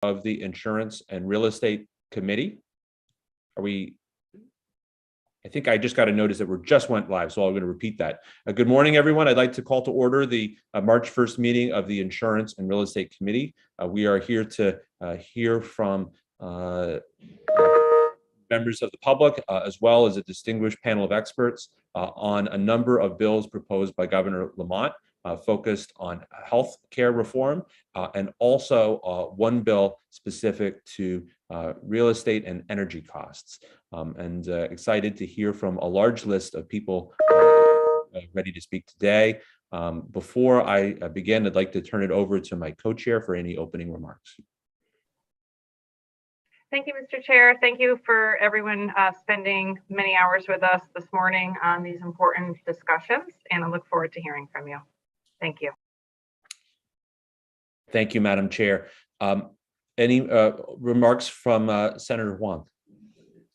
of the Insurance and Real Estate Committee. I think I just got a notice that we just went live, so I'm going to repeat that. Good morning, everyone. I'd like to call to order the March 1st meeting of the Insurance and Real Estate Committee. We are here to hear from members of the public, as well as a distinguished panel of experts on a number of bills proposed by Governor Lamont, focused on health care reform, and also one bill specific to real estate and energy costs. And excited to hear from a large list of people ready to speak today. Before I begin, I'd like to turn it over to my co-chair for any opening remarks. Thank you, Mr. Chair. Thank you for everyone spending many hours with us this morning on these important discussions, and I look forward to hearing from you. Thank you. Thank you, Madam Chair. Any remarks from Senator Huang?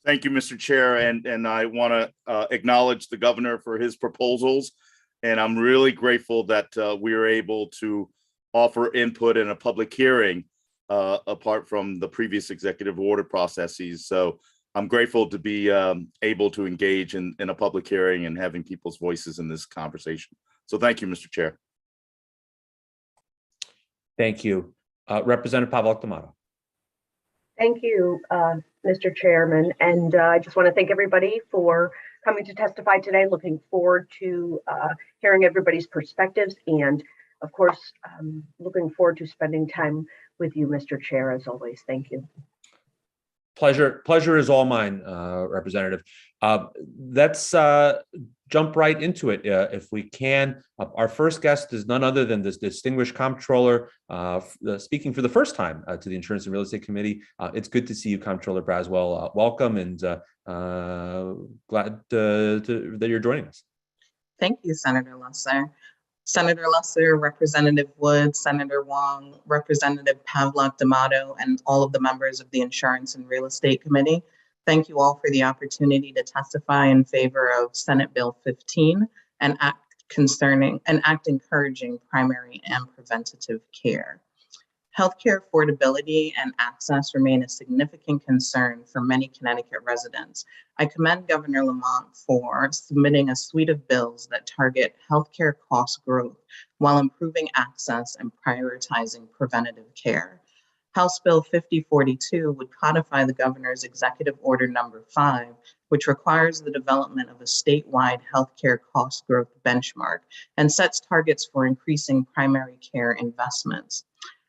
Thank you, Mr. Chair, and I want to acknowledge the governor for his proposals, and I'm really grateful that we are able to offer input in a public hearing apart from the previous executive order processes. So I'm grateful to be able to engage in a public hearing and having people's voices in this conversation. So thank you, Mr. Chair. Thank you. Representative Pavel-D'Amato. Thank you, Mr. Chairman. And I just want to thank everybody for coming to testify today. Looking forward to hearing everybody's perspectives, and of course, looking forward to spending time with you, Mr. Chair, as always. Thank you. Pleasure is all mine, Representative. Let's jump right into it if we can. Our first guest is none other than this distinguished comptroller speaking for the first time to the Insurance and Real Estate Committee. It's good to see you, Comptroller Braswell. Welcome, and glad that you're joining us. Thank you, Senator Lesser. Senator Lesser, Representative Wood, Senator Wong, Representative Pavel-D'Amato, and all of the members of the Insurance and Real Estate Committee. Thank you all for the opportunity to testify in favor of Senate Bill 15, an act encouraging primary and preventative care. Healthcare affordability and access remain a significant concern for many Connecticut residents. I commend Governor Lamont for submitting a suite of bills that target healthcare cost growth while improving access and prioritizing preventative care. House Bill 5042 would codify the governor's Executive Order Number 5, which requires the development of a statewide healthcare cost growth benchmark and sets targets for increasing primary care investments.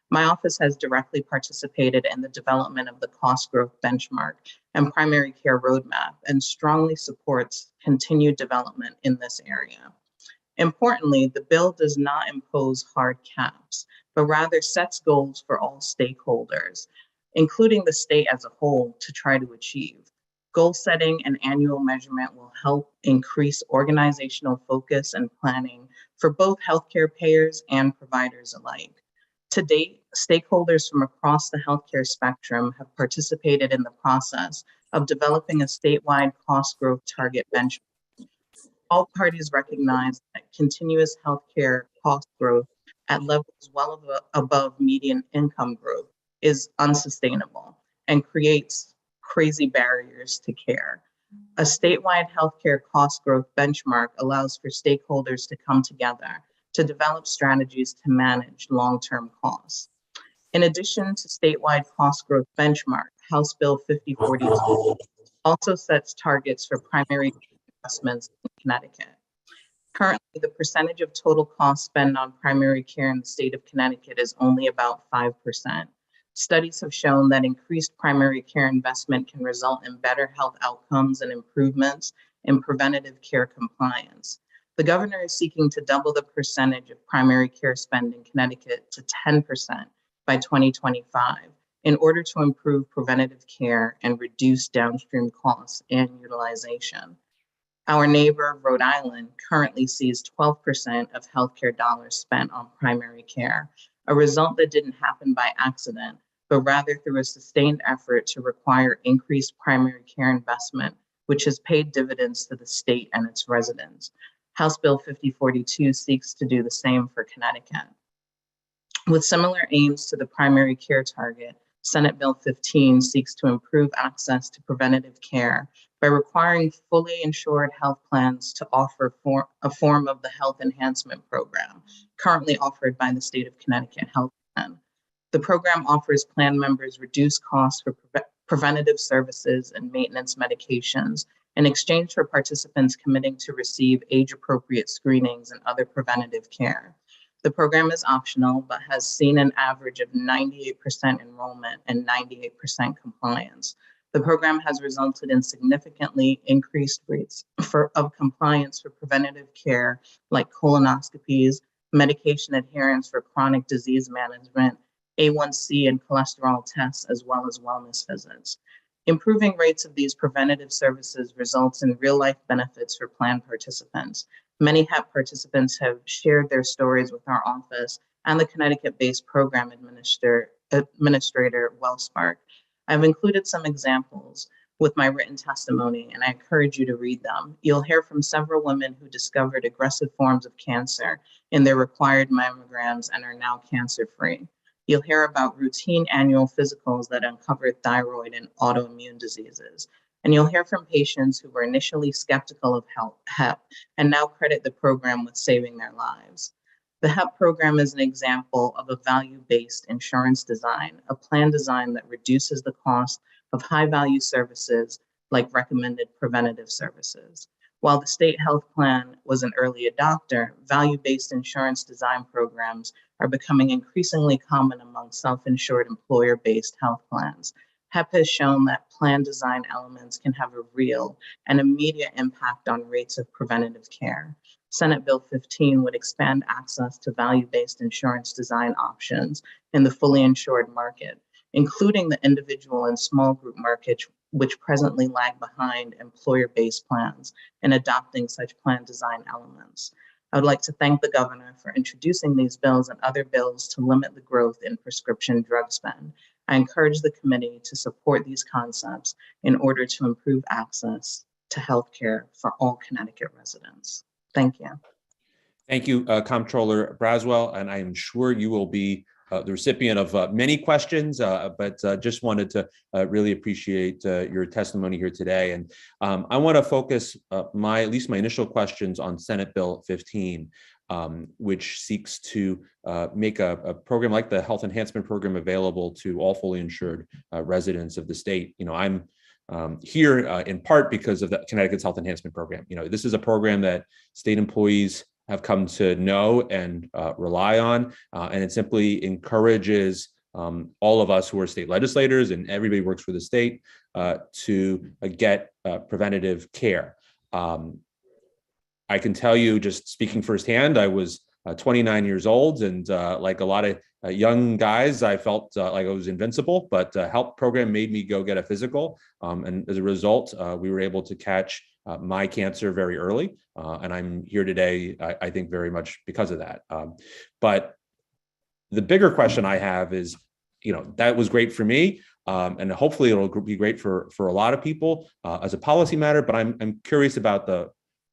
My office has directly participated in the development of the cost growth benchmark and primary care roadmap and strongly supports continued development in this area. Importantly, the bill does not impose hard caps, but rather sets goals for all stakeholders, including the state as a whole, to try to achieve. Goal setting and annual measurement will help increase organizational focus and planning for both healthcare payers and providers alike. To date, stakeholders from across the healthcare spectrum have participated in the process of developing a statewide cost growth target benchmark. All parties recognize that continuous healthcare cost growth at levels well above median income growth is unsustainable and creates crazy barriers to care. A statewide healthcare cost growth benchmark allows for stakeholders to come together to develop strategies to manage long-term costs. In addition to statewide cost growth benchmark, House Bill 5042 also sets targets for primary investments in Connecticut. Currently, the percentage of total costs spent on primary care in the state of Connecticut is only about 5%. Studies have shown that increased primary care investment can result in better health outcomes and improvements in preventative care compliance. The governor is seeking to double the percentage of primary care spend in Connecticut to 10% by 2025 in order to improve preventative care and reduce downstream costs and utilization. Our neighbor, Rhode Island, currently sees 12% of healthcare dollars spent on primary care, a result that didn't happen by accident, but rather through a sustained effort to require increased primary care investment, which has paid dividends to the state and its residents. House Bill 5042 seeks to do the same for Connecticut. With similar aims to the primary care target, Senate Bill 15 seeks to improve access to preventative care by requiring fully insured health plans to offer a form of the health enhancement program currently offered by the state of Connecticut Health Plan. The program offers plan members reduced costs for preventative services and maintenance medications in exchange for participants committing to receive age-appropriate screenings and other preventative care. The program is optional, but has seen an average of 98% enrollment and 98% compliance. The program has resulted in significantly increased rates of compliance for preventative care like colonoscopies, medication adherence for chronic disease management, A1C and cholesterol tests, as well as wellness visits. Improving rates of these preventative services results in real-life benefits for plan participants. Many HEP participants have shared their stories with our office and the Connecticut-based program administrator, WellSpark. I've included some examples with my written testimony, and I encourage you to read them. You'll hear from several women who discovered aggressive forms of cancer in their required mammograms and are now cancer-free. You'll hear about routine annual physicals that uncover thyroid and autoimmune diseases. And you'll hear from patients who were initially skeptical of HEP and now credit the program with saving their lives. The HEP program is an example of a value-based insurance design, a plan design that reduces the cost of high-value services like recommended preventative services. While the state health plan was an early adopter, value-based insurance design programs are becoming increasingly common among self-insured employer-based health plans. HEP has shown that plan design elements can have a real and immediate impact on rates of preventative care. Senate Bill 15 would expand access to value-based insurance design options in the fully insured market, including the individual and small group market, which presently lag behind employer-based plans in adopting such plan design elements. I would like to thank the governor for introducing these bills and other bills to limit the growth in prescription drug spend. I encourage the committee to support these concepts in order to improve access to healthcare for all Connecticut residents. Thank you. Thank you, Comptroller Braswell, and I am sure you will be the recipient of many questions, but just wanted to really appreciate your testimony here today. And I want to focus at least my initial questions on Senate Bill 15, which seeks to make a program like the Health Enhancement Program available to all fully insured residents of the state. You know, I'm here in part because of the Connecticut's Health Enhancement Program. You know, this is a program that state employees have come to know and rely on, and it simply encourages all of us who are state legislators and everybody who works for the state to get preventative care. I can tell you, just speaking firsthand, I was 29 years old, and like a lot of young guys, I felt like I was invincible, but the HELP program made me go get a physical. And as a result, we were able to catch my cancer very early. And I'm here today, I think, very much because of that. But the bigger question I have is, you know, that was great for me. And hopefully it'll be great for a lot of people as a policy matter, but I'm curious about the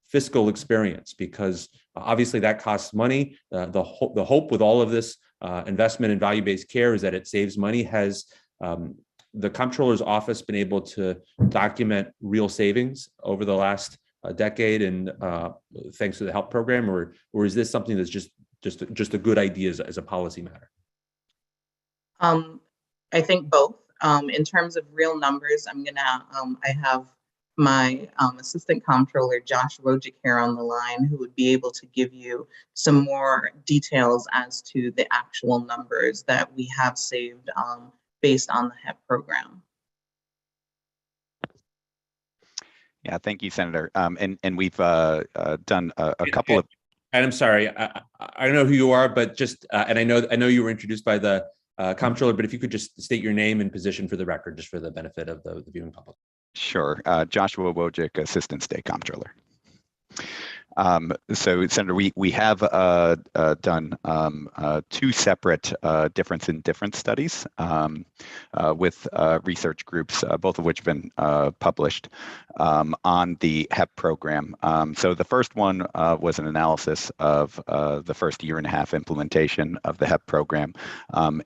fiscal experience, because obviously that costs money. The hope with all of this investment in value-based care is that it saves money. Has the Comptroller's office been able to document real savings over the last decade, and thanks to the HELP program, or is this something that's just a good idea as a policy matter? I think both. In terms of real numbers, I have my Assistant Comptroller, Josh Wojcik, here on the line, who would be able to give you some more details as to the actual numbers that we have saved based on the HEP program. Yeah, thank you, Senator. And we've done a couple of. And I'm sorry, I don't know who you are, but just and I know you were introduced by the Comptroller, but if you could just state your name and position for the record, just for the benefit of the viewing public. Sure. Joshua Wojcik, Assistant State Comptroller. So, Senator, we have done two separate difference in difference studies with research groups, both of which have been published on the HEP program. So the first one was an analysis of the first year and a half implementation of the HEP program.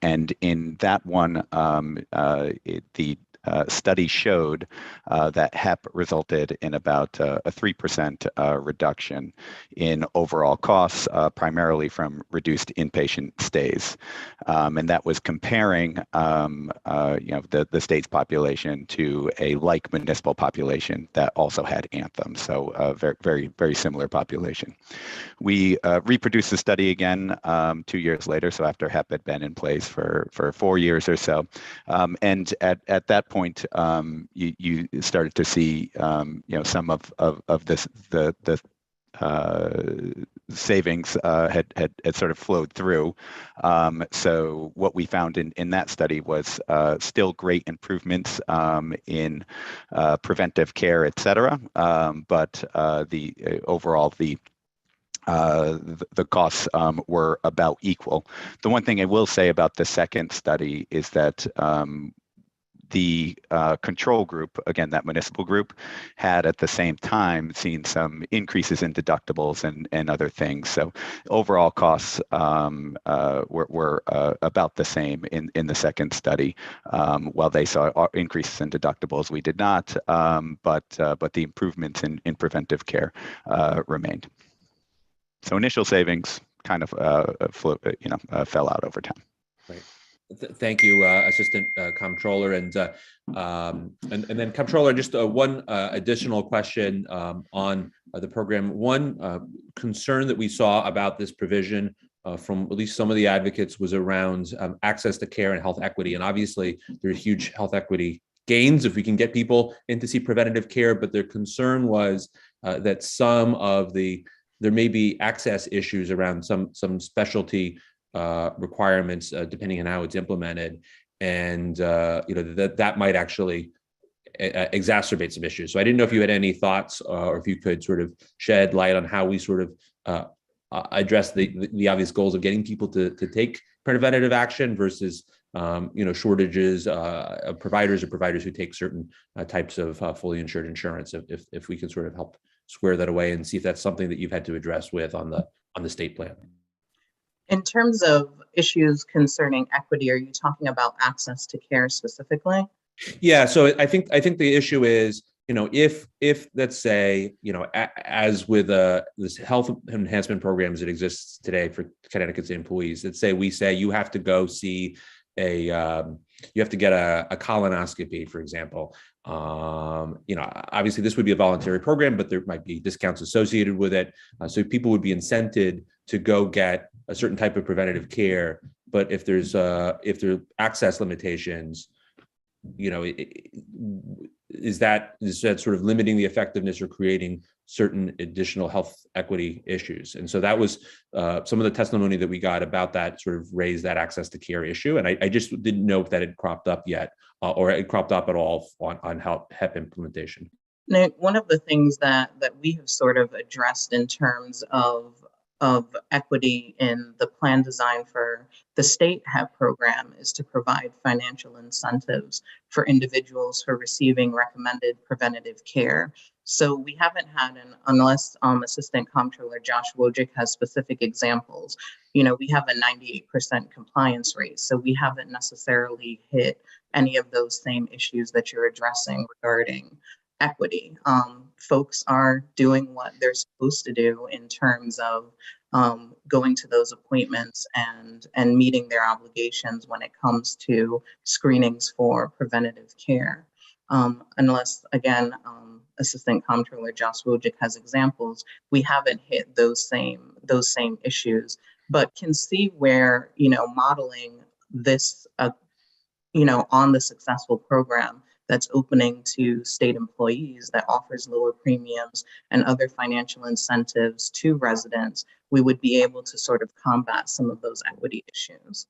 And in that one, the study showed that HEP resulted in about a 3% reduction in overall costs, primarily from reduced inpatient stays. And that was comparing the state's population to a like municipal population that also had Anthem. So very, very, very similar population. We reproduced the study again 2 years later, so after HEP had been in place for 4 years or so. And at that point, you started to see some of this the savings had sort of flowed through. So what we found in that study was still great improvements in preventive care, et cetera, but the overall the costs were about equal. The one thing I will say about the second study is that the control group, again, that municipal group, had at the same time seen some increases in deductibles and other things. So overall costs were about the same in the second study. While they saw increases in deductibles, we did not, but the improvements in preventive care remained. So initial savings kind of fell out over time. Right. Thank you, Assistant Comptroller, and then Comptroller. Just one additional question on the program. One concern that we saw about this provision from at least some of the advocates was around access to care and health equity, and obviously there are huge health equity gains if we can get people in to see preventative care. But their concern was that there may be access issues around some specialty requirements depending on how it's implemented, and that might actually exacerbate some issues. So I didn't know if you had any thoughts or if you could sort of shed light on how we sort of address the obvious goals of getting people to take preventative action versus shortages of providers or providers who take certain types of fully insured insurance. If we can sort of help square that away and see if that's something that you've had to address with on the state plan. In terms of issues concerning equity, are you talking about access to care specifically? Yeah, so I think the issue is, if let's say, as with this health enhancement programs that exists today for Connecticut's employees, let's say we say you have to go see you have to get a colonoscopy, for example. Obviously this would be a voluntary program, but there might be discounts associated with it. So people would be incented to go get a certain type of preventative care. But if there are access limitations, is that sort of limiting the effectiveness or creating certain additional health equity issues? And so that was some of the testimony that we got about that sort of raised that access to care issue. And I just didn't know if that had cropped up yet or it cropped up at all on HEP implementation. Now, one of the things that we have sort of addressed in terms of equity in the plan design for the state HEP program is to provide financial incentives for individuals for receiving recommended preventative care. So we haven't had unless Assistant Comptroller Josh Wojcik has specific examples, we have a 98% compliance rate. So we haven't necessarily hit any of those same issues that you're addressing regarding equity. Folks are doing what they're supposed to do in terms of going to those appointments and meeting their obligations when it comes to screenings for preventative care. Unless, again, Assistant Comptroller Josh Wojcik has examples, we haven't hit those same issues, but can see where, modeling this, on the successful program that's opening to state employees that offers lower premiums and other financial incentives to residents, we would be able to sort of combat some of those equity issues.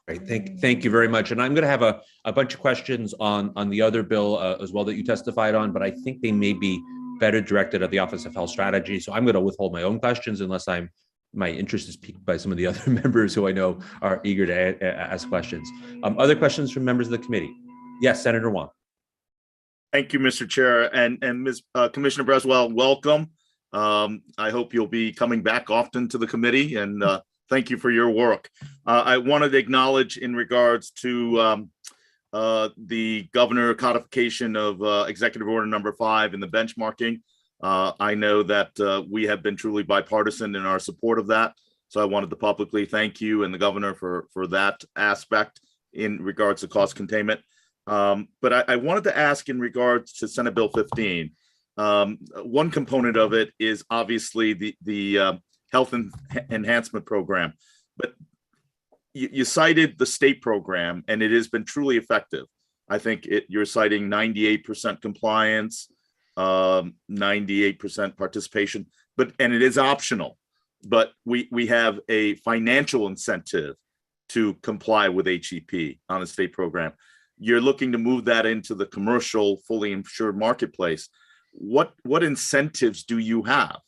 Great, thank you very much. And I'm going to have a bunch of questions on the other bill as well that you testified on, but I think they may be better directed at the Office of Health Strategy. So I'm going to withhold my own questions unless my interest is piqued by some of the other members who I know are eager to ask questions. Other questions from members of the committee? Yes, Senator Wong. Thank you, Mr. Chair, and Ms. Commissioner Breswell, welcome. I hope you'll be coming back often to the committee, and thank you for your work. I wanted to acknowledge in regards to the governor codification of Executive Order number 5 and the benchmarking. I know that we have been truly bipartisan in our support of that. So I wanted to publicly thank you and the governor for that aspect in regards to cost containment. But I wanted to ask in regards to Senate Bill 15. One component of it is obviously the health enhancement program, but you cited the state program, and it has been truly effective. I think you're citing 98% compliance, 98% participation, and it is optional, but we have a financial incentive to comply with HEP on a state program. You're looking to move that into the commercial, fully insured marketplace. What incentives do you have?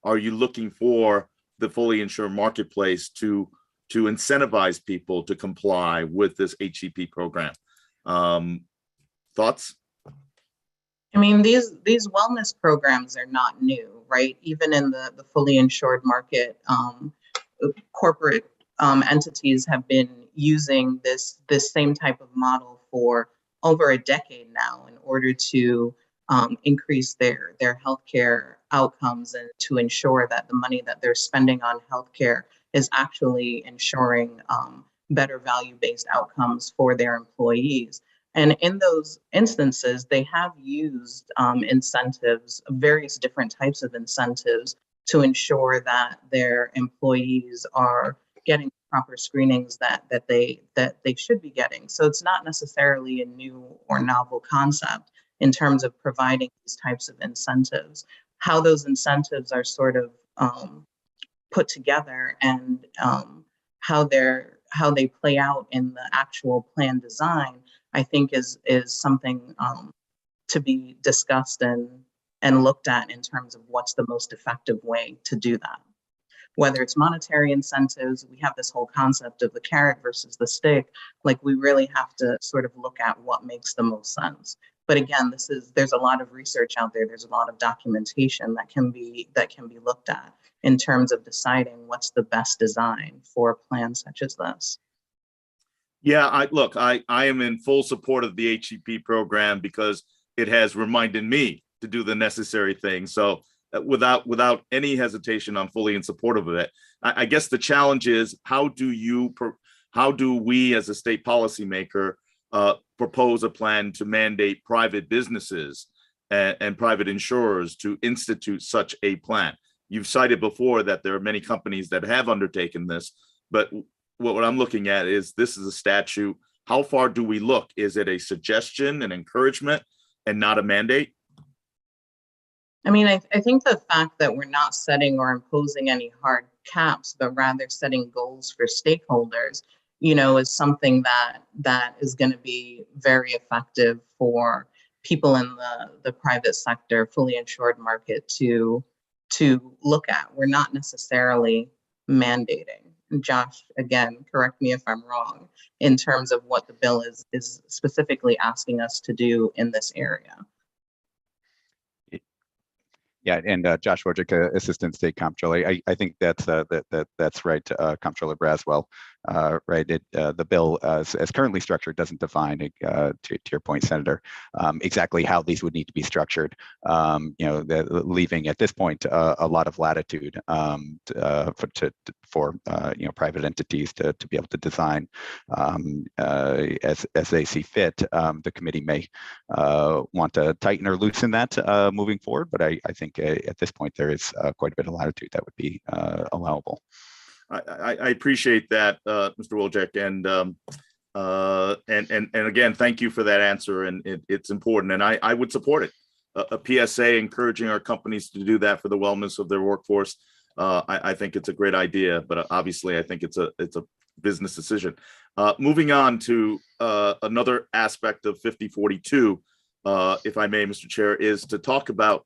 Are you looking for the fully insured marketplace to incentivize people to comply with this HEP program? Thoughts? I mean, these wellness programs are not new, right? Even in the fully insured market, corporate entities have been using this same type of model for over a decade now in order to increase their healthcare outcomes and to ensure that the money that they're spending on healthcare is actually ensuring better value-based outcomes for their employees. And in those instances, they have used incentives, various different types of incentives, to ensure that their employees are getting proper screenings that they should be getting. So it's not necessarily a new or novel concept in terms of providing these types of incentives. How those incentives are sort of put together and how they play out in the actual plan design, I think is something to be discussed and looked at in terms of what's the most effective way to do that. Whether it's monetary incentives, we have this whole concept of the carrot versus the stick. Like, we really have to sort of look at what makes the most sense. But again, there's a lot of research out there. There's a lot of documentation that can be looked at in terms of deciding what's the best design for a plan such as this. Yeah, I am in full support of the HEP program because it has reminded me to do the necessary things. So without any hesitation, I'm fully in support of it. I guess the challenge is, how do we as a state policymaker propose a plan to mandate private businesses and private insurers to institute such a plan? You've cited before that there are many companies that have undertaken this, but what I'm looking at is, this is a statute. How far do we look? Is it a suggestion, an encouragement, and not a mandate? I mean, I think the fact that we're not setting or imposing any hard caps, but rather setting goals for stakeholders, is something that is going to be very effective for people in the private sector, fully insured market to look at. We're not necessarily mandating. Josh, again, correct me if I'm wrong, in terms of what the bill is specifically asking us to do in this area. Yeah, and Josh Wojcik, Assistant State Comptroller. I think that's right, Comptroller Braswell. Right, the bill as currently structured doesn't define, to your point, Senator, exactly how these would need to be structured. Leaving at this point a lot of latitude for private entities to be able to design as they see fit. The committee may want to tighten or loosen that moving forward, but I think at this point there is quite a bit of latitude that would be allowable. I appreciate that, Mr. Wojcik, and again, thank you for that answer. And it's important, and I would support it. A PSA encouraging our companies to do that for the wellness of their workforce. I think it's a great idea, but obviously I think it's a business decision. Moving on to another aspect of 5042, if I may, Mr. Chair, is to talk about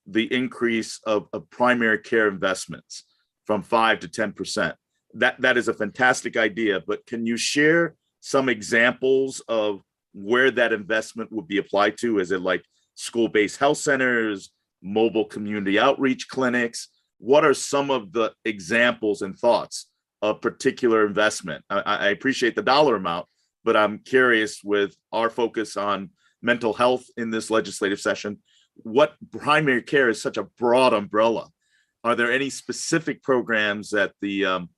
the increase of primary care investments from 5 to 10%. That is a fantastic idea, but can you share some examples of where that investment would be applied to? Is it like school-based health centers, mobile community outreach clinics? What are some of the examples and thoughts of particular investment? I appreciate the dollar amount, but I'm curious, with our focus on mental health in this legislative session, what primary care is such a broad umbrella. Are there any specific programs that the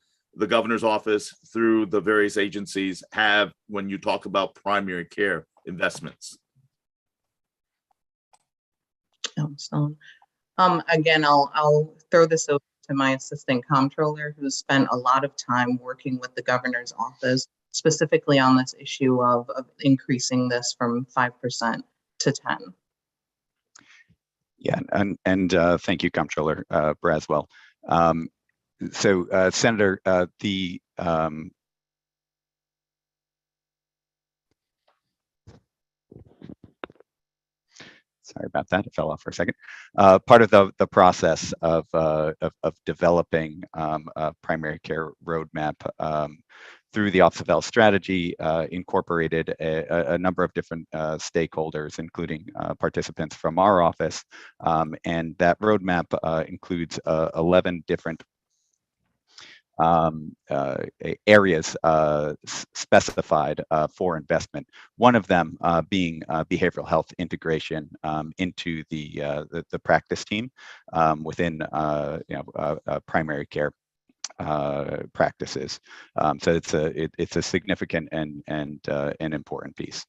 governor's office through the various agencies have when you talk about primary care investments? So, again, I'll throw this over to my assistant comptroller, who's spent a lot of time working with the governor's office, specifically on this issue of increasing this from 5% to 10. Yeah, and thank you, Comptroller Braswell. So, Senator, sorry about that, it fell off for a second. Part of the process of developing a primary care roadmap through the Office of Health Strategy incorporated a number of different stakeholders, including participants from our office. And that roadmap includes 11 different areas specified for investment. One of them being behavioral health integration into the practice team within primary care practices. So it's a significant and an important piece.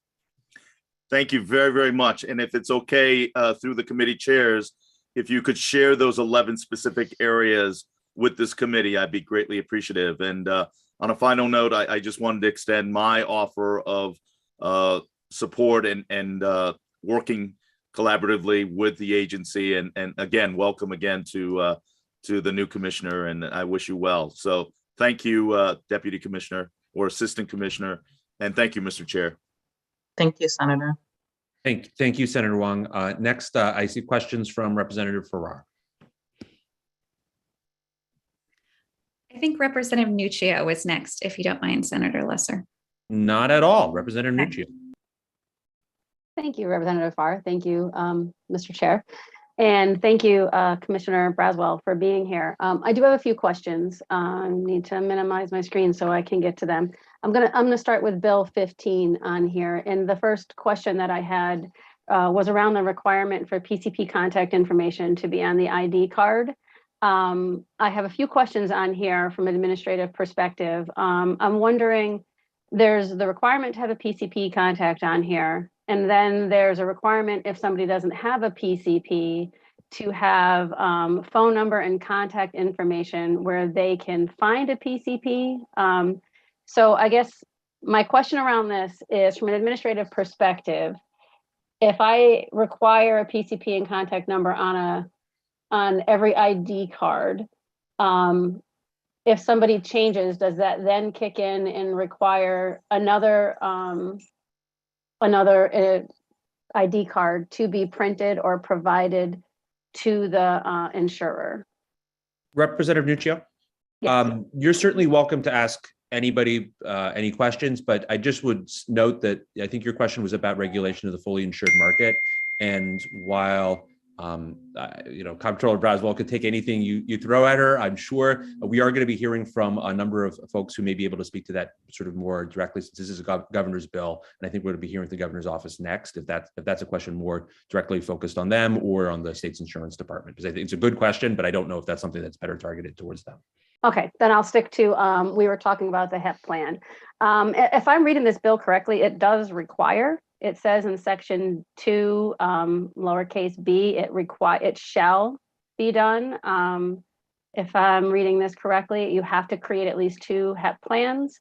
Thank you very, very much. And if it's okay, through the committee chairs, if you could share those 11 specific areas with this committee, I'd be greatly appreciative. And on a final note, I just wanted to extend my offer of support and working collaboratively with the agency. And again, welcome again to the new commissioner, and I wish you well. So thank you, Deputy Commissioner or Assistant Commissioner, and thank you, Mr. Chair. Thank you, Senator. Thank you, Senator Wong. Next, I see questions from Representative Farrar. I think Representative Nuccio is next, if you don't mind, Senator Lesser. Not at all. Representative Nuccio. Thank you, Representative Farr. Thank you, Mr. Chair. And thank you, Commissioner Braswell, for being here. I do have a few questions. I need to minimize my screen so I can get to them. I'm gonna start with Bill 15 on here. And the first question that I had was around the requirement for PCP contact information to be on the ID card. I have a few questions on here from an administrative perspective. I'm wondering, there's the requirement to have a PCP contact on here, and then there's a requirement if somebody doesn't have a PCP to have phone number and contact information where they can find a PCP. So I guess my question around this is, from an administrative perspective, if I require a PCP and contact number on every ID card, if somebody changes, does that then kick in and require another ID card to be printed or provided to the insurer? Representative Nuccio, Yes. you're certainly welcome to ask anybody any questions, but I just would note that I think your question was about regulation of the fully insured market. And while Comptroller Braswell could take anything you throw at her, I'm sure we are going to be hearing from a number of folks who may be able to speak to that sort of more directly, since this is a governor's bill. And I think we're going to be hearing from the governor's office next, if that's a question more directly focused on them or on the state's insurance department, because I think it's a good question, but I don't know if that's something that's better targeted towards them. Okay, then I'll stick to, we were talking about the HEP plan. If I'm reading this bill correctly, it does require, it says in section 2, lowercase b, it shall be done. If I'm reading this correctly, you have to create at least 2 HEP plans,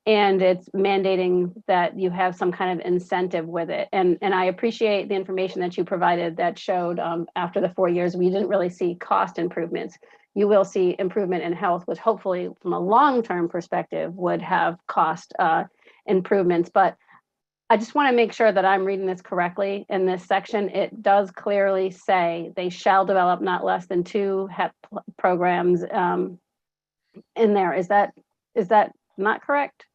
and it's mandating that you have some kind of incentive with it. And I appreciate the information that you provided that showed after the 4 years, we didn't really see cost improvements. You will see improvement in health, which hopefully from a long-term perspective would have cost improvements. But I just want to make sure that I'm reading this correctly. In this section, it does clearly say they shall develop not less than 2 HEP programs in there. Is that not correct?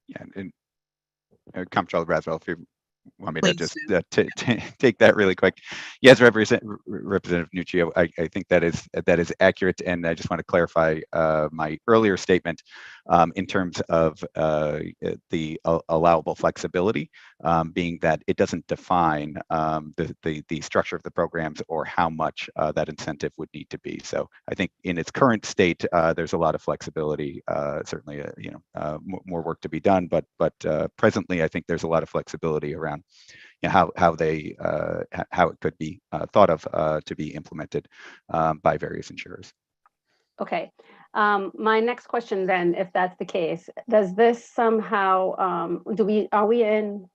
Yeah, and Comptroller Braswell, if you want me to Please just take that really quick. Yes, Representative Nuccio, I think that is accurate, and I just want to clarify my earlier statement in terms of the allowable flexibility, being that it doesn't define the structure of the programs or how much that incentive would need to be. So I think in its current state, there's a lot of flexibility. Certainly, more work to be done, but presently, I think there's a lot of flexibility around how it could be thought of to be implemented by various insurers. Okay. My next question then, if that's the case, does this somehow, are we in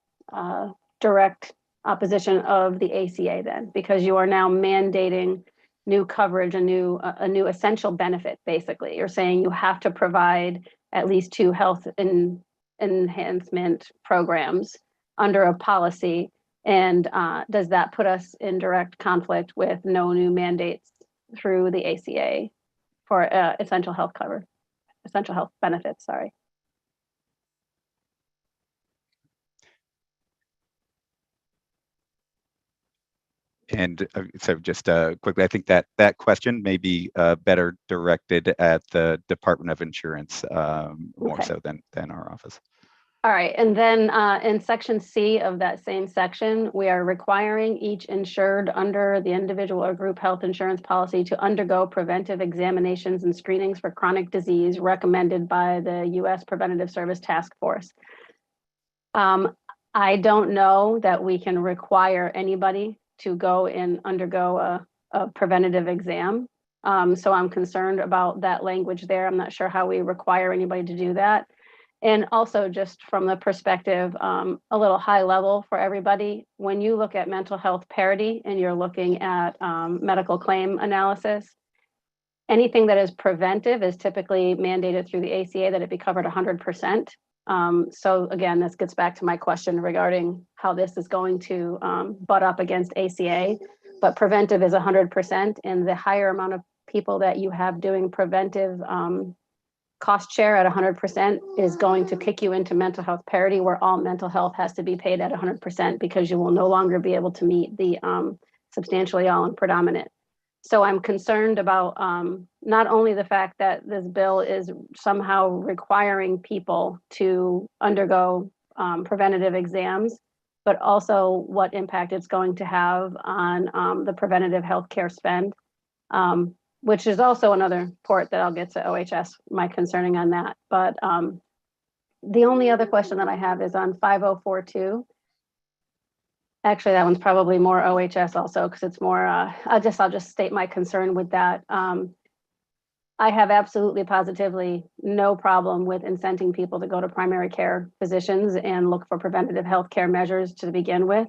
direct opposition of the ACA then? Because you are now mandating new coverage, a new essential benefit, basically. You're saying you have to provide at least 2 health enhancement programs under a policy. And does that put us in direct conflict with no new mandates through the ACA for essential health benefits, sorry? And so just quickly, I think that question may be better directed at the Department of Insurance more so than our office. All right, and then in section C of that same section, we are requiring each insured under the individual or group health insurance policy to undergo preventive examinations and screenings for chronic disease recommended by the U.S. Preventative Service Task Force. I don't know that we can require anybody to go and undergo a preventative exam. So I'm concerned about that language there. I'm not sure how we require anybody to do that. And also just from the perspective, a little high level for everybody, when you look at mental health parity and you're looking at medical claim analysis, anything that is preventive is typically mandated through the ACA that it be covered 100%. So again, this gets back to my question regarding how this is going to butt up against ACA, but preventive is 100%, and the higher amount of people that you have doing preventive cost share at 100% is going to kick you into mental health parity, where all mental health has to be paid at 100% because you will no longer be able to meet the substantially all and predominant. So I'm concerned about not only the fact that this bill is somehow requiring people to undergo preventative exams, but also what impact it's going to have on the preventative healthcare spend, which is also another port that I'll get to OHS, my concerning on that. But the only other question that I have is on 5042. Actually, that one's probably more OHS also, because it's more, I'll just state my concern with that. I have absolutely positively no problem with incenting people to go to primary care physicians and look for preventative healthcare measures to begin with.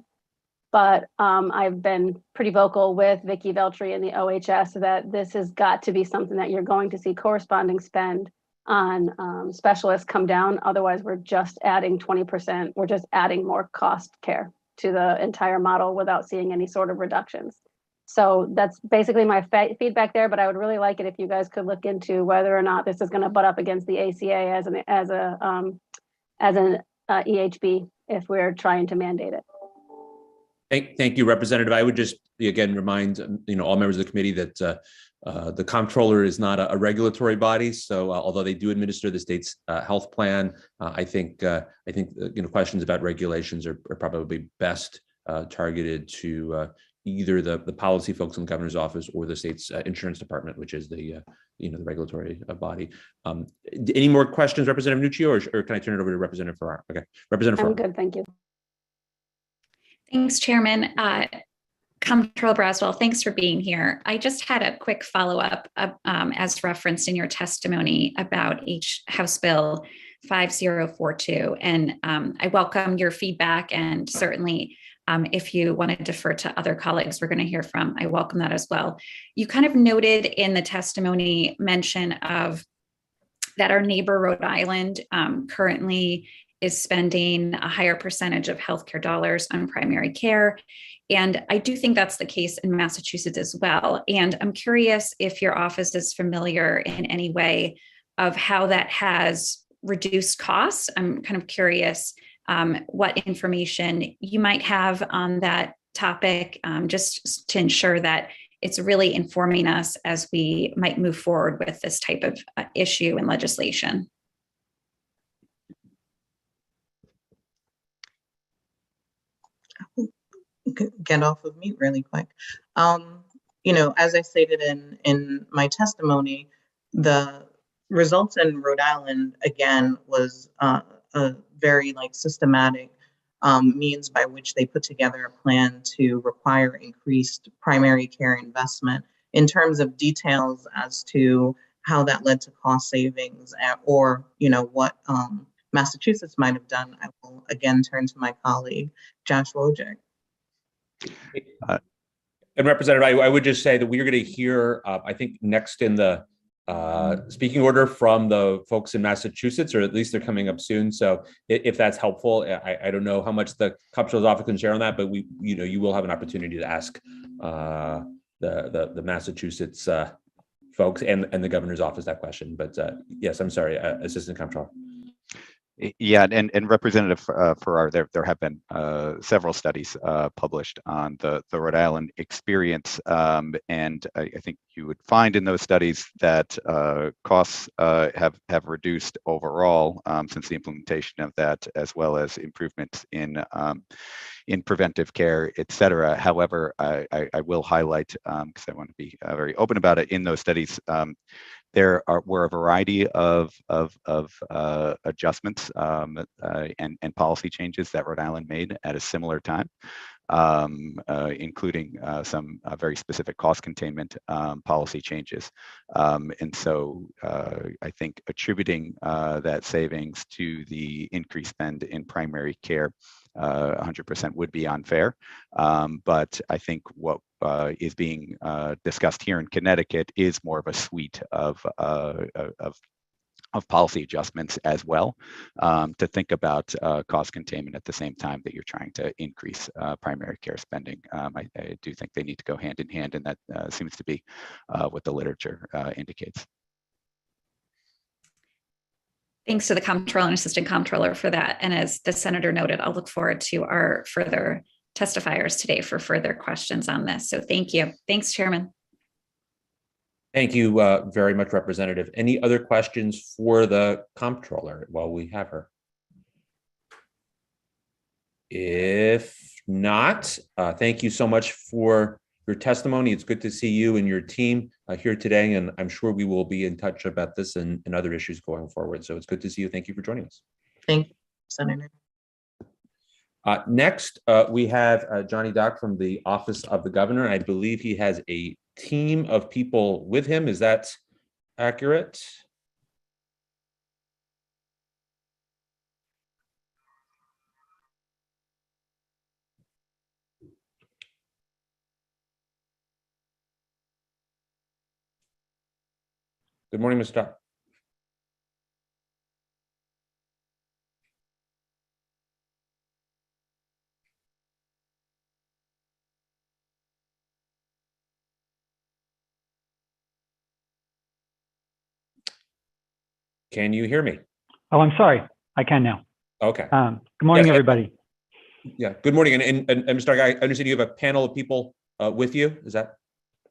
But I've been pretty vocal with Vicki Veltri and the OHS that this has got to be something that you're going to see corresponding spend on specialists come down. Otherwise, we're just adding 20%. We're just adding more cost care to the entire model without seeing any sort of reductions. So that's basically my feedback there, but I would really like it if you guys could look into whether or not this is going to butt up against the ACA as an EHB if we're trying to mandate it. Thank you, Representative. I would just again remind all members of the committee that the Comptroller is not a regulatory body. So although they do administer the state's health plan, I think questions about regulations are probably best targeted to either the policy folks in the governor's office or the state's insurance department, which is the the regulatory body. Any more questions, Representative Nuccio, or can I turn it over to Representative Farrar? Okay, Representative Farrar. I'm good, thank you. Thanks, Chairman. Comptroller Braswell, thanks for being here. I just had a quick follow-up as referenced in your testimony about House Bill 5042. And I welcome your feedback, and certainly if you want to defer to other colleagues we're going to hear from, I welcome that as well. You kind of noted in the testimony mention of that our neighbor Rhode Island currently is spending a higher percentage of healthcare dollars on primary care. And I do think that's the case in Massachusetts as well. And I'm curious if your office is familiar in any way of how that has reduced costs. I'm kind of curious what information you might have on that topic, just to ensure that it's really informing us as we might move forward with this type of issue and legislation. Get off of mute really quick. As I stated in my testimony, the results in Rhode Island, again, was a very systematic means by which they put together a plan to require increased primary care investment. In terms of details as to how that led to cost savings, or what Massachusetts might have done, I will again turn to my colleague, Josh Wojcik. And Representative, I would just say that we are going to hear, I think, next in the speaking order from the folks in Massachusetts, or at least they're coming up soon. So if that's helpful, I don't know how much the Comptroller's office can share on that, but you will have an opportunity to ask the Massachusetts folks and the governor's office that question. But yes, I'm sorry, Assistant Comptroller. Yeah, and Representative Farrar, there have been several studies published on the Rhode Island experience, and I think you would find in those studies that costs have reduced overall since the implementation of that, as well as improvements in preventive care, et cetera. However, I will highlight, because I want to be very open about it, in those studies, there were a variety of adjustments and policy changes that Rhode Island made at a similar time, including some very specific cost containment policy changes. And so I think attributing that savings to the increased spend in primary care 100% would be unfair. But I think what is being discussed here in Connecticut is more of a suite of policy adjustments as well, to think about cost containment at the same time that you're trying to increase primary care spending. I do think they need to go hand in hand, and that seems to be what the literature indicates. Thanks to the Comptroller and Assistant Comptroller for that. And as the Senator noted, I'll look forward to our further testifiers today for further questions on this. So thank you. Thanks, Chairman. Thank you very much, Representative. Any other questions for the Comptroller while we have her? If not, thank you so much for your testimony. It's good to see you and your team here today, and I'm sure we will be in touch about this and other issues going forward. So it's good to see you. Thank you for joining us. Thank you, Senator. Next, we have Johnny Dock from the Office of the Governor. I believe he has a team of people with him. Is that accurate? Good morning, Mr. Dock. Can you hear me? Oh, I'm sorry. I can now. Okay. Good morning, Yes, everybody. Yeah. Good morning. And Mr. Dock, I understand you have a panel of people with you. Is that?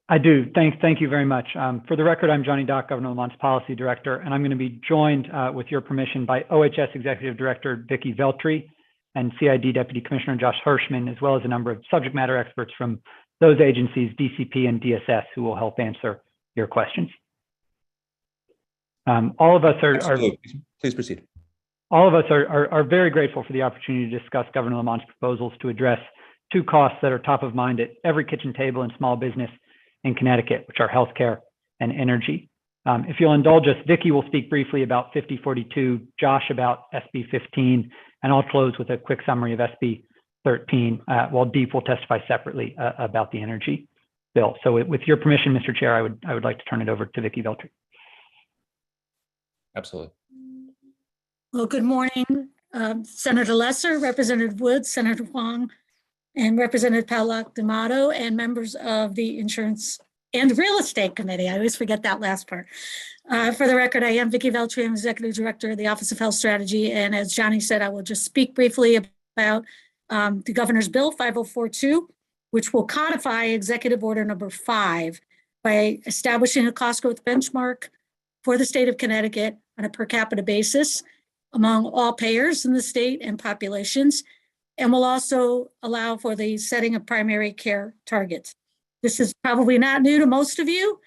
I do. Thank you very much. For the record, I'm Johnny Dock, Governor Lamont's Policy Director, and I'm going to be joined, with your permission, by OHS Executive Director Vicki Veltri and CID Deputy Commissioner Josh Hirschman, as well as a number of subject matter experts from those agencies, DCP and DSS, who will help answer your questions. All of us are Please proceed. All of us are very grateful for the opportunity to discuss Governor Lamont's proposals to address two costs that are top of mind at every kitchen table in small business in Connecticut, which are healthcare and energy. If you'll indulge us, Vicki will speak briefly about 5042, Josh about SB 15, and I'll close with a quick summary of SB 13, while Deep will testify separately about the energy bill. So with your permission, Mr. Chair, I would like to turn it over to Vicki Veltri. Absolutely. Well, good morning, Senator Lesser, Representative Woods, Senator Huang, and Representative Palak-D'Amato, and members of the Insurance and Real Estate Committee. I always forget that last part. For the record, I am Vicki Veltri. I'm Executive Director of the Office of Health Strategy. And as Johnny said, I will just speak briefly about the Governor's Bill 5042, which will codify Executive Order number 5 by establishing a cost growth benchmark for the state of Connecticut on a per capita basis among all payers in the state and populations, and will also allow for the setting of primary care targets. This is probably not new to most of you.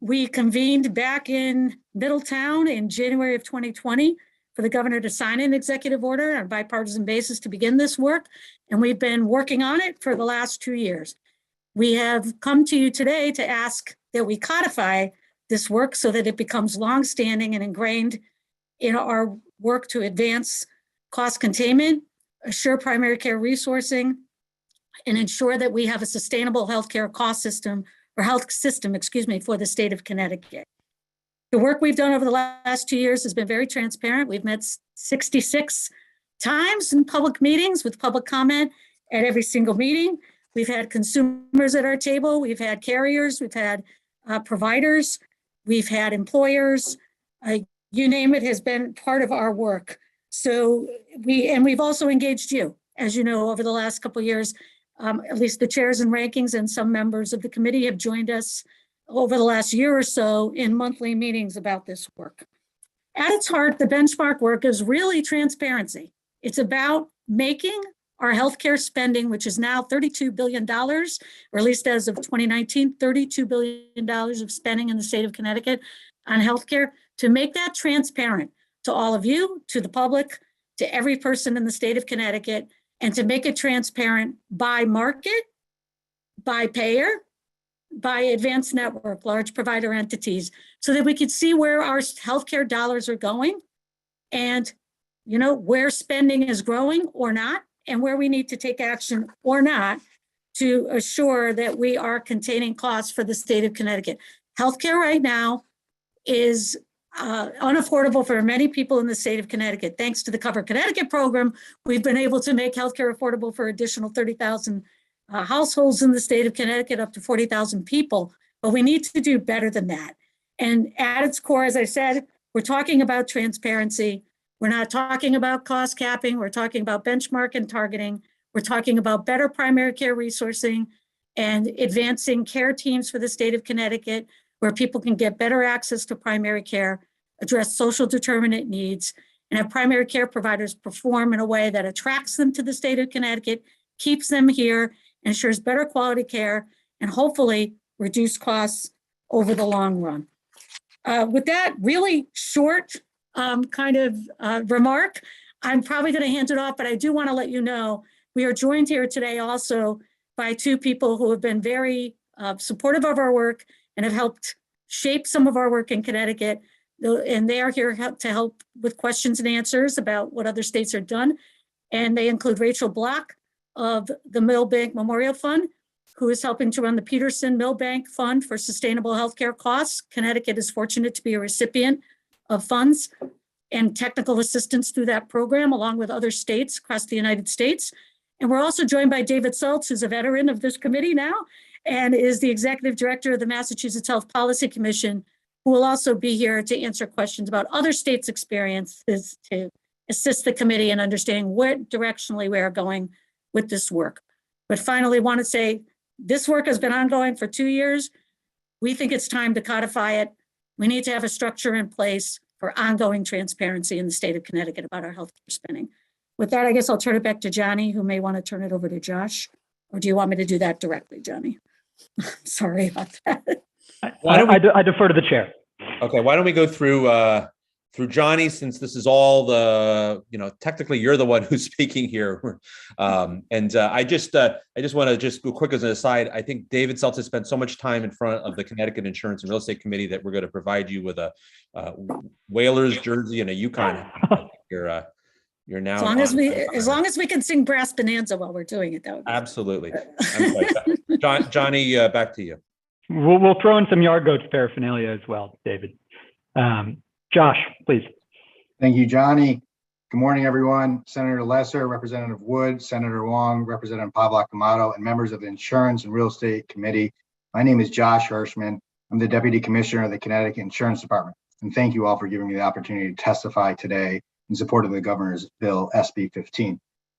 We convened back in Middletown in January of 2020 for the governor to sign an executive order on a bipartisan basis to begin this work, and we've been working on it for the last 2 years. We have come to you today to ask that we codify this work so that it becomes longstanding and ingrained in our work to advance cost containment, assure primary care resourcing, and ensure that we have a sustainable healthcare cost system, or health system, excuse me, for the state of Connecticut. The work we've done over the last 2 years has been very transparent. We've met 66 times in public meetings with public comment at every single meeting. We've had consumers at our table. We've had carriers. We've had providers. We've had employers. You name it has been part of our work. So we've also engaged you, as you know, over the last couple of years. At least the chairs and rankings and some members of the committee have joined us over the last year or so in monthly meetings about this work. At its heart, the benchmark work is really transparency. It's about making our healthcare spending, which is now $32 billion, or at least as of 2019, $32 billion of spending in the state of Connecticut on healthcare, to make that transparent to all of you, to the public, to every person in the state of Connecticut, and to make it transparent by market, by payer, by advanced network, large provider entities, so that we could see where our healthcare dollars are going and, you know, where spending is growing or not, and where we need to take action or not to assure that we are containing costs for the state of Connecticut. Healthcare right now is unaffordable for many people in the state of Connecticut. Thanks to the Cover Connecticut program, we've been able to make healthcare affordable for additional 30,000 households in the state of Connecticut, up to 40,000 people, but we need to do better than that. And at its core, as I said, we're talking about transparency. We're not talking about cost capping. We're talking about benchmark and targeting. We're talking about better primary care resourcing and advancing care teams for the state of Connecticut, where people can get better access to primary care, address social determinant needs, and have primary care providers perform in a way that attracts them to the state of Connecticut, keeps them here, ensures better quality care, and hopefully reduce costs over the long run. With that really short remark, I'm probably going to hand it off, but I do want to let you know we are joined here today also by two people who have been very supportive of our work and have helped shape some of our work in Connecticut. And they are here to help with questions and answers about what other states are done. And they include Rachel Block of the Millbank Memorial Fund, who is helping to run the Peterson Millbank Fund for Sustainable Healthcare Costs. Connecticut is fortunate to be a recipient of funds and technical assistance through that program, along with other states across the United States. And we're also joined by David Seltz, who's a veteran of this committee now, and is the executive director of the Massachusetts Health Policy Commission, who will also be here to answer questions about other states' experiences to assist the committee in understanding what directionally we are going with this work. But finally, want to say this work has been ongoing for 2 years. We think it's time to codify it. We need to have a structure in place for ongoing transparency in the state of Connecticut about our healthcare spending. With that, I guess I'll turn it back to Johnny, who may want to turn it over to Josh. Or do you want me to do that directly, Johnny? Sorry about that. I defer to the chair. Okay, why don't we go through Johnny, since this is all the, technically you're the one who's speaking here. I just want to go quick as an aside. I think David Seltz has spent so much time in front of the Connecticut Insurance and Real Estate Committee that we're going to provide you with a Whalers jersey and a Yukon. You're now as long as we can sing Brass Bonanza while we're doing it, though. Absolutely. Johnny, back to you. We'll throw in some yard goats paraphernalia as well, David. Josh, please. Thank you, Johnny. Good morning, everyone. Senator Lesser, Representative Wood, Senator Wong, Representative Pavlak-Amato, and members of the Insurance and Real Estate Committee. My name is Josh Hirschman. I'm the Deputy Commissioner of the Connecticut Insurance Department. And thank you all for giving me the opportunity to testify today in support of the Governor's Bill SB 15.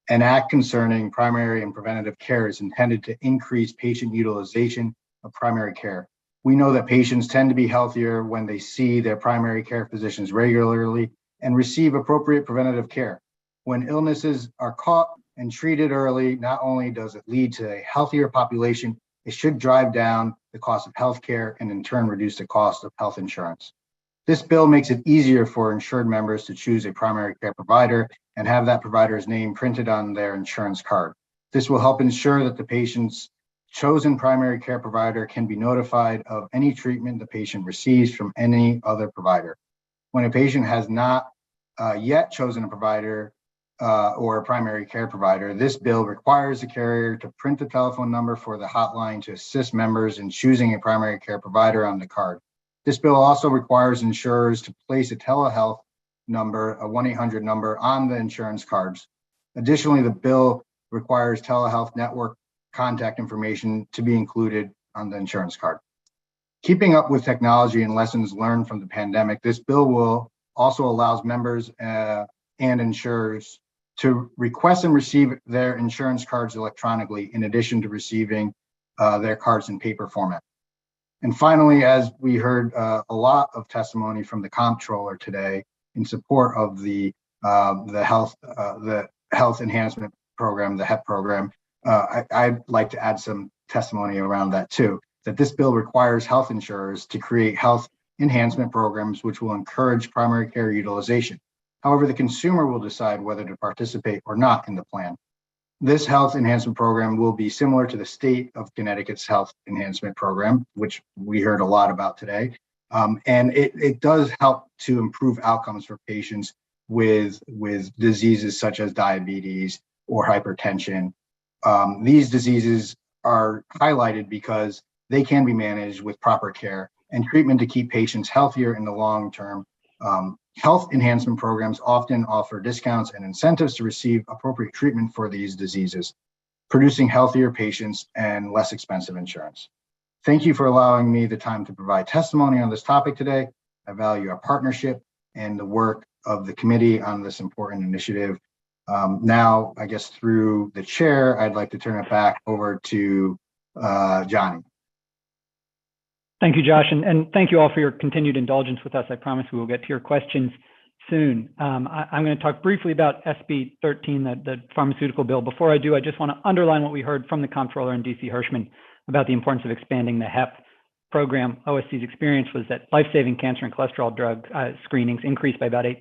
An act concerning primary and preventative care is intended to increase patient utilization of primary care. We know that patients tend to be healthier when they see their primary care physicians regularly and receive appropriate preventative care. When illnesses are caught and treated early, not only does it lead to a healthier population, it should drive down the cost of healthcare and in turn reduce the cost of health insurance. This bill makes it easier for insured members to choose a primary care provider and have that provider's name printed on their insurance card. This will help ensure that the patient's chosen primary care provider can be notified of any treatment the patient receives from any other provider. When a patient has not yet chosen a provider or a primary care provider, this bill requires the carrier to print the telephone number for the hotline to assist members in choosing a primary care provider on the card. This bill also requires insurers to place a telehealth number, a 1-800 number, on the insurance cards. Additionally, the bill requires telehealth network contact information to be included on the insurance card. Keeping up with technology and lessons learned from the pandemic, this bill will also allows members and insurers to request and receive their insurance cards electronically, in addition to receiving their cards in paper format. And finally, as we heard a lot of testimony from the Comptroller today in support of the health enhancement program, the HEP program, I'd like to add some testimony around that too, that this bill requires health insurers to create health enhancement programs which will encourage primary care utilization. However, the consumer will decide whether to participate or not in the plan. This health enhancement program will be similar to the state of Connecticut's health enhancement program, which we heard a lot about today. And it does help to improve outcomes for patients with diseases such as diabetes or hypertension. These diseases are highlighted because they can be managed with proper care and treatment to keep patients healthier in the long term. Health enhancement programs often offer discounts and incentives to receive appropriate treatment for these diseases, producing healthier patients and less expensive insurance. Thank you for allowing me the time to provide testimony on this topic today. I value our partnership and the work of the committee on this important initiative. Now, I guess through the chair, I'd like to turn it back over to Johnny. Thank you, Josh, and thank you all for your continued indulgence with us. I promise we will get to your questions soon. I'm going to talk briefly about SB 13, the pharmaceutical bill. Before I do, I just want to underline what we heard from the Comptroller and DC Hirschman about the importance of expanding the HEP program. OSC's experience was that life-saving cancer and cholesterol drug screenings increased by about 8%,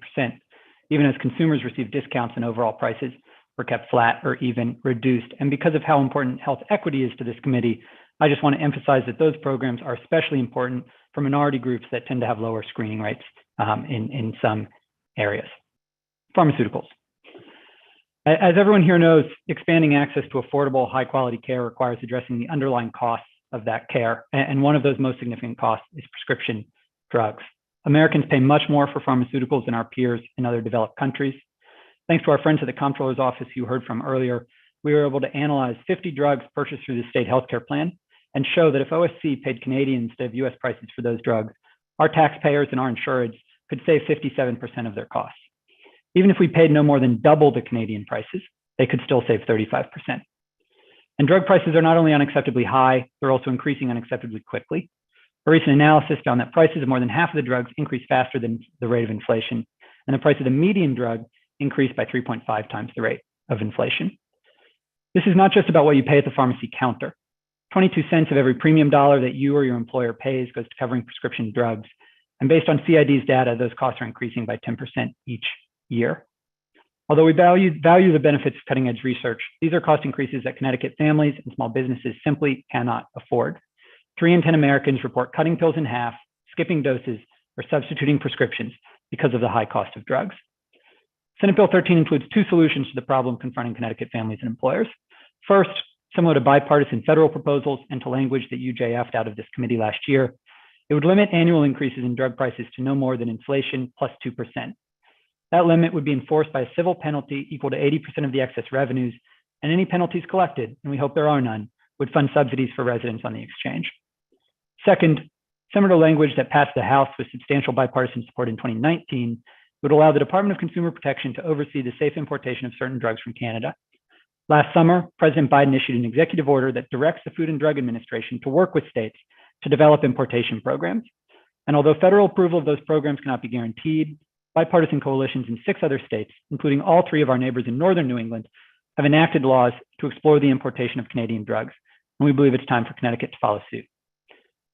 even as consumers received discounts and overall prices were kept flat or even reduced. And because of how important health equity is to this committee, I just want to emphasize that those programs are especially important for minority groups that tend to have lower screening rates in some areas. Pharmaceuticals. As everyone here knows, expanding access to affordable, high-quality care requires addressing the underlying costs of that care. And one of those most significant costs is prescription drugs. Americans pay much more for pharmaceuticals than our peers in other developed countries. Thanks to our friends at the Comptroller's office you heard from earlier, we were able to analyze 50 drugs purchased through the state healthcare plan and show that if OSC paid Canadian instead of US prices for those drugs, our taxpayers and our insureds could save 57% of their costs. Even if we paid no more than double the Canadian prices, they could still save 35%. And drug prices are not only unacceptably high, they're also increasing unacceptably quickly. A recent analysis found that prices of more than half of the drugs increase faster than the rate of inflation, and the price of the median drug increased by 3.5 times the rate of inflation. This is not just about what you pay at the pharmacy counter. 22 cents of every premium dollar that you or your employer pays goes to covering prescription drugs. And based on CID's data, those costs are increasing by 10% each year. Although we value the benefits of cutting-edge research, these are cost increases that Connecticut families and small businesses simply cannot afford. 3 in 10 Americans report cutting pills in half, skipping doses, or substituting prescriptions because of the high cost of drugs. Senate Bill 13 includes 2 solutions to the problem confronting Connecticut families and employers. First, similar to bipartisan federal proposals and to language that UJF'd out of this committee last year, it would limit annual increases in drug prices to no more than inflation plus 2%. That limit would be enforced by a civil penalty equal to 80% of the excess revenues, and any penalties collected, and we hope there are none, would fund subsidies for residents on the exchange. Second, similar to language that passed the House with substantial bipartisan support in 2019, would allow the Department of Consumer Protection to oversee the safe importation of certain drugs from Canada. Last summer, President Biden issued an executive order that directs the Food and Drug Administration to work with states to develop importation programs. And although federal approval of those programs cannot be guaranteed, bipartisan coalitions in 6 other states, including all 3 of our neighbors in northern New England, have enacted laws to explore the importation of Canadian drugs. And we believe it's time for Connecticut to follow suit.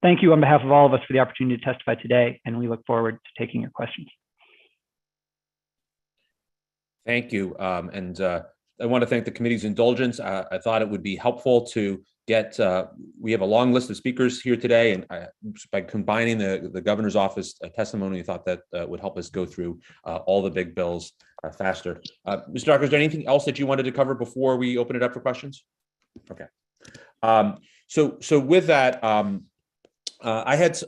Thank you on behalf of all of us for the opportunity to testify today, and we look forward to taking your questions. Thank you. I want to thank the committee's indulgence. I thought it would be helpful to get, we have a long list of speakers here today, and by combining the governor's office testimony, I thought that would help us go through all the big bills faster. Mr. Docker, is there anything else that you wanted to cover before we open it up for questions? Okay. So with that, I have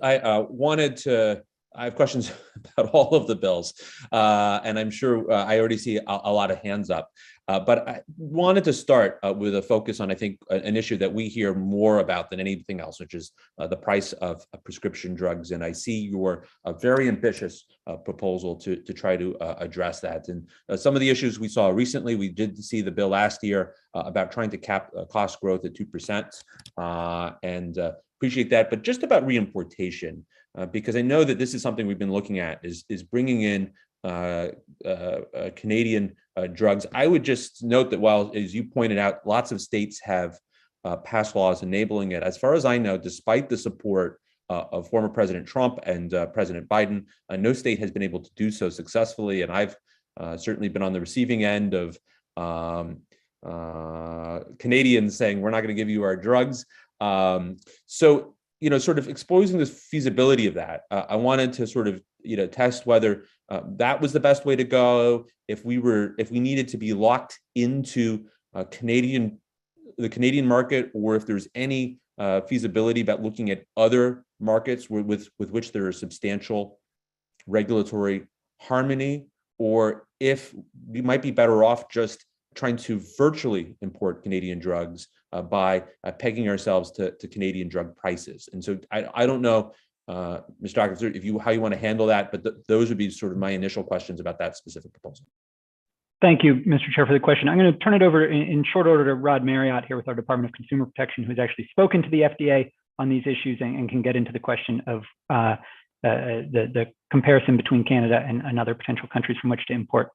questions about all of the bills, and I'm sure I already see a lot of hands up. But I wanted to start with a focus on, I think, an issue that we hear more about than anything else, which is the price of prescription drugs. And I see your very ambitious proposal to try to address that. And some of the issues we saw recently, we did see the bill last year about trying to cap cost growth at 2%, and appreciate that. But just about reimportation, because I know that this is something we've been looking at, is bringing in Canadian drugs. I would just note that while, as you pointed out, lots of states have passed laws enabling it, as far as I know, despite the support of former President Trump and President Biden, no state has been able to do so successfully. And I've certainly been on the receiving end of Canadians saying, we're not going to give you our drugs. So, sort of exposing the feasibility of that, I wanted to sort of, test whether that was the best way to go, if we needed to be locked into the Canadian market, or if there's any feasibility about looking at other markets with which there is substantial regulatory harmony, or if we might be better off just trying to virtually import Canadian drugs by pegging ourselves to Canadian drug prices. And so I don't know, Mr. Docker, how you want to handle that, but those would be sort of my initial questions about that specific proposal. Thank you, Mr. Chair, for the question. I'm going to turn it over in short order to Rod Marriott here with our Department of Consumer Protection, who's actually spoken to the FDA on these issues and can get into the question of the comparison between Canada and other potential countries from which to import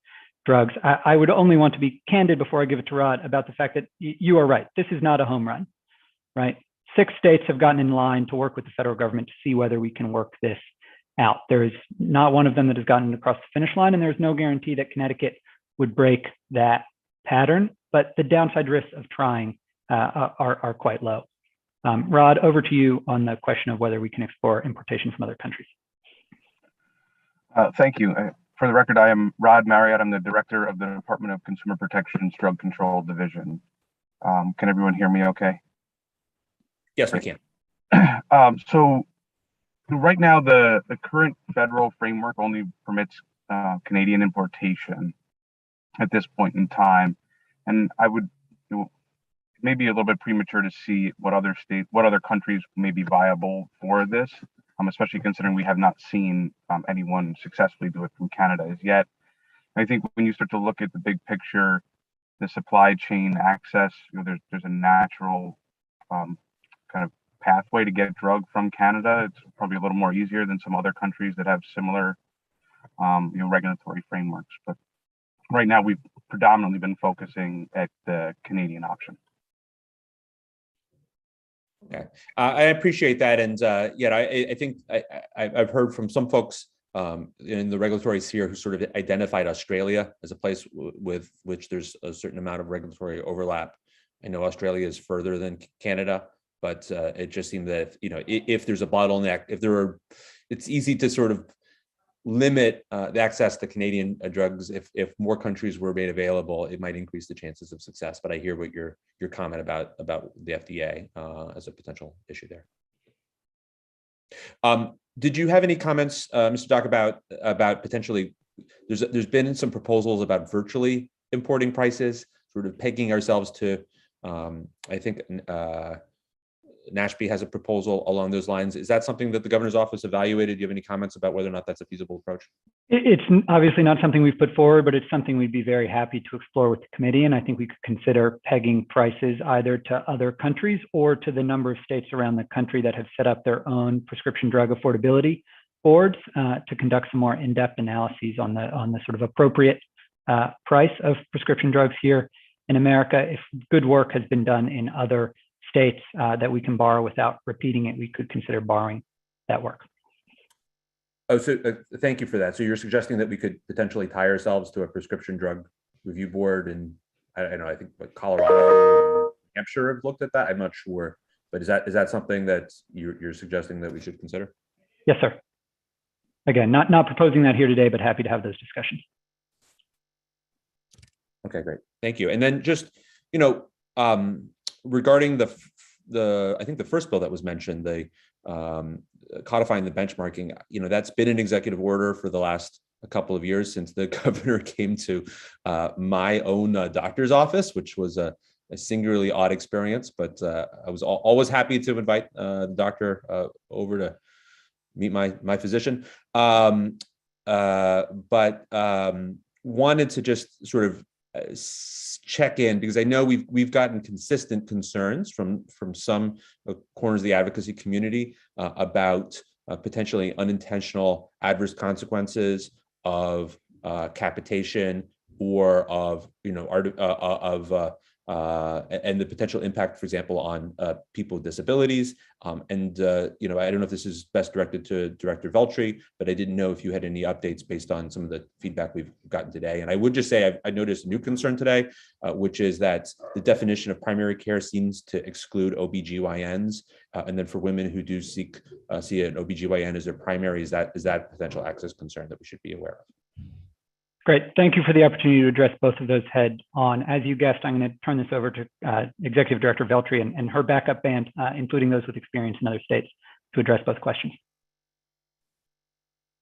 drugs. I would only want to be candid before I give it to Rod about the fact that you are right. This is not a home run, right? 6 states have gotten in line to work with the federal government to see whether we can work this out. There is not one of them that has gotten across the finish line, and there's no guarantee that Connecticut would break that pattern, but the downside risks of trying are quite low. Rod, over to you on the question of whether we can explore importation from other countries. Thank you. For the record, I am Rod Marriott. I'm the Director of the Department of Consumer Protection's Drug Control Division. Can everyone hear me okay? Yes, we can. So right now, the current federal framework only permits Canadian importation at this point in time. And I would, maybe a little bit premature to see what other countries may be viable for this, especially considering we have not seen anyone successfully do it from Canada as yet. I think when you start to look at the big picture, the supply chain access, there's a natural kind of pathway to get drug from Canada. It's probably a little more easier than some other countries that have similar regulatory frameworks. But right now, we've predominantly been focusing at the Canadian option. Okay, I appreciate that, and I think I've heard from some folks in the regulatory sphere who sort of identified Australia as a place with which there's a certain amount of regulatory overlap. I know Australia is further than Canada, but it just seemed that if there's a bottleneck, it's easy to sort of limit the access to Canadian drugs. If more countries were made available, it might increase the chances of success. But I hear what your comment about the FDA as a potential issue there. Did you have any comments, Mr. Dock, about potentially there's been some proposals about virtually importing prices, sort of pegging ourselves to, I think Nashby has a proposal along those lines. Is that something that the governor's office evaluated? Do you have any comments about whether or not that's a feasible approach? It's obviously not something we've put forward, but it's something we'd be very happy to explore with the committee. And I think we could consider pegging prices either to other countries or to the number of states around the country that have set up their own prescription drug affordability boards to conduct some more in-depth analyses on the sort of appropriate price of prescription drugs here in America. If good work has been done in other states that we can borrow without repeating it, we could consider borrowing that work. Oh, so thank you for that. So you're suggesting that we could potentially tie ourselves to a prescription drug review board, and I don't know, I think like Colorado, New Hampshire have looked at that. I'm not sure, but is that something that you're suggesting that we should consider? Yes, sir. Again, not proposing that here today, but happy to have those discussions. Okay, great. Thank you. And then just, regarding the I think the first bill that was mentioned, the codifying the benchmarking, that's been an executive order for the last a couple of years since the governor came to my own doctor's office, which was a singularly odd experience, but I was always happy to invite the doctor over to meet my physician. But wanted to just sort of check in, because I know we've gotten consistent concerns from some corners of the advocacy community about potentially unintentional adverse consequences of capitation or of and the potential impact, for example, on people with disabilities. I don't know if this is best directed to Director Veltri, but I didn't know if you had any updates based on some of the feedback we've gotten today. And I would just say I noticed a new concern today, which is that the definition of primary care seems to exclude OBGYNs. And then for women who do see an OBGYN as their primary, is that a potential access concern that we should be aware of? Great. Thank you for the opportunity to address both of those head on. As you guessed, I'm going to turn this over to Executive Director Veltri and her backup band, including those with experience in other states, to address both questions.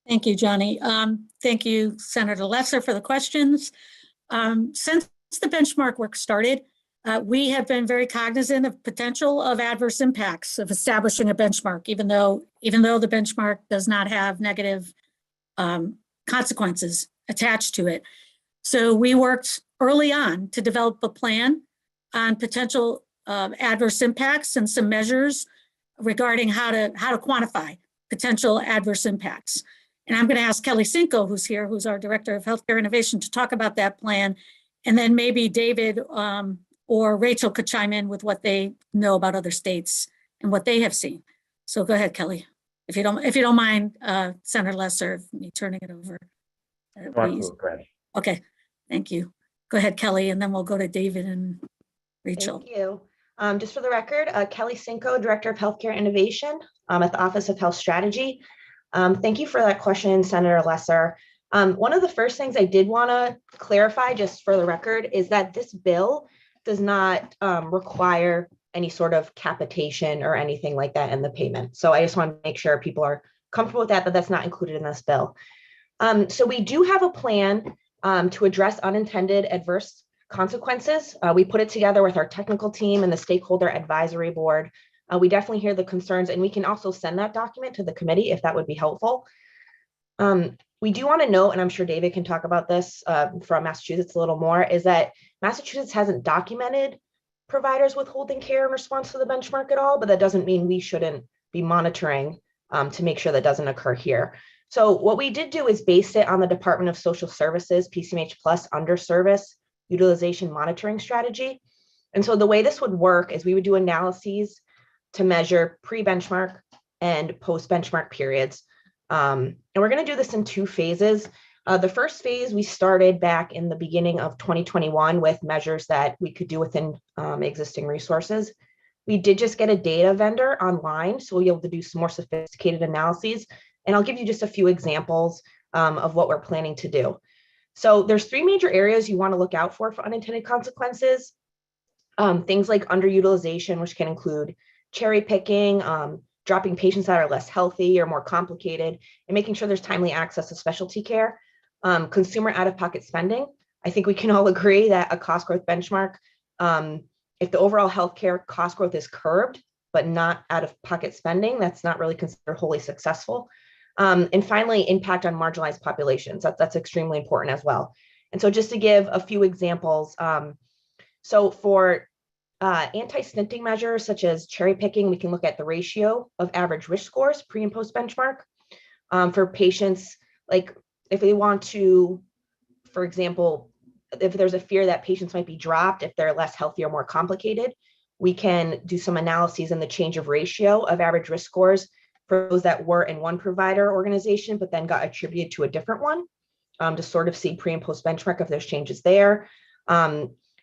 Thank you, Johnny. Thank you, Senator Lesser, for the questions. Since the benchmark work started, we have been very cognizant of potential of adverse impacts of establishing a benchmark, even though the benchmark does not have negative consequences attached to it. So we worked early on to develop a plan on potential adverse impacts and some measures regarding how to quantify potential adverse impacts. And I'm going to ask Kelly Cinco, who's here, who's our Director of Healthcare Innovation, to talk about that plan. And then maybe David or Rachel could chime in with what they know about other states and what they have seen. So go ahead, Kelly, if you don't mind, Senator Lesser, me turning it over. Please. Okay, thank you. Go ahead, Kelly, and then we'll go to David and Rachel. Thank you. Just for the record, Kelly Cinco, Director of Healthcare Innovation at the Office of Health Strategy. Thank you for that question, Senator Lesser. One of the first things I did want to clarify, just for the record, is that this bill does not require any sort of capitation or anything like that in the payment. So I just want to make sure people are comfortable with that, but that's not included in this bill. So we do have a plan to address unintended adverse consequences. We put it together with our technical team and the stakeholder advisory board. We definitely hear the concerns, and we can also send that document to the committee if that would be helpful. We do want to note, and I'm sure David can talk about this from Massachusetts a little more, is that Massachusetts hasn't documented providers withholding care in response to the benchmark at all, but that doesn't mean we shouldn't be monitoring to make sure that doesn't occur here. So what we did do is base it on the Department of Social Services PCMH Plus Underservice Utilization Monitoring Strategy. And so the way this would work is we would do analyses to measure pre-benchmark and post-benchmark periods. And we're going to do this in two phases. The first phase, we started back in the beginning of 2021 with measures that we could do within existing resources. We did just get a data vendor online, so we'll be able to do some more sophisticated analyses. And I'll give you just a few examples of what we're planning to do. So there's three major areas you want to look out for unintended consequences. Things like underutilization, which can include cherry picking, dropping patients that are less healthy or more complicated, and making sure there's timely access to specialty care. Consumer out-of-pocket spending. I think we can all agree that a cost growth benchmark, if the overall healthcare cost growth is curbed, but not out-of-pocket spending, that's not really considered wholly successful. And finally, impact on marginalized populations. That's extremely important as well. And so just to give a few examples, so for anti-stinting measures such as cherry picking, we can look at the ratio of average risk scores pre and post benchmark. For patients, like if they want to, for example, if there's a fear that patients might be dropped if they're less healthy or more complicated, we can do some analyses in the change of ratio of average risk scores for those that were in one provider organization, but then got attributed to a different one, to sort of see pre and post benchmark if there's changes there.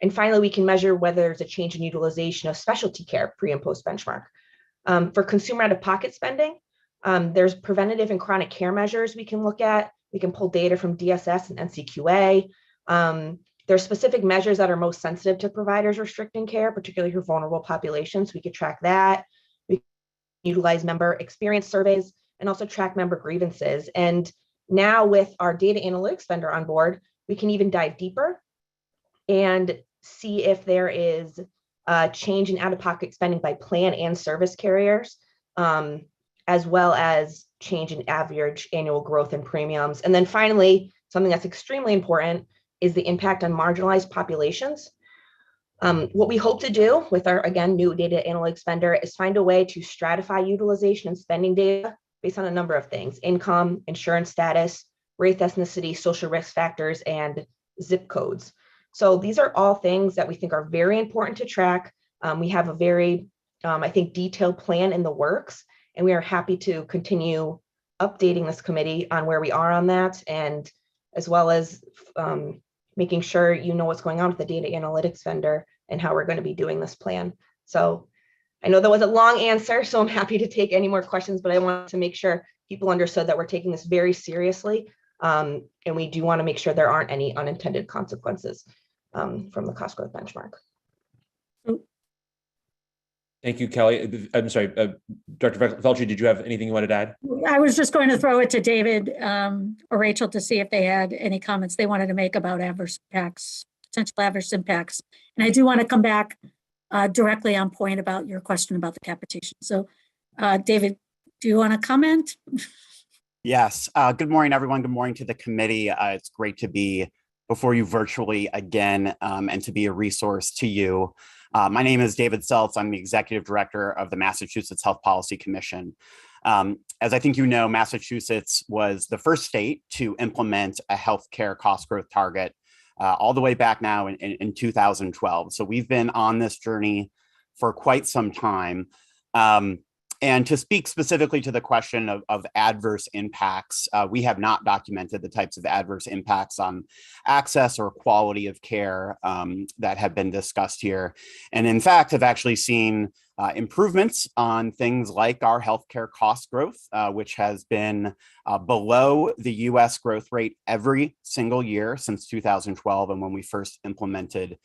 And finally, we can measure whether there's a change in utilization of specialty care pre and post benchmark. For consumer out-of-pocket spending, there's preventative and chronic care measures we can look at. We can pull data from DSS and NCQA. There's specific measures that are most sensitive to providers restricting care, particularly for vulnerable populations. We could track that. We utilize member experience surveys and also track member grievances. And now with our data analytics vendor on board, we can even dive deeper and see if there is a change in out-of-pocket spending by plan and service carriers, as well as change in average annual growth in premiums. And then finally, something that's extremely important is the impact on marginalized populations. What we hope to do with our, again, new data analytics vendor is find a way to stratify utilization and spending data based on a number of things: income, insurance status, race, ethnicity, social risk factors, and zip codes. So these are all things that we think are very important to track. We have a very, I think, detailed plan in the works, and we are happy to continue updating this committee on where we are on that, and as well as making sure you know what's going on with the data analytics vendor and how we're going to be doing this plan. So I know that was a long answer, so I'm happy to take any more questions, but I want to make sure people understood that we're taking this very seriously, and we do want to make sure there aren't any unintended consequences from the cost growth benchmark. Thank you, Kelly. I'm sorry, Dr. Felci, did you have anything you wanted to add? I was just going to throw it to David or Rachel to see if they had any comments they wanted to make about adverse impacts, potential adverse impacts. And I do want to come back directly on point about your question about the capitation. So David, do you want to comment? Yes. Good morning, everyone. Good morning to the committee. It's great to be before you virtually again and to be a resource to you. My name is David Seltz. I'm the Executive Director of the Massachusetts Health Policy Commission. As I think you know, Massachusetts was the first state to implement a healthcare cost growth target all the way back now in 2012. So we've been on this journey for quite some time. And to speak specifically to the question of adverse impacts, we have not documented the types of adverse impacts on access or quality of care that have been discussed here. And in fact, have actually seen improvements on things like our healthcare cost growth, which has been below the US growth rate every single year since 2012 and when we first implemented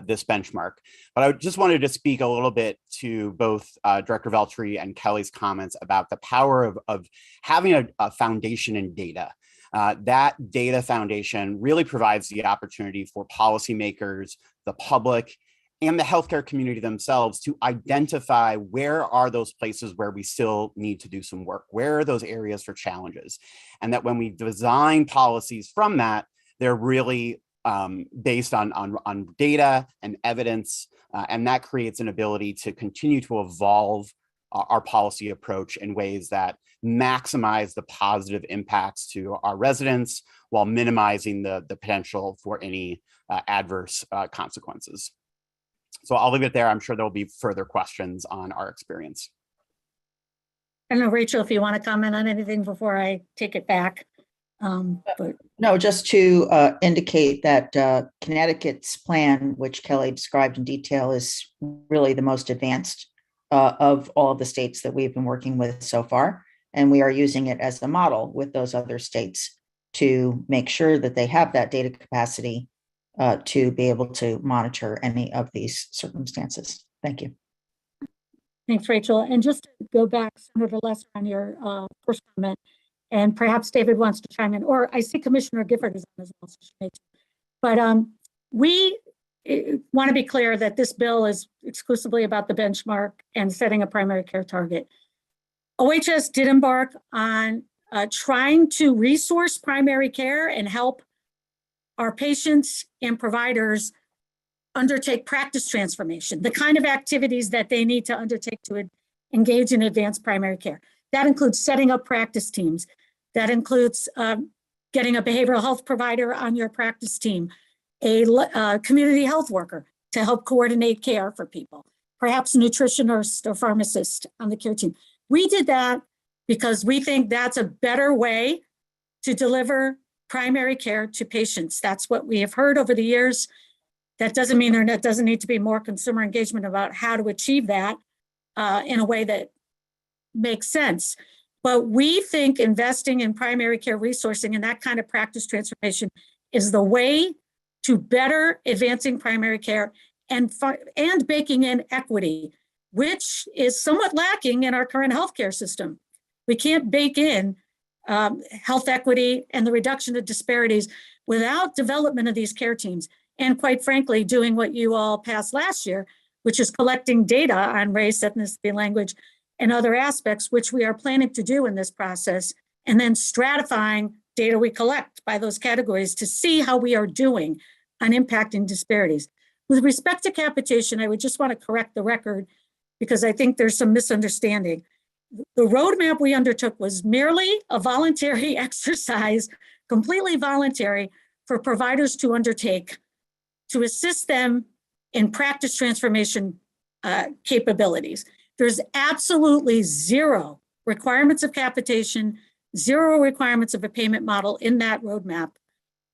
this benchmark. But I just wanted to speak a little bit to both Director Veltri and Kelly's comments about the power of having a foundation in data. That data foundation really provides the opportunity for policymakers, the public, and the healthcare community themselves to identify where are those places where we still need to do some work, where are those areas for challenges, and that when we design policies from that, they're really based on data and evidence, and that creates an ability to continue to evolve our policy approach in ways that maximize the positive impacts to our residents while minimizing the potential for any adverse consequences. So I'll leave it there. I'm sure there'll be further questions on our experience. I don't know, Rachel, if you want to comment on anything before I take it back. But no, just to indicate that Connecticut's plan, which Kelly described in detail, is really the most advanced of all of the states that we've been working with so far. And we are using it as the model with those other states to make sure that they have that data capacity to be able to monitor any of these circumstances. Thank you. Thanks, Rachel. And just to go back, Senator Lesser, on your first comment, And perhaps David wants to chime in, or I see Commissioner Gifford is on as well. So she may too. But we want to be clear that this bill is exclusively about the benchmark and setting a primary care target. OHS did embark on trying to resource primary care and help our patients and providers undertake practice transformation, the kind of activities that they need to undertake to engage in advanced primary care. That includes setting up practice teams. That includes getting a behavioral health provider on your practice team, a community health worker to help coordinate care for people, perhaps a nutritionist or pharmacist on the care team. We did that because we think that's a better way to deliver primary care to patients. That's what we have heard over the years. That doesn't mean there doesn't need to be more consumer engagement about how to achieve that in a way that makes sense. But we think investing in primary care resourcing and that kind of practice transformation is the way to better advancing primary care and baking in equity, which is somewhat lacking in our current healthcare system. We can't bake in health equity and the reduction of disparities without development of these care teams. And quite frankly, doing what you all passed last year, which is collecting data on race, ethnicity, language, and other aspects, which we are planning to do in this process, and then stratifying data we collect by those categories to see how we are doing on impacting disparities. With respect to capitation, I would just want to correct the record because I think there's some misunderstanding. The roadmap we undertook was merely a voluntary exercise, completely voluntary, for providers to undertake to assist them in practice transformation capabilities. There's absolutely zero requirements of capitation, zero requirements of a payment model in that roadmap.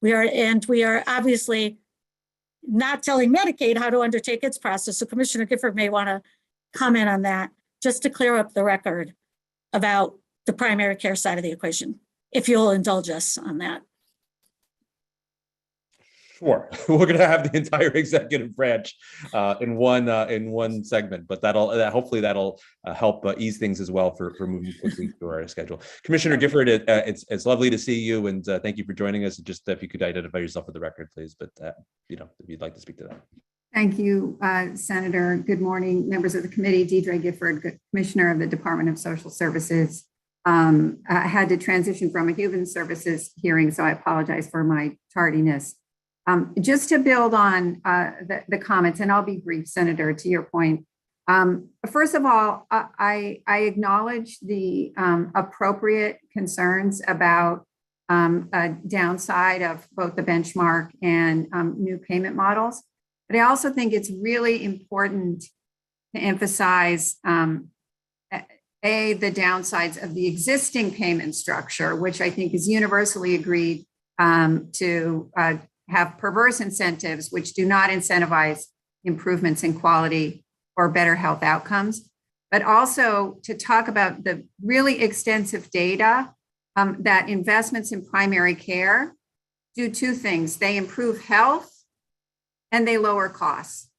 We are obviously not telling Medicaid how to undertake its process. So Commissioner Gifford may want to comment on that, just to clear up the record about the primary care side of the equation, if you'll indulge us on that. Sure, we're going to have the entire executive branch in one segment, but hopefully that'll help ease things as well for moving quickly through our schedule. Commissioner Gifford, it's lovely to see you, and thank you for joining us. Just if you could identify yourself for the record, please. But if you'd like to speak to that. Thank you, Senator. Good morning, members of the committee. Deidre Gifford, Commissioner of the Department of Social Services. I had to transition from a human services hearing, so I apologize for my tardiness. Just to build on the comments, and I'll be brief, Senator, to your point. First of all, I acknowledge the appropriate concerns about a downside of both the benchmark and new payment models. But I also think it's really important to emphasize the downsides of the existing payment structure, which I think is universally agreed to have perverse incentives, which do not incentivize improvements in quality or better health outcomes, but also to talk about the really extensive data that investments in primary care do two things. They improve health and they lower costs.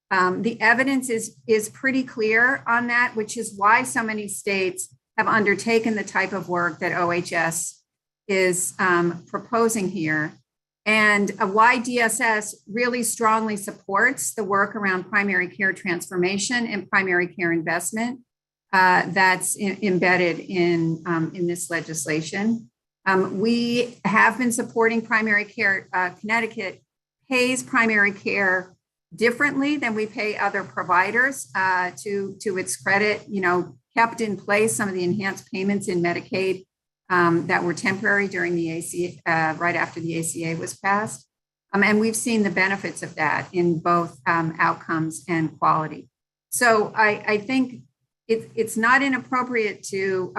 The evidence is pretty clear on that, which is why so many states have undertaken the type of work that OHS is proposing here. And why DSS really strongly supports the work around primary care transformation and primary care investment that's embedded in this legislation. We have been supporting primary care. Connecticut pays primary care differently than we pay other providers. To its credit, kept in place some of the enhanced payments in Medicaid that were temporary during the ACA, right after the ACA was passed. And we've seen the benefits of that in both outcomes and quality. So I think it's not inappropriate to,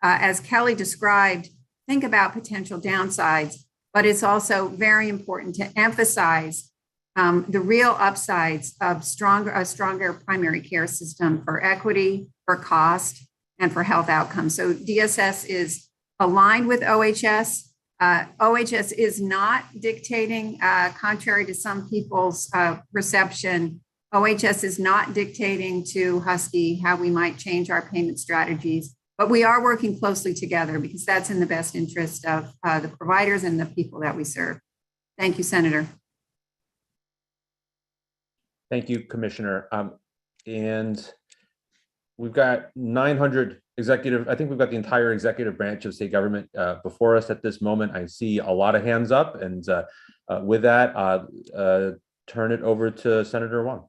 as Kelly described, think about potential downsides, but it's also very important to emphasize the real upsides of a stronger primary care system for equity, for cost, and for health outcomes. So DSS is aligned with OHS. OHS is not dictating, contrary to some people's perception, OHS is not dictating to Husky how we might change our payment strategies. But we are working closely together because that's in the best interest of the providers and the people that we serve. Thank you, Senator. Thank you, Commissioner. And we've got 900 executive, I think we've got the entire executive branch of state government before us at this moment. I see a lot of hands up, and with that, turn it over to Senator Wong.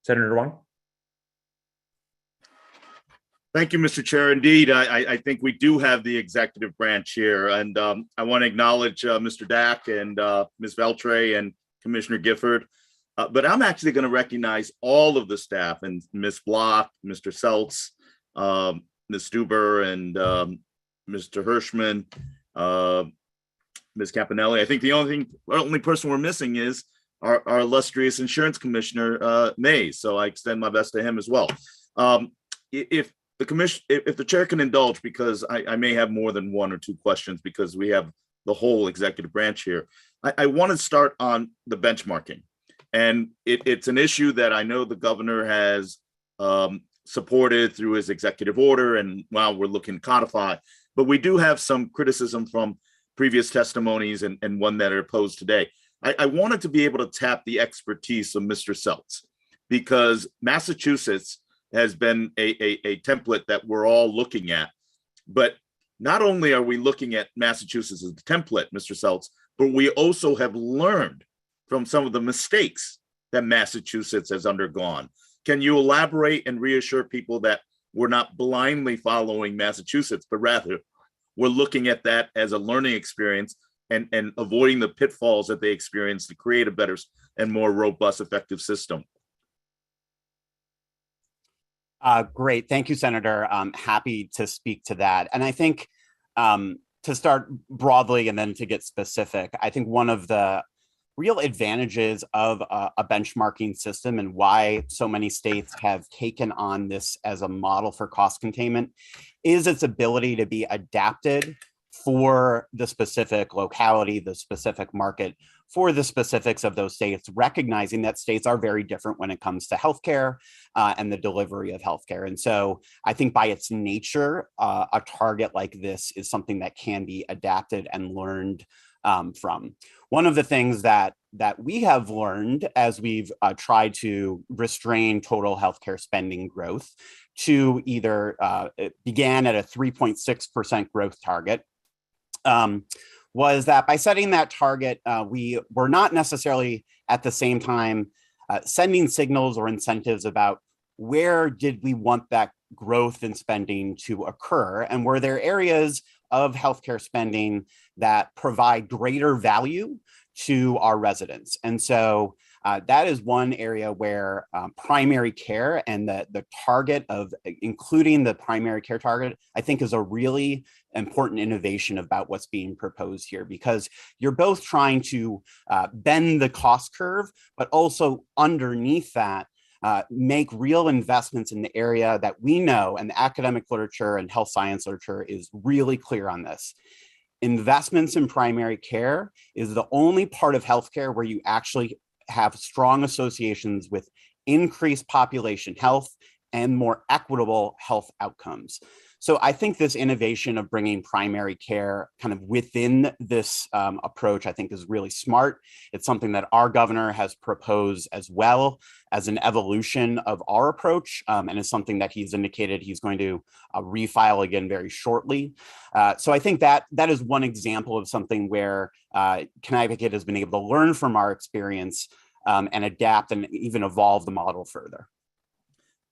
Senator Wong. Thank you, Mr. Chair. Indeed, I think we do have the executive branch here, and I want to acknowledge Mr. Dack and Ms. Veltri and Commissioner Gifford. But I'm actually going to recognize all of the staff, and Ms. Block, Mr. Seltz, Ms. Stuber, and Mr. Hirschman, Ms. Campanelli. I think the only person we're missing is our illustrious insurance commissioner, Mays. So I extend my best to him as well. If the chair can indulge, because I may have more than one or two questions because we have the whole executive branch here. I want to start on the benchmarking. And it's an issue that I know the governor has supported through his executive order, and while we're looking to codify, but we do have some criticism from previous testimonies and one that are posed today. I wanted to be able to tap the expertise of Mr. Seltz, because Massachusetts has been a template that we're all looking at. But not only are we looking at Massachusetts as a template, Mr. Seltz, but we also have learned from some of the mistakes that Massachusetts has undergone. Can you elaborate and reassure people that we're not blindly following Massachusetts, but rather we're looking at that as a learning experience and avoiding the pitfalls that they experience to create a better and more robust, effective system? Great. Thank you, Senator. I'm happy to speak to that. And I think to start broadly and then to get specific, I think one of the real advantages of a benchmarking system and why so many states have taken on this as a model for cost containment is its ability to be adapted for the specific locality, the specific market, for the specifics of those states, recognizing that states are very different when it comes to healthcare and the delivery of healthcare. And so I think by its nature, a target like this is something that can be adapted and learned from. One of the things that we have learned as we've tried to restrain total healthcare spending growth to either it began at a 3.6% growth target, was that by setting that target, we were not necessarily at the same time sending signals or incentives about where did we want that growth in spending to occur, and were there areas of healthcare spending that provide greater value to our residents. And so that is one area where primary care and the target of including the primary care target, I think, is a really important innovation about what's being proposed here, because you're both trying to bend the cost curve, but also underneath that, make real investments in the area that we know, and the academic literature and health science literature is really clear on this. Investments in primary care is the only part of healthcare where you actually have strong associations with increased population health and more equitable health outcomes. So I think this innovation of bringing primary care kind of within this approach, I think, is really smart. It's something that our governor has proposed as well as an evolution of our approach, and is something that he's indicated he's going to refile again very shortly. So I think that is one example of something where Connecticut has been able to learn from our experience and adapt and even evolve the model further.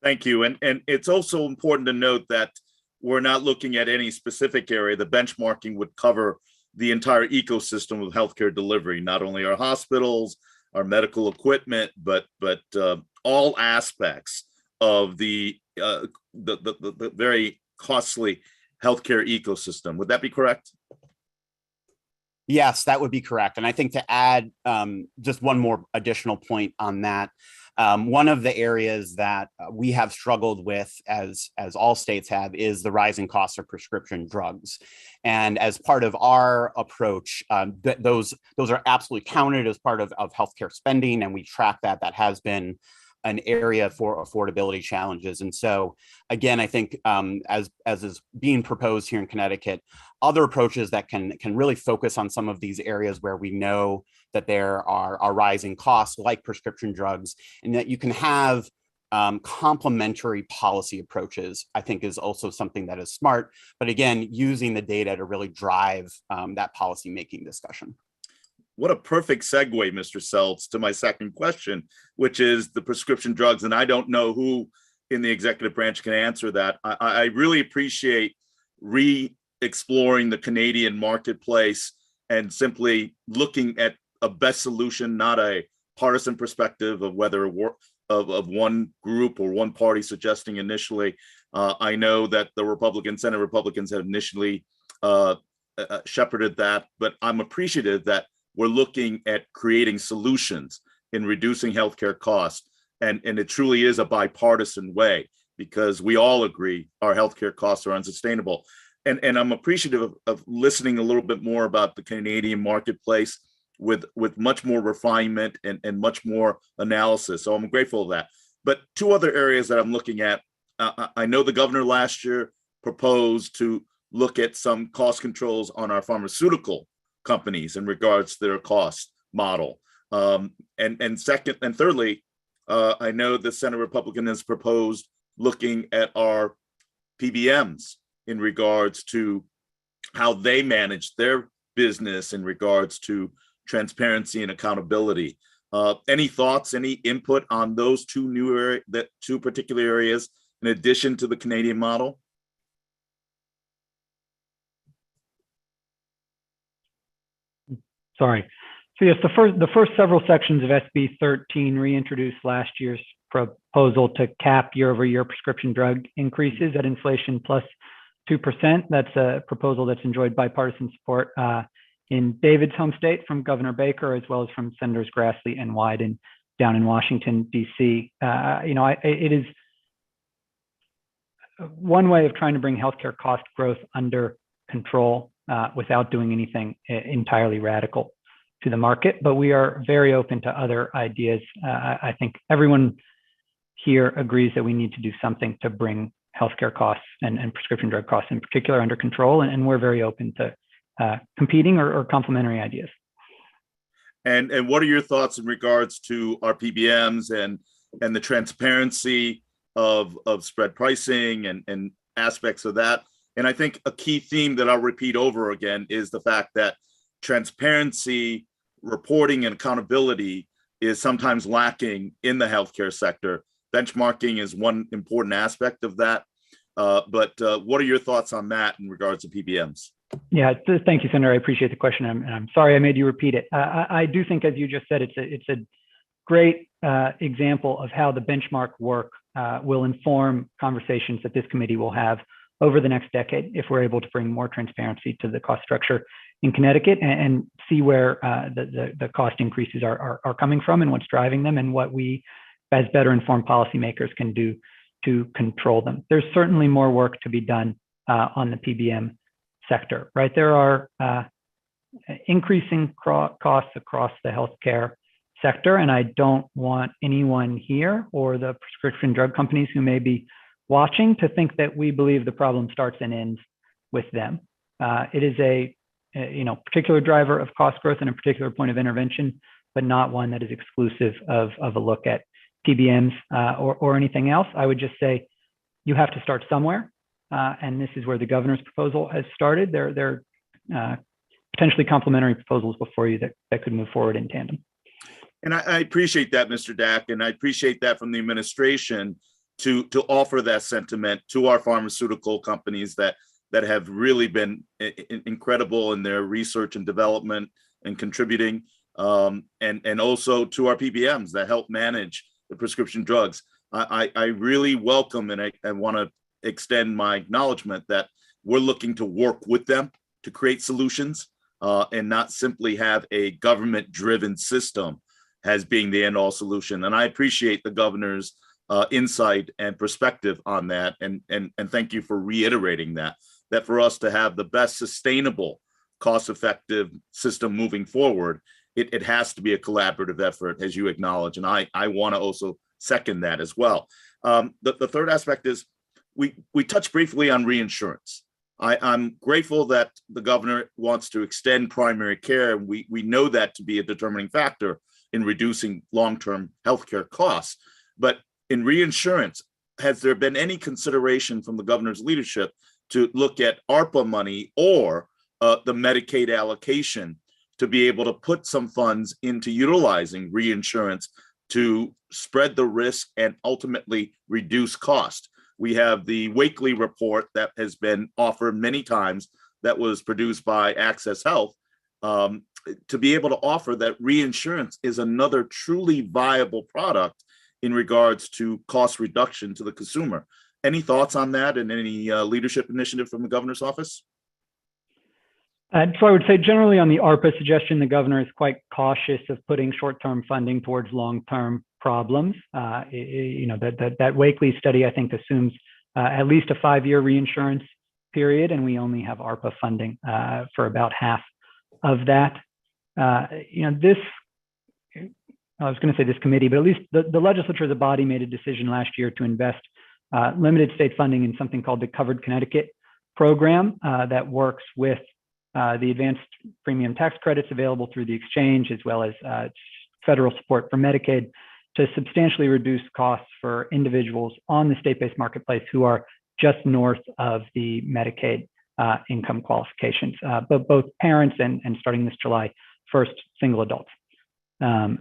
Thank you. And it's also important to note that we're not looking at any specific area. The benchmarking would cover the entire ecosystem of healthcare delivery, not only our hospitals, our medical equipment, but all aspects of the very costly healthcare ecosystem. Would that be correct? Yes, that would be correct. And I think to add just one more additional point on that, one of the areas that we have struggled with, as all states have, is the rising cost of prescription drugs. And as part of our approach, those are absolutely counted as part of healthcare spending, and we track that. That has been an area for affordability challenges. And so, again, I think as is being proposed here in Connecticut, other approaches that can really focus on some of these areas where we know that there are rising costs, like prescription drugs, and that you can have complementary policy approaches, I think is also something that is smart. But again, using the data to really drive that policy making discussion. What a perfect segue, Mr. Seltz, to my second question, which is the prescription drugs. And I don't know who in the executive branch can answer that. I really appreciate re-exploring the Canadian marketplace and simply looking at a best solution, not a partisan perspective of whether of one group or one party suggesting initially. I know that the Senate Republicans have initially shepherded that, but I'm appreciative that we're looking at creating solutions in reducing healthcare costs. And it truly is a bipartisan way, because we all agree our healthcare costs are unsustainable. And I'm appreciative of listening a little bit more about the Canadian marketplace with much more refinement and much more analysis. So I'm grateful of that. But two other areas that I'm looking at, I know the governor last year proposed to look at some cost controls on our pharmaceutical companies in regards to their cost model. And thirdly, I know the Senate Republican has proposed looking at our PBMs in regards to how they manage their business in regards to transparency and accountability. Any thoughts, any input on those two particular areas in addition to the Canadian model? Sorry. So yes, the first several sections of SB 13 reintroduced last year's proposal to cap year-over-year prescription drug increases at inflation plus 2%. That's a proposal that's enjoyed bipartisan support in David's home state from Governor Baker, as well as from Senators Grassley and Wyden down in Washington, D.C. It is one way of trying to bring healthcare cost growth under control without doing anything entirely radical to the market, but we are very open to other ideas. I think everyone here agrees that we need to do something to bring healthcare costs and prescription drug costs in particular under control, and we're very open to competing or complementary ideas. And what are your thoughts in regards to our PBMs and the transparency of spread pricing and aspects of that? And I think a key theme that I'll repeat over again is the fact that transparency, reporting, and accountability is sometimes lacking in the healthcare sector. Benchmarking is one important aspect of that. But what are your thoughts on that in regards to PBMs? Yeah, thank you, Senator. I appreciate the question. I'm sorry I made you repeat it. I do think, as you just said, it's a great example of how the benchmark work will inform conversations that this committee will have over the next decade if we're able to bring more transparency to the cost structure in Connecticut and see where the cost increases are coming from and what's driving them, and what we as better informed policymakers can do to control them. There's certainly more work to be done on the PBM sector, right? There are increasing costs across the healthcare sector, and I don't want anyone here or the prescription drug companies who may be watching to think that we believe the problem starts and ends with them. It is a particular driver of cost growth and a particular point of intervention, but not one that is exclusive of a look at PBMs or anything else. I would just say you have to start somewhere, and this is where the governor's proposal has started. There are potentially complementary proposals before you that could move forward in tandem. And I appreciate that, Mr. Dack, and I appreciate that from the administration to offer that sentiment to our pharmaceutical companies that have really been incredible in their research and development and contributing, and also to our PBMs that help manage the prescription drugs. I really welcome, and I want to extend my acknowledgement that we're looking to work with them to create solutions and not simply have a government-driven system as being the end-all solution. And I appreciate the governor's insight and perspective on that, and thank you for reiterating that for us to have the best sustainable, cost-effective system moving forward, it has to be a collaborative effort, as you acknowledge. And I want to also second that as well. The third aspect is we touched briefly on reinsurance. I'm grateful that the governor wants to extend primary care, and we know that to be a determining factor in reducing long-term healthcare costs. But in reinsurance, has there been any consideration from the governor's leadership to look at ARPA money or the Medicaid allocation to be able to put some funds into utilizing reinsurance to spread the risk and ultimately reduce cost? We have the Wakely report that has been offered many times that was produced by Access Health to be able to offer that reinsurance is another truly viable product in regards to cost reduction to the consumer. Any thoughts on that and any leadership initiative from the governor's office? So I would say generally on the ARPA suggestion, the governor is quite cautious of putting short-term funding towards long-term problems. That Wakely study, I think, assumes at least a 5-year reinsurance period, and we only have ARPA funding for about half of that. This, I was going to say this committee, but at least the legislature as a body made a decision last year to invest limited state funding in something called the Covered Connecticut program that works with the advanced premium tax credits available through the exchange, as well as federal support for Medicaid, to substantially reduce costs for individuals on the state-based marketplace who are just north of the Medicaid income qualifications, but both parents and starting this July 1st, single adults. A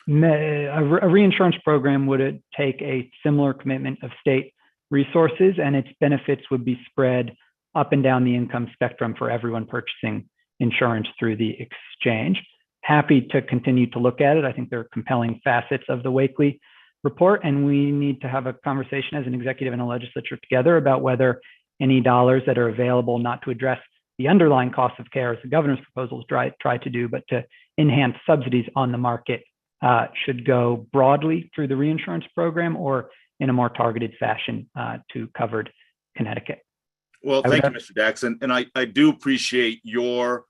reinsurance program would take a similar commitment of state resources, and its benefits would be spread up and down the income spectrum for everyone purchasing insurance through the exchange. Happy to continue to look at it. I think there are compelling facets of the Wakely report, and we need to have a conversation as an executive and a legislature together about whether any dollars that are available not to address the underlying cost of care, as the governor's proposals try to do, but to enhance subsidies on the market should go broadly through the reinsurance program or in a more targeted fashion to Covered Connecticut. Well, thank you, Mr. Dax. And I do appreciate your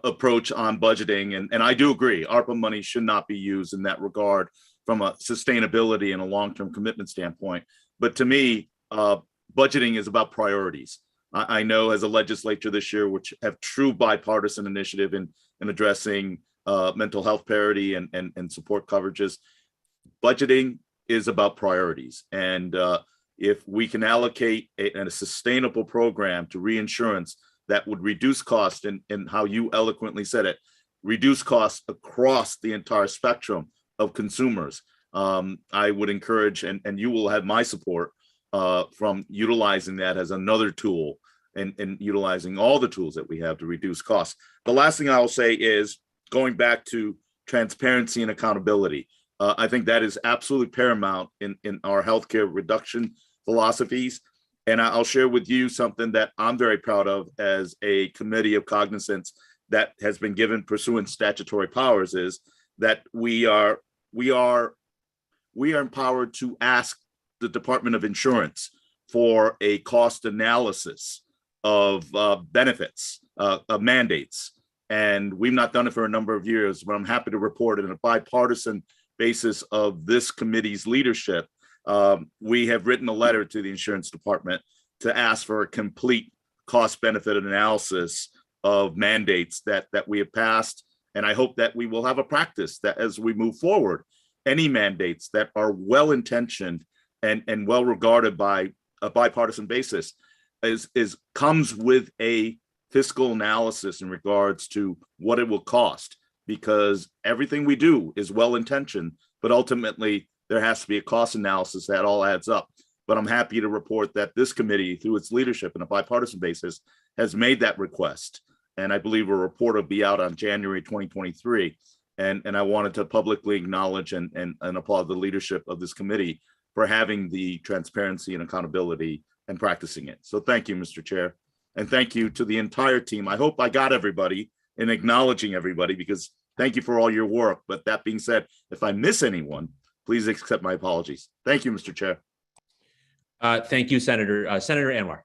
approach on budgeting. And I do agree, ARPA money should not be used in that regard from a sustainability and a long-term commitment standpoint. But to me, budgeting is about priorities. I know as a legislature this year, which have true bipartisan initiative in addressing mental health parity and support coverages, budgeting is about priorities. And if we can allocate a sustainable program to reinsurance that would reduce cost, and how you eloquently said it, reduce costs across the entire spectrum of consumers, I would encourage, and you will have my support from utilizing that as another tool and utilizing all the tools that we have to reduce costs. The last thing I will say is going back to transparency and accountability. I think that is absolutely paramount in our healthcare reduction philosophies. And I'll share with you something that I'm very proud of as a committee of cognizance that has been given pursuant statutory powers, is that we are empowered to ask the Department of Insurance for a cost analysis of benefits, of mandates. And we've not done it for a number of years, but I'm happy to report it on a bipartisan basis of this committee's leadership. We have written a letter to the insurance department to ask for a complete cost benefit analysis of mandates that we have passed. And I hope that we will have a practice that as we move forward, any mandates that are well-intentioned and well regarded by a bipartisan basis comes with a fiscal analysis in regards to what it will cost, because everything we do is well-intentioned, but ultimately there has to be a cost analysis that all adds up. But I'm happy to report that this committee, through its leadership on a bipartisan basis, has made that request. And I believe a report will be out on January 2023. And I wanted to publicly acknowledge and applaud the leadership of this committee for having the transparency and accountability and practicing it. So thank you, Mr. Chair. And thank you to the entire team. I hope I got everybody in acknowledging everybody, because thank you for all your work. But that being said, if I miss anyone, please accept my apologies. Thank you, Mr. Chair. Thank you, Senator. Senator Anwar.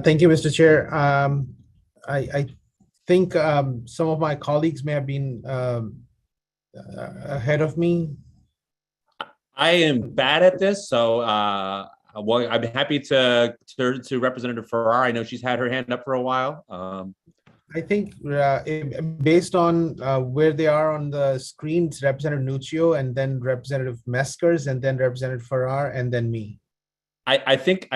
Thank you, Mr. Chair. I think some of my colleagues may have been ahead of me. I am bad at this, so well, I'm happy to Representative Farrar. I know she's had her hand up for a while. I think based on where they are on the screen, it's Representative Nuccio, and then Representative Meskers, and then Representative Farrar, and then me. I think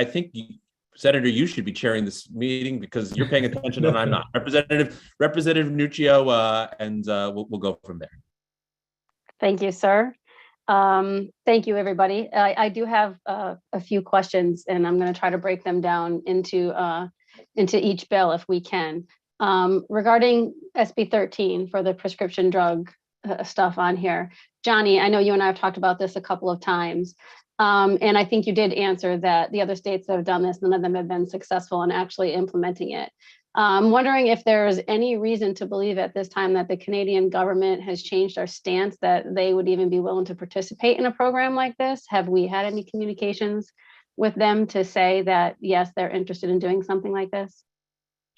Senator, you should be chairing this meeting because you're paying attention and I'm not. Representative Nuccio, and we'll go from there. Thank you, sir. Thank you, everybody. I do have a few questions, and I'm going to try to break them down into each bill if we can. Regarding SB 13 for the prescription drug stuff on here, Johnny, I know you and I have talked about this a couple of times, and I think you did answer that the other states that have done this, none of them have been successful in actually implementing it. I'm wondering if there's any reason to believe at this time that the Canadian government has changed our stance that they would even be willing to participate in a program like this. Have we had any communications with them to say that, yes, they're interested in doing something like this?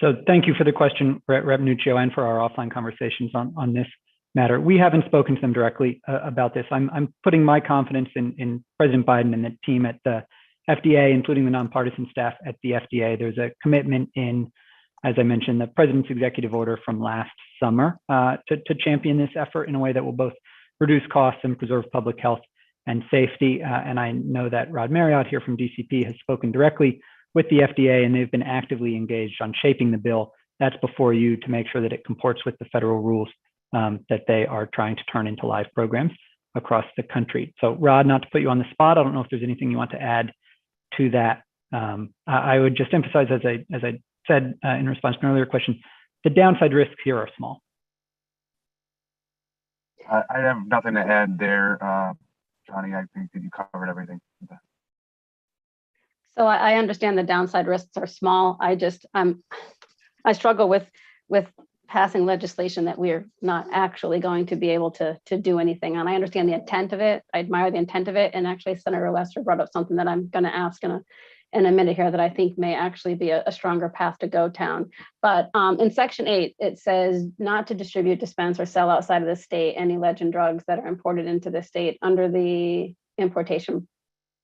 So thank you for the question, Rep. Nuccio, and for our offline conversations on this matter. We haven't spoken to them directly about this. I'm putting my confidence in President Biden and the team at the FDA, including the nonpartisan staff at the FDA. There's a commitment in, as I mentioned, the president's executive order from last summer to champion this effort in a way that will both reduce costs and preserve public health and safety. And I know that Rod Marriott here from DCP has spoken directly with the FDA, and they've been actively engaged on shaping the bill that's before you to make sure that it comports with the federal rules that they are trying to turn into live programs across the country. So Rod, not to put you on the spot, I don't know if there's anything you want to add to that. I would just emphasize, as I said in response to an earlier question, the downside risks here are small. I have nothing to add there, Johnny. I think that you covered everything. So I understand the downside risks are small. I struggle with passing legislation that we're not actually going to be able to do anything on. I understand the intent of it. I admire the intent of it. And actually, Senator Lesser brought up something that I'm going to ask in a minute here that I think may actually be a stronger path to go down. But in Section 8, it says not to distribute, dispense, or sell outside of the state any legend drugs that are imported into the state under the importation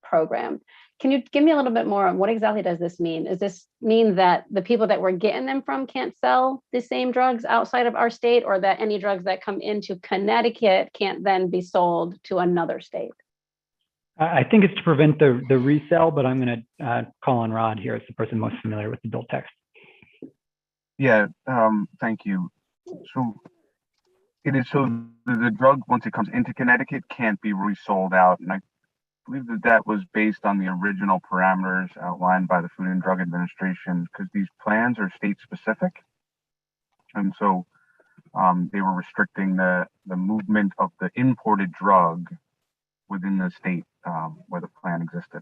program. Can you give me a little bit more on what exactly does this mean? Does this mean that the people that we're getting them from can't sell the same drugs outside of our state, or that any drugs that come into Connecticut can't then be sold to another state? I think it's to prevent the resale, but I'm going to call on Rod here as the person most familiar with the bill text. Yeah, thank you. So it is so the drug, once it comes into Connecticut, can't be resold out. And I believe that was based on the original parameters outlined by the Food and Drug Administration, because these plans are state specific. And so they were restricting the movement of the imported drug within the state where the plan existed.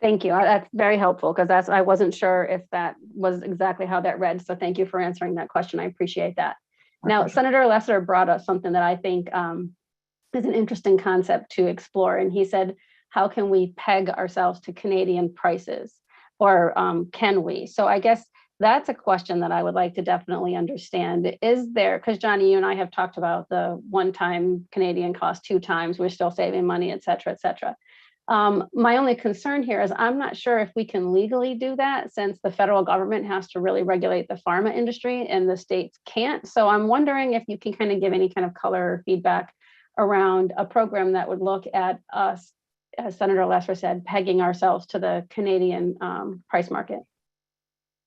Thank you. That's very helpful, because I wasn't sure if that was exactly how that read. So thank you for answering that question. I appreciate that. Now, Senator Lesser brought up something that I think is an interesting concept to explore. And he said, how can we peg ourselves to Canadian prices, or can we? So I guess that's a question that I would like to definitely understand. Is there, because Johnny, you and I have talked about the one-time Canadian cost 2 times, we're still saving money, et cetera, et cetera. My only concern here is I'm not sure if we can legally do that, since the federal government has to really regulate the pharma industry and the states can't. So I'm wondering if you can kind of give any kind of color or feedback around a program that would look at us, as Senator Lesser said, pegging ourselves to the Canadian price market.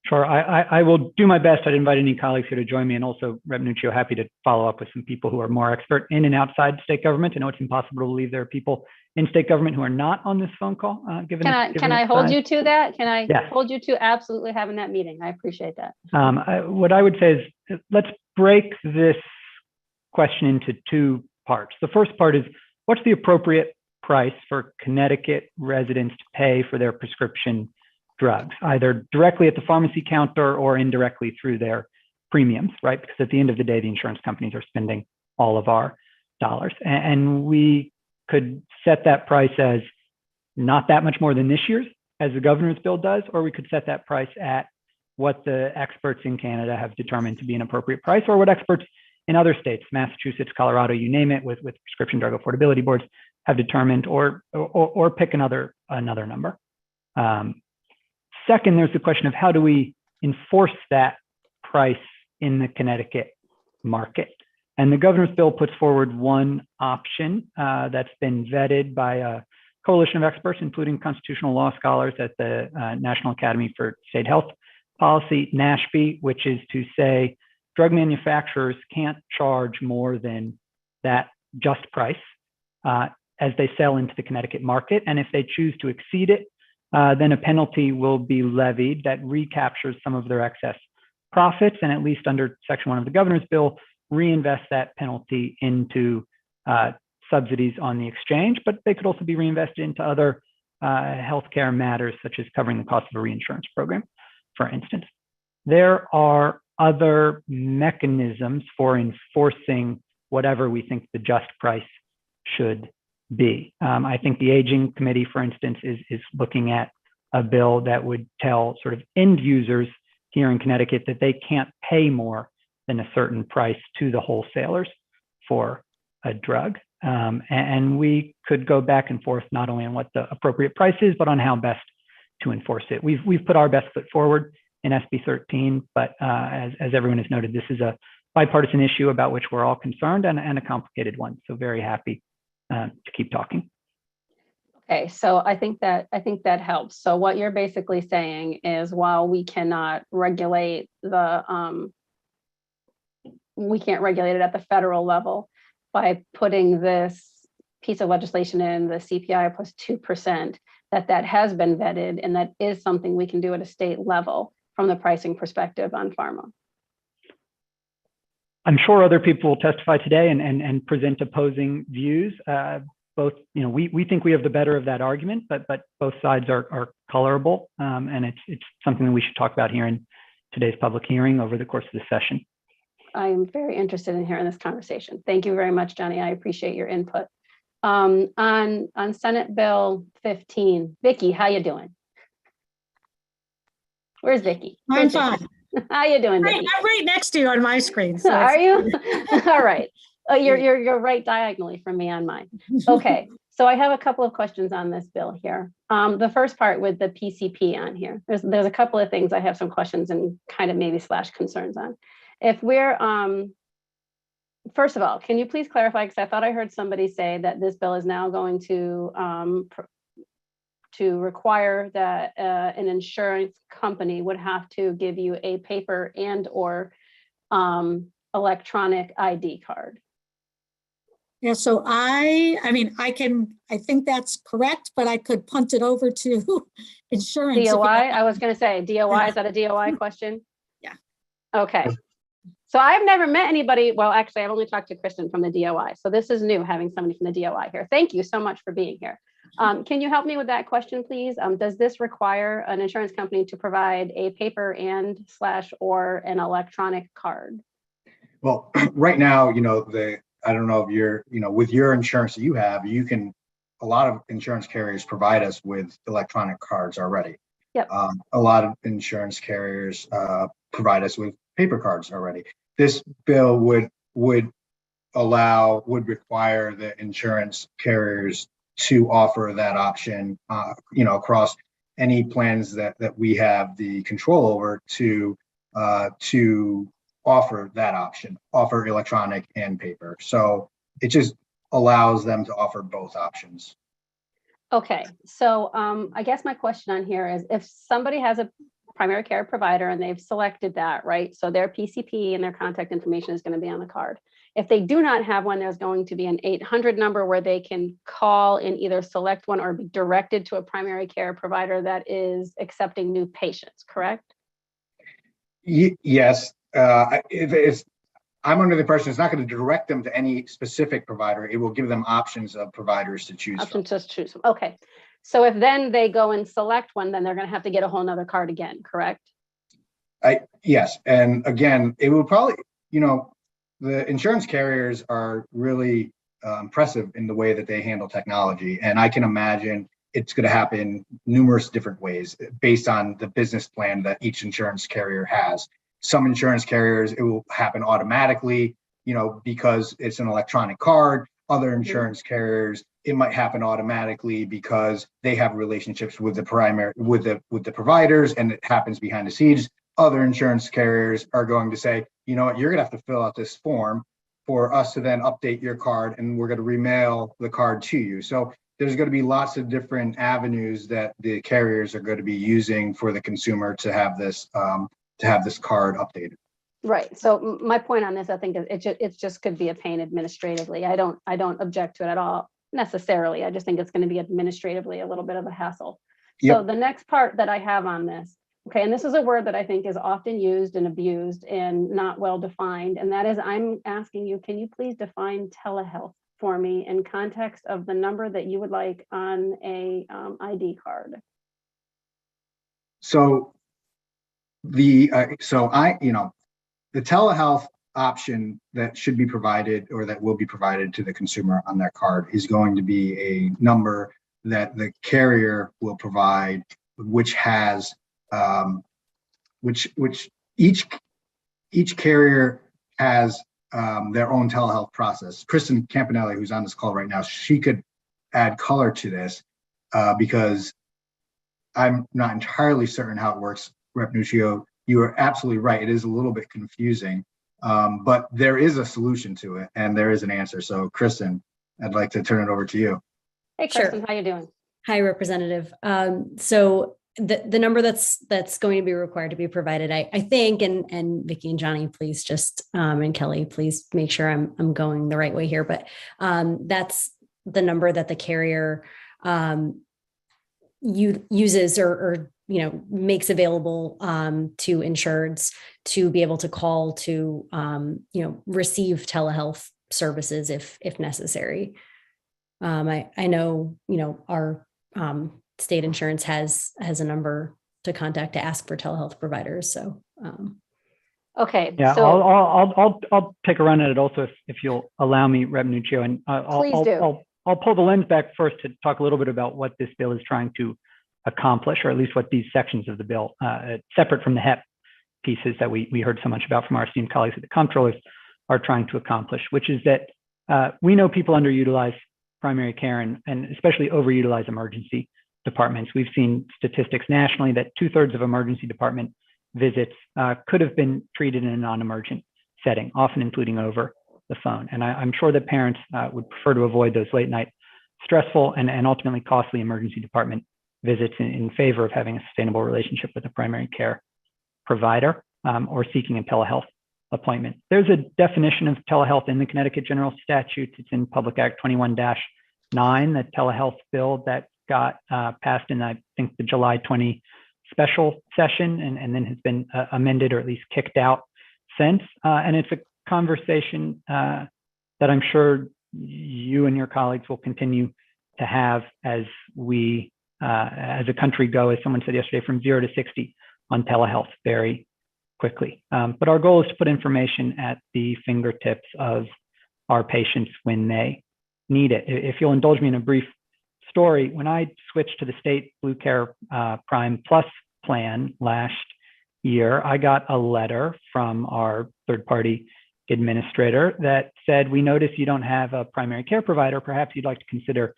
Sure, I will do my best. I'd invite any colleagues here to join me, and also Rep. Nuccio, happy to follow up with some people who are more expert in and outside state government. I know it's impossible to believe there are people in state government who are not on this phone call. Can I hold you to that? Can I Yes. hold you to absolutely having that meeting? I appreciate that. What I would say is, let's break this question into 2 parts. The first part is, what's the appropriate price for Connecticut residents to pay for their prescription drugs, either directly at the pharmacy counter or indirectly through their premiums, right? Because at the end of the day, the insurance companies are spending all of our dollars. And we could set that price as not that much more than this year's, as the governor's bill does, or we could set that price at what the experts in Canada have determined to be an appropriate price, or what experts in other states, Massachusetts, Colorado, you name it, with prescription drug affordability boards have determined, or pick another number. Second, there's the question of how do we enforce that price in the Connecticut market? And the governor's bill puts forward one option that's been vetted by a coalition of experts, including constitutional law scholars at the National Academy for State Health Policy, NASHP, which is to say drug manufacturers can't charge more than that just price as they sell into the Connecticut market. And if they choose to exceed it, then a penalty will be levied that recaptures some of their excess profits, and at least under Section 1 of the governor's bill, reinvest that penalty into subsidies on the exchange, but they could also be reinvested into other healthcare matters, such as covering the cost of a reinsurance program, for instance. There are other mechanisms for enforcing whatever we think the just price should be. I think the Aging Committee, for instance, is looking at a bill that would tell sort of end users here in Connecticut that they can't pay more than a certain price to the wholesalers for a drug. And we could go back and forth not only on what the appropriate price is, but on how best to enforce it. We've put our best foot forward in SB 13, but as everyone has noted, this is a bipartisan issue about which we're all concerned, and a complicated one. So very happy to keep talking. Okay, so I think that helps. So what you're basically saying is, while we cannot regulate we can't regulate it at the federal level, by putting this piece of legislation in, the CPI plus 2%, that has been vetted, and that is something we can do at a state level from the pricing perspective on pharma. I'm sure other people will testify today and present opposing views. Both, we think we have the better of that argument, but both sides are colorable, and it's something that we should talk about here in today's public hearing over the course of the session. I am very interested in hearing this conversation. Thank you very much, Johnny. I appreciate your input. On Senate Bill 15, Vicki, how you doing? Where's Vicki? I'm fine. How you doing, Vicki? I'm right next to you on my screen. So are you? All right. You're right diagonally from me on mine. Okay. So I have a couple of questions on this bill here. The first part with the PCP on here, there's a couple of things I have some questions and kind of maybe / concerns on. If we're, first of all, can you please clarify, because I thought I heard somebody say that this bill is now going to require that an insurance company would have to give you a paper and or electronic ID card. Yeah, so I think that's correct, but I could punt it over to insurance. DOI, I was going to say DOI, is that a DOI question? Yeah. Okay. So I've never met anybody. Well, actually, I've only talked to Kristen from the DOI. So this is new, having somebody from the DOI here. Thank you so much for being here. Can you help me with that question, please? Does this require an insurance company to provide a paper and / or an electronic card? Well, right now, I don't know if you're, with your insurance that you have, a lot of insurance carriers provide us with electronic cards already. Yep. A lot of insurance carriers provide us with paper cards already. This bill would require the insurance carriers to offer that option, across any plans that we have the control over to offer that option, offer electronic and paper. So it just allows them to offer both options. Okay, so I guess my question on here is, if somebody has a primary care provider and they've selected that, right? So their PCP and their contact information is going to be on the card. If they do not have one, there's going to be an 800 number where they can call and either select one or be directed to a primary care provider that is accepting new patients, correct? Yes. If I'm under the impression it's not going to direct them to any specific provider, it will give them options of providers to choose from. Options to choose from. Okay. So if then they go and select one, then they're going to have to get a whole nother card again, correct? Yes. And again, it will probably, the insurance carriers are really impressive in the way that they handle technology. And I can imagine it's going to happen numerous different ways based on the business plan that each insurance carrier has. Some insurance carriers, it will happen automatically, because it's an electronic card. Other insurance carriers, it might happen automatically because they have relationships with the providers, and it happens behind the scenes. Other insurance carriers are going to say, you know what, you're going to have to fill out this form for us to then update your card, and we're going to remail the card to you. So there's going to be lots of different avenues that the carriers are going to be using for the consumer to have this card updated. Right. So my point on this, I think it just could be a pain administratively. I don't object to it at all necessarily. I just think it's going to be administratively a little bit of a hassle. Yep. So the next part that I have on this, okay, and this is a word that I think is often used and abused and not well defined, and that is, I'm asking you, can you please define telehealth for me in context of the number that you would like on a ID card? So the telehealth option that should be provided, or that will be provided to the consumer on their card, is going to be a number that the carrier will provide, which has which each carrier has their own telehealth process. Kristen Campanelli, who's on this call right now, she could add color to this because I'm not entirely certain how it works. Rep. Nuccio, you are absolutely right. It is a little bit confusing, but there is a solution to it, and there is an answer. So Kristen, I'd like to turn it over to you. Hey, Kristen, how you doing? Hi, Representative. So the number that's going to be required to be provided, I think, and Vicki and Johnny, please just, and Kelly, please make sure I'm going the right way here, but that's the number that the carrier uses or makes available to insureds to be able to call to receive telehealth services if necessary. I know our state insurance has a number to contact to ask for telehealth providers. So okay, yeah, so I'll take a run at it also if you'll allow me, Rep. Nuccio, and I'll pull the lens back first to talk a little bit about what this bill is trying to accomplish, or at least what these sections of the bill, separate from the HEP pieces that we heard so much about from our esteemed colleagues at the Comptroller, are trying to accomplish, which is that we know people underutilize primary care and especially overutilize emergency departments. We've seen statistics nationally that 2/3 of emergency department visits could have been treated in a non-emergent setting, often including over the phone. And I'm sure that parents would prefer to avoid those late night stressful and ultimately costly emergency department visits in favor of having a sustainable relationship with a primary care provider or seeking a telehealth appointment. There's a definition of telehealth in the Connecticut General Statutes. It's in Public Act 21-9, the telehealth bill that got passed in, I think, the July 20 special session and then has been amended or at least kicked out since. And it's a conversation that I'm sure you and your colleagues will continue to have as we, as a country, go, as someone said yesterday, from 0 to 60 on telehealth very quickly. But our goal is to put information at the fingertips of our patients when they need it. If you'll indulge me in a brief story, when I switched to the state Blue Care Prime Plus plan last year, I got a letter from our third-party administrator that said, we notice you don't have a primary care provider. Perhaps you'd like to consider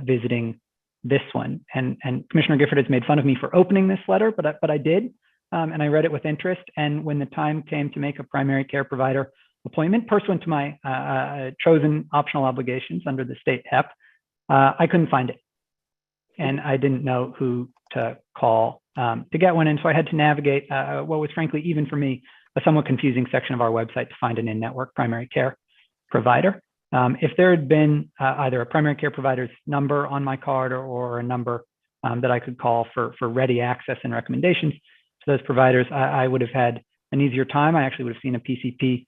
visiting this one. And Commissioner Gifford has made fun of me for opening this letter, but I did, and I read it with interest. And when the time came to make a primary care provider appointment pursuant to my chosen optional obligations under the state HEP, I couldn't find it. And I didn't know who to call to get one. And so I had to navigate what was frankly, even for me, a somewhat confusing section of our website to find an in-network primary care provider. If there had been either a primary care provider's number on my card or a number that I could call for ready access and recommendations to those providers, I would have had an easier time. I actually would have seen a PCP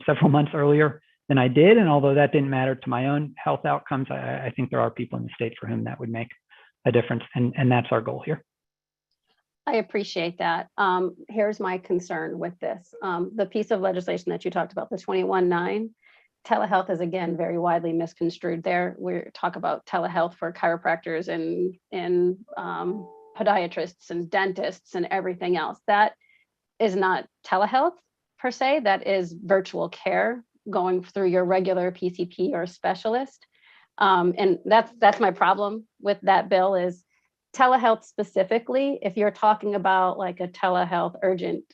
several months earlier than I did. And although that didn't matter to my own health outcomes, I think there are people in the state for whom that would make a difference. And that's our goal here. I appreciate that. Here's my concern with this. The piece of legislation that you talked about, the 21-9, telehealth is again very widely misconstrued there. We talk about telehealth for chiropractors and podiatrists and dentists and everything else. That is not telehealth per se. That is virtual care going through your regular PCP or specialist. And that's my problem with that bill is telehealth specifically. If you're talking about like a telehealth urgent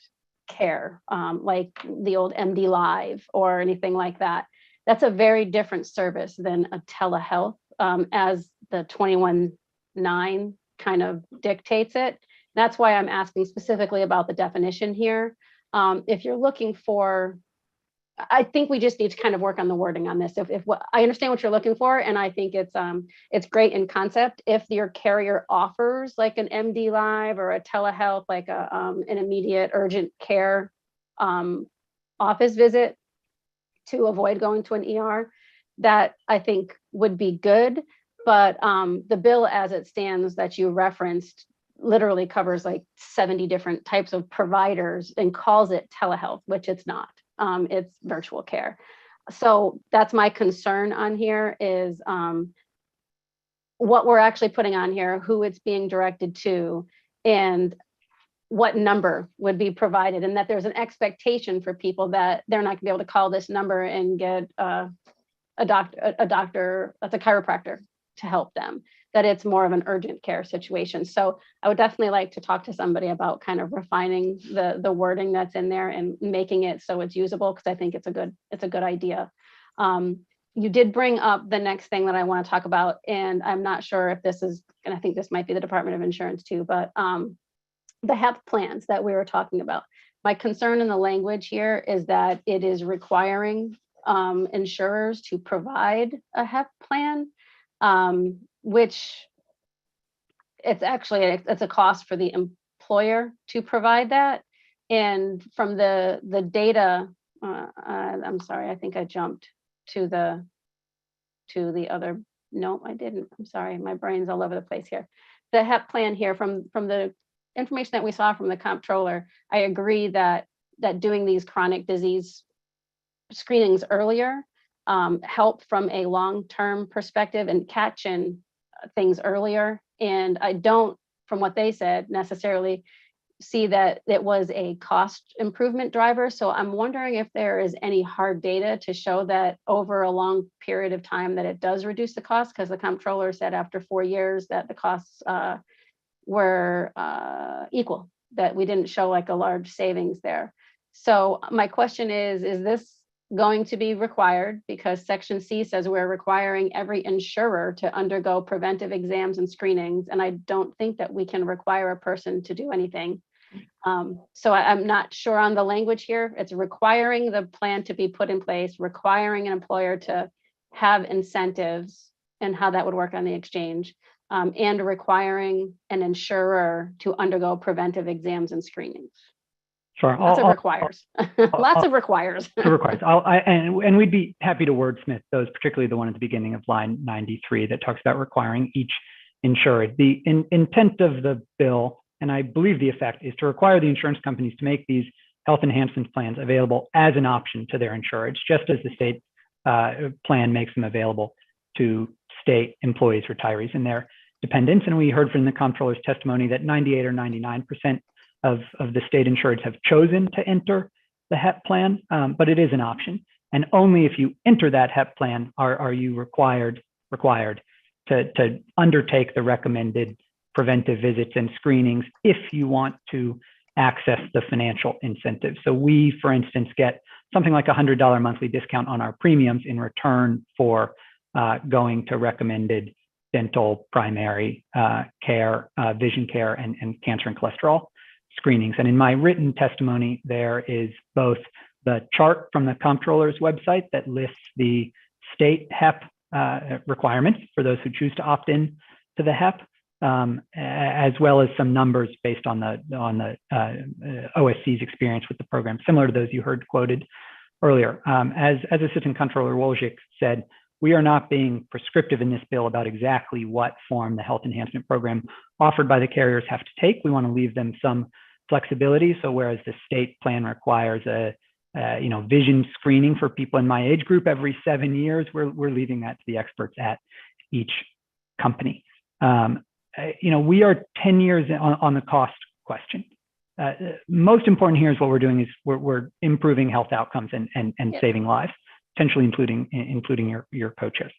care, like the old MD Live or anything like that, that's a very different service than a telehealth, as the 21.9 kind of dictates it. That's why I'm asking specifically about the definition here. If you're looking for, I think we just need to kind of work on the wording on this. If what I understand what you're looking for, and I think it's great in concept. If your carrier offers like an MD Live or a telehealth, like an immediate urgent care office visit to avoid going to an ER, that I think would be good. But the bill as it stands that you referenced literally covers like 70 different types of providers and calls it telehealth, which it's not. It's virtual care. So that's my concern on here is what we're actually putting on here, who it's being directed to, and what number would be provided, and that there's an expectation for people that they're not gonna be able to call this number and get a doctor that's a chiropractor to help them, that it's more of an urgent care situation. So I would definitely like to talk to somebody about kind of refining the wording that's in there and making it so it's usable, because I think it's a good idea. You did bring up the next thing that I want to talk about, and I'm not sure if this is, and I think this might be the Department of Insurance too, but the HEP plans that we were talking about. My concern in the language here is that it is requiring insurers to provide a HEP plan, which it's a cost for the employer to provide that. And from the data, I'm sorry, I think I jumped to the other. No, I didn't. I'm sorry, my brain's all over the place here. The HEP plan here, from the information that we saw from the Comptroller, I agree that doing these chronic disease screenings earlier help from a long-term perspective and catching things earlier. And I don't, from what they said, necessarily see that it was a cost improvement driver. So I'm wondering if there is any hard data to show that over a long period of time that it does reduce the cost, because the Comptroller said after 4 years that the costs were equal, that we didn't show like a large savings there. So my question is this going to be required? Because Section C says we're requiring every insurer to undergo preventive exams and screenings, and I don't think that we can require a person to do anything. So I'm not sure on the language here. It's requiring the plan to be put in place, requiring an employer to have incentives and how that would work on the exchange, and requiring an insurer to undergo preventive exams and screenings. Sure. Lots of requires. Lots of requires. And we'd be happy to wordsmith those, particularly the one at the beginning of line 93 that talks about requiring each insured. The intent of the bill, and I believe the effect, is to require the insurance companies to make these health enhancement plans available as an option to their insureds, just as the state plan makes them available to state employees, retirees, and their dependents. And we heard from the Comptroller's testimony that 98 or 99% of the state insureds have chosen to enter the HEP plan, but it is an option. And only if you enter that HEP plan are you required to undertake the recommended preventive visits and screenings if you want to access the financial incentive. So we, for instance, get something like $100 monthly discount on our premiums in return for going to recommended dental, primary care, vision care, and cancer and cholesterol screenings. And in my written testimony, there is both the chart from the Comptroller's website that lists the state HEP requirements for those who choose to opt in to the HEP, as well as some numbers based on the OSC's experience with the program, similar to those you heard quoted earlier. As Assistant Comptroller Wojcik said, we are not being prescriptive in this bill about exactly what form the health enhancement program offered by the carriers have to take. We want to leave them some flexibility. So whereas the state plan requires a vision screening for people in my age group every 7 years. We're leaving that to the experts at each company. We are 10 years on the cost question. Most important here is what we're doing is we're improving health outcomes and saving lives, potentially including your co-chairs.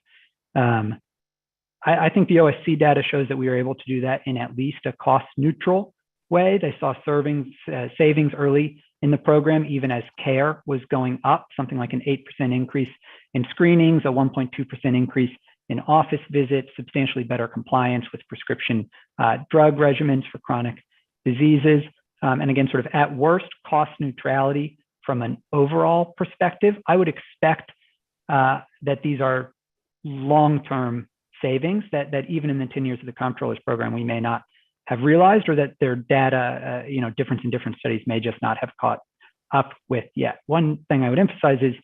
I think the OSC data shows that we were able to do that in at least a cost neutral way. They saw savings early in the program, even as care was going up, something like an 8% increase in screenings, a 1.2% increase in office visits, substantially better compliance with prescription drug regimens for chronic diseases. And again, sort of at worst, cost neutrality from an overall perspective. I would expect that these are long-term savings that even in the 10 years of the Comptroller's program, we may not have realized, or that their data, difference in different studies may just not have caught up with yet. One thing I would emphasize is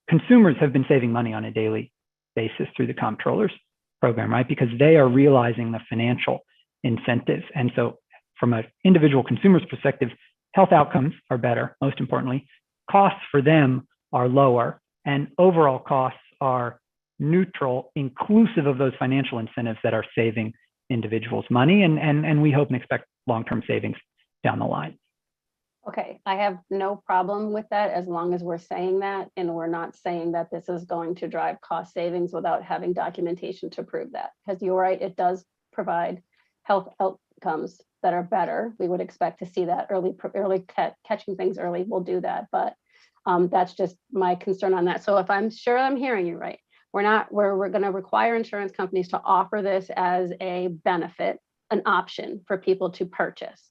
consumers have been saving money on a daily basis through the Comptroller's program, right? Because they are realizing the financial incentives. And so from an individual consumer's perspective, health outcomes are better, most importantly. Costs for them are lower, and overall costs are neutral, inclusive of those financial incentives that are saving individuals money. And we hope and expect long-term savings down the line. Okay, I have no problem with that as long as we're saying that, and we're not saying that this is going to drive cost savings without having documentation to prove that. Because you're right, it does provide health outcomes that are better. We would expect to see that catching things early. We'll do that, but that's just my concern on that. So if I'm sure I'm hearing you right, we're going to require insurance companies to offer this as a benefit, an option for people to purchase.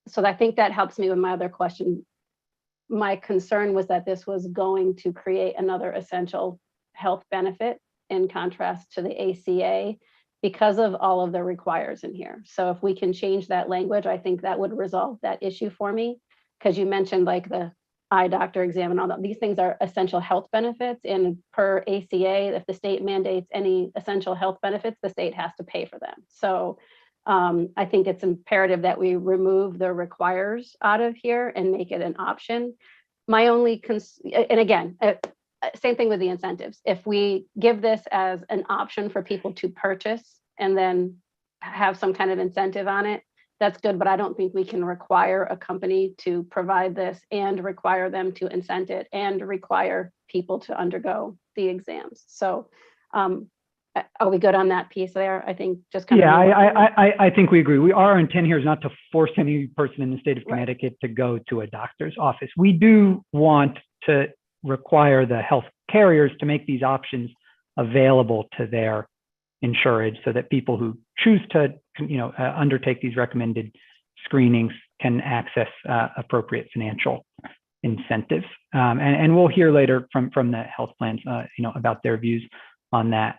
So I think that helps me with my other question. My concern was that this was going to create another essential health benefit in contrast to the ACA because of all of the requires in here. So if we can change that language, I think that would resolve that issue for me. Because you mentioned like the eye doctor exam and all that. These things are essential health benefits, and per ACA, if the state mandates any essential health benefits, the state has to pay for them. So I think it's imperative that we remove the requires out of here and make it an option. My only and again, same thing with the incentives. If we give this as an option for people to purchase and then have some kind of incentive on it, that's good, but I don't think we can require a company to provide this and require them to incent it and require people to undergo the exams. So are we good on that piece there? I think just kind of. I think we agree. Our intent here is not to force any person in the state of Connecticut to go to a doctor's office. We do want to require the health carriers to make these options available to their insureds so that people who choose to undertake these recommended screenings can access appropriate financial incentives. And we'll hear later from the health plans about their views on that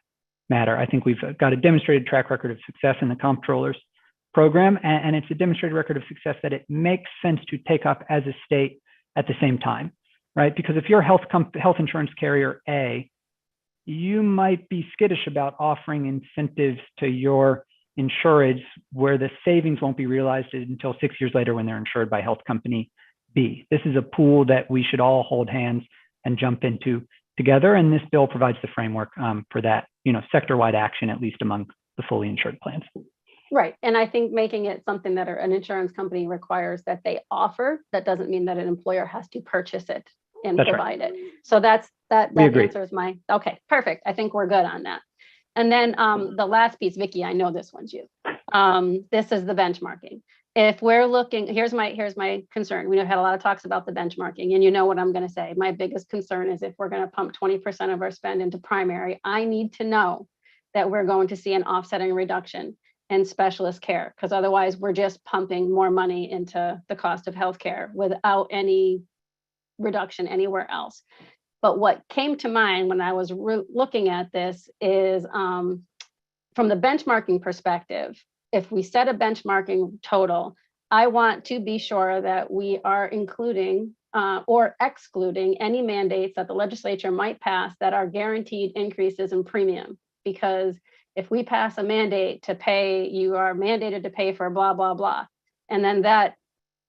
matter. I think we've got a demonstrated track record of success in the Comptroller's program, and it's a demonstrated record of success that it makes sense to take up as a state at the same time, right? Because if you're health insurance carrier A, you might be skittish about offering incentives to your insureds where the savings won't be realized until 6 years later when they're insured by health company B. This is a pool that we should all hold hands and jump into together, and this bill provides the framework for that, sector-wide action, at least among the fully insured plans. Right, and I think making it something that an insurance company requires that they offer, that doesn't mean that an employer has to purchase it and provide it. So that answers my, okay, perfect. I think we're good on that. And then the last piece, Vicki, I know this one's you. This is the benchmarking. If we're looking, here's my concern. We've had a lot of talks about the benchmarking, and you know what I'm going to say. My biggest concern is if we're going to pump 20% of our spend into primary, I need to know that we're going to see an offsetting reduction in specialist care, because otherwise we're just pumping more money into the cost of healthcare without any reduction anywhere else. But what came to mind when I was looking at this is from the benchmarking perspective, if we set a benchmarking total, I want to be sure that we are including or excluding any mandates that the legislature might pass that are guaranteed increases in premium. Because if we pass a mandate to pay, you are mandated to pay for blah, blah, blah, and then that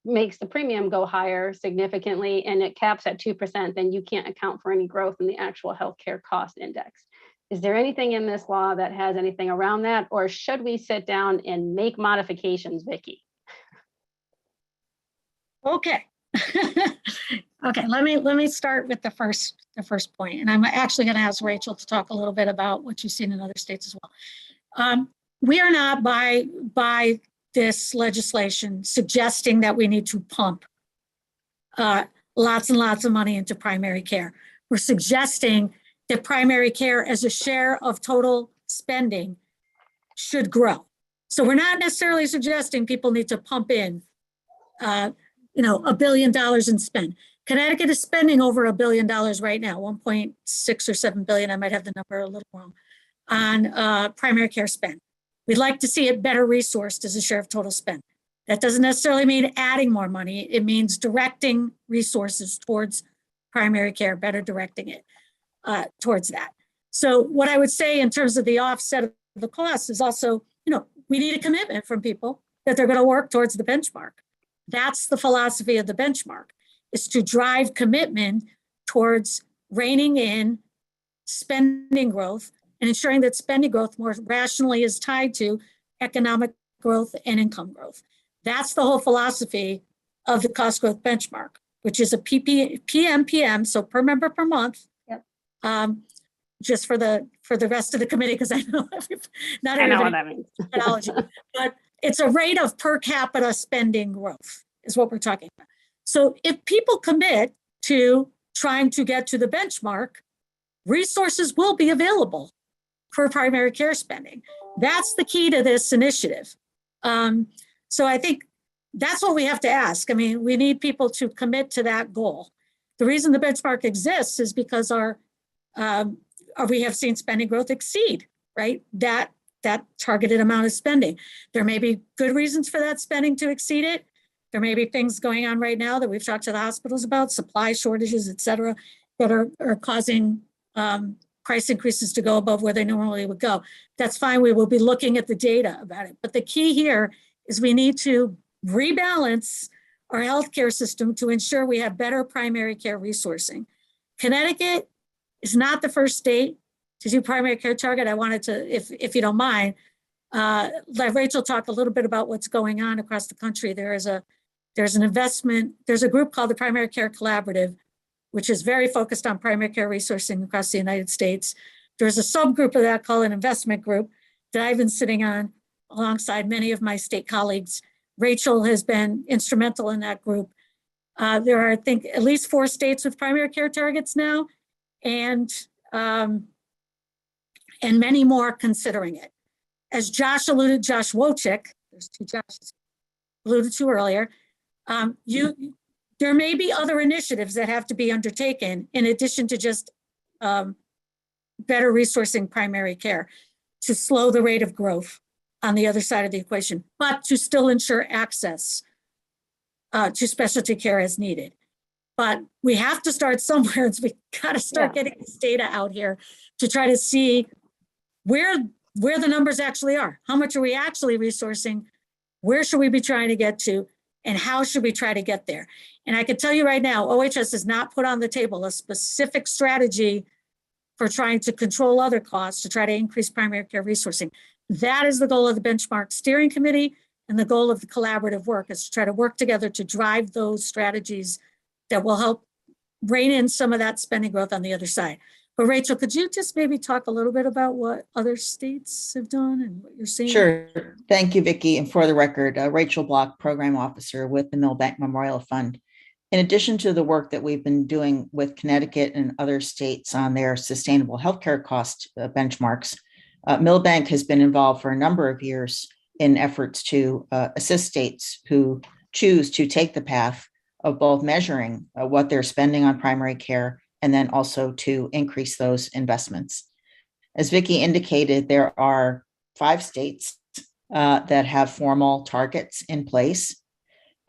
makes the premium go higher significantly and it caps at 2%, then you can't account for any growth in the actual healthcare cost index. Is there anything in this law that has anything around that, or should we sit down and make modifications, Vicki? Okay. Okay, let me start with the first point, and I'm actually going to ask Rachel to talk a little bit about what you've seen in other states as well. We are not by this legislation suggesting that we need to pump lots and lots of money into primary care. We're suggesting that primary care as a share of total spending should grow. So we're not necessarily suggesting people need to pump in $1 billion in spend. Connecticut is spending over $1 billion right now, 1.6 or 7 billion, I might have the number a little wrong, on primary care spend. We'd like to see it better resourced as a share of total spend. That doesn't necessarily mean adding more money. It means directing resources towards primary care, better directing it towards that. So what I would say in terms of the offset of the costs is also, we need a commitment from people that they're going to work towards the benchmark. That's the philosophy of the benchmark, is to drive commitment towards reining in spending growth and ensuring that spending growth more rationally is tied to economic growth and income growth. That's the whole philosophy of the cost growth benchmark, which is a PMPM, so per member per month. Yep. Just for the rest of the committee, because I know not everybody I know what that means. methodology, but it's a rate of per capita spending growth is what we're talking about. So if people commit to trying to get to the benchmark, resources will be available for primary care spending. That's the key to this initiative. So I think that's what we have to ask. I mean, we need people to commit to that goal. The reason the benchmark exists is because we have seen spending growth exceed, right? That targeted amount of spending. There may be good reasons for that spending to exceed it. There may be things going on right now that we've talked to the hospitals about, supply shortages, et cetera, that are causing price increases to go above where they normally would go. That's fine. We will be looking at the data about it. But the key here is we need to rebalance our healthcare system to ensure we have better primary care resourcing. Connecticut is not the first state to do primary care target. I wanted to, if you don't mind, let Rachel talk a little bit about what's going on across the country. There's an investment, there's a group called the Primary Care Collaborative, which is very focused on primary care resourcing across the United States. There's a subgroup of that called an investment group that I've been sitting on alongside many of my state colleagues. Rachel has been instrumental in that group. There are, I think, at least 4 states with primary care targets now, and many more considering it. As Josh Wojcik, there's 2 Joshes, alluded to earlier, there may be other initiatives that have to be undertaken in addition to just better resourcing primary care to slow the rate of growth on the other side of the equation, but to still ensure access to specialty care as needed. But we have to start somewhere. And we got to start getting this data out here to try to see where the numbers actually are. How much are we actually resourcing? Where should we be trying to get to? And how should we try to get there? And I can tell you right now, OHS has not put on the table a specific strategy for trying to control other costs to try to increase primary care resourcing. That is the goal of the benchmark steering committee, and the goal of the collaborative work is to try to work together to drive those strategies that will help rein in some of that spending growth on the other side. But Rachel, could you just maybe talk a little bit about what other states have done and what you're seeing? Sure. Thank you, Vicki. And for the record, Rachel Block, Program Officer with the Millbank Memorial Fund. In addition to the work that we've been doing with Connecticut and other states on their sustainable healthcare cost benchmarks, Millbank has been involved for a number of years in efforts to assist states who choose to take the path of both measuring what they're spending on primary care and then also to increase those investments. As Vicki indicated, there are 5 states that have formal targets in place.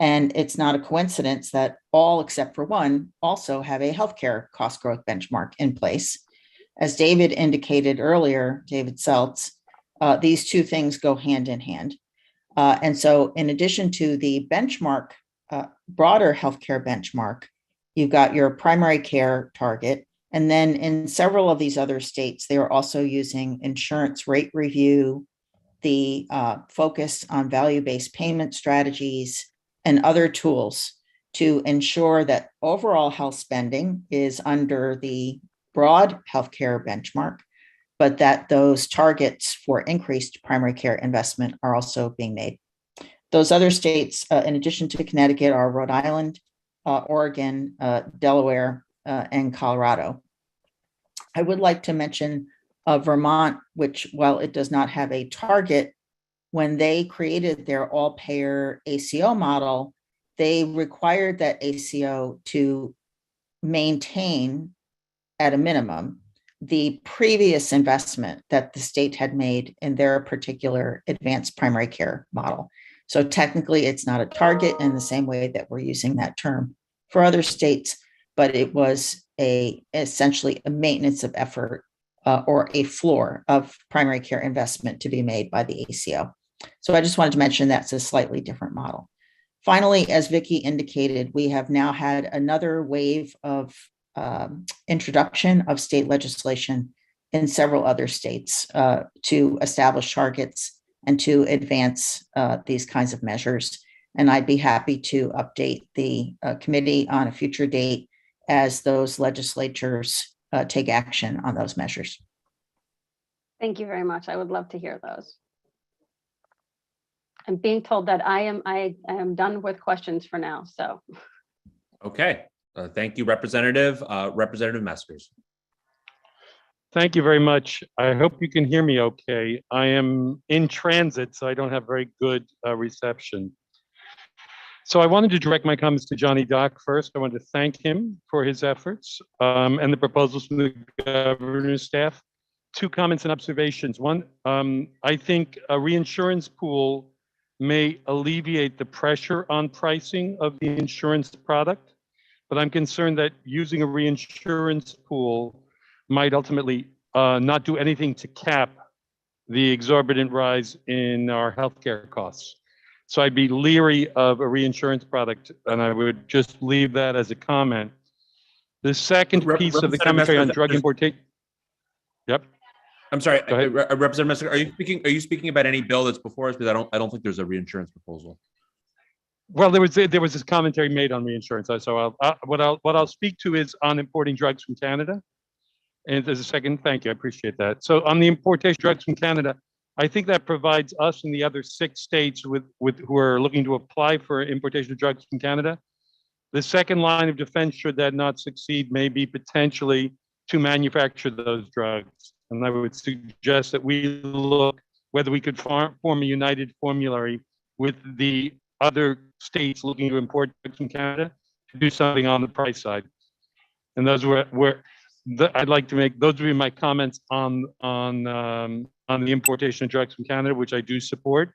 And it's not a coincidence that all except for one also have a healthcare cost growth benchmark in place. As David indicated earlier, David Seltz, these 2 things go hand in hand. And so in addition to the benchmark broader healthcare benchmark, you've got your primary care target. And then in several of these other states, they are also using insurance rate review, the focus on value-based payment strategies, and other tools to ensure that overall health spending is under the broad healthcare benchmark, but that those targets for increased primary care investment are also being made. Those other states, in addition to Connecticut, are Rhode Island, Oregon, Delaware, and Colorado. I would like to mention Vermont, which, while it does not have a target, when they created their all-payer ACO model, they required that ACO to maintain, at a minimum, the previous investment that the state had made in their particular advanced primary care model. So technically, it's not a target in the same way that we're using that term for other states, but it was essentially a maintenance of effort or a floor of primary care investment to be made by the ACO. So I just wanted to mention that's a slightly different model. Finally, as Vicki indicated, we have now had another wave of introduction of state legislation in several other states to establish targets and to advance these kinds of measures. And I'd be happy to update the committee on a future date as those legislatures take action on those measures. Thank you very much. I would love to hear those. I'm being told that I am done with questions for now, so. Okay, thank you, Representative. Representative Meskers. Thank you very much. I hope you can hear me okay. I am in transit, so I don't have very good reception. So I wanted to direct my comments to Johnny Dock first. I want to thank him for his efforts and the proposals from the governor's staff. 2 comments and observations. One, I think a reinsurance pool may alleviate the pressure on pricing of the insurance product, but I'm concerned that using a reinsurance pool might ultimately not do anything to cap the exorbitant rise in our healthcare costs. So I'd be leery of a reinsurance product, and I would just leave that as a comment. The second piece of the commentary on drug importation. Yep. I'm sorry, Representative Messick, are you speaking about any bill that's before us? Because I don't think there's a reinsurance proposal. Well, there was this commentary made on reinsurance. So what I'll speak to is on importing drugs from Canada. And there's a second, thank you, I appreciate that. So on the importation of drugs from Canada, I think that provides us and the other 6 states who are looking to apply for importation of drugs from Canada. The second line of defense, should that not succeed, may be potentially to manufacture those drugs. And I would suggest that we look whether we could form a united formulary with the other states looking to import drugs from Canada to do something on the price side. And those I'd like to make, those would be my comments on the importation of drugs from Canada, which I do support.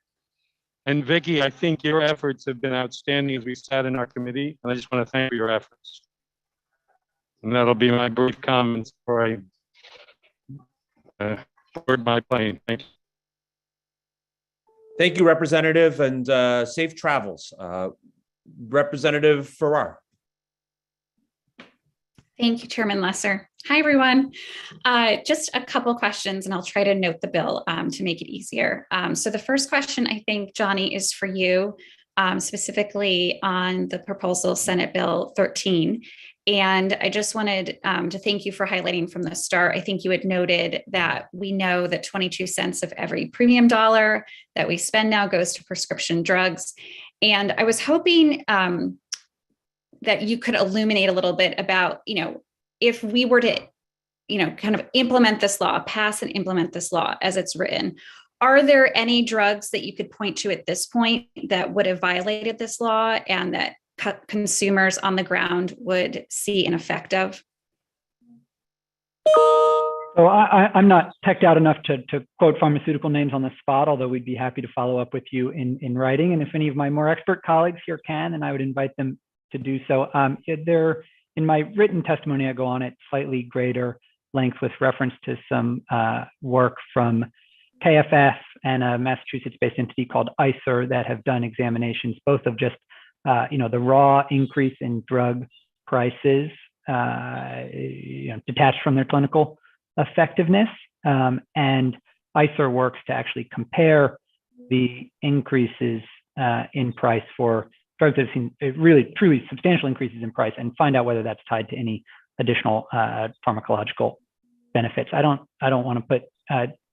And Vicki, I think your efforts have been outstanding as we sat in our committee, and I just want to thank you for your efforts. And that'll be my brief comments before I board my plane. Thank you. Thank you, Representative, and safe travels. Representative Farrar. Thank you, Chairman Lesser. Hi, everyone. Just a couple questions, and I'll try to note the bill to make it easier. So the first question, I think, Johnny, is for you, specifically on the proposal Senate Bill 13. And I just wanted to thank you for highlighting from the start. I think you had noted that we know that 22 cents of every premium dollar that we spend now goes to prescription drugs. And I was hoping that you could illuminate a little bit about, if we were to, kind of implement this law, pass and implement this law as it's written, are there any drugs that you could point to at this point that would have violated this law and that consumers on the ground would see an effect of? So I'm not teched out enough to quote pharmaceutical names on the spot, although we'd be happy to follow up with you in writing. And if any of my more expert colleagues here can, and I would invite them to do so. In my written testimony, I go on at slightly greater length with reference to some work from KFF and a Massachusetts-based entity called ICER that have done examinations, both of just the raw increase in drug prices, detached from their clinical effectiveness. And ICER works to actually compare the increases in price for drugs that have seen really truly substantial increases in price and find out whether that's tied to any additional pharmacological benefits. I don't want to put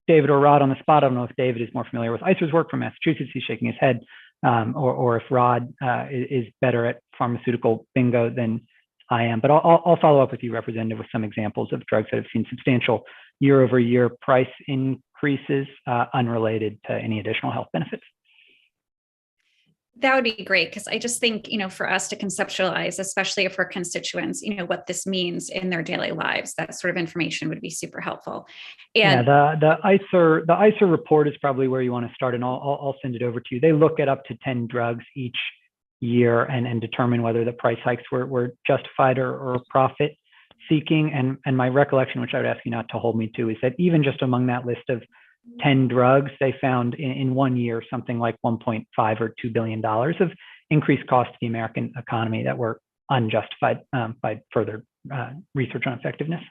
David or Rod on the spot. I don't know if David is more familiar with ICER's work from Massachusetts. He's shaking his head. Or if Rod is better at pharmaceutical bingo than I am. But I'll follow up with you, Representative, with some examples of drugs that have seen substantial year-over-year price increases unrelated to any additional health benefits. That would be great, because I just think, for us to conceptualize, especially for constituents, what this means in their daily lives, that sort of information would be super helpful. And yeah, the ICER report is probably where you want to start, and I'll send it over to you. They look at up to 10 drugs each year and determine whether the price hikes were justified or profit seeking. And my recollection, which I would ask you not to hold me to, is that even just among that list of 10 drugs, they found in 1 year something like $1.5 or $2 billion of increased cost to the American economy that were unjustified by further research on effectiveness.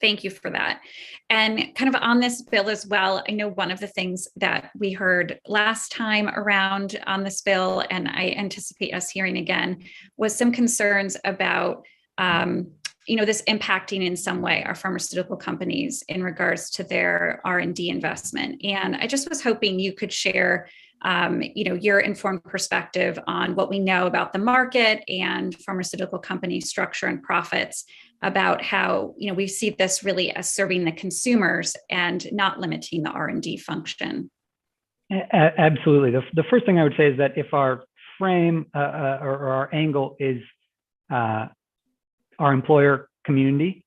Thank you for that. And kind of on this bill as well, I know one of the things that we heard last time around on this bill, and I anticipate us hearing again, was some concerns about this impacting in some way our pharmaceutical companies in regards to their R&D investment. And I just was hoping you could share, your informed perspective on what we know about the market and pharmaceutical company structure and profits, about how, we see this really as serving the consumers and not limiting the R&D function. Absolutely. The first thing I would say is that if our frame or our angle is our employer community,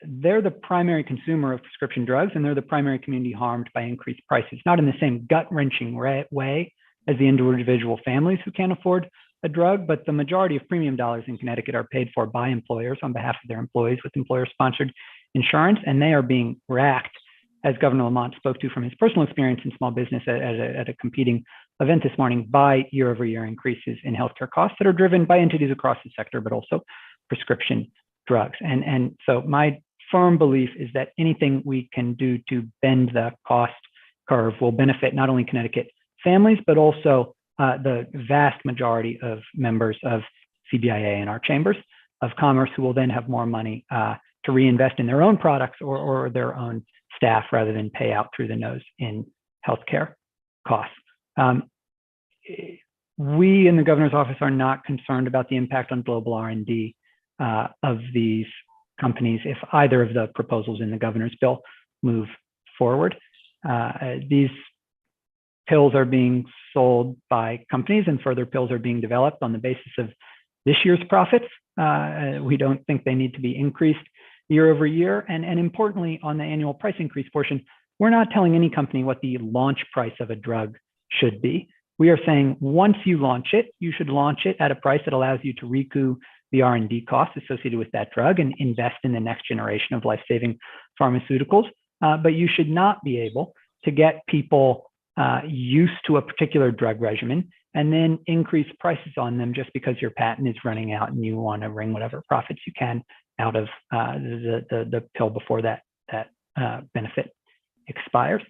they're the primary consumer of prescription drugs, and they're the primary community harmed by increased prices, not in the same gut-wrenching way as the individual families who can't afford a drug, but the majority of premium dollars in Connecticut are paid for by employers on behalf of their employees with employer-sponsored insurance, and they are being racked, as Governor Lamont spoke to from his personal experience in small business at a competing event this morning, by year-over-year increases in healthcare costs that are driven by entities across the sector, but also prescription drugs. And so my firm belief is that anything we can do to bend the cost curve will benefit not only Connecticut families, but also the vast majority of members of CBIA and our chambers of commerce, who will then have more money to reinvest in their own products or their own staff, rather than pay out through the nose in healthcare costs. We in the governor's office are not concerned about the impact on global R&D of these companies if either of the proposals in the governor's bill move forward. These pills are being sold by companies, and further pills are being developed on the basis of this year's profits. We don't think they need to be increased year over year. And importantly, on the annual price increase portion, we're not telling any company what the launch price of a drug should be. We are saying once you launch it, you should launch it at a price that allows you to recoup the R&D costs associated with that drug and invest in the next generation of life-saving pharmaceuticals. But you should not be able to get people used to a particular drug regimen and then increase prices on them just because your patent is running out and you want to wring whatever profits you can out of the pill before that benefit expires.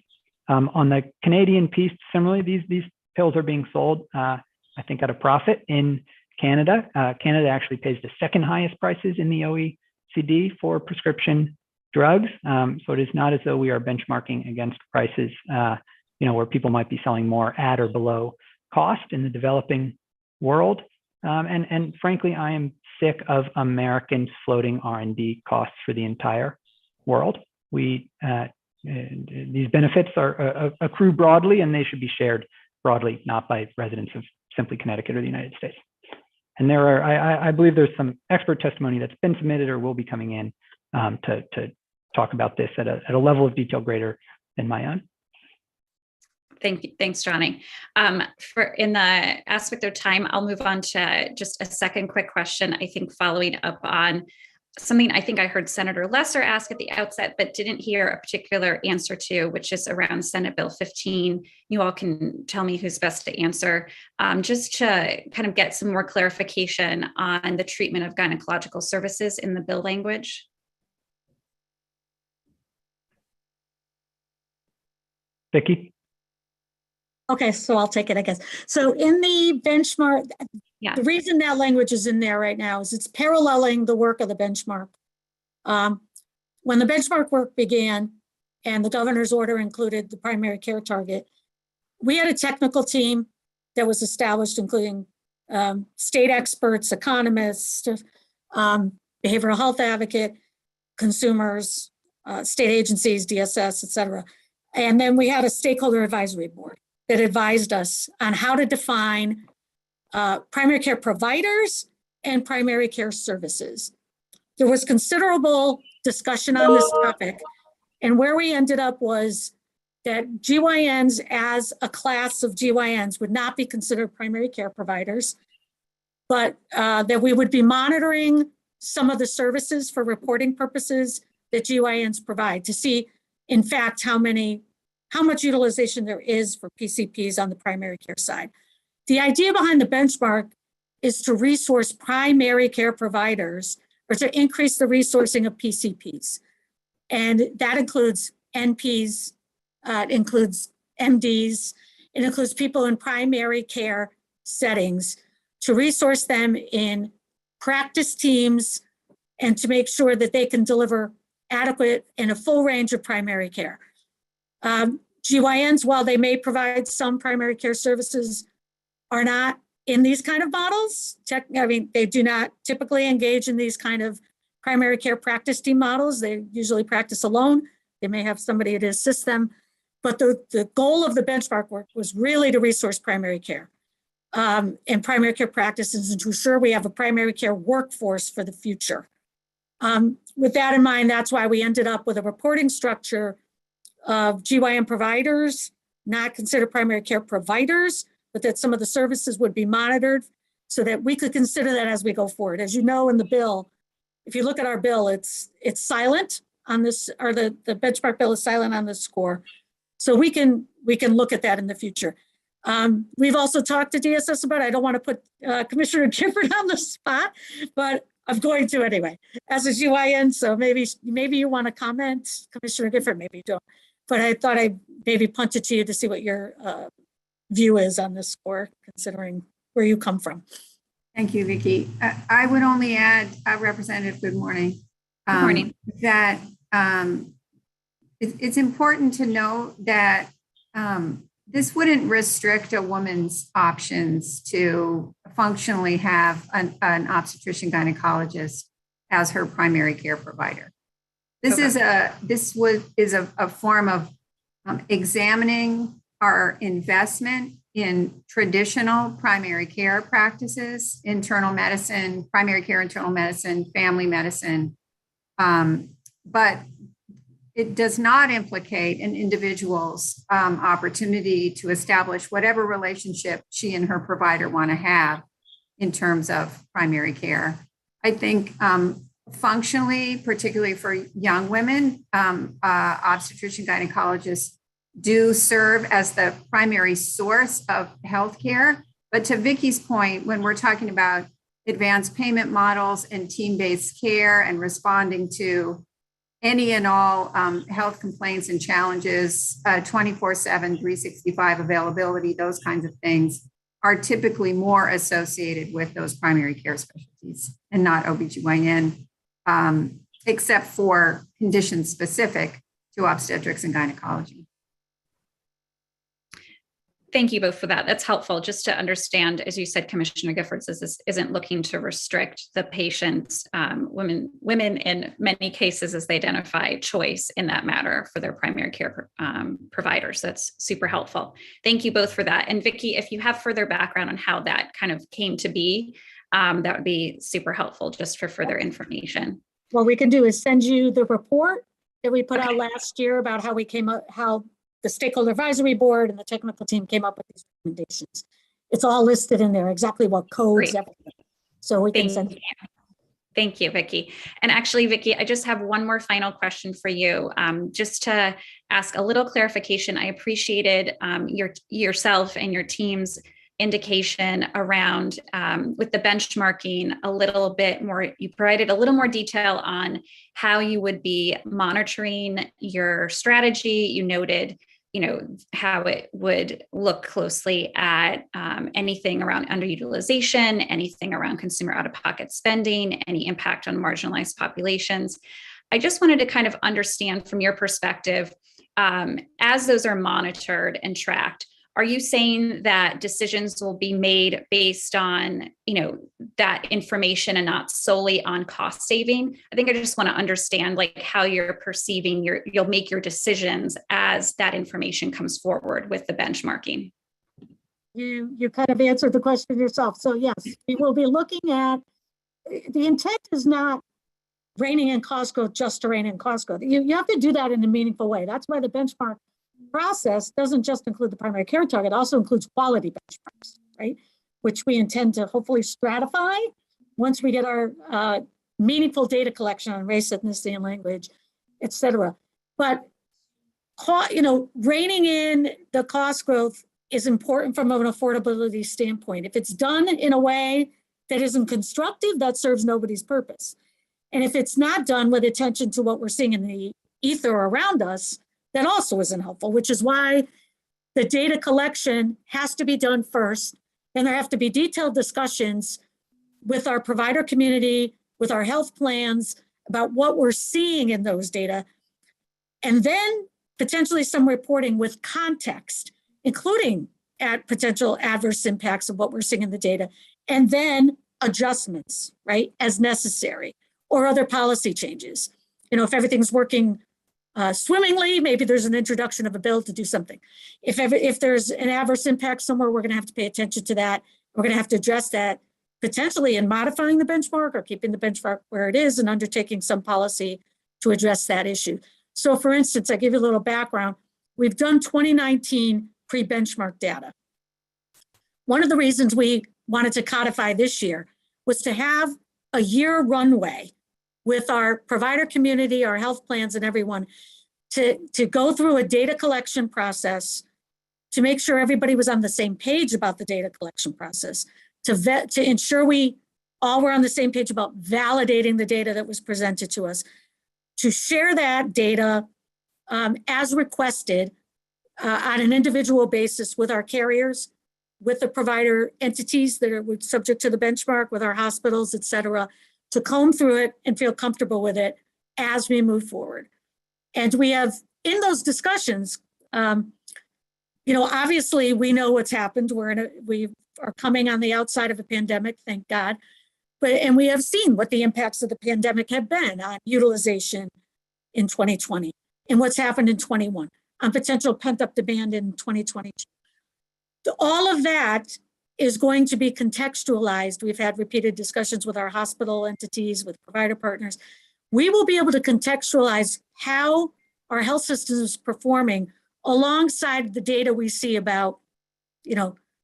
On the Canadian piece, similarly, these pills are being sold, I think, at a profit in Canada. Canada actually pays the second highest prices in the OECD for prescription drugs. So it is not as though we are benchmarking against prices, where people might be selling more at or below cost in the developing world. And frankly, I am sick of Americans floating R&D costs for the entire world. These benefits are accrue broadly, and they should be shared broadly, not by residents of simply Connecticut or the United States. And I believe there's some expert testimony that's been submitted or will be coming in to talk about this at a level of detail greater than my own. Thank you. Thanks, Johnny. In the aspect of time, I'll move on to just a second quick question, I think following up on something I think I heard Senator Lesser ask at the outset, but didn't hear a particular answer to, which is around Senate Bill 15. You all can tell me who's best to answer, just to kind of get some more clarification on the treatment of gynecological services in the bill language. Vicki? Okay, so I'll take it, I guess. So in the benchmark, yeah, the reason that language is in there right now is it's paralleling the work of the benchmark. When the benchmark work began and the governor's order included the primary care target, we had a technical team that was established, including state experts, economists, behavioral health advocate, consumers, state agencies, DSS, et cetera. And then we had a stakeholder advisory board that advised us on how to define primary care providers and primary care services. There was considerable discussion on this topic, and where we ended up was that GYNs as a class of GYNs would not be considered primary care providers, but that we would be monitoring some of the services for reporting purposes that GYNs provide to see, in fact, how much utilization there is for PCPs on the primary care side. The idea behind the benchmark is to resource primary care providers or to increase the resourcing of PCPs. And that includes NPs, it includes MDs, it includes people in primary care settings to resource them in practice teams and to make sure that they can deliver adequate and a full range of primary care. GYNs, while they may provide some primary care services, are not in these kind of models. They do not typically engage in these kind of primary care practice team models. They usually practice alone. They may have somebody to assist them. But the goal of the benchmark work was really to resource primary care and primary care practices and to ensure we have a primary care workforce for the future. With that in mind, that's why we ended up with a reporting structure of GYN providers, not considered primary care providers, but that some of the services would be monitored so that we could consider that as we go forward. As you know, in the bill, if you look at our bill, it's silent on this, or the benchmark bill is silent on this score. So we can look at that in the future. We've also talked to DSS about it. I don't want to put Commissioner Gifford on the spot, but I'm going to anyway, as a GYN. So maybe you want to comment, Commissioner Gifford, maybe you don't. But I thought I'd maybe punt it to you to see what your view is on this score, considering where you come from. Thank you, Vicki. I would only add, Representative, good morning. Good morning. That it's important to know that this wouldn't restrict a woman's options to functionally have an obstetrician gynecologist as her primary care provider. This is a form of examining our investment in traditional primary care practices, internal medicine, primary care, internal medicine, family medicine, but it does not implicate an individual's opportunity to establish whatever relationship she and her provider want to have in terms of primary care. I think functionally, particularly for young women, obstetrician gynecologists do serve as the primary source of healthcare. But to Vicki's point, when we're talking about advanced payment models and team-based care and responding to any and all health complaints and challenges, 24/7, 365 availability, those kinds of things are typically more associated with those primary care specialties and not OBGYN, except for conditions specific to obstetrics and gynecology. Thank you both for that. That's helpful just to understand, as you said, Commissioner Giffords, this isn't looking to restrict the patient's women in many cases as they identify choice in that matter for their primary care providers. That's super helpful. Thank you both for that. And Vicki, if you have further background on how that kind of came to be, that would be super helpful just for further information. What we can do is send you the report that we put out last year about how we came up, how the stakeholder advisory board and the technical team came up with these recommendations. It's all listed in there, exactly what codes, everything. So we can send it. Thank you, Vicki. And actually, Vicki, I just have one more final question for you. Just to ask a little clarification, I appreciated yourself and your team's indication around with the benchmarking a little bit more. You provided a little more detail on how you would be monitoring your strategy. You noted how it would look closely at anything around underutilization, anything around consumer out-of-pocket spending, any impact on marginalized populations. I just wanted to kind of understand from your perspective, as those are monitored and tracked, are you saying that decisions will be made based on, that information and not solely on cost saving? I think I just want to understand how you're perceiving you'll make your decisions as that information comes forward with the benchmarking. You kind of answered the question yourself. So yes, we will be looking at, the intent is not reining in cost growth just to rein in cost growth. You have to do that in a meaningful way. That's why the benchmark process doesn't just include the primary care target, it also includes quality benchmarks, right? Which we intend to hopefully stratify once we get our meaningful data collection on race, ethnicity, and language, et cetera. But, reining in the cost growth is important from an affordability standpoint. If it's done in a way that isn't constructive, that serves nobody's purpose. And if it's not done with attention to what we're seeing in the ether around us, that also isn't helpful, which is why the data collection has to be done first. And there have to be detailed discussions with our provider community, with our health plans about what we're seeing in those data. And then potentially some reporting with context, including potential adverse impacts of what we're seeing in the data. And then adjustments, right, as necessary, or other policy changes. If everything's working swimmingly, maybe there's an introduction of a bill to do something. If there's an adverse impact somewhere, we're going to have to pay attention to that. We're going to have to address that potentially in modifying the benchmark or keeping the benchmark where it is and undertaking some policy to address that issue. So for instance, I give you a little background. We've done 2019 pre-benchmark data. One of the reasons we wanted to codify this year was to have a year runway with our provider community, our health plans, and everyone to go through a data collection process to make sure everybody was on the same page about the data collection process, to ensure we all were on the same page about validating the data that was presented to us, to share that data as requested on an individual basis with our carriers, with the provider entities that are subject to the benchmark, with our hospitals, et cetera, to comb through it and feel comfortable with it as we move forward. And we have, in those discussions, obviously we know what's happened. We are coming on the outside of a pandemic, thank God. And we have seen what the impacts of the pandemic have been on utilization in 2020 and what's happened in 21, on potential pent-up demand in 2022. All of that is going to be contextualized. We've had repeated discussions with our hospital entities, with provider partners. We will be able to contextualize how our health system is performing alongside the data we see about,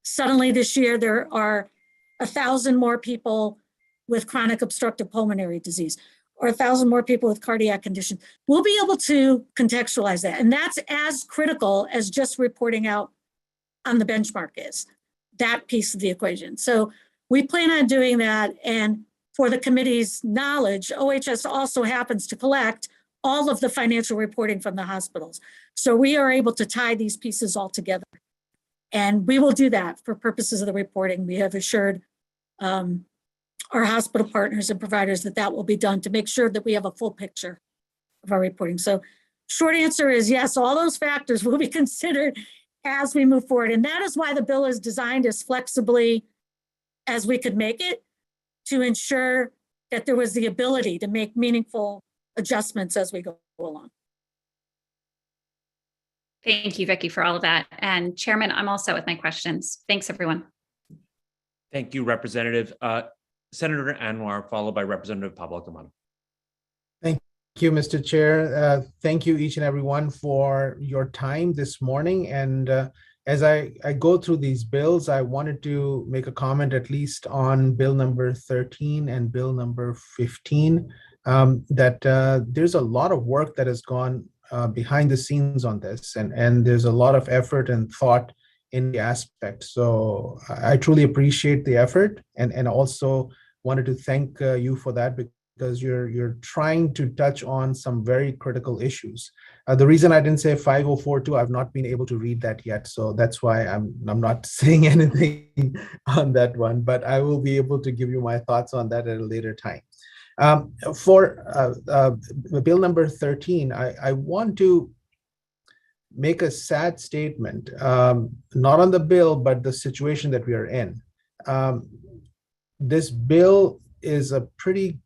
suddenly this year there are 1,000 more people with chronic obstructive pulmonary disease, or 1,000 more people with cardiac conditions. We'll be able to contextualize that. And that's as critical as just reporting out on the benchmark is, that piece of the equation. So we plan on doing that. And for the committee's knowledge, OHS also happens to collect all of the financial reporting from the hospitals. So we are able to tie these pieces all together. And we will do that for purposes of the reporting. We have assured our hospital partners and providers that will be done to make sure that we have a full picture of our reporting. So short answer is yes, all those factors will be considered as we move forward. And that is why the bill is designed as flexibly as we could make it, to ensure that there was the ability to make meaningful adjustments as we go along. Thank you, Vicki, for all of that. And Chairman, I'm all set with my questions. Thanks, everyone. Thank you, Representative. Senator Anwar, followed by Representative Pablo Camano. Thank you, Mr. Chair. Thank you each and every one for your time this morning. And as I go through these bills, I wanted to make a comment at least on bill number 13 and bill number 15, that there's a lot of work that has gone behind the scenes on this, and there's a lot of effort and thought in the aspect. So I truly appreciate the effort, and also wanted to thank you for that, because you're trying to touch on some very critical issues. The reason I didn't say 5042, I've not been able to read that yet, so that's why I'm not saying anything on that one, but I will be able to give you my thoughts on that at a later time. For bill number 13, I want to make a sad statement, not on the bill, but the situation that we are in. This bill is a pretty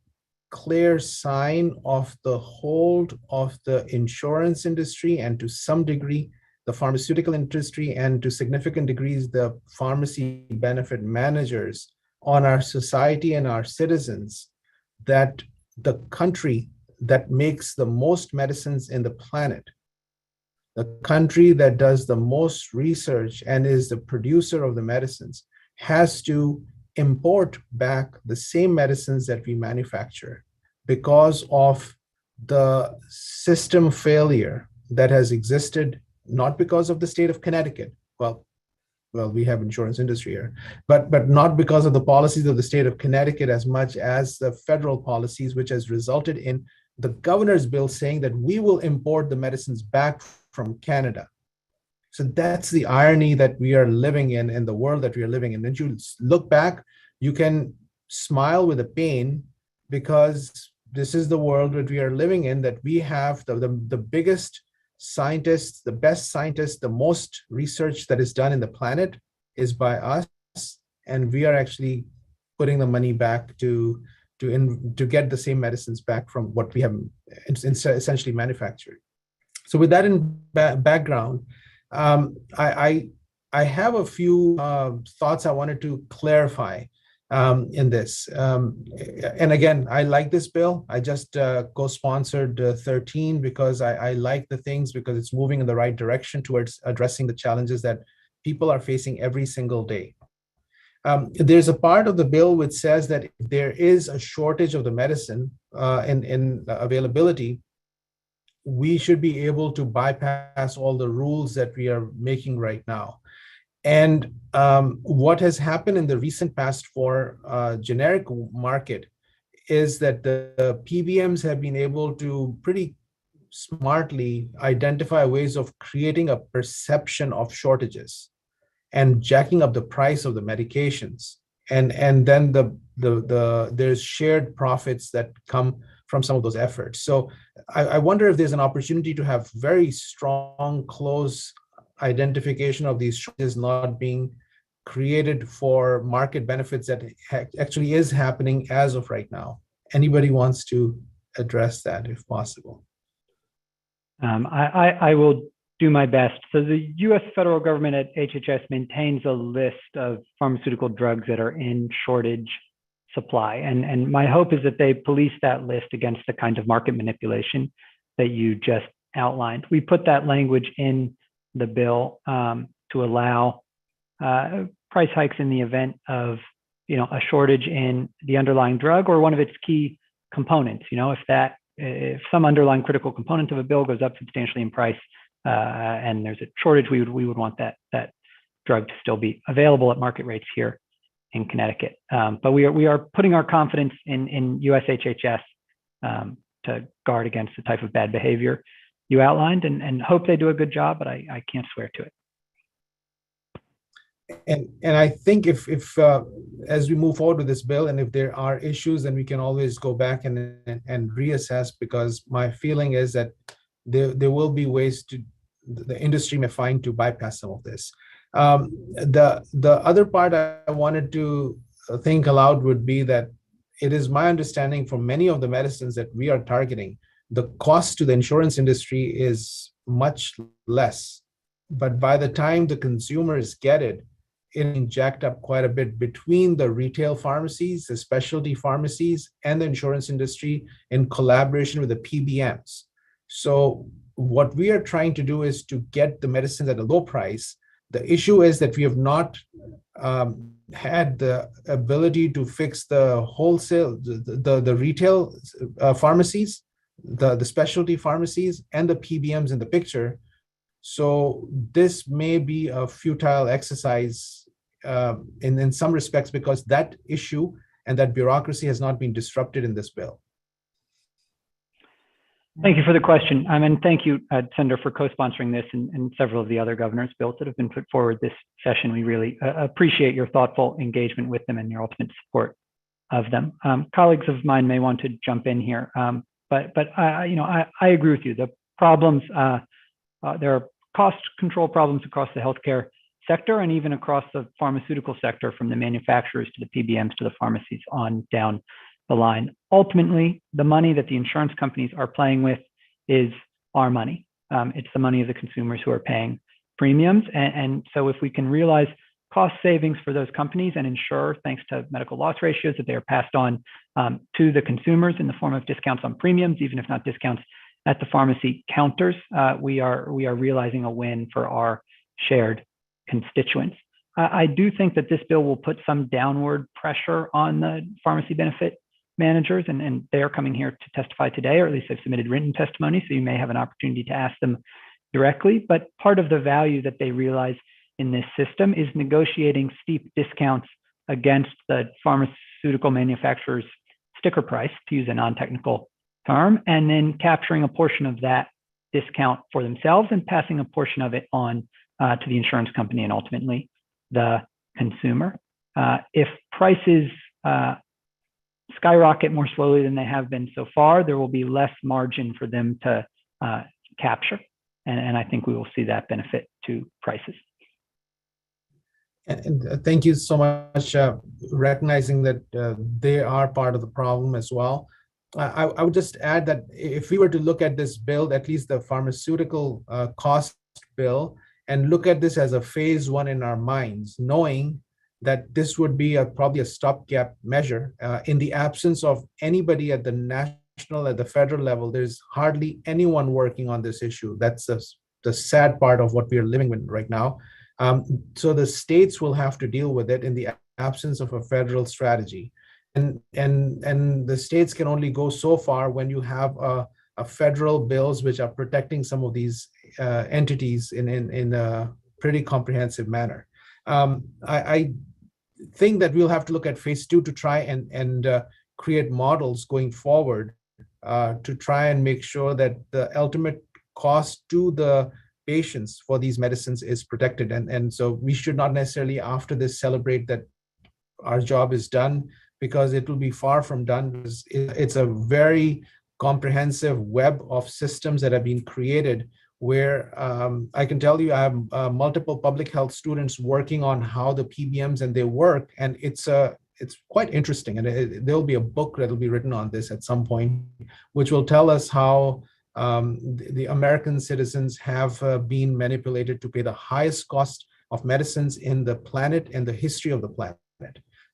clear sign of the hold of the insurance industry, and to some degree, the pharmaceutical industry, and to significant degrees, the pharmacy benefit managers on our society and our citizens, that the country that makes the most medicines in the planet, the country that does the most research and is the producer of the medicines, has to import back the same medicines that we manufacture because of the system failure that has existed, not because of the state of Connecticut. Well, we have insurance industry here, but not because of the policies of the state of Connecticut as much as the federal policies, which has resulted in the governor's bill saying that we will import the medicines back from Canada. So that's the irony that we are living in the world that we are living in. And you look back, you can smile with a pain, because this is the world that we are living in, that we have the biggest scientists, the best scientists, the most research that is done in the planet is by us. And we are actually putting the money back to get the same medicines back from what we have essentially manufactured. So with that in background, I have a few thoughts I wanted to clarify in this. And again, I like this bill. I just co-sponsored 13 because I like the things, because it's moving in the right direction towards addressing the challenges that people are facing every single day. There's a part of the bill which says that if there is a shortage of the medicine in availability, we should be able to bypass all the rules that we are making right now. And what has happened in the recent past for generic market is that the PBMs have been able to pretty smartly identify ways of creating a perception of shortages and jacking up the price of the medications. And then there's shared profits that come from some of those efforts. So I wonder if there's an opportunity to have very strong, close identification of these shortages not being created for market benefits that actually is happening as of right now. Anybody wants to address that if possible? I will do my best. So the U.S. federal government at HHS maintains a list of pharmaceutical drugs that are in shortage supply. And my hope is that they police that list against the kind of market manipulation that you just outlined. We put that language in the bill to allow price hikes in the event of a shortage in the underlying drug or one of its key components. If some underlying critical component of a bill goes up substantially in price and there's a shortage, we would want that drug to still be available at market rates here in Connecticut. But we are putting our confidence in US HHS to guard against the type of bad behavior you outlined, and hope they do a good job, but I can't swear to it. And I think if as we move forward with this bill, and if there are issues, then we can always go back and reassess, because my feeling is that there will be ways the industry may find to bypass some of this. The other part I wanted to think aloud would be that it is my understanding for many of the medicines that we are targeting, the cost to the insurance industry is much less. But by the time the consumers get it, it's jacked up quite a bit between the retail pharmacies, the specialty pharmacies, and the insurance industry in collaboration with the PBMs. So what we are trying to do is to get the medicines at a low price, The issue is that we have not had the ability to fix the wholesale, the retail pharmacies, the specialty pharmacies, and the PBMs in the picture. So this may be a futile exercise in some respects, because that issue and that bureaucracy has not been disrupted in this bill. Thank you for the question. And thank you, Senator, for co-sponsoring this and several of the other governor's bills that have been put forward this session. We really appreciate your thoughtful engagement with them and your ultimate support of them. Colleagues of mine may want to jump in here, but I agree with you. The problems, there are cost control problems across the healthcare sector and even across the pharmaceutical sector, from the manufacturers to the PBMs to the pharmacies on down the line. Ultimately, the money that the insurance companies are playing with is our money. It's the money of the consumers who are paying premiums. And so if we can realize cost savings for those companies and ensure, thanks to medical loss ratios, that they are passed on to the consumers in the form of discounts on premiums, even if not discounts at the pharmacy counters, we are realizing a win for our shared constituents. I do think that this bill will put some downward pressure on the pharmacy benefit managers, and they are coming here to testify today, or at least they've submitted written testimony, so you may have an opportunity to ask them directly. But part of the value that they realize in this system is negotiating steep discounts against the pharmaceutical manufacturer's sticker price, to use a non-technical term, and then capturing a portion of that discount for themselves and passing a portion of it on to the insurance company and ultimately the consumer. If prices skyrocket more slowly than they have been so far, there will be less margin for them to capture. And I think we will see that benefit to prices. And thank you so much, recognizing that they are part of the problem as well. I would just add that if we were to look at this bill, at least the pharmaceutical cost bill, and look at this as a phase one in our minds, knowing that this would be probably a stopgap measure. In the absence of anybody at the national, at the federal level, there's hardly anyone working on this issue. That's the sad part of what we are living with right now. So the states will have to deal with it in the absence of a federal strategy. And the states can only go so far when you have a federal bills which are protecting some of these entities in a pretty comprehensive manner. I think that we'll have to look at phase two to try and create models going forward to try and make sure that the ultimate cost to the patients for these medicines is protected. And so we should not necessarily after this celebrate that our job is done, because it will be far from done. It's a very comprehensive web of systems that have been created where I can tell you I have multiple public health students working on how the PBMs and they work, and it's quite interesting. And there'll be a book that'll be written on this at some point, which will tell us how the American citizens have been manipulated to pay the highest cost of medicines in the planet and the history of the planet.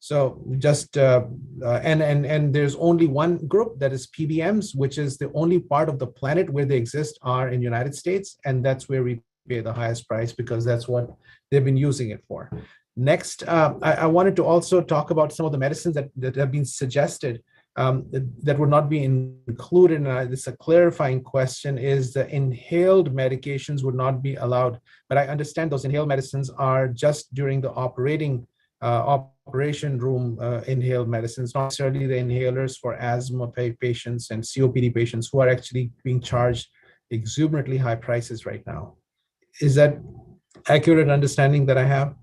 So just and there's only one group, that is PBMs, which is the only part of the planet where they exist are in the United States, and that's where we pay the highest price because that's what they've been using it for. Next, I wanted to also talk about some of the medicines that have been suggested that would not be included. And this is a clarifying question: is the inhaled medications would not be allowed? But I understand those inhaled medicines are just during the operation room inhaled medicines, not necessarily the inhalers for asthma patients and COPD patients who are actually being charged exuberantly high prices right now. Is that accurate understanding that I have?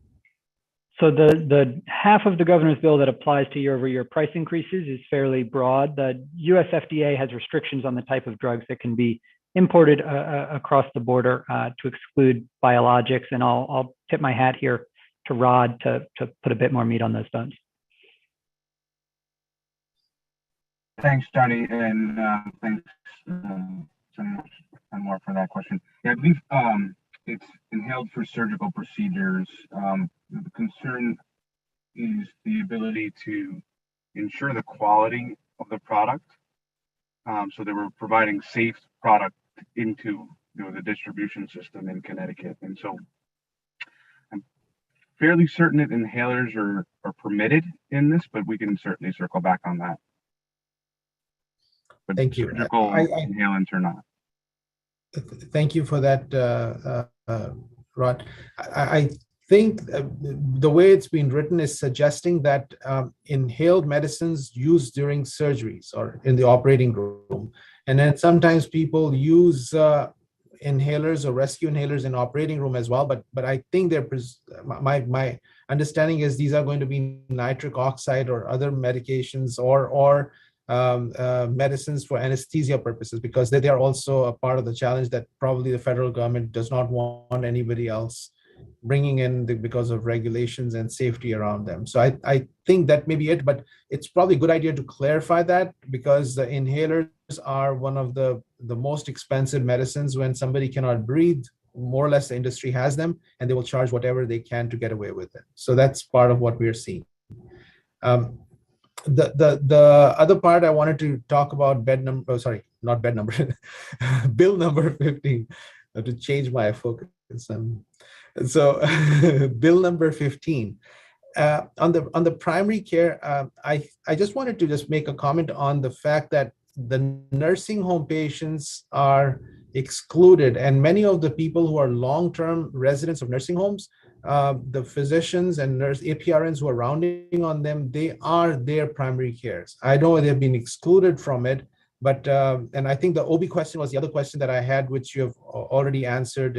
So the half of the governor's bill that applies to year-over-year price increases is fairly broad. The US FDA has restrictions on the type of drugs that can be imported across the border to exclude biologics, and I'll tip my hat here to Rod to put a bit more meat on those bones. Thanks, Johnny, and thanks so much more for that question. Yeah, I believe it's inhaled for surgical procedures. The concern is the ability to ensure the quality of the product, so that we're providing safe product into the distribution system in Connecticut. And so fairly certain that inhalers are permitted in this, but we can certainly circle back on that. But Thank you. surgical inhalants are not. Thank you for that, Rod. I think the way it's been written is suggesting that inhaled medicines used during surgeries or in the operating room. And then sometimes people use inhalers or rescue inhalers in operating room as well. But I think my understanding is these are going to be nitric oxide or other medications or medicines for anesthesia purposes, because they are also a part of the challenge that probably the federal government does not want anybody else bringing in because of regulations and safety around them. So I think that may be it, but it's probably a good idea to clarify that, because the inhalers are one of the most expensive medicines. When somebody cannot breathe, more or less the industry has them, and they will charge whatever they can to get away with it. So that's part of what we're seeing. The other part I wanted to talk about not bed number, bill number 15. I have to change my focus. So bill number 15. On the primary care, I just wanted to just make a comment on the fact that the nursing home patients are excluded, and many of the people who are long-term residents of nursing homes, the physicians and nurse APRNs who are rounding on them, they are their primary cares. I know they've been excluded from it, but and I think the OB question was the other question that I had, which you have already answered,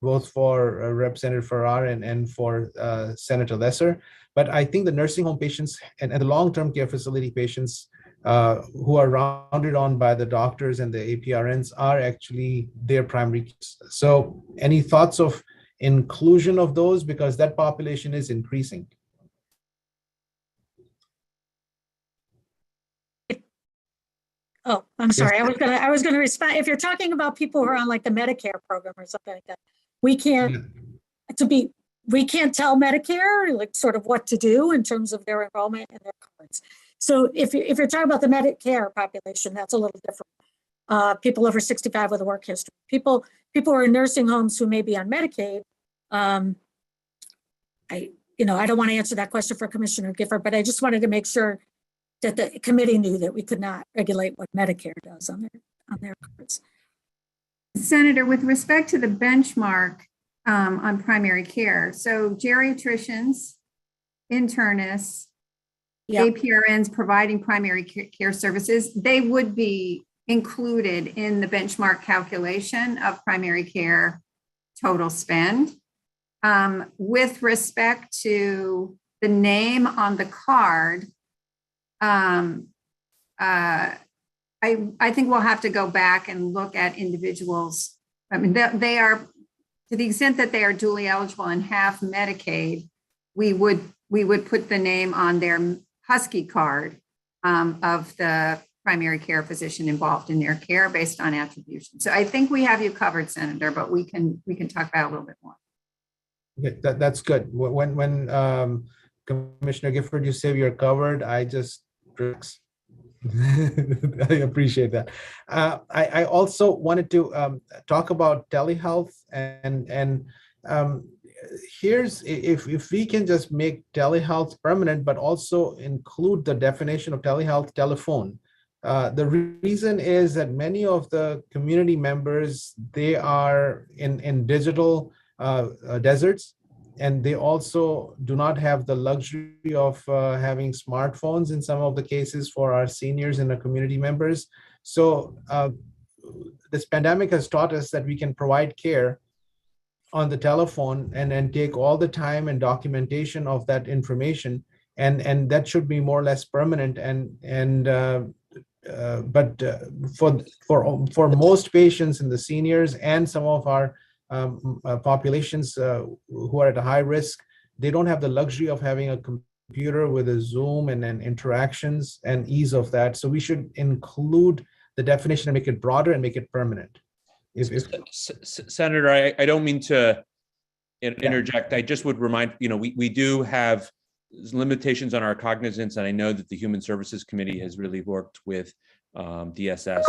both for Representative Farrar and for Senator Lesser. But I think the nursing home patients and the long-term care facility patients who are rounded on by the doctors and the APRNs are actually their primary cares. So any thoughts of inclusion of those, because that population is increasing? Oh, I'm sorry. I was gonna respond. If you're talking about people who are on like the Medicare program or something like that, we can't tell Medicare like sort of what to do in terms of their enrollment and their cards. So if you're talking about the Medicare population, that's a little different. People over 65 with a work history. People who are in nursing homes who may be on Medicaid. I don't want to answer that question for Commissioner Gifford, but I just wanted to make sure that the committee knew that we could not regulate what Medicare does on their cards. Senator, with respect to the benchmark on primary care, so geriatricians, internists, APRNs providing primary care services, they would be included in the benchmark calculation of primary care total spend. With respect to the name on the card, I think we'll have to go back and look at individuals. I mean, they are, to the extent that they are duly eligible and have Medicaid, we would put the name on their Husky card of the primary care physician involved in their care based on attribution. So I think we have you covered, Senator, but we can talk about it a little bit more. Okay, that's good. When Commissioner Gifford, you say you're covered, I just I appreciate that. I also wanted to talk about telehealth, and here's if we can just make telehealth permanent, but also include the definition of telehealth telephone. The reason is that many of the community members, they are in digital deserts, and they also do not have the luxury of having smartphones in some of the cases for our seniors and the community members. So this pandemic has taught us that we can provide care on the telephone and then take all the time and documentation of that information, and that should be more or less permanent. But for most patients and the seniors and some of our populations who are at a high risk, they don't have the luxury of having a computer with a Zoom and then interactions and ease of that. So we should include the definition and make it broader and make it permanent. Senator, I don't mean to interject. I just would remind, we do have limitations on our cognizance, and I know that the Human Services Committee has really worked with DSS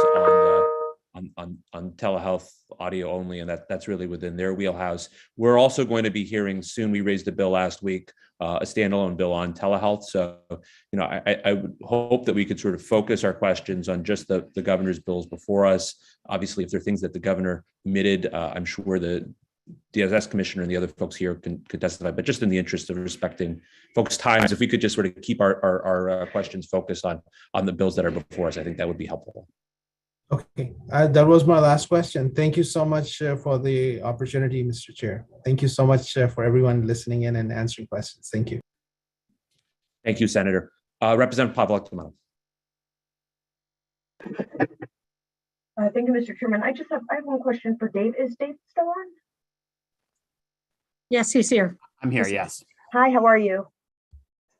on telehealth audio only, and that's really within their wheelhouse. We're also going to be hearing soon. We raised a bill last week, a standalone bill on telehealth. So, I would hope that we could sort of focus our questions on just the governor's bills before us. Obviously, if there are things that the governor omitted, I'm sure the DSS commissioner and the other folks here can testify, but just in the interest of respecting folks' times, if we could just sort of keep our questions focused on the bills that are before us, I think that would be helpful. Okay, that was my last question. Thank you so much for the opportunity, Mr. Chair. Thank you so much for everyone listening in and answering questions. Thank you. Thank you, Senator. Representative Pavlik-Damato. Thank you, Mr. Chairman. I have one question for Dave. Is Dave still on? Yes, he's here. I'm here, yes. Hi, how are you?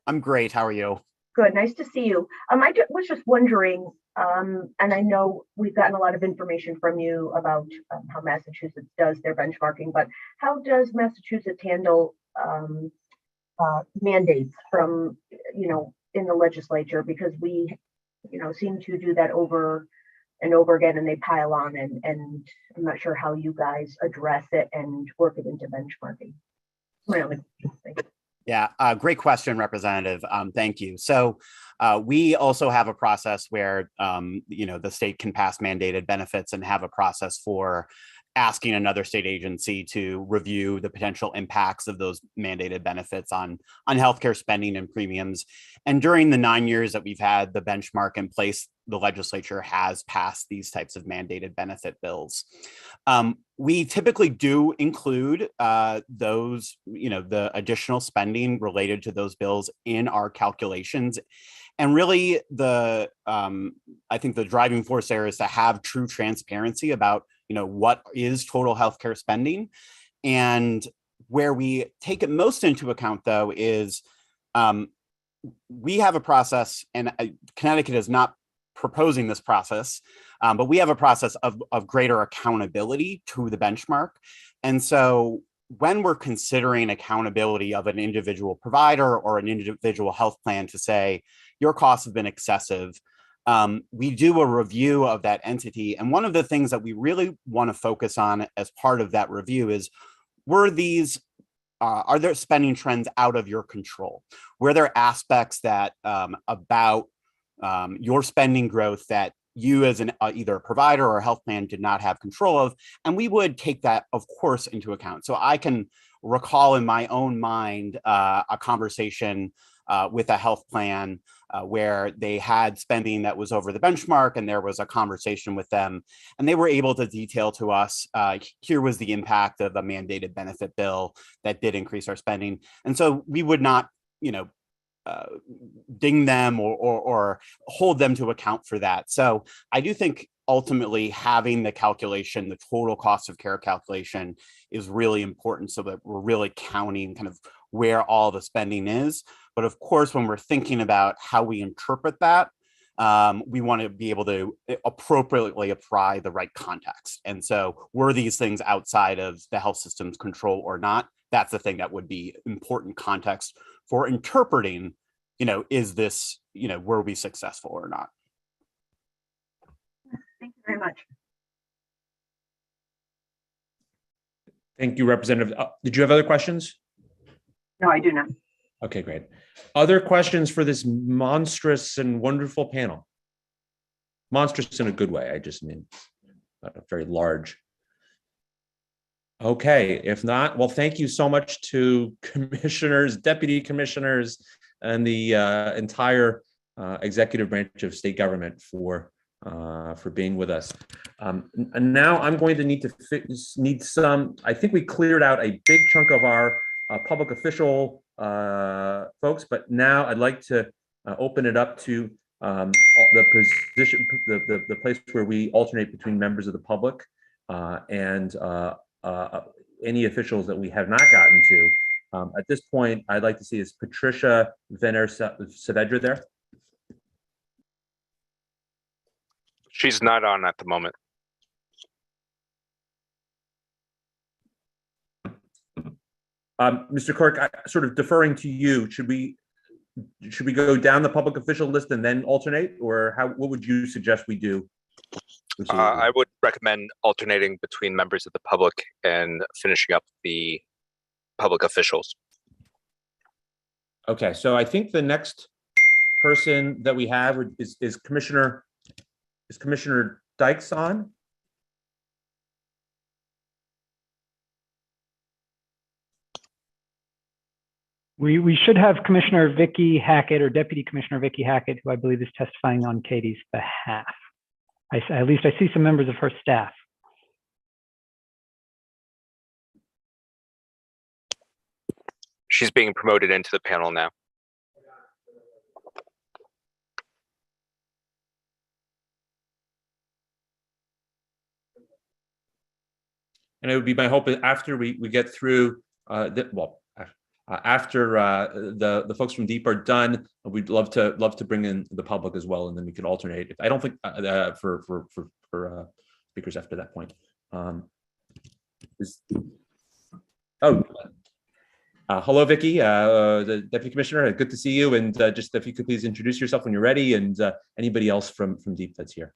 I'm great. How are you? Good, nice to see you. Was just wondering, and I know we've gotten a lot of information from you about how Massachusetts does their benchmarking, but how does Massachusetts handle mandates from, in the legislature? Because we, seem to do that over and over again, and they pile on, and I'm not sure how you guys address it and work it into benchmarking. My only question. Thank you. Yeah, great question, Representative. Thank you. So we also have a process where, the state can pass mandated benefits and have a process for asking another state agency to review the potential impacts of those mandated benefits on healthcare spending and premiums. And during the 9 years that we've had the benchmark in place, the legislature has passed these types of mandated benefit bills. We typically do include those, the additional spending related to those bills in our calculations. And really, I think the driving force there is to have true transparency about, what is total healthcare spending. And where we take it most into account, though, is we have a process, and Connecticut is not proposing this process, but we have a process of greater accountability to the benchmark. And so when we're considering accountability of an individual provider or an individual health plan to say, your costs have been excessive, we do a review of that entity. And one of the things that we really want to focus on as part of that review is, are there spending trends out of your control? Were there aspects that about your spending growth that you as either a provider or a health plan did not have control of? And we would take that, of course, into account. So I can recall in my own mind a conversation with a health plan where they had spending that was over the benchmark, and there was a conversation with them, and they were able to detail to us, here was the impact of a mandated benefit bill that did increase our spending. And so we would not, ding them or hold them to account for that. So I do think ultimately having the calculation, the total cost of care calculation, is really important so that we're really counting kind of where all the spending is. But of course, when we're thinking about how we interpret that, we want to be able to appropriately apply the right context. And so were these things outside of the health system's control or not? That's the thing that would be important context for interpreting, is this, were we successful or not? Thank you very much. Thank you, Representative. Did you have other questions? No, I do not. Okay, great. Other questions for this monstrous and wonderful panel? Monstrous in a good way. I just mean very large. Okay, if not, well, thank you so much to commissioners, deputy commissioners, and the entire executive branch of state government for being with us. And now I'm going to need some. I think we cleared out a big chunk of our public official folks, but now I'd like to open it up to the position, the place where we alternate between members of the public and any officials that we have not gotten to. At this point, I'd like to see is Patricia Venner Saavedra there? She's not on at the moment. Mr. Clerk, sort of deferring to you, should we go down the public official list and then alternate, or what would you suggest we do? I would recommend alternating between members of the public and finishing up the public officials. Okay, so I think the next person that we have is Commissioner Dykes on? We should have Commissioner Vicky Hackett or Deputy Commissioner Vicky Hackett, who I believe is testifying on Katie's behalf. At least I see some members of her staff. She's being promoted into the panel now. And it would be my hope that after we get through, after the folks from DEEP are done, we'd love to bring in the public as well, and then we can alternate. I don't think for speakers after that point. Hello, Vicky, the Deputy Commissioner. Good to see you. And just if you could please introduce yourself when you're ready, and anybody else from DEEP that's here.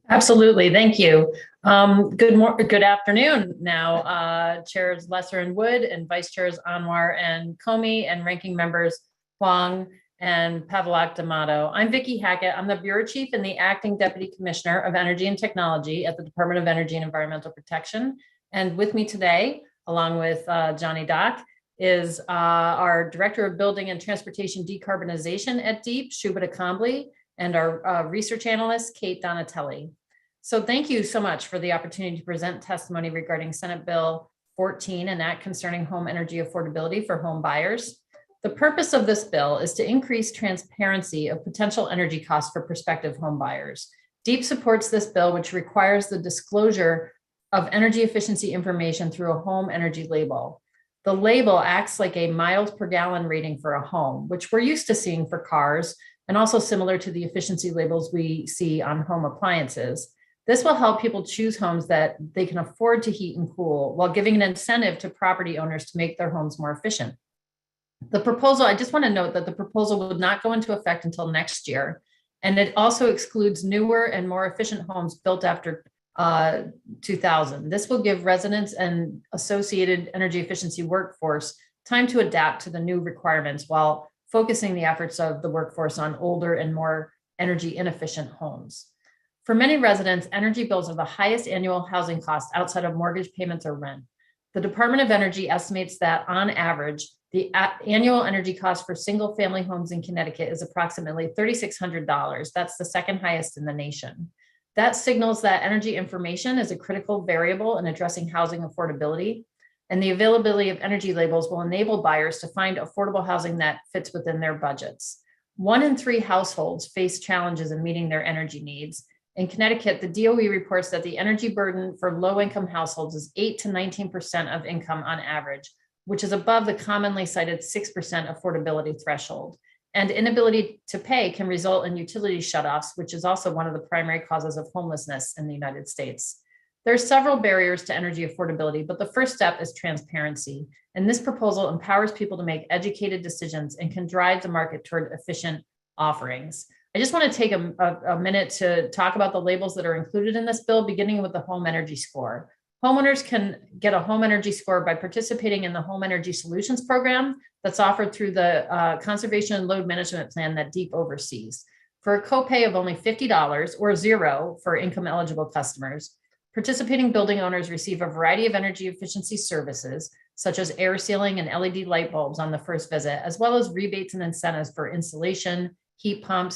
Absolutely, thank you. Good afternoon now, Chairs Lesser and Wood, and Vice Chairs Anwar and Comey, and Ranking Members Huang and Pavlak D'Amato. I'm Vicky Hackett. I'm the Bureau Chief and the Acting Deputy Commissioner of Energy and Technology at the Department of Energy and Environmental Protection. And with me today, along with Johnny Dock, is our Director of Building and Transportation Decarbonization at DEEP, Shubhata Kambli, and our research analyst, Kate Donatelli. So thank you so much for the opportunity to present testimony regarding Senate Bill 14, an act concerning home energy affordability for home buyers. The purpose of this bill is to increase transparency of potential energy costs for prospective home buyers. DEEP supports this bill, which requires the disclosure of energy efficiency information through a home energy label. The label acts like a miles per gallon rating for a home, which we're used to seeing for cars, and also similar to the efficiency labels we see on home appliances. This will help people choose homes that they can afford to heat and cool, while giving an incentive to property owners to make their homes more efficient. The proposal, I just want to note that the proposal would not go into effect until next year, and it also excludes newer and more efficient homes built after 2000. This will give residents and associated energy efficiency workforce time to adapt to the new requirements, while focusing the efforts of the workforce on older and more energy inefficient homes. For many residents, energy bills are the highest annual housing cost outside of mortgage payments or rent. The Department of Energy estimates that on average, the annual energy cost for single family homes in Connecticut is approximately $3,600. That's the second highest in the nation. That signals that energy information is a critical variable in addressing housing affordability, and the availability of energy labels will enable buyers to find affordable housing that fits within their budgets. 1 in 3 households face challenges in meeting their energy needs. In Connecticut, the DOE reports that the energy burden for low-income households is 8 to 19% of income on average, which is above the commonly cited 6% affordability threshold. And inability to pay can result in utility shutoffs, which is also one of the primary causes of homelessness in the United States. There are several barriers to energy affordability, but the first step is transparency. And this proposal empowers people to make educated decisions and can drive the market toward efficient offerings. I just want to take a minute to talk about the labels that are included in this bill, beginning with the home energy score. Homeowners can get a home energy score by participating in the Home Energy Solutions program that's offered through the Conservation and Load Management Plan that DEEP oversees. For a copay of only $50 or $0 for income eligible customers, participating building owners receive a variety of energy efficiency services, such as air sealing and LED light bulbs on the first visit, as well as rebates and incentives for insulation, heat pump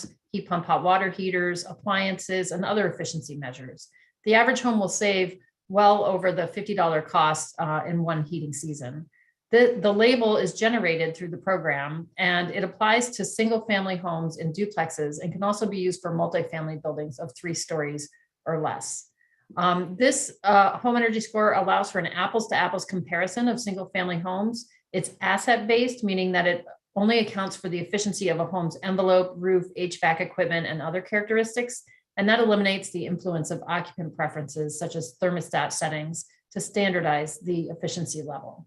hot water heaters, appliances, and other efficiency measures. The average home will save well over the $50 cost in one heating season. The label is generated through the program, and it applies to single family homes in duplexes and can also be used for multifamily buildings of 3 stories or less. This home energy score allows for an apples to apples comparison of single family homes. It's asset based, meaning that it only accounts for the efficiency of a home's envelope, roof, HVAC equipment, and other characteristics. And that eliminates the influence of occupant preferences, such as thermostat settings, to standardize the efficiency level.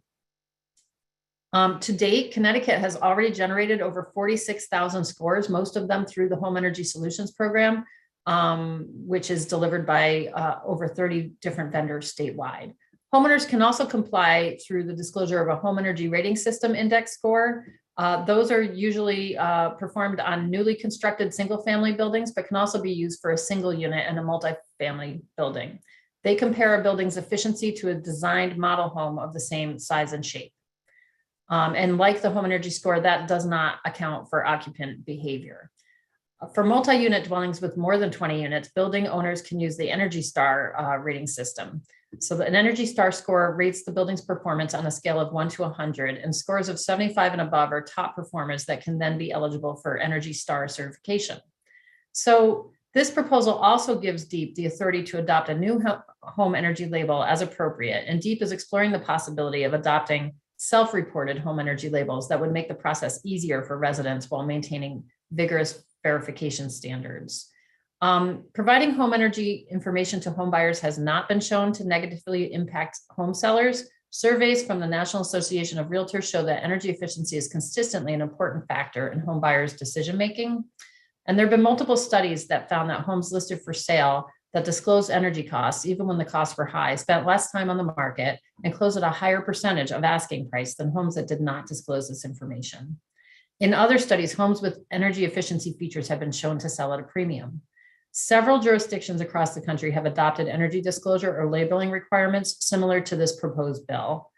To date, Connecticut has already generated over 46,000 scores, most of them through the Home Energy Solutions program, which is delivered by over 30 different vendors statewide. Homeowners can also comply through the disclosure of a home energy rating system index score. Those are usually performed on newly constructed single-family buildings, but can also be used for a single unit in a multifamily building. They compare a building's efficiency to a designed model home of the same size and shape. And like the home energy score, that does not account for occupant behavior. For multi-unit dwellings with more than 20 units, building owners can use the Energy Star rating system. So an Energy Star score rates the building's performance on a scale of 1 to 100, and scores of 75 and above are top performers that can then be eligible for Energy Star certification. So this proposal also gives DEEP the authority to adopt a new home energy label as appropriate, and DEEP is exploring the possibility of adopting self-reported home energy labels that would make the process easier for residents while maintaining vigorous verification standards. Providing home energy information to home buyers has not been shown to negatively impact home sellers. Surveys from the National Association of Realtors show that energy efficiency is consistently an important factor in home buyers' decision-making. And there have been multiple studies that found that homes listed for sale that disclosed energy costs, even when the costs were high, spent less time on the market and closed at a higher percentage of asking price than homes that did not disclose this information. In other studies, homes with energy efficiency features have been shown to sell at a premium. Several jurisdictions across the country have adopted energy disclosure or labeling requirements similar to this proposed bill.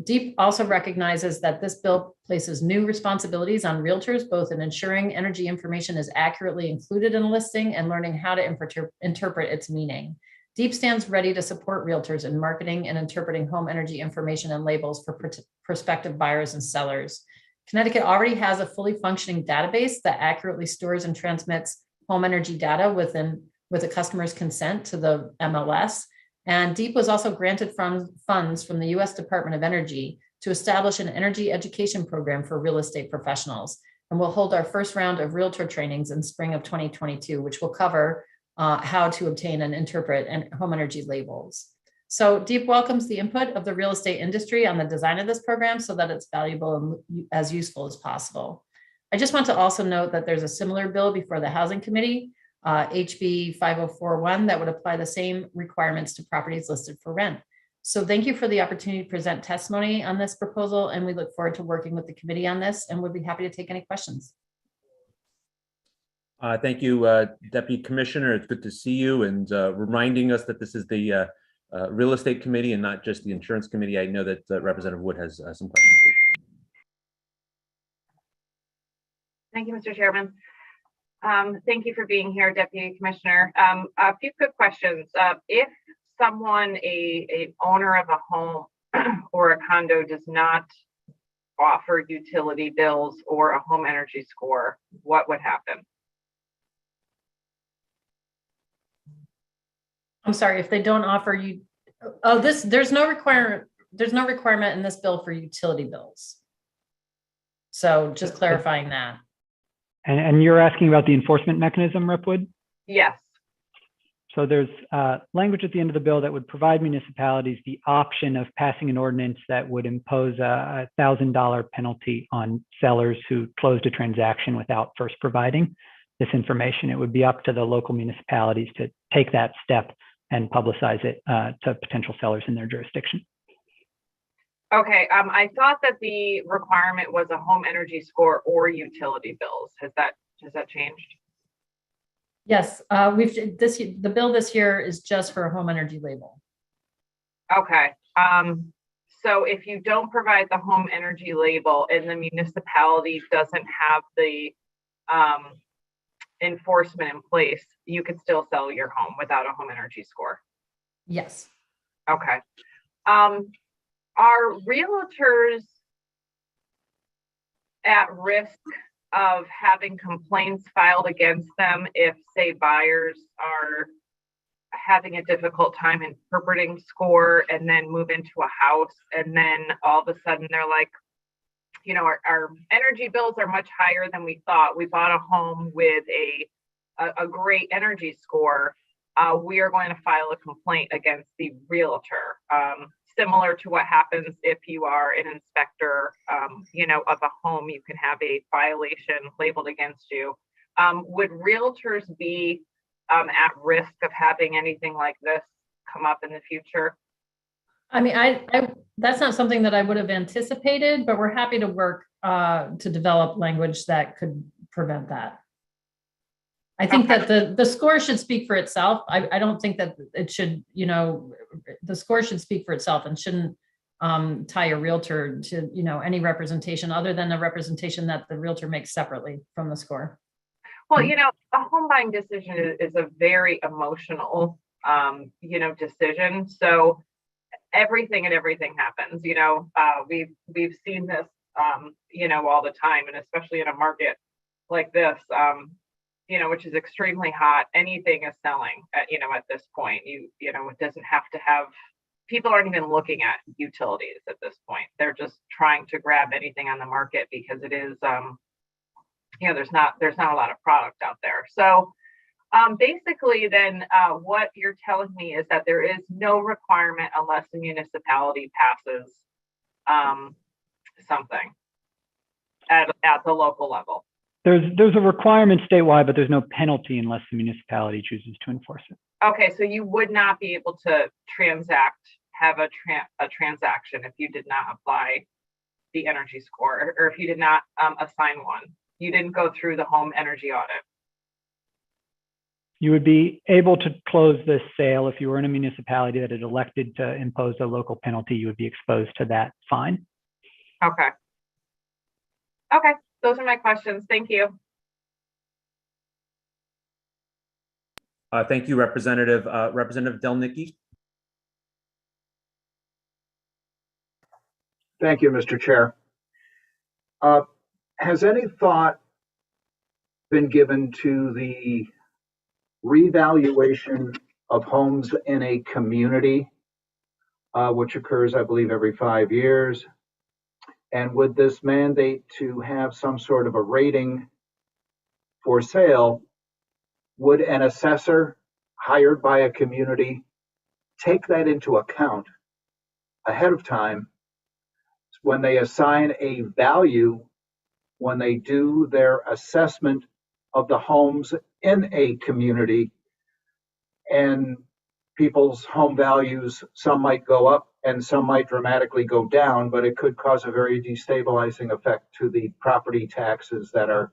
DEEP also recognizes that this bill places new responsibilities on realtors, both in ensuring energy information is accurately included in a listing and learning how to interpret its meaning. DEEP stands ready to support realtors in marketing and interpreting home energy information and labels for prospective buyers and sellers. Connecticut already has a fully functioning database that accurately stores and transmits home energy data with a customer's consent to the MLS. And DEEP was also granted funds from the U.S. Department of Energy to establish an energy education program for real estate professionals. And we'll hold our first round of realtor trainings in spring of 2022, which will cover how to obtain and interpret home energy labels. So DEEP welcomes the input of the real estate industry on the design of this program so that it's valuable and as useful as possible. I just want to also note that there's a similar bill before the Housing Committee, HB 5041, that would apply the same requirements to properties listed for rent. So thank you for the opportunity to present testimony on this proposal, and we look forward to working with the committee on this, and we'll be happy to take any questions. Thank you, Deputy Commissioner. It's good to see you, and reminding us that this is the Real Estate Committee and not just the Insurance Committee. I know that Representative Wood has some questions. Thank you, Mr. Chairman. Thank you for being here, Deputy Commissioner. A few quick questions. If someone, an owner of a home or a condo, does not offer utility bills or a home energy score, what would happen? I'm sorry, if they don't offer you, there's no requirement in this bill for utility bills. So just clarifying that. And you're asking about the enforcement mechanism, Rep. Wood? Yes. So there's language at the end of the bill that would provide municipalities the option of passing an ordinance that would impose a $1,000 penalty on sellers who closed a transaction without first providing this information. It would be up to the local municipalities to take that step and publicize it to potential sellers in their jurisdiction. Okay, I thought that the requirement was a home energy score or utility bills. Has that changed? Yes, the bill this year is just for a home energy label. Okay, so if you don't provide the home energy label and the municipality doesn't have the enforcement in place, you could still sell your home without a home energy score? Yes. Okay. Are realtors at risk of having complaints filed against them if, say, buyers are having a difficult time interpreting score and then move into a house and then all of a sudden they're like, you know, our energy bills are much higher than we thought. We bought a home with a great energy score. We are going to file a complaint against the realtor. Similar to what happens if you are an inspector, you know, of a home, you can have a violation labeled against you. Would realtors be at risk of having anything like this come up in the future? I mean, that's not something that I would have anticipated, but we're happy to work to develop language that could prevent that. I think that the score should speak for itself. I don't think that it should, the score should speak for itself and shouldn't tie a realtor to, any representation other than the representation that the realtor makes separately from the score. Well, a home buying decision is a very emotional, decision. So everything happens, we've seen this, all the time, and especially in a market like this, which is extremely hot. Anything is selling at this point. It doesn't have to have, people aren't even looking at utilities at this point. They're just trying to grab anything on the market because it is, there's not a lot of product out there. So basically then what you're telling me is that there is no requirement unless the municipality passes something at the local level. There's a requirement statewide, but there's no penalty unless the municipality chooses to enforce it. Okay, so you would not be able to have a transaction if you did not apply the energy score, or if you did not assign one. You didn't go through the home energy audit. You would be able to close this sale if you were in a municipality that had elected to impose a local penalty. You would be exposed to that fine. Okay, those are my questions. Thank you. Thank you, Representative Delnicki. Thank you, Mr. Chair. Has any thought been given to the revaluation of homes in a community, which occurs, I believe, every 5 years? And would this mandate to have some sort of a rating for sale, would an assessor hired by a community take that into account ahead of time when they assign a value, when they do their assessment of the homes in a community? And people's home values, some might go up and some might dramatically go down, but it could cause a very destabilizing effect to the property taxes that are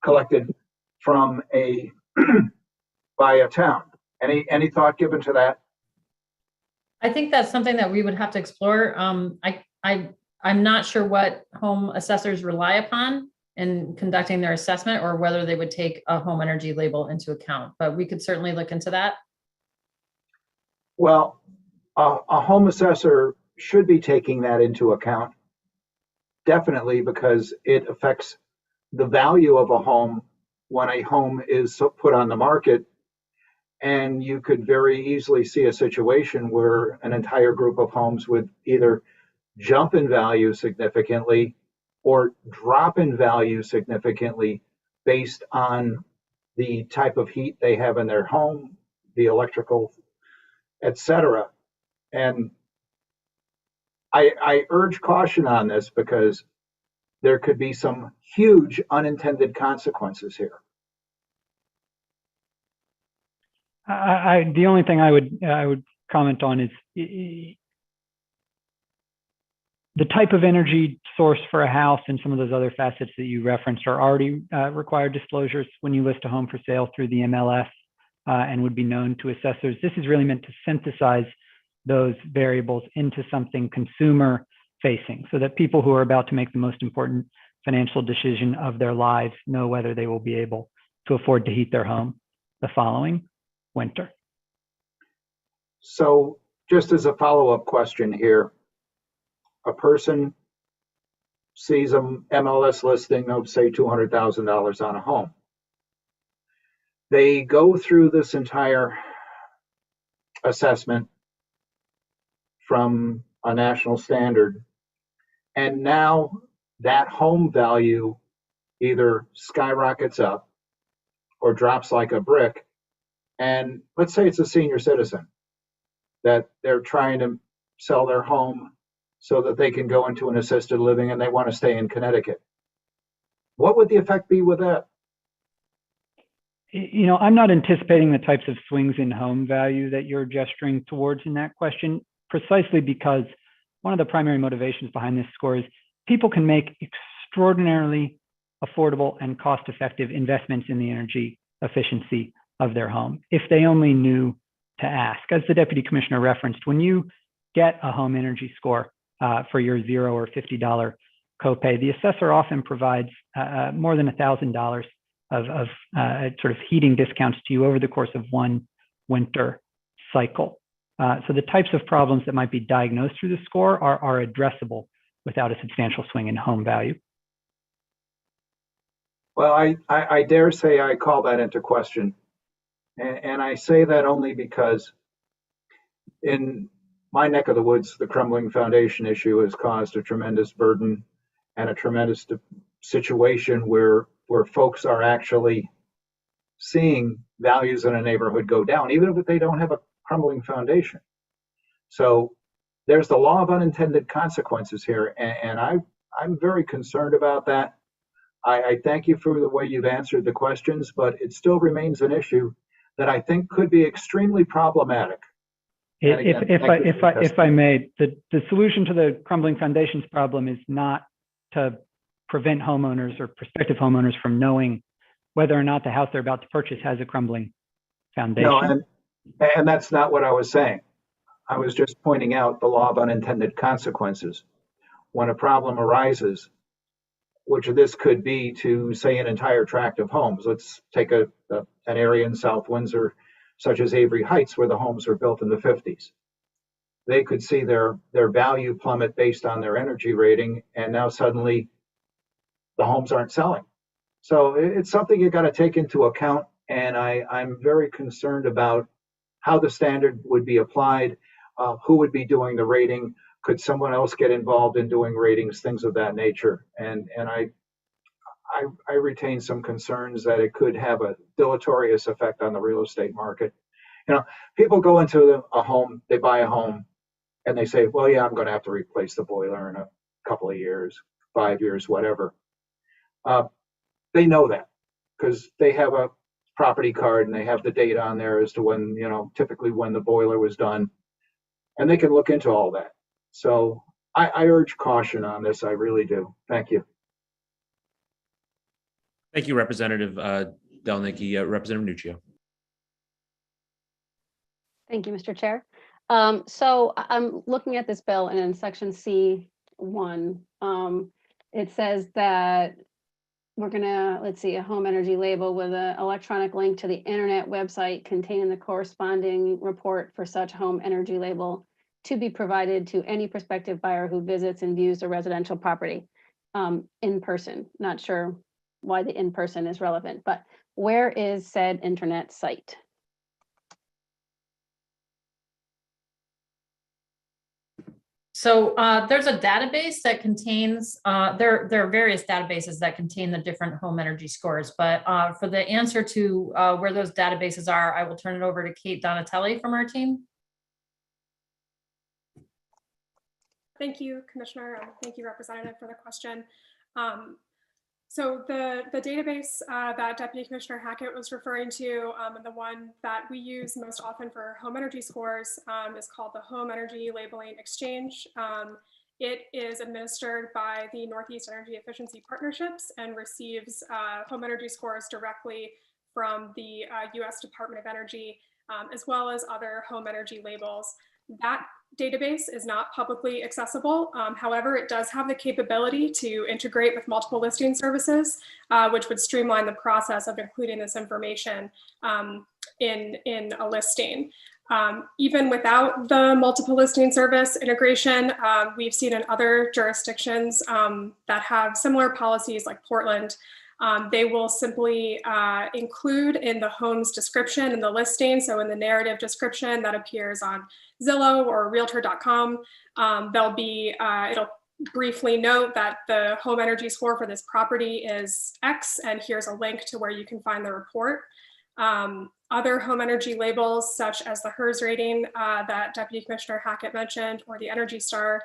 collected from by a town. Any thought given to that? I think that's something that we would have to explore. I'm not sure what home assessors rely upon in conducting their assessment, or whether they would take a home energy label into account, but we could certainly look into that. Well, a home assessor should be taking that into account, definitely, because it affects the value of a home when a home is put on the market. And you could very easily see a situation where an entire group of homes would either jump in value significantly or drop in value significantly based on the type of heat they have in their home, the electrical, etc. And I urge caution on this because there could be some huge unintended consequences here. The only thing I would comment on is the type of energy source for a house, and some of those other facets that you referenced are already required disclosures when you list a home for sale through the MLS, and would be known to assessors. This is really meant to synthesize those variables into something consumer facing, so that people who are about to make the most important financial decision of their lives know whether they will be able to afford to heat their home the following winter. So just as a follow-up question here, a person sees an MLS listing of, say, $200,000 on a home. They go through this entire assessment from a national standard, and now that home value either skyrockets up or drops like a brick. And let's say it's a senior citizen that they're trying to sell their home so that they can go into an assisted living and they want to stay in Connecticut. What would the effect be with that? I'm not anticipating the types of swings in home value that you're gesturing towards in that question, precisely because one of the primary motivations behind this score is people can make extraordinarily affordable and cost-effective investments in the energy efficiency of their home if they only knew to ask. As the Deputy Commissioner referenced, when you get a home energy score for your $0 or $50 copay, the assessor often provides more than $1,000 of sort of heating discounts to you over the course of one winter cycle. So the types of problems that might be diagnosed through the score are addressable without a substantial swing in home value. Well, I dare say I call that into question. And I say that only because in my neck of the woods, the crumbling foundation issue has caused a tremendous burden and a tremendous situation where folks are actually seeing values in a neighborhood go down, even if they don't have a crumbling foundation. So there's the law of unintended consequences here, and I'm very concerned about that. I thank you for the way you've answered the questions, but it still remains an issue that I think could be extremely problematic. If I may, the solution to the crumbling foundations problem is not to prevent homeowners or prospective homeowners from knowing whether or not the house they're about to purchase has a crumbling foundation. No, and that's not what I was saying. I was just pointing out the law of unintended consequences. When a problem arises, which this could be to, say, an entire tract of homes. Let's take an area in South Windsor, such as Avery Heights, where the homes were built in the 50s. They could see their value plummet based on their energy rating, and now suddenly the homes aren't selling. So it's something you got to take into account, and I'm very concerned about how the standard would be applied, who would be doing the rating, could someone else get involved in doing ratings, things of that nature. And I retain some concerns that it could have a deleterious effect on the real estate market. People go into a home, they buy a home, and they say, well, yeah, I'm going to have to replace the boiler in a couple of years, 5 years, whatever. They know that because they have a property card and they have the date on there as to when, typically when the boiler was done, and they can look into all that. So I urge caution on this. I really do. Thank you. Thank you, Representative Delnicki. Representative Nuccio. Thank you, Mr. Chair. So I'm looking at this bill, and in section C1, it says that we're gonna, let's see, a home energy label with an electronic link to the internet website containing the corresponding report for such home energy label to be provided to any prospective buyer who visits and views a residential property in person. Not sure why the in person is relevant, but where is said internet site? So there's a database that contains, there are various databases that contain the different home energy scores, but for the answer to where those databases are, I will turn it over to Kate Donatelli from our team. Thank you, Commissioner. Thank you, Representative, for the question. So the database that Deputy Commissioner Hackett was referring to, and the one that we use most often for home energy scores is called the Home Energy Labeling Exchange. It is administered by the Northeast Energy Efficiency Partnerships and receives home energy scores directly from the U.S. Department of Energy, as well as other home energy labels. That database is not publicly accessible. However, it does have the capability to integrate with multiple listing services, which would streamline the process of including this information in a listing. Even without the multiple listing service integration, we've seen in other jurisdictions that have similar policies like Portland, they will simply include in the home's description in the listing, so in the narrative description that appears on Zillow or Realtor.com, it'll briefly note that the home energy score for this property is X, and here's a link to where you can find the report. Other home energy labels, such as the HERS rating that Deputy Commissioner Hackett mentioned, or the Energy Star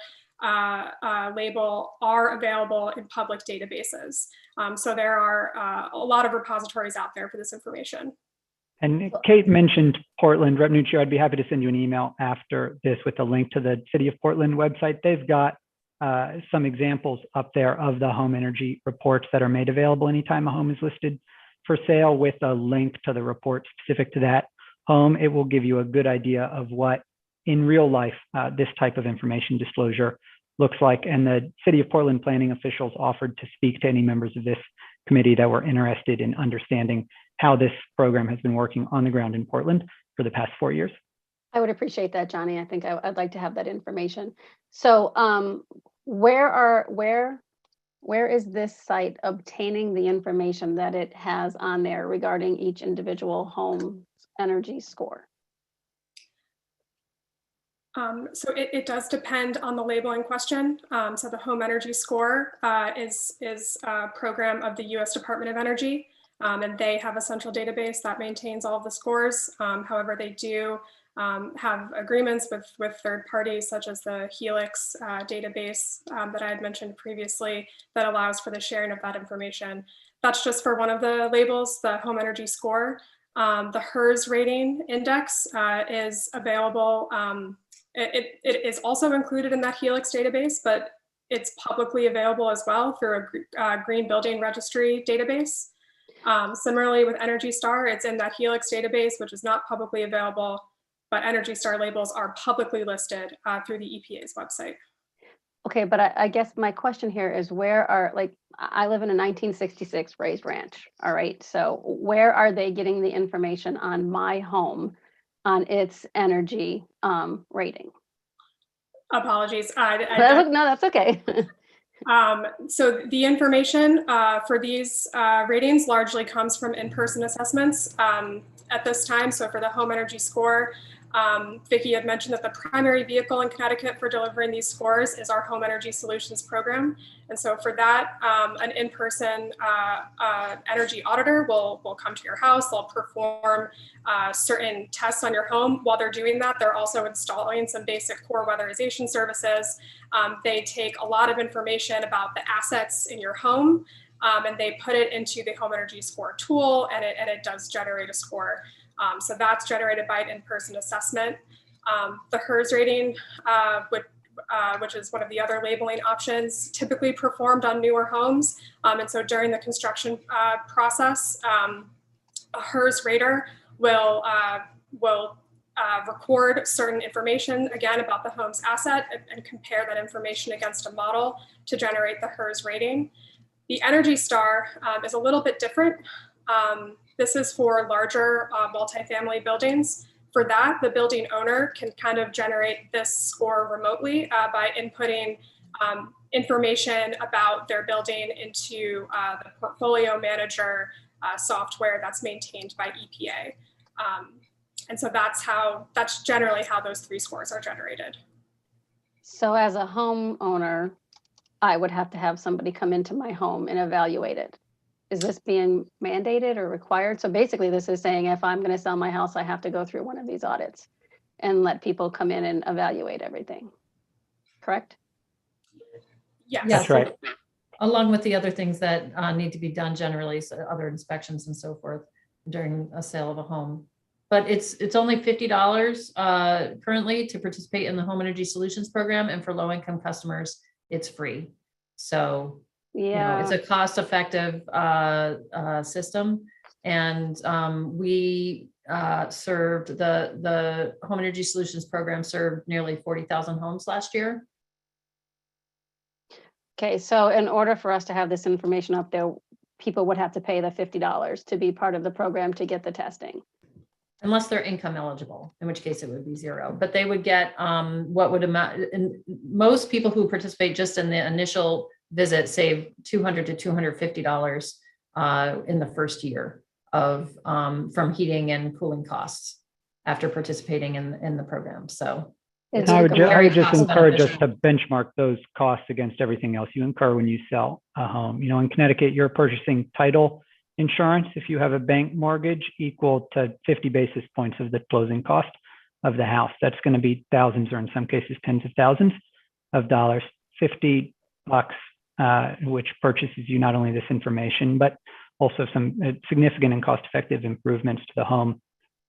label, are available in public databases. So there are a lot of repositories out there for this information. And Kate mentioned Portland. Rep. Nuccio, I'd be happy to send you an email after this with a link to the City of Portland website. They've got some examples up there of the home energy reports that are made available anytime a home is listed for sale, with a link to the report specific to that home. It will give you a good idea of what in real life this type of information disclosure looks like. And the City of Portland planning officials offered to speak to any members of this committee that were interested in understanding how this program has been working on the ground in Portland for the past 4 years. I would appreciate that, Johnny. I think I'd like to have that information. So where is this site obtaining the information that it has on there regarding each individual home's energy score? So it does depend on the labeling question. So the home energy score is a program of the U.S. Department of Energy, and they have a central database that maintains all of the scores. However, they do have agreements with third parties, such as the Helix database that I had mentioned previously, that allows for the sharing of that information. That's just for one of the labels, the home energy score. The HERS rating index is available. It is also included in that Helix database, but it's publicly available as well through a Green Building Registry database. Similarly with Energy Star, it's in that Helix database, which is not publicly available, but Energy Star labels are publicly listed through the EPA's website. Okay, but I guess my question here is, where are, like, I live in a 1966 raised ranch, all right? So where are they getting the information on my home on its energy rating? Apologies. No, that's okay. So the information for these ratings largely comes from in-person assessments at this time. So for the home energy score, Vicki had mentioned that the primary vehicle in Connecticut for delivering these scores is our Home Energy Solutions program. And so for that, an in-person energy auditor will come to your house. They'll perform certain tests on your home. While they're doing that, they're also installing some basic core weatherization services. They take a lot of information about the assets in your home, and they put it into the Home Energy Score tool, and it does generate a score. So that's generated by an in-person assessment. The HERS rating, which is one of the other labeling options, typically performed on newer homes. And so during the construction process, a HERS rater will record certain information, again, about the home's asset and compare that information against a model to generate the HERS rating. The Energy Star is a little bit different. This is for larger multifamily buildings. For that, the building owner can kind of generate this score remotely by inputting information about their building into the portfolio manager software that's maintained by EPA. And so that's generally how those three scores are generated. So as a homeowner, I would have to have somebody come into my home and evaluate it. Is this being mandated or required? So basically this is saying if I'm going to sell my house, I have to go through one of these audits and let people come in and evaluate everything. Correct? Yes. That's right. Along with the other things that need to be done generally, so other inspections and so forth during a sale of a home. But it's only $50 currently to participate in the Home Energy Solutions program, and for low-income customers, it's free. So yeah, it's a cost-effective system, and we served the Home Energy Solutions program served nearly 40,000 homes last year. Okay, so in order for us to have this information up there, people would have to pay the $50 to be part of the program to get the testing. Unless they're income eligible, in which case it would be zero. But they would get what would amount, and most people who participate just in the initial visit save $200 to $250 in the first year of from heating and cooling costs after participating in the program. So it's I would just encourage us beneficial. to benchmark those costs against everything else you incur when you sell a home. You know, in Connecticut, you're purchasing title insurance if you have a bank mortgage equal to 50 basis points of the closing cost of the house. That's going to be thousands, or in some cases tens of thousands of dollars. $50 which purchases you not only this information, but also some significant and cost-effective improvements to the home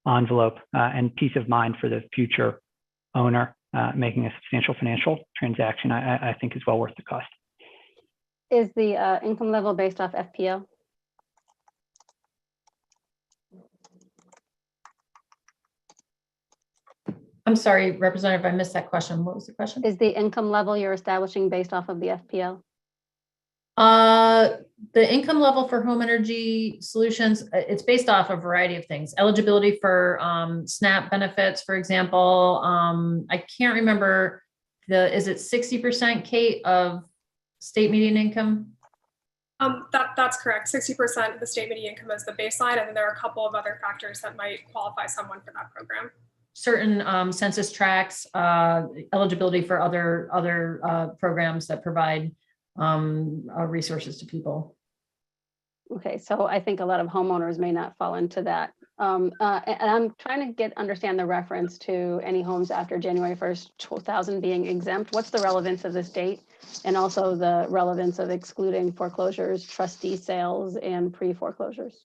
envelope and peace of mind for the future owner, making a substantial financial transaction, I think is well worth the cost. Is the income level based off FPL? I'm sorry, Representative, I missed that question. What was the question? Is the income level you're establishing based off of the FPL? The income level for home energy solutions, it's based off a variety of things. Eligibility for SNAP benefits, for example. I can't remember is it 60%, Kate, of state median income? That's correct. 60% of the state median income is the baseline, and then there are a couple of other factors that might qualify someone for that program. Certain census tracts, eligibility for other programs that provide resources to people. Okay, so I think a lot of homeowners may not fall into that. And I'm trying to understand the reference to any homes after January 1st, 2000 being exempt. What's the relevance of this date? And also the relevance of excluding foreclosures, trustee sales, and pre-foreclosures?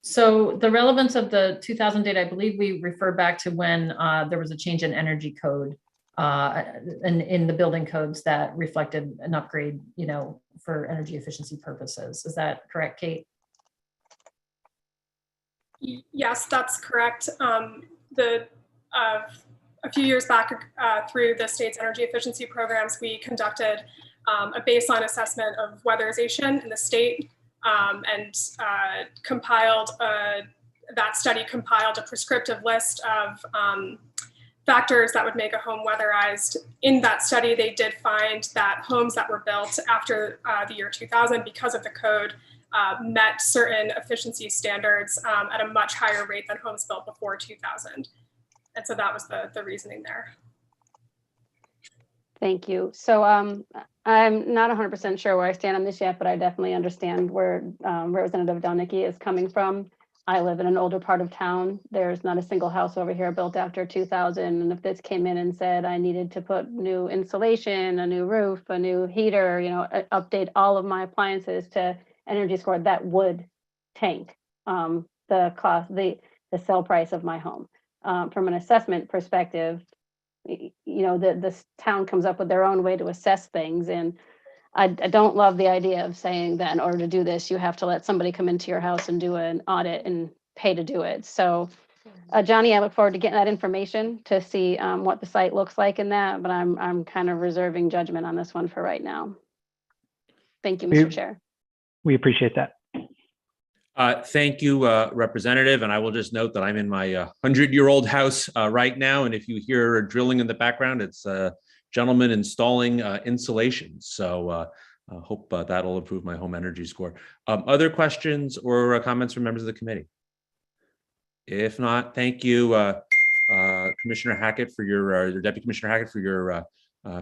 So the relevance of the 2000 date, I believe we refer back to when there was a change in energy code and in the building codes that reflected an upgrade, for energy efficiency purposes. Is that correct, Kate? Yes, that's correct. A few years back through the state's energy efficiency programs, we conducted a baseline assessment of weatherization in the state and that study compiled a prescriptive list of factors that would make a home weatherized. In that study, they did find that homes that were built after the year 2000, because of the code, met certain efficiency standards at a much higher rate than homes built before 2000. And so that was the reasoning there. Thank you. So I'm not 100% sure where I stand on this yet, but I definitely understand where Representative Dalnicki is coming from. I live in an older part of town. There's not a single house over here built after 2000. And if this came in and said I needed to put new insulation, a new roof, a new heater, update all of my appliances to energy score, that would tank the cost, the sell price of my home. From an assessment perspective, this town comes up with their own way to assess things. And I don't love the idea of saying that in order to do this, you have to let somebody come into your house and do an audit and pay to do it. So Johnny, I look forward to getting that information to see what the site looks like in that, but I'm kind of reserving judgment on this one for right now. Thank you, Mr. Chair. We appreciate that. Thank you, Representative. And I will just note that I'm in my 100-year-old house right now. And if you hear drilling in the background, it's a gentleman installing insulation. So hope that'll improve my home energy score. Other questions or comments from members of the committee? If not, thank you, Commissioner Hackett, for your Deputy Commissioner Hackett,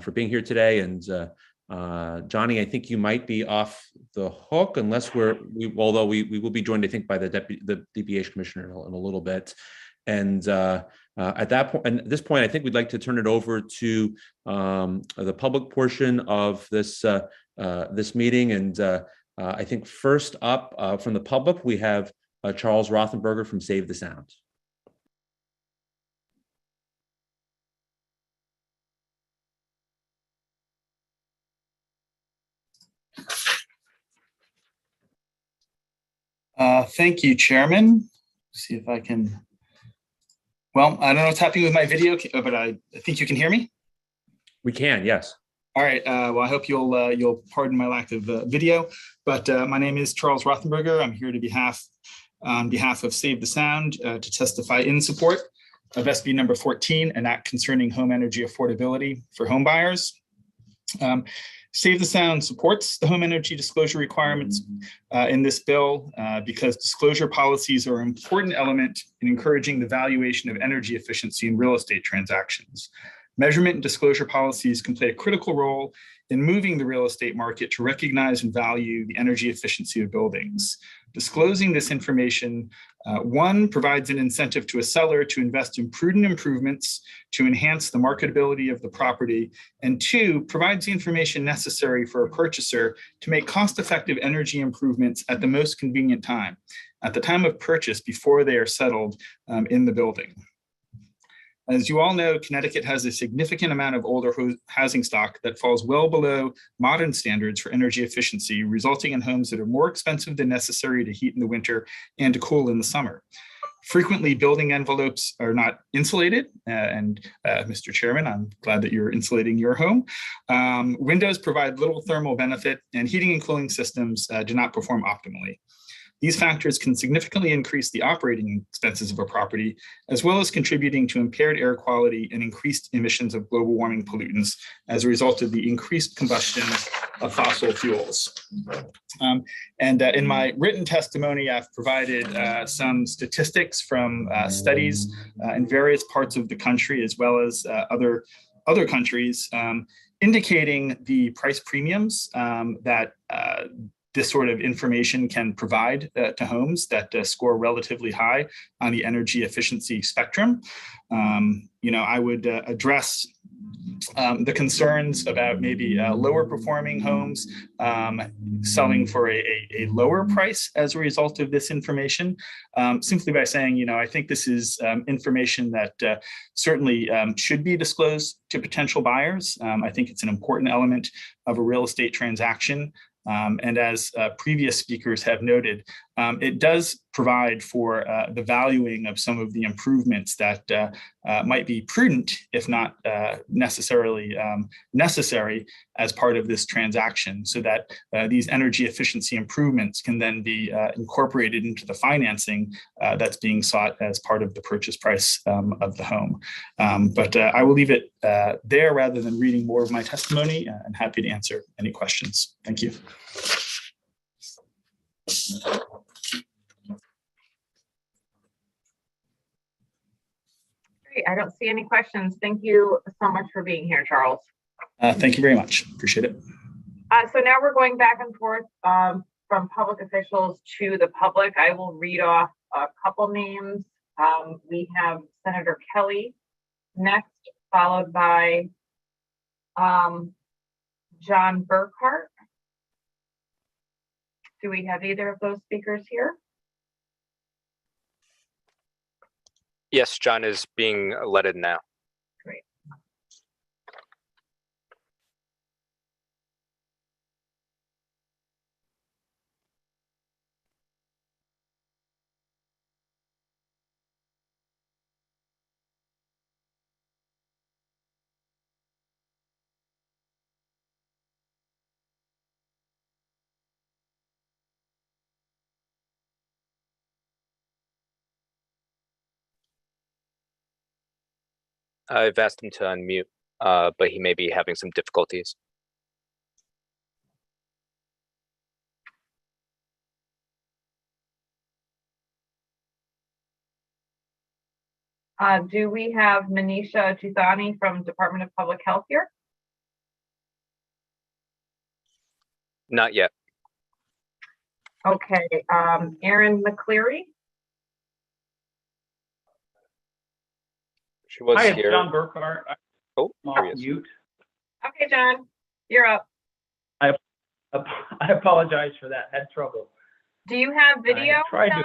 for being here today. And Johnny, I think you might be off the hook unless although we will be joined, I think, by the DPH Commissioner in a little bit. And at this point, I think we'd like to turn it over to the public portion of this meeting. And I think first up from the public, we have Charles Rothenberger from Save the Sound. Thank you, Chairman. See if I can. Well, I don't know what's happening with my video, but I think you can hear me. We can, yes. All right. Well, I hope you'll pardon my lack of video. But my name is Charles Rothenberger. I'm here on behalf of Save the Sound to testify in support of SB number 14, an act concerning home energy affordability for home buyers. Save the Sound supports the home energy disclosure requirements in this bill because disclosure policies are an important element in encouraging the valuation of energy efficiency in real estate transactions. Measurement and disclosure policies can play a critical role in moving the real estate market to recognize and value the energy efficiency of buildings. Disclosing this information, one, provides an incentive to a seller to invest in prudent improvements to enhance the marketability of the property, and two, provides the information necessary for a purchaser to make cost-effective energy improvements at the most convenient time, at the time of purchase before they are settled in the building. As you all know, Connecticut has a significant amount of older housing stock that falls well below modern standards for energy efficiency, resulting in homes that are more expensive than necessary to heat in the winter and to cool in the summer. Frequently, building envelopes are not insulated, and Mr. Chairman, I'm glad that you're insulating your home. Windows provide little thermal benefit, and heating and cooling systems do not perform optimally. These factors can significantly increase the operating expenses of a property, as well as contributing to impaired air quality and increased emissions of global warming pollutants as a result of the increased combustion of fossil fuels. In my written testimony, I've provided some statistics from studies in various parts of the country, as well as other countries, indicating the price premiums that this sort of information can provide to homes that score relatively high on the energy efficiency spectrum. I would address the concerns about maybe lower performing homes selling for a lower price as a result of this information, simply by saying, I think this is information that certainly should be disclosed to potential buyers. I think it's an important element of a real estate transaction. And as previous speakers have noted, it does provide for the valuing of some of the improvements that might be prudent, if not necessarily necessary, as part of this transaction, so that these energy efficiency improvements can then be incorporated into the financing that's being sought as part of the purchase price of the home. But I will leave it there rather than reading more of my testimony, and happy to answer any questions. Thank you. Great. I don't see any questions. Thank you so much for being here, Charles. Thank you very much. Appreciate it. So now we're going back and forth from public officials to the public. I will read off a couple names. We have Senator Kelly next, followed by John Burkhart. Do we have either of those speakers here? Yes, John is being let in now. Great. I've asked him to unmute, but he may be having some difficulties. Do we have Manisha Chuthani from Department of Public Health here? Not yet. Okay, Erin McCleary. She was Hi, here. it's John Burkhart. Oh, here he is. Mute. Okay, John, you're up. I apologize for that. Had trouble. Do you have video, John?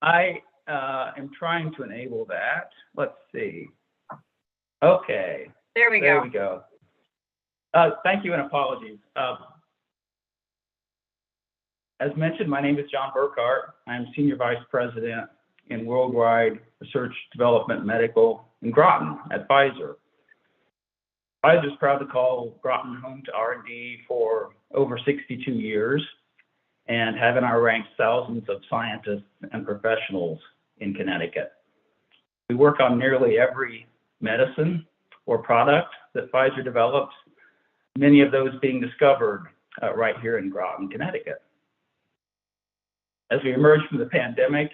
I am trying to enable that. Let's see. Okay. There we There go. we go. Thank you and apologies. As mentioned, my name is John Burkhart. I'm Senior Vice President in Worldwide Research Development Medical in Groton at Pfizer. Pfizer is proud to call Groton home to R&D for over 62 years and have in our ranks thousands of scientists and professionals in Connecticut. We work on nearly every medicine or product that Pfizer develops, many of those being discovered right here in Groton, Connecticut. As we emerge from the pandemic,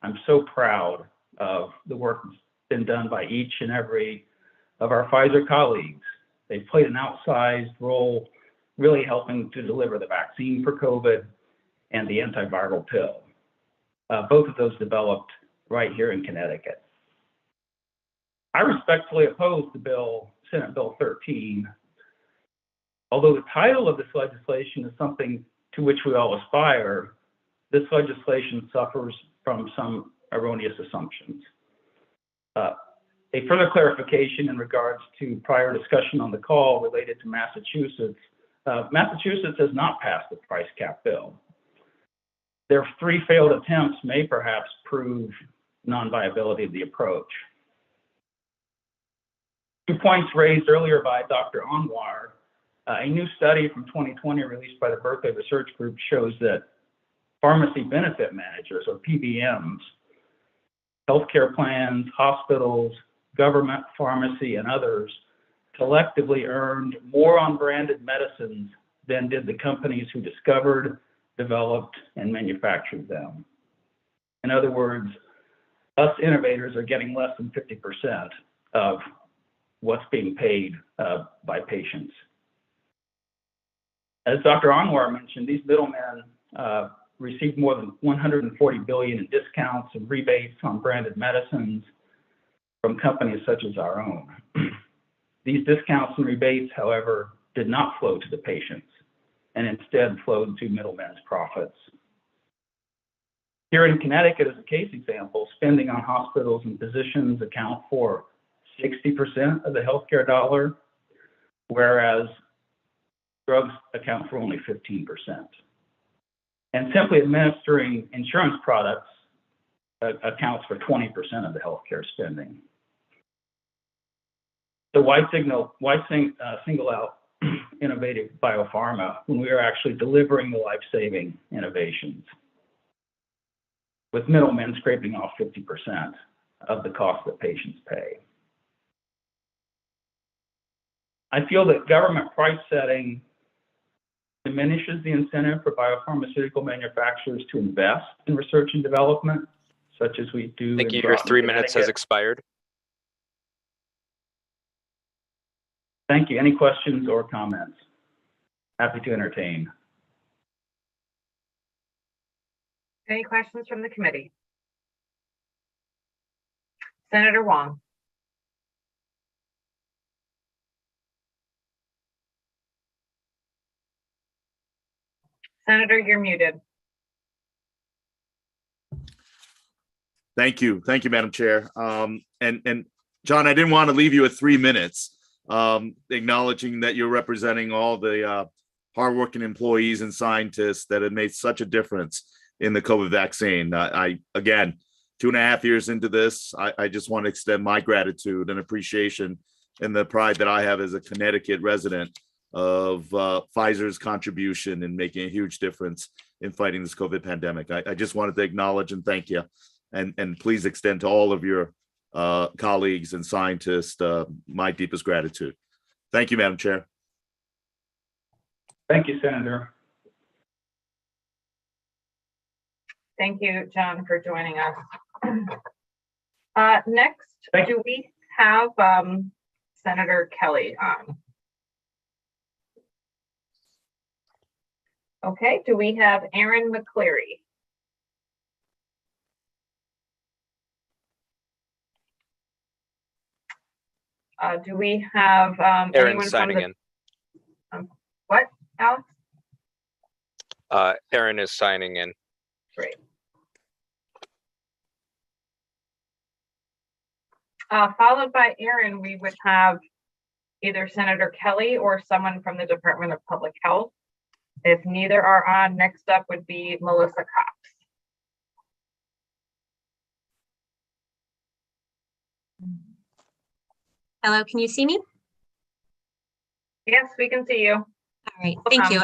I'm so proud of the work that's been done by each and every of our Pfizer colleagues They've played an outsized role, really helping to deliver the vaccine for COVID and the antiviral pill. Both of those developed right here in Connecticut. I respectfully oppose the bill, Senate Bill 13. Although the title of this legislation is something to which we all aspire, this legislation suffers from some erroneous assumptions. A further clarification in regards to prior discussion on the call related to Massachusetts. Massachusetts has not passed the price cap bill. Their 3 failed attempts may perhaps prove non-viability of the approach. 2 points raised earlier by Dr. Anwar. A new study from 2020 released by the Berkeley Research Group shows that pharmacy benefit managers, or PBMs, healthcare plans, hospitals, government, pharmacy, and others collectively earned more on branded medicines than did the companies who discovered, developed, and manufactured them. In other words, us innovators are getting less than 50% of what's being paid by patients. As Dr. Anwar mentioned, these middlemen received more than $140 billion in discounts and rebates on branded medicines from companies such as our own. These discounts and rebates, however, did not flow to the patients and instead flowed to middlemen's profits. Here in Connecticut, as a case example, spending on hospitals and physicians account for 60% of the healthcare dollar, whereas drugs account for only 15%. And simply administering insurance products accounts for 20% of the healthcare spending. So why single out innovative biopharma when we are actually delivering the life-saving innovations, with middlemen scraping off 50% of the cost that patients pay? I feel that government price setting diminishes the incentive for biopharmaceutical manufacturers to invest in research and development, such as we do. Thank you. Your 3 minutes has expired. Thank you. Any questions or comments? Happy to entertain. Any questions from the committee? Senator Wong. Senator, you're muted. Thank you, Madam Chair. And John, I didn't want to leave you at 3 minutes. Acknowledging that you're representing all the hardworking employees and scientists that have made such a difference in the COVID vaccine. I again, 2.5 years into this, I just want to extend my gratitude and appreciation and the pride that I have as a Connecticut resident of Pfizer's contribution in making a huge difference in fighting this COVID pandemic. I just wanted to acknowledge and thank you, and please extend to all of your colleagues and scientists my deepest gratitude. Thank you, Madam Chair. Thank you, Senator. Thank you, John, for joining us. Next, do we have Senator Kelly on? Okay, do we have Aaron McCleary? Do we have Aaron signing in? What, Alex? Aaron is signing in. Great. Followed by Aaron, we would have either Senator Kelly or someone from the Department of Public Health. If neither are on, next up would be Melissa Cox. Hello, can you see me? Yes, we can see you. All right, thank you.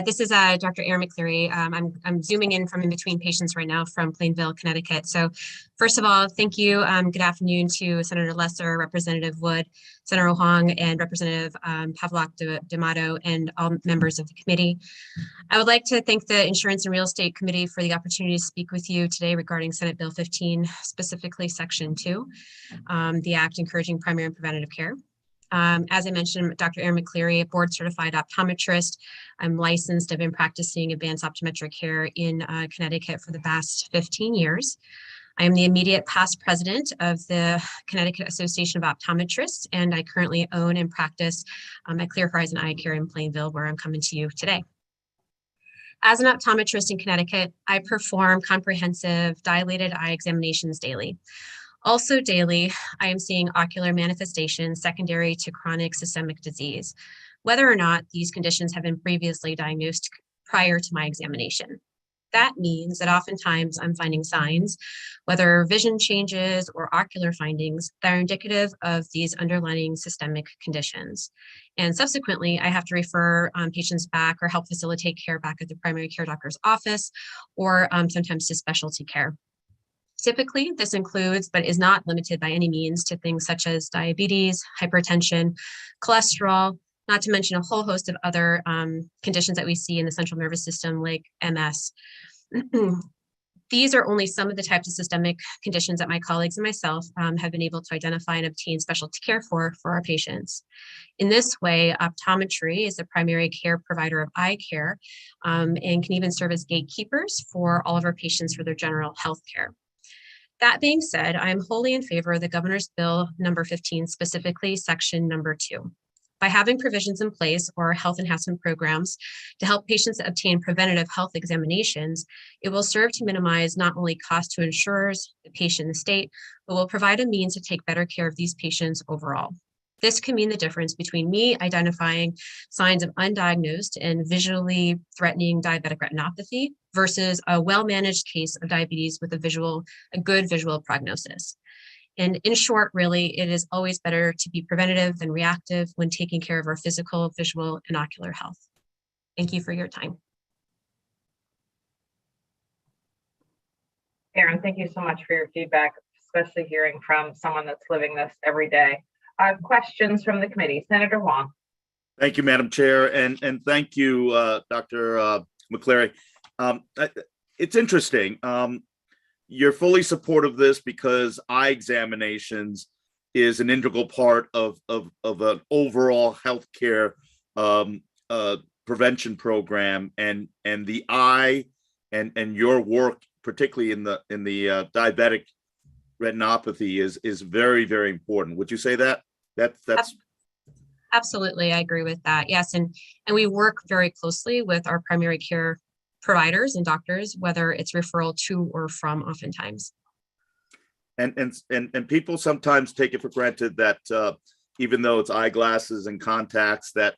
This is Dr. Erin McCleary. I'm zooming in from in between patients right now from Plainville, Connecticut. So first of all, thank you. Good afternoon to Senator Lesser, Representative Wood, Senator Huang, and Representative Pavlak-D'Amato, and all members of the committee. I would like to thank the Insurance and Real Estate Committee for the opportunity to speak with you today regarding Senate Bill 15, specifically Section 2, the Act encouraging primary and preventative care. As I mentioned, Dr. Erin McCleary, a board certified optometrist. I'm licensed. I've been practicing advanced optometric care in Connecticut for the past 15 years. I am the immediate past president of the Connecticut Association of Optometrists, and I currently own and practice at Clear Horizon Eye Care in Plainville, where I'm coming to you today. As an optometrist in Connecticut, I perform comprehensive dilated eye examinations daily. Also daily, I am seeing ocular manifestations secondary to chronic systemic disease, whether or not these conditions have been previously diagnosed prior to my examination. That means that oftentimes I'm finding signs, whether vision changes or ocular findings, that are indicative of these underlying systemic conditions. And subsequently, I have to refer patients back or help facilitate care back at the primary care doctor's office, or sometimes to specialty care. Typically, this includes, but is not limited by any means, to things such as diabetes, hypertension, cholesterol, not to mention a whole host of other conditions that we see in the central nervous system, like MS. These are only some of the types of systemic conditions that my colleagues and myself have been able to identify and obtain specialty care for our patients. In this way, optometry is the primary care provider of eye care and can even serve as gatekeepers for all of our patients for their general health care. That being said, I am wholly in favor of the Governor's Bill number 15, specifically section number 2. By having provisions in place or health enhancement programs to help patients obtain preventative health examinations, it will serve to minimize not only cost to insurers, the patient, and the state, but will provide a means to take better care of these patients overall. This can mean the difference between me identifying signs of undiagnosed and visually threatening diabetic retinopathy versus a well-managed case of diabetes with a good visual prognosis. And in short, really, it is always better to be preventative than reactive when taking care of our physical, visual, and ocular health. Thank you for your time. Erin, thank you so much for your feedback, especially hearing from someone that's living this every day. Questions from the committee. Senator Huang. Thank you, Madam Chair, and thank you, Dr. McCleary. It's interesting. You're fully supportive of this because eye examinations is an integral part of an overall healthcare prevention program, and the eye and your work, particularly in the diabetic retinopathy, is very, very important. Would you say that? That's Absolutely, I agree with that. Yes, and we work very closely with our primary care providers and doctors, whether it's referral to or from, oftentimes. And people sometimes take it for granted that even though it's eyeglasses and contacts, that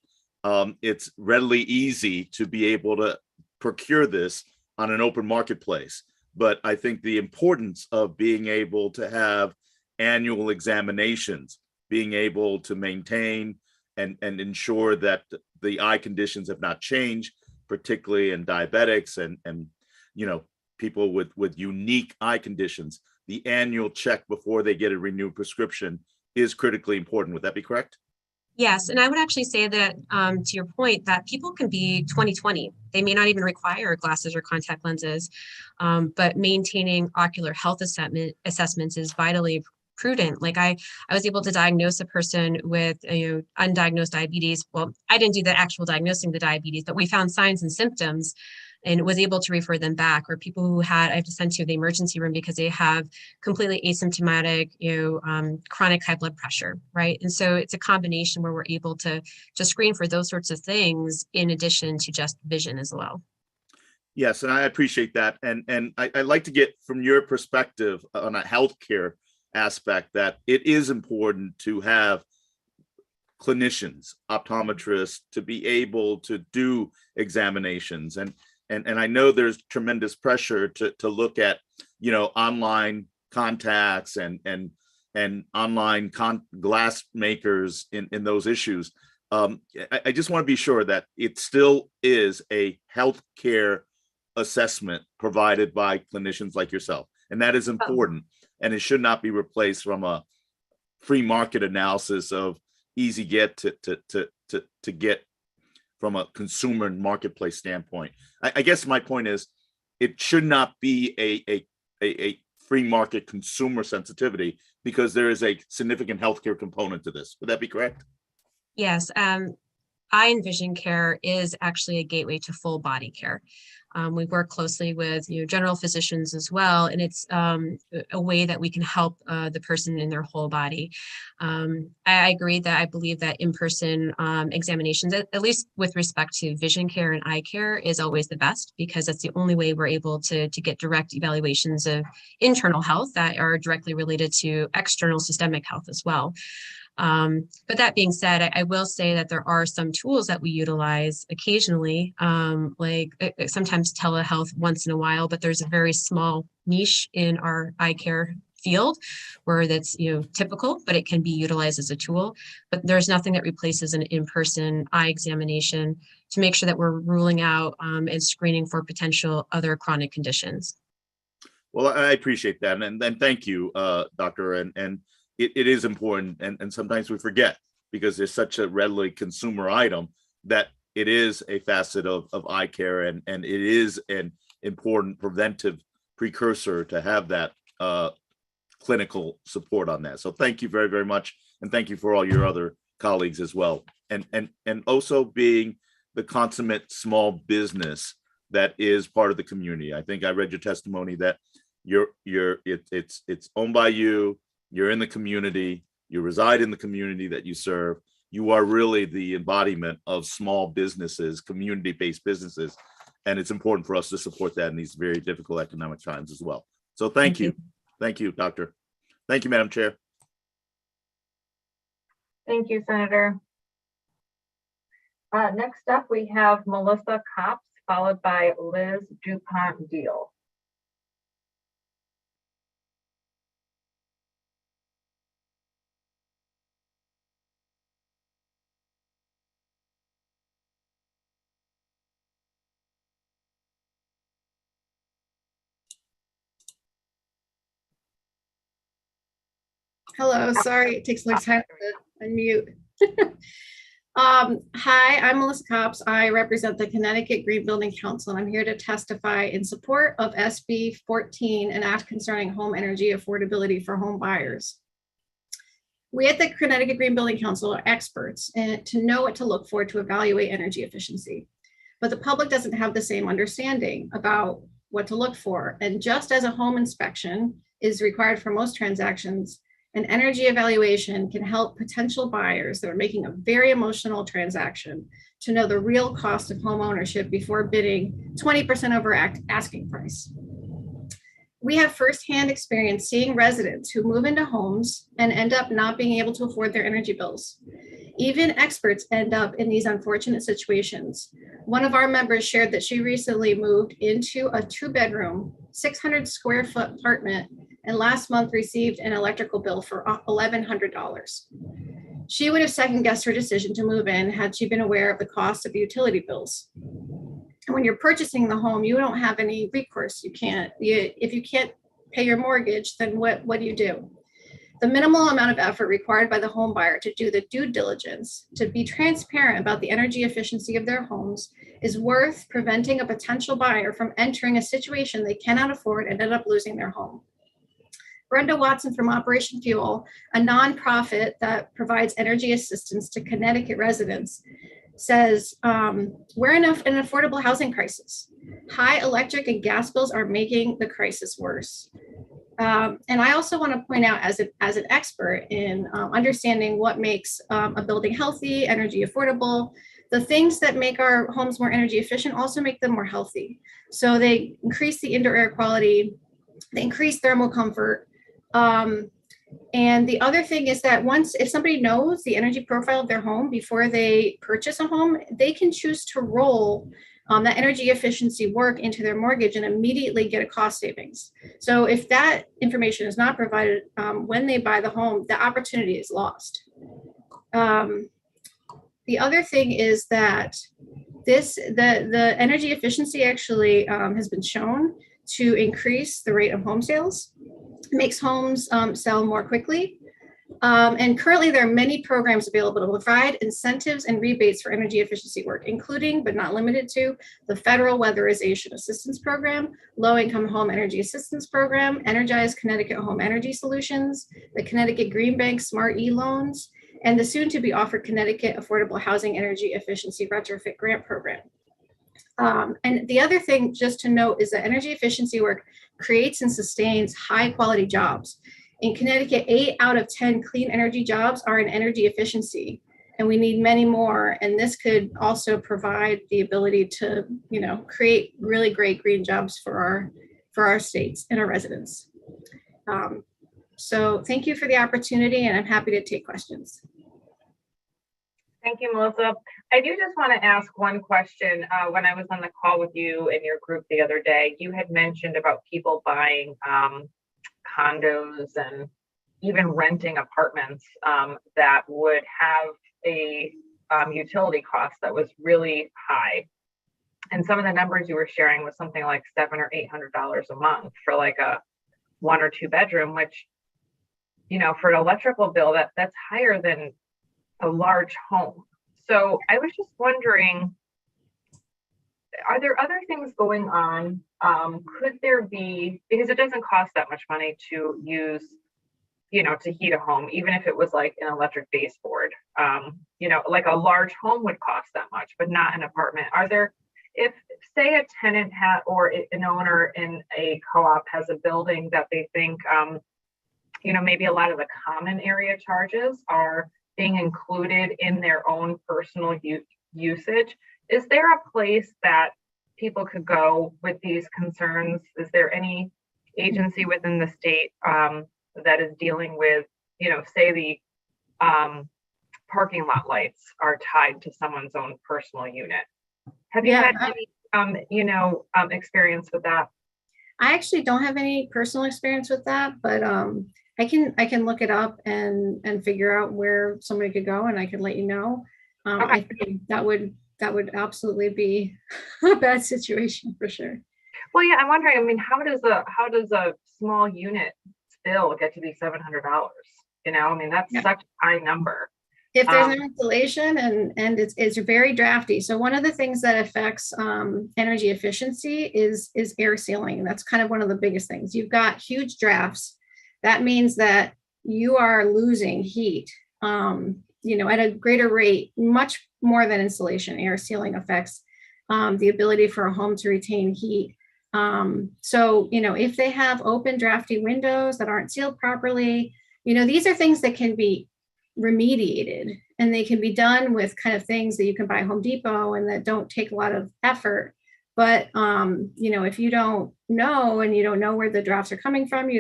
it's readily easy to be able to procure this on an open marketplace. But I think the importance of being able to have annual examinations, being able to maintain and ensure that the eye conditions have not changed, particularly in diabetics and people with unique eye conditions, the annual check before they get a renewed prescription is critically important. Would that be correct? Yes, and I would actually say that to your point, that people can be 20/20. They may not even require glasses or contact lenses, but maintaining ocular health assessments is vitally prudent. Like I was able to diagnose a person with undiagnosed diabetes. Well, I didn't do the actual diagnosing the diabetes, but we found signs and symptoms and was able to refer them back. Or people who I have to send to the emergency room because they have completely asymptomatic, chronic high blood pressure, right? And so it's a combination where we're able to screen for those sorts of things in addition to just vision as well. Yes, and I appreciate that. And I'd like to get from your perspective on a healthcare aspect that it is important to have clinicians, optometrists, to be able to do examinations. And I know there's tremendous pressure to look at, online contacts and online glass makers in those issues. I just want to be sure that it still is a healthcare assessment provided by clinicians like yourself, and that is important. And it should not be replaced from a free market analysis of easy get to get from a consumer and marketplace standpoint. I guess my point is it should not be a free market consumer sensitivity because there is a significant healthcare component to this. Would that be correct? Yes, eye and vision care is actually a gateway to full body care. We work closely with general physicians as well, and it's a way that we can help the person in their whole body. I agree that I believe that in-person examinations, at least with respect to vision care and eye care, is always the best, because that's the only way we're able to get direct evaluations of internal health that are directly related to external systemic health as well. But that being said, I will say that there are some tools that we utilize occasionally, like sometimes telehealth once in a while, but there's a very small niche in our eye care field where that's typical, but it can be utilized as a tool. But there's nothing that replaces an in-person eye examination to make sure that we're ruling out and screening for potential other chronic conditions. Well, I appreciate that, and thank you, Doctor. And it is important, and sometimes we forget, because there's such a readily consumer item, that it is a facet of eye care, and it is an important preventive precursor to have that clinical support on that. So thank you very, very much, and thank you for all your other colleagues as well, and also being the consummate small business that is part of the community. I think I read your testimony that it's owned by you. You're in the community, you reside in the community that you serve. You are really the embodiment of small businesses, community-based businesses. And it's important for us to support that in these very difficult economic times as well. So thank you. Thank you, Doctor. Thank you, Madam Chair. Thank you, Senator. Next up, we have Melissa Copps, followed by Liz DuPont-Deal. Hello, sorry, it takes a little time to unmute. Hi, I'm Melissa Copps. I represent the Connecticut Green Building Council, and I'm here to testify in support of SB 14, an act concerning home energy affordability for home buyers. We at the Connecticut Green Building Council are experts to know what to look for to evaluate energy efficiency, but the public doesn't have the same understanding about what to look for. And just as a home inspection is required for most transactions, an energy evaluation can help potential buyers that are making a very emotional transaction to know the real cost of home ownership before bidding 20% over asking price. We have firsthand experience seeing residents who move into homes and end up not being able to afford their energy bills. Even experts end up in these unfortunate situations. One of our members shared that she recently moved into a 2-bedroom, 600 square foot apartment, and last month received an electrical bill for $1,100. She would have second guessed her decision to move in had she been aware of the cost of the utility bills. And when you're purchasing the home, you don't have any recourse. If you can't pay your mortgage, then what do you do? The minimal amount of effort required by the home buyer to do the due diligence, to be transparent about the energy efficiency of their homes, is worth preventing a potential buyer from entering a situation they cannot afford and end up losing their home. Brenda Watson from Operation Fuel, a nonprofit that provides energy assistance to Connecticut residents, says, we're in an affordable housing crisis. High electric and gas bills are making the crisis worse. And I also want to point out, as an expert in understanding what makes a building healthy, energy affordable, the things that make our homes more energy efficient also make them more healthy. So they increase the indoor air quality, they increase thermal comfort. And the other thing is that if somebody knows the energy profile of their home before they purchase a home, they can choose to roll that energy efficiency work into their mortgage and immediately get a cost savings. So if that information is not provided when they buy the home, the opportunity is lost. The other thing is that the energy efficiency actually has been shown to increase the rate of home sales, makes homes sell more quickly. And currently there are many programs available to provide incentives and rebates for energy efficiency work, including but not limited to the Federal Weatherization Assistance Program, Low-Income Home Energy Assistance Program, Energize Connecticut Home Energy Solutions, the Connecticut Green Bank Smart E-Loans, and the soon to be offered Connecticut Affordable Housing Energy Efficiency Retrofit Grant Program. And the other thing just to note is that energy efficiency work creates and sustains high quality jobs. In Connecticut, 8 out of 10 clean energy jobs are in energy efficiency, and we need many more. And this could also provide the ability to, create really great green jobs for our states and our residents. So thank you for the opportunity, and I'm happy to take questions. Thank you, Melissa. I do just want to ask one question. When I was on the call with you and your group the other day, you had mentioned about people buying condos and even renting apartments that would have a utility cost that was really high. And some of the numbers you were sharing was something like $700 or $800 a month for like a 1 or 2 bedroom, which, for an electrical bill, that's higher than a large home. So I was just wondering, are there other things going on? Could there be, because it doesn't cost that much money to use, to heat a home, even if it was like an electric baseboard, like a large home would cost that much, but not an apartment. Are there, if say a tenant or an owner in a co-op has a building that they think, maybe a lot of the common area charges are being included in their own personal usage, is there a place that people could go with these concerns? Is there any agency within the state that is dealing with, say the parking lot lights are tied to someone's own personal unit? Have you had any, experience with that? I actually don't have any personal experience with that, but I can look it up and figure out where somebody could go, and I can let you know. Okay. I think that would absolutely be a bad situation for sure. Well, yeah, I'm wondering. I mean, how does a small unit bill get to be $700? That's such a high number. If there's no installation and it's very drafty. So one of the things that affects energy efficiency is air sealing. That's kind of one of the biggest things. You've got huge drafts. That means that you are losing heat, at a greater rate, much more than insulation. Air sealing affects the ability for a home to retain heat. So, if they have open drafty windows that aren't sealed properly, these are things that can be remediated, and they can be done with kind of things that you can buy at Home Depot and that don't take a lot of effort. But, if you don't know, and you don't know where the drafts are coming from,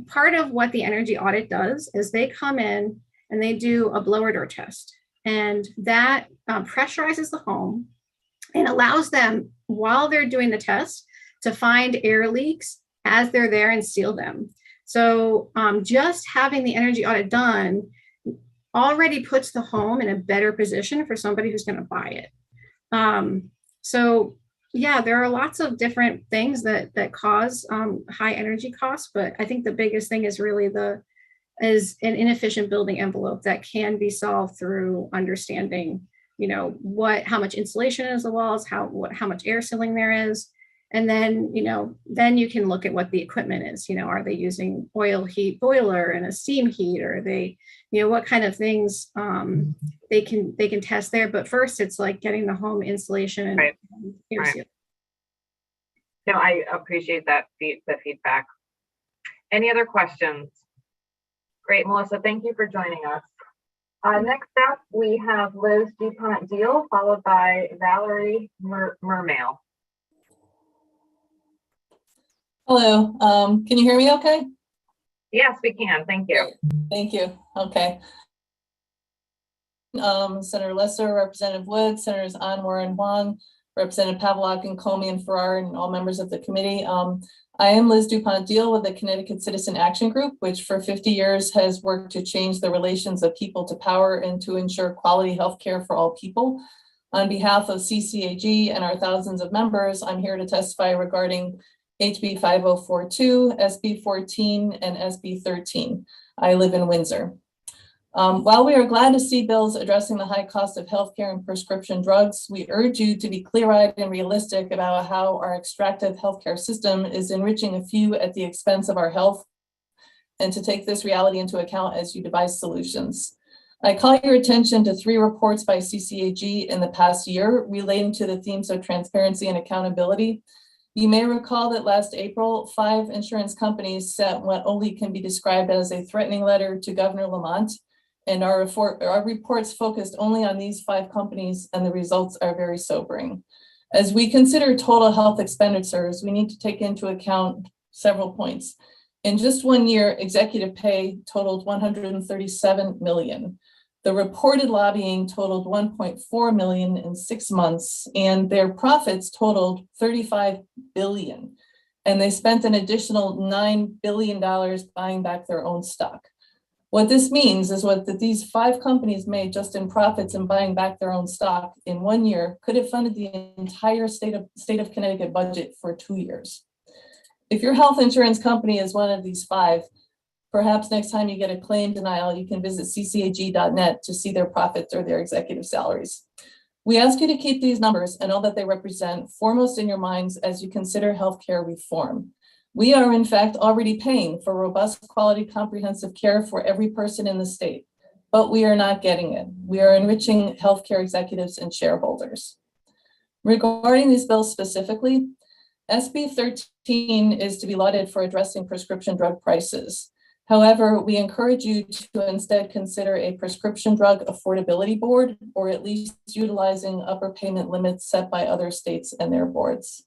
part of what the energy audit does is they come in and they do a blower door test, and that pressurizes the home and allows them, while they're doing the test, to find air leaks as they're there and seal them. So just having the energy audit done already puts the home in a better position for somebody who's going to buy it. So yeah, there are lots of different things that cause high energy costs, but I think the biggest thing is really is an inefficient building envelope that can be solved through understanding, how much insulation is the walls, how much air sealing there is. And then, then you can look at what the equipment is. Are they using oil heat boiler and a steam heat, or are they, what kind of things they can test there. But first, it's like getting the home insulation and air seal. No, I appreciate the feedback. Any other questions? Great, Melissa, thank you for joining us. Next up, we have Liz DuPont-Deal, followed by Valerie Mermail. Hello, can you hear me okay? Yes, we can, thank you. Thank you, okay. Senator Lesser, Representative Wood, Senators Anwar and Huang, Representative Pavlak and Comey and Farrar, and all members of the committee. I am Liz DuPont-Deal with the Connecticut Citizen Action Group, which for 50 years has worked to change the relations of people to power and to ensure quality healthcare for all people. On behalf of CCAG and our thousands of members, I'm here to testify regarding HB 5042, SB 14, and SB 13. I live in Windsor. While we are glad to see bills addressing the high cost of healthcare and prescription drugs, we urge you to be clear-eyed and realistic about how our extractive healthcare system is enriching a few at the expense of our health and to take this reality into account as you devise solutions. I call your attention to 3 reports by CCAG in the past year relating to the themes of transparency and accountability. You may recall that last April, 5 insurance companies sent what only can be described as a threatening letter to Governor Lamont, and our reports focused only on these 5 companies, and the results are very sobering. As we consider total health expenditures, we need to take into account several points. In just 1 year, executive pay totaled $137 million. The reported lobbying totaled $1.4 million in 6 months, and their profits totaled $35 billion. And they spent an additional $9 billion buying back their own stock. What this means is that these 5 companies made just in profits and buying back their own stock in 1 year could have funded the entire state of Connecticut budget for 2 years. If your health insurance company is one of these 5, perhaps next time you get a claim denial, you can visit ccag.net to see their profits or their executive salaries. We ask you to keep these numbers and all that they represent foremost in your minds as you consider healthcare reform. We are in fact already paying for robust quality comprehensive care for every person in the state, but we are not getting it. We are enriching healthcare executives and shareholders. Regarding these bills specifically, SB 13 is to be lauded for addressing prescription drug prices. However, we encourage you to instead consider a prescription drug affordability board, or at least utilizing upper payment limits set by other states and their boards.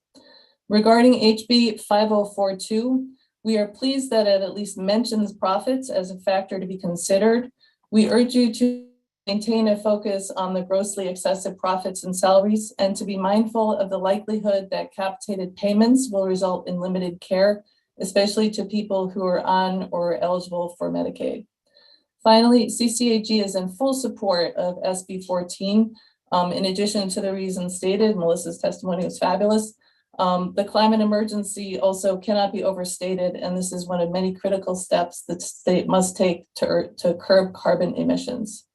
Regarding HB 5042, we are pleased that it at least mentions profits as a factor to be considered. We urge you to maintain a focus on the grossly excessive profits and salaries, and to be mindful of the likelihood that capitated payments will result in limited care, especially to people who are on or eligible for Medicaid. Finally, CCAG is in full support of SB 14. In addition to the reasons stated, Melissa's testimony was fabulous. The climate emergency also cannot be overstated, and this is one of many critical steps that the state must take to curb carbon emissions.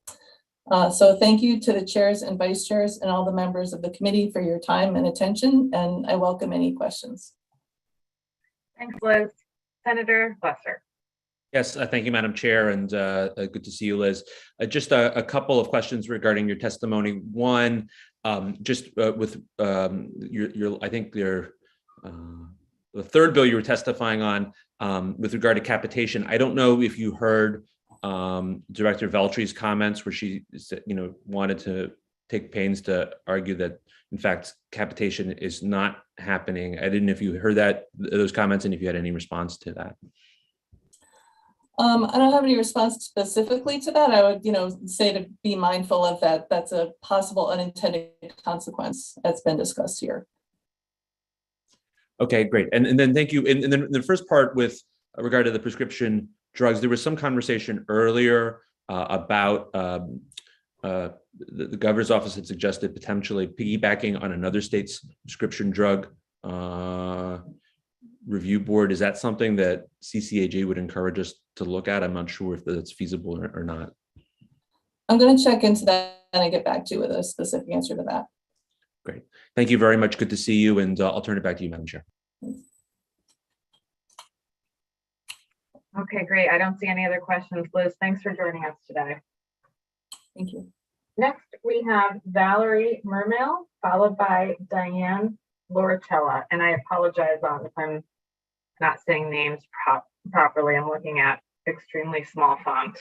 So thank you to the chairs and vice chairs and all the members of the committee for your time and attention, and I welcome any questions. Thanks, Liz. Senator Lesser. Yes, thank you, Madam Chair, and good to see you, Liz. Just a couple of questions regarding your testimony. One, just with I think the third bill you were testifying on with regard to capitation. I don't know if you heard Director Veltri's comments where she wanted to take pains to argue that, in fact, capitation is not happening. I didn't know if you heard those comments and if you had any response to that. I don't have any response specifically to that. I would, say to be mindful of that. That's a possible unintended consequence that's been discussed here. Okay, great. And then thank you. And then the first part with regard to the prescription drugs, there was some conversation earlier about the governor's office had suggested potentially piggybacking on another state's prescription drug review board. Is that something that CCAG would encourage us to look at? I'm not sure if that's feasible or not. I'm going to check into that and get back to you with a specific answer to that. Great. Thank you very much. Good to see you. And I'll turn it back to you, Madam Chair. Okay, great. I don't see any other questions. Liz, thanks for joining us today. Thank you. Next, we have Valerie Mermel, followed by Diane Loricella. And I apologize if I'm not saying names properly. I'm looking at extremely small font.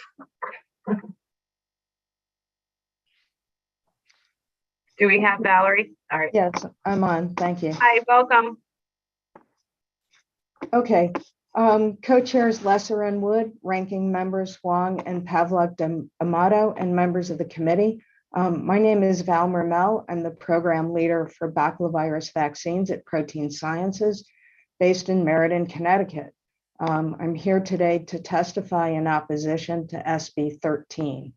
Do we have Valerie? All right. Yes, I'm on. Thank you. Hi, welcome. Okay. Co-chairs Lesser and Wood, ranking members Huang and Pavlak Amato, and members of the committee. My name is Val Mermel. I'm the program leader for baculovirus vaccines at Protein Sciences, based in Meriden, Connecticut. I'm here today to testify in opposition to SB 13.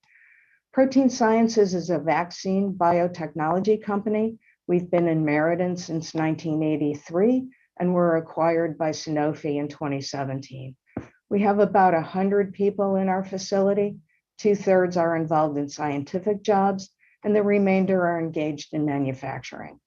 Protein Sciences is a vaccine biotechnology company. We've been in Meriden since 1983 and were acquired by Sanofi in 2017. We have about 100 people in our facility. 2/3 are involved in scientific jobs, and the remainder are engaged in manufacturing.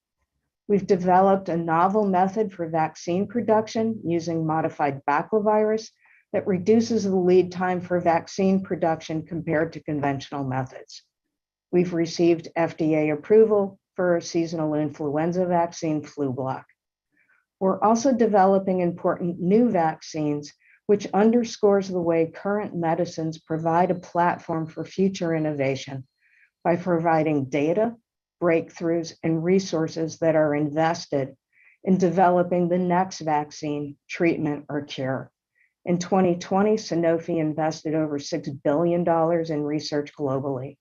We've developed a novel method for vaccine production using modified baculovirus that reduces the lead time for vaccine production compared to conventional methods. We've received FDA approval for a seasonal influenza vaccine, Flublok. We're also developing important new vaccines, which underscores the way current medicines provide a platform for future innovation by providing data, breakthroughs, and resources that are invested in developing the next vaccine, treatment, or cure. In 2020, Sanofi invested over $6 billion in research globally.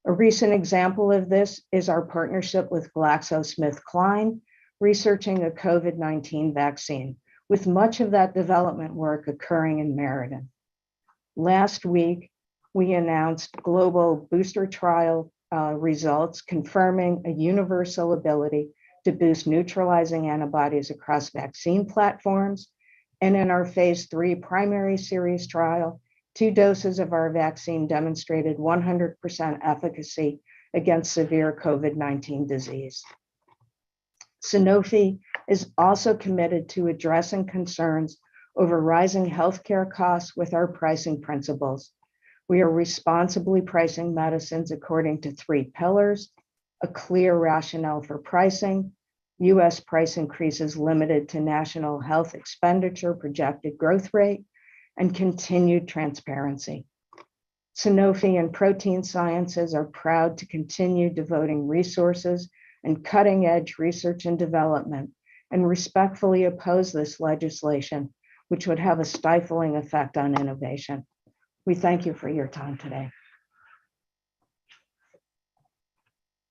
A recent example of this is our partnership with GlaxoSmithKline, researching a COVID-19 vaccine, with much of that development work occurring in Meriden. Last week, we announced global booster trial results confirming a universal ability to boost neutralizing antibodies across vaccine platforms. And in our phase 3 primary series trial, 2 doses of our vaccine demonstrated 100% efficacy against severe COVID-19 disease. Sanofi is also committed to addressing concerns over rising healthcare costs with our pricing principles. We are responsibly pricing medicines according to 3 pillars: a clear rationale for pricing, US price increases limited to national health expenditure projected growth rate, and continued transparency. Sanofi and Protein Sciences are proud to continue devoting resources and cutting-edge research and development, and respectfully oppose this legislation, which would have a stifling effect on innovation. We thank you for your time today.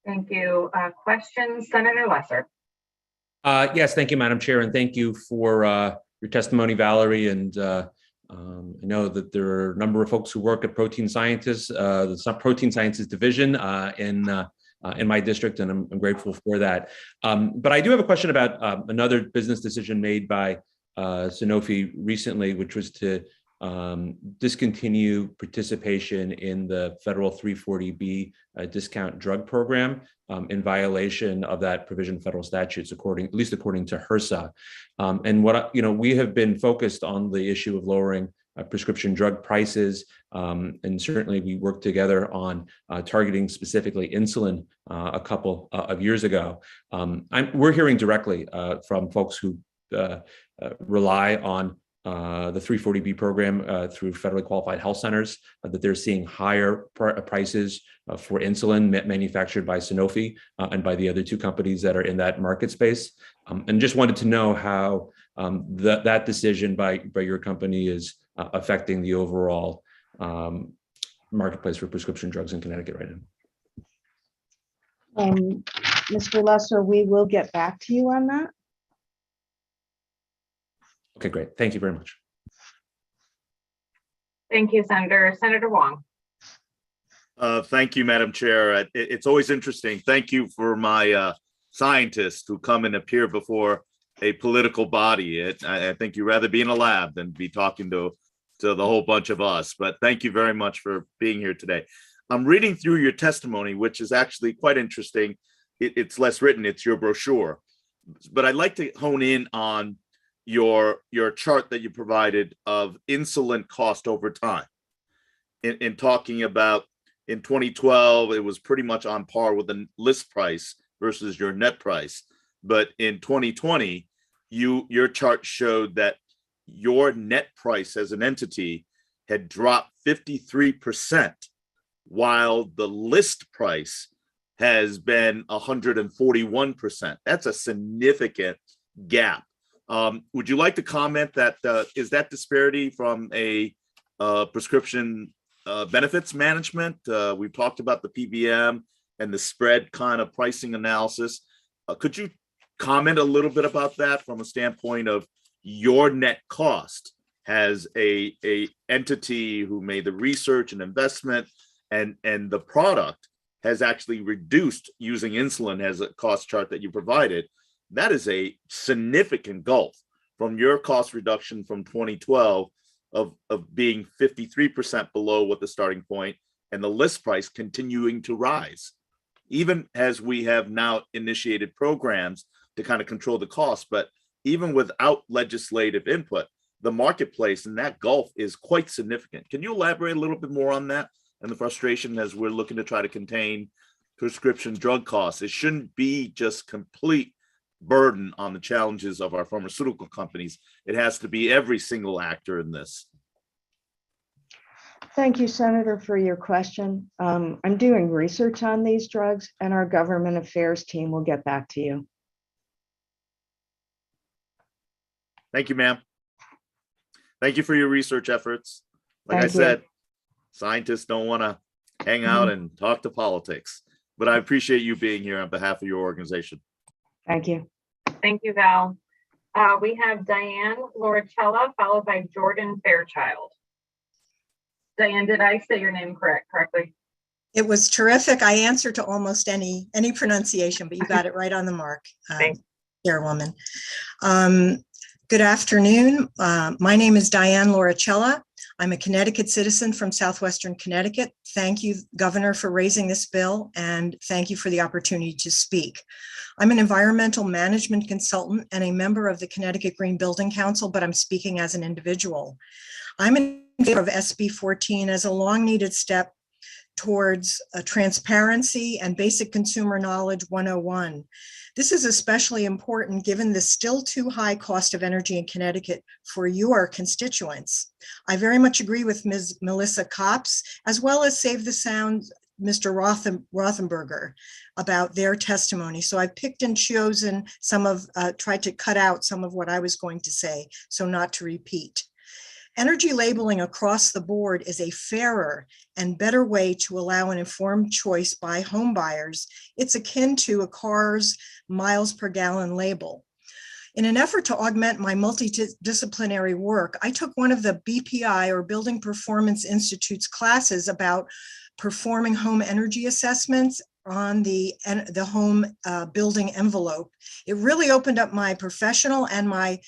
Thank you. Questions, Senator Lesser? Yes, thank you, Madam Chair, and thank you for your testimony, Valerie. And I know that there are a number of folks who work at Protein Scientists, the Protein Sciences Division in my district, and I'm grateful for that. But I do have a question about another business decision made by Sanofi recently, which was to discontinue participation in the federal 340B discount drug program in violation of that provision of federal statutes, at least according to HRSA. And what we have been focused on the issue of lowering prescription drug prices, and certainly we worked together on targeting specifically insulin a couple of years ago. We're hearing directly from folks who rely on the 340B program through federally qualified health centers, that they're seeing higher prices for insulin manufactured by Sanofi and by the other 2 companies that are in that market space. And just wanted to know how that decision by your company is affecting the overall marketplace for prescription drugs in Connecticut right now. Mr. Lesser, we will get back to you on that. Okay, great. Thank you very much. Thank you, Senator. Senator Wong. Thank you, Madam Chair. It's always interesting. Thank you for my scientists who come and appear before a political body. I think you'd rather be in a lab than be talking to the whole bunch of us. But thank you very much for being here today. I'm reading through your testimony, which is actually quite interesting. It's less written, it's your brochure. But I'd like to hone in on your chart that you provided of insulin cost over time. In talking about in 2012, it was pretty much on par with the list price versus your net price. But in 2020, your chart showed that your net price as an entity had dropped 53%, while the list price has been 141%. That's a significant gap. Would you like to comment that is that disparity from a prescription benefits management? We've talked about the PBM and the spread kind of pricing analysis. Could you comment a little bit about that from a standpoint of your net cost as a entity who made the research and investment, and the product has actually reduced using insulin as a cost chart that you provided? That is a significant gulf from your cost reduction from 2012 of being 53% below what the starting point, and the list price continuing to rise. Even as we have now initiated programs to kind of control the cost, but even without legislative input, the marketplace and that gulf is quite significant. Can you elaborate a little bit more on that and the frustration as we're looking to try to contain prescription drug costs? It shouldn't be just complete burden on the challenges of our pharmaceutical companies. It has to be every single actor in this. Thank you, Senator, for your question. I'm doing research on these drugs, and our government affairs team will get back to you. Thank you, ma'am. Thank you for your research efforts. Like Thank I said, scientists don't want to hang out and talk to politics, but I appreciate you being here on behalf of your organization. Thank you. Thank you, Val. We have Diane Loricella, followed by Jordan Fairchild. Diane, did I say your name correctly? It was terrific. I answer to almost any pronunciation, but you got it right on the mark, Chairwoman. Good afternoon. My name is Diane Loricella. I'm a Connecticut citizen from Southwestern Connecticut. Thank you, Governor, for raising this bill, and thank you for the opportunity to speak. I'm an environmental management consultant and a member of the Connecticut Green Building Council, but I'm speaking as an individual. I'm in favor of SB 14 as a long-needed step towards transparency and basic consumer knowledge 101. This is especially important given the still too high cost of energy in Connecticut for your constituents. I very much agree with Ms. Melissa Copps, as well as Save the Sound, Mr. Rothenberger, about their testimony. So I've picked and chosen some of, tried to cut out some of what I was going to say, so not to repeat. Energy labeling across the board is a fairer and better way to allow an informed choice by home buyers. It's akin to a car's miles per gallon label. In an effort to augment my multidisciplinary work, I took one of the BPI, or Building Performance Institute's, classes about performing home energy assessments on the home building envelope. It really opened up my professional and my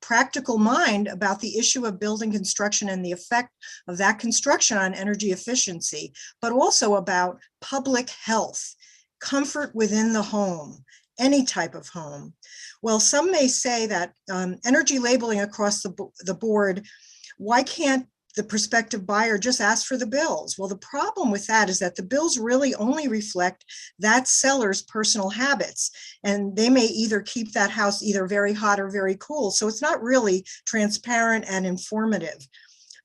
practical mind about the issue of building construction and the effect of that construction on energy efficiency, but also about public health, comfort within the home, any type of home. Well, some may say that energy labeling across the board, why can't the prospective buyer just ask for the bills? Well, the problem with that is that the bills really only reflect that seller's personal habits, and they may either keep that house either very hot or very cool. So it's not really transparent and informative.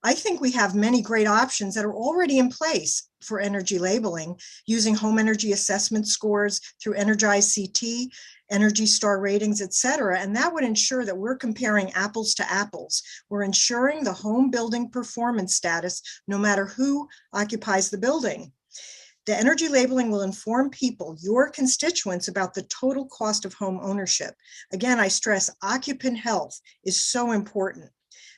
I think we have many great options that are already in place for energy labeling, using home energy assessment scores through Energize CT, Energy Star ratings, et cetera. And that would ensure that we're comparing apples to apples. We're ensuring the home building performance status, no matter who occupies the building. The energy labeling will inform people, your constituents, about the total cost of home ownership. Again, I stress occupant health is so important.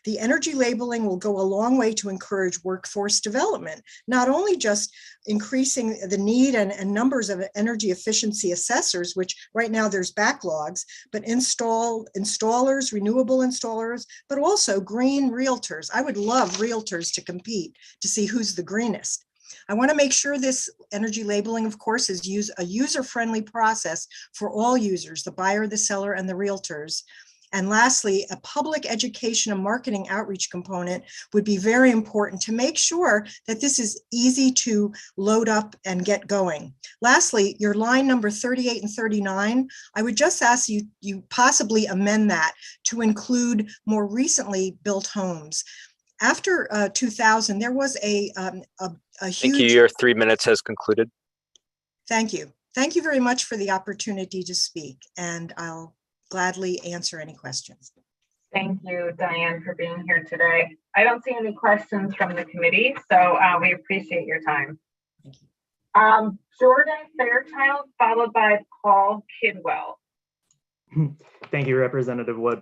The energy labeling will go a long way to encourage workforce development, not only just increasing the need and numbers of energy efficiency assessors, which right now there's backlogs, but installers, renewable installers, but also green realtors. I would love realtors to compete to see who's the greenest. I want to make sure this energy labeling, of course, is a user-friendly process for all users, the buyer, the seller, and the realtors. And lastly, a public education and marketing outreach component would be very important to make sure that this is easy to load up and get going. Lastly, your line number 38 and 39, I would just ask you possibly amend that to include more recently built homes. After 2000, there was a huge— Thank you. Your 3 minutes has concluded. Thank you. Thank you very much for the opportunity to speak, and I'll gladly answer any questions. Thank you, Diane, for being here today. I don't see any questions from the committee, so we appreciate your time. Thank you. Jordan Fairchild, followed by Paul Kidwell. Thank you, Representative Wood.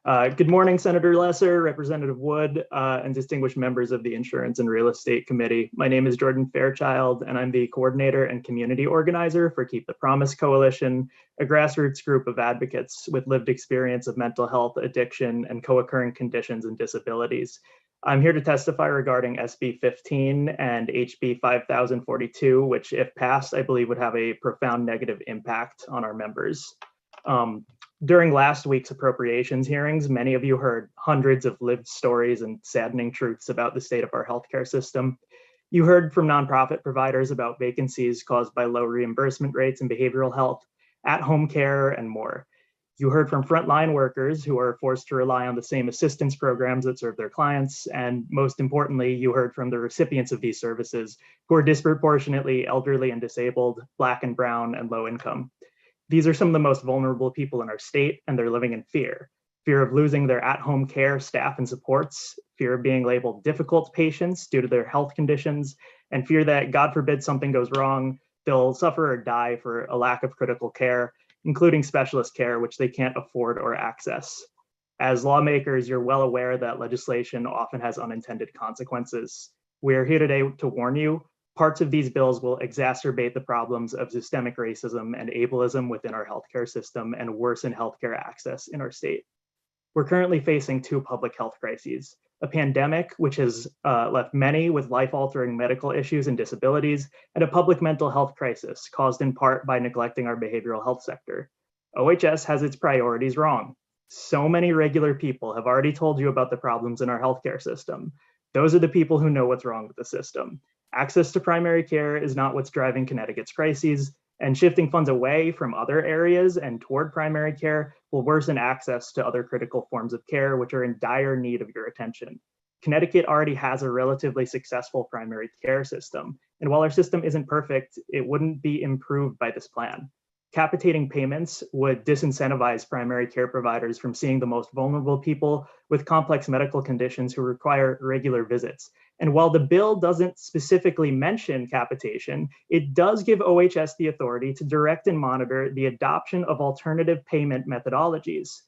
Good morning, Senator Lesser, Representative Wood, and distinguished members of the Insurance and Real Estate Committee. My name is Jordan Fairchild, and I'm the coordinator and community organizer for Keep the Promise Coalition, a grassroots group of advocates with lived experience of mental health, addiction, and co-occurring conditions and disabilities. I'm here to testify regarding SB 15 and HB 5042, which, if passed, I believe would have a profound negative impact on our members. During last week's appropriations hearings, many of you heard hundreds of lived stories and saddening truths about the state of our healthcare system. You heard from nonprofit providers about vacancies caused by low reimbursement rates in behavioral health, at-home care, and more. You heard from frontline workers who are forced to rely on the same assistance programs that serve their clients. And most importantly, you heard from the recipients of these services who are disproportionately elderly and disabled, Black and brown, and low income. These are some of the most vulnerable people in our state, and they're living in fear. Fear of losing their at-home care staff and supports, fear of being labeled difficult patients due to their health conditions, and fear that, God forbid, something goes wrong, they'll suffer or die for a lack of critical care, including specialist care, which they can't afford or access. As lawmakers, you're well aware that legislation often has unintended consequences. We're here today to warn you. Parts of these bills will exacerbate the problems of systemic racism and ableism within our healthcare system and worsen healthcare access in our state. We're currently facing two public health crises: a pandemic, which has left many with life-altering medical issues and disabilities, and a public mental health crisis caused in part by neglecting our behavioral health sector. OHS has its priorities wrong. So many regular people have already told you about the problems in our healthcare system. Those are the people who know what's wrong with the system. Access to primary care is not what's driving Connecticut's crises, and shifting funds away from other areas and toward primary care will worsen access to other critical forms of care, which are in dire need of your attention. Connecticut already has a relatively successful primary care system, and while our system isn't perfect, it wouldn't be improved by this plan. Capitating payments would disincentivize primary care providers from seeing the most vulnerable people with complex medical conditions who require regular visits. And while the bill doesn't specifically mention capitation, it does give OHS the authority to direct and monitor the adoption of alternative payment methodologies.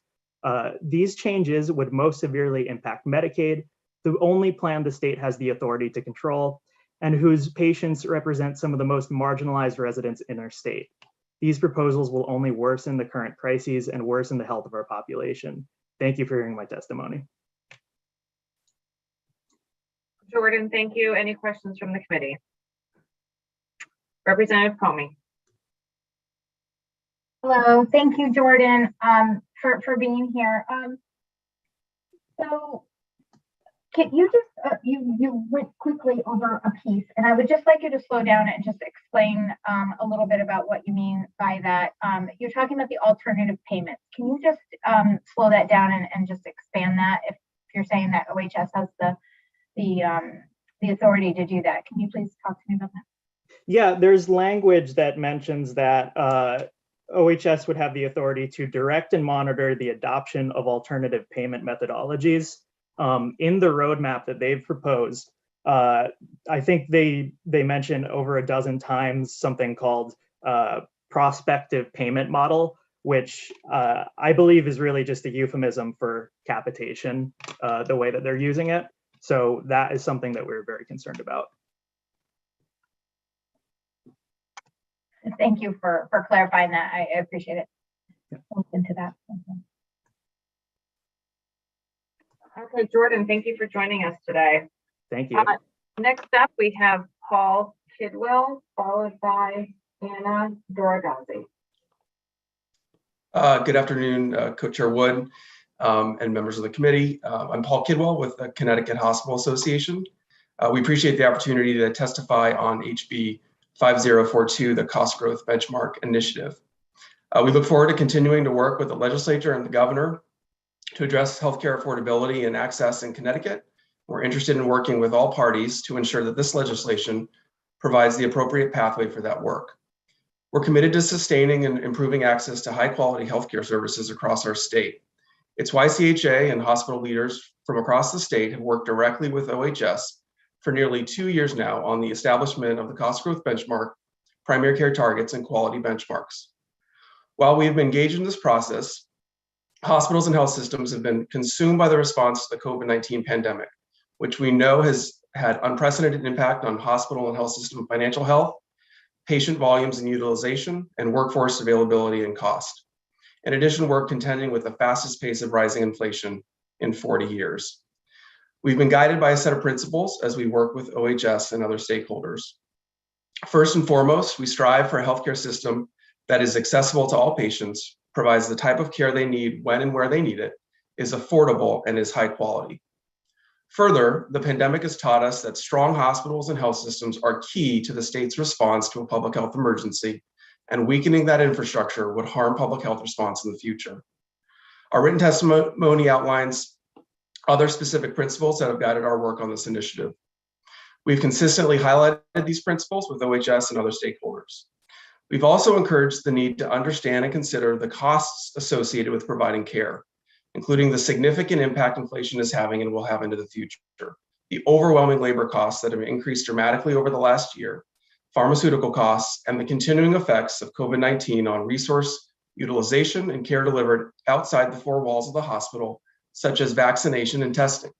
These changes would most severely impact Medicaid, the only plan the state has the authority to control, and whose patients represent some of the most marginalized residents in our state. These proposals will only worsen the current crises and worsen the health of our population. Thank you for hearing my testimony. Jordan, thank you. Any questions from the committee? Representative Comey. Hello, thank you, Jordan, for being here. So can you just, you went quickly over a piece, and I would just like you to slow down and just explain a little bit about what you mean by that. You're talking about the alternative payments. Can you just slow that down and just expand that if you're saying that OHS has the authority to do that? Can you please talk to me about that? Yeah, there's language that mentions that OHS would have the authority to direct and monitor the adoption of alternative payment methodologies. In the roadmap that they've proposed, I think they mention over a dozen times something called prospective payment model, which I believe is really just a euphemism for capitation, the way that they're using it. So that is something that we're very concerned about. Thank you for clarifying that. I appreciate it. Look into that. Okay, Jordan, thank you for joining us today. Thank you. Next up, we have Paul Kidwell, followed by Anna Doragazi. Good afternoon, Co-Chair Wood and members of the committee. I'm Paul Kidwell with the Connecticut Hospital Association. We appreciate the opportunity to testify on HB 5042, the Cost Growth Benchmark Initiative. We look forward to continuing to work with the legislature and the governor to address healthcare affordability and access in Connecticut. We're interested in working with all parties to ensure that this legislation provides the appropriate pathway for that work. We're committed to sustaining and improving access to high-quality healthcare services across our state. It's why CHA and hospital leaders from across the state have worked directly with OHS for nearly 2 years now on the establishment of the cost growth benchmark, primary care targets, and quality benchmarks. While we have been engaged in this process, hospitals and health systems have been consumed by the response to the COVID-19 pandemic, which we know has had unprecedented impact on hospital and health system financial health, patient volumes and utilization, and workforce availability and cost. In addition, we're contending with the fastest pace of rising inflation in 40 years. We've been guided by a set of principles as we work with OHS and other stakeholders. First and foremost, we strive for a healthcare system that is accessible to all patients, provides the type of care they need when and where they need it, is affordable, and is high quality. Further, the pandemic has taught us that strong hospitals and health systems are key to the state's response to a public health emergency, and weakening that infrastructure would harm public health response in the future. Our written testimony outlines other specific principles that have guided our work on this initiative. We've consistently highlighted these principles with OHS and other stakeholders. We've also encouraged the need to understand and consider the costs associated with providing care, including the significant impact inflation is having and will have into the future, the overwhelming labor costs that have increased dramatically over the last year, pharmaceutical costs, and the continuing effects of COVID-19 on resource utilization and care delivered outside the four walls of the hospital, such as vaccination and testing.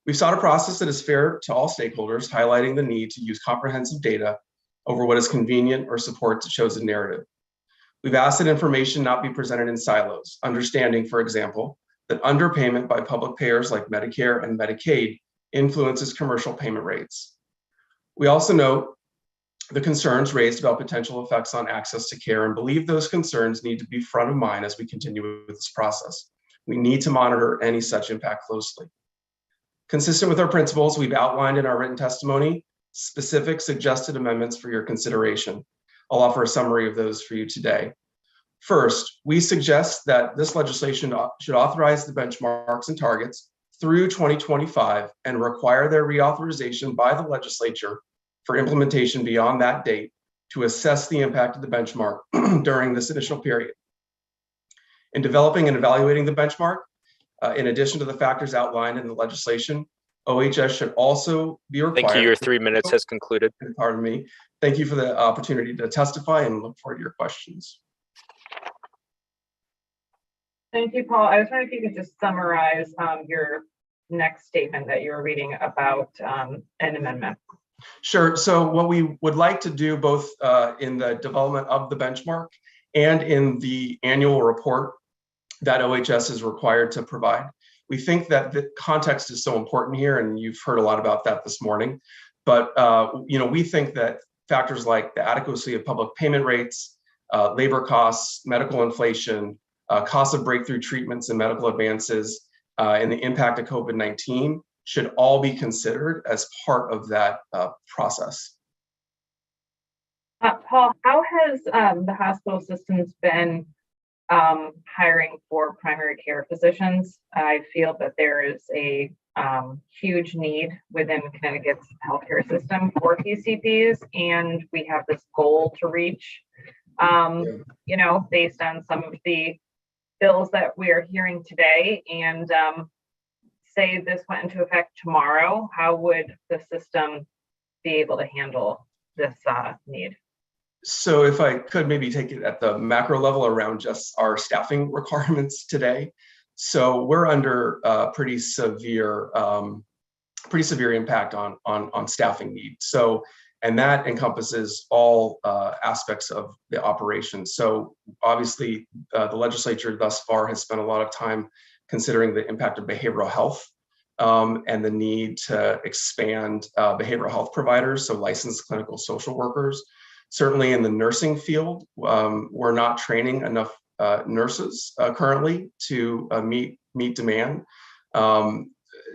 We've sought a process that is fair to all stakeholders, highlighting the need to use comprehensive data over what is convenient or supports a chosen narrative. We've asked that information not be presented in silos, understanding, for example, that underpayment by public payers like Medicare and Medicaid influences commercial payment rates. We also note the concerns raised about potential effects on access to care and believe those concerns need to be front of mind as we continue with this process. We need to monitor any such impact closely. Consistent with our principles, we've outlined in our written testimony specific suggested amendments for your consideration. I'll offer a summary of those for you today. First, we suggest that this legislation should authorize the benchmarks and targets through 2025 and require their reauthorization by the legislature for implementation beyond that date to assess the impact of the benchmark during this initial period. In developing and evaluating the benchmark, in addition to the factors outlined in the legislation, OHS should also be required. Thank you. Your 3 minutes has concluded. Pardon me. Thank you for the opportunity to testify and look forward to your questions. Thank you, Paul. I was wondering if you could just summarize your next statement that you were reading about an amendment. Sure. So what we would like to do both in the development of the benchmark and in the annual report that OHS is required to provide, we think that the context is so important here, and you've heard a lot about that this morning. But we think that factors like the adequacy of public payment rates, labor costs, medical inflation, cost of breakthrough treatments and medical advances, and the impact of COVID-19 should all be considered as part of that process. Paul, how has the hospital systems been hiring for primary care physicians? I feel that there is a huge need within Connecticut's healthcare system for PCPs, and we have this goal to reach, based on some of the bills that we are hearing today. And say this went into effect tomorrow, how would the system be able to handle this need? So if I could maybe take it at the macro level around just our staffing requirements today. So we're under pretty severe impact on staffing needs. So, and that encompasses all aspects of the operation. So obviously the legislature thus far has spent a lot of time considering the impact of behavioral health and the need to expand behavioral health providers, so licensed clinical social workers. Certainly in the nursing field, we're not training enough nurses currently to meet demand.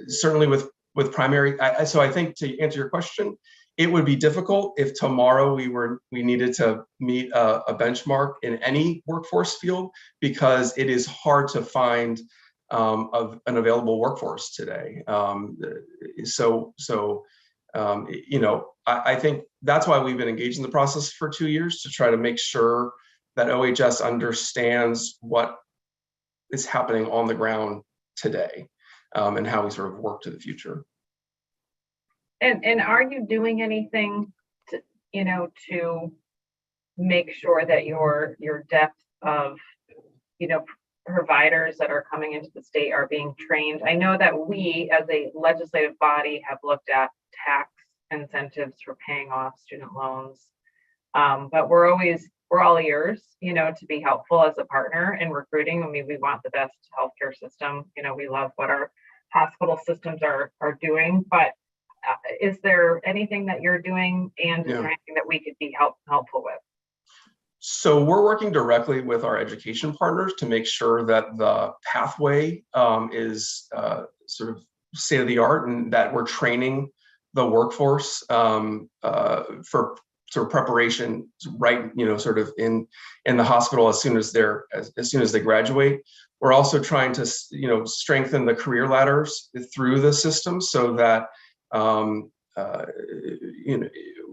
Certainly with primary, so I think to answer your question, it would be difficult if tomorrow we needed to meet a benchmark in any workforce field, because it is hard to find of an available workforce today. I think that's why we've been engaged in the process for 2 years, to try to make sure that OHS understands what is happening on the ground today and how we sort of work to the future. And are you doing anything to make sure that your depth of providers that are coming into the state are being trained? I know that we as a legislative body have looked at tax incentives for paying off student loans, but we're all ears to be helpful as a partner in recruiting. I mean, we want the best healthcare system. We love what our hospital systems are doing, but is there anything that you're doing, and is there anything that we could be helpful with? So we're working directly with our education partners to make sure that the pathway is sort of state of the art, and that we're training the workforce for sort of preparation, right? Sort of in the hospital as soon as they graduate. We're also trying to strengthen the career ladders through the system so that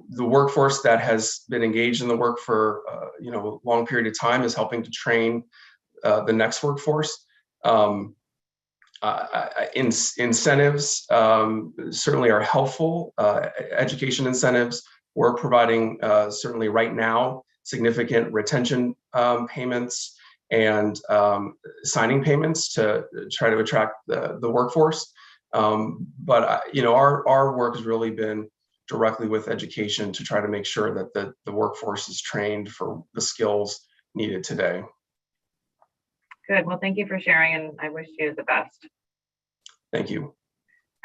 the workforce that has been engaged in the work for a long period of time is helping to train the next workforce. Incentives certainly are helpful. Education incentives, we're providing certainly right now significant retention payments and signing payments to try to attract the workforce. But our work has really been directly with education to try to make sure that the workforce is trained for the skills needed today. Good. Well, thank you for sharing, and I wish you the best. Thank you.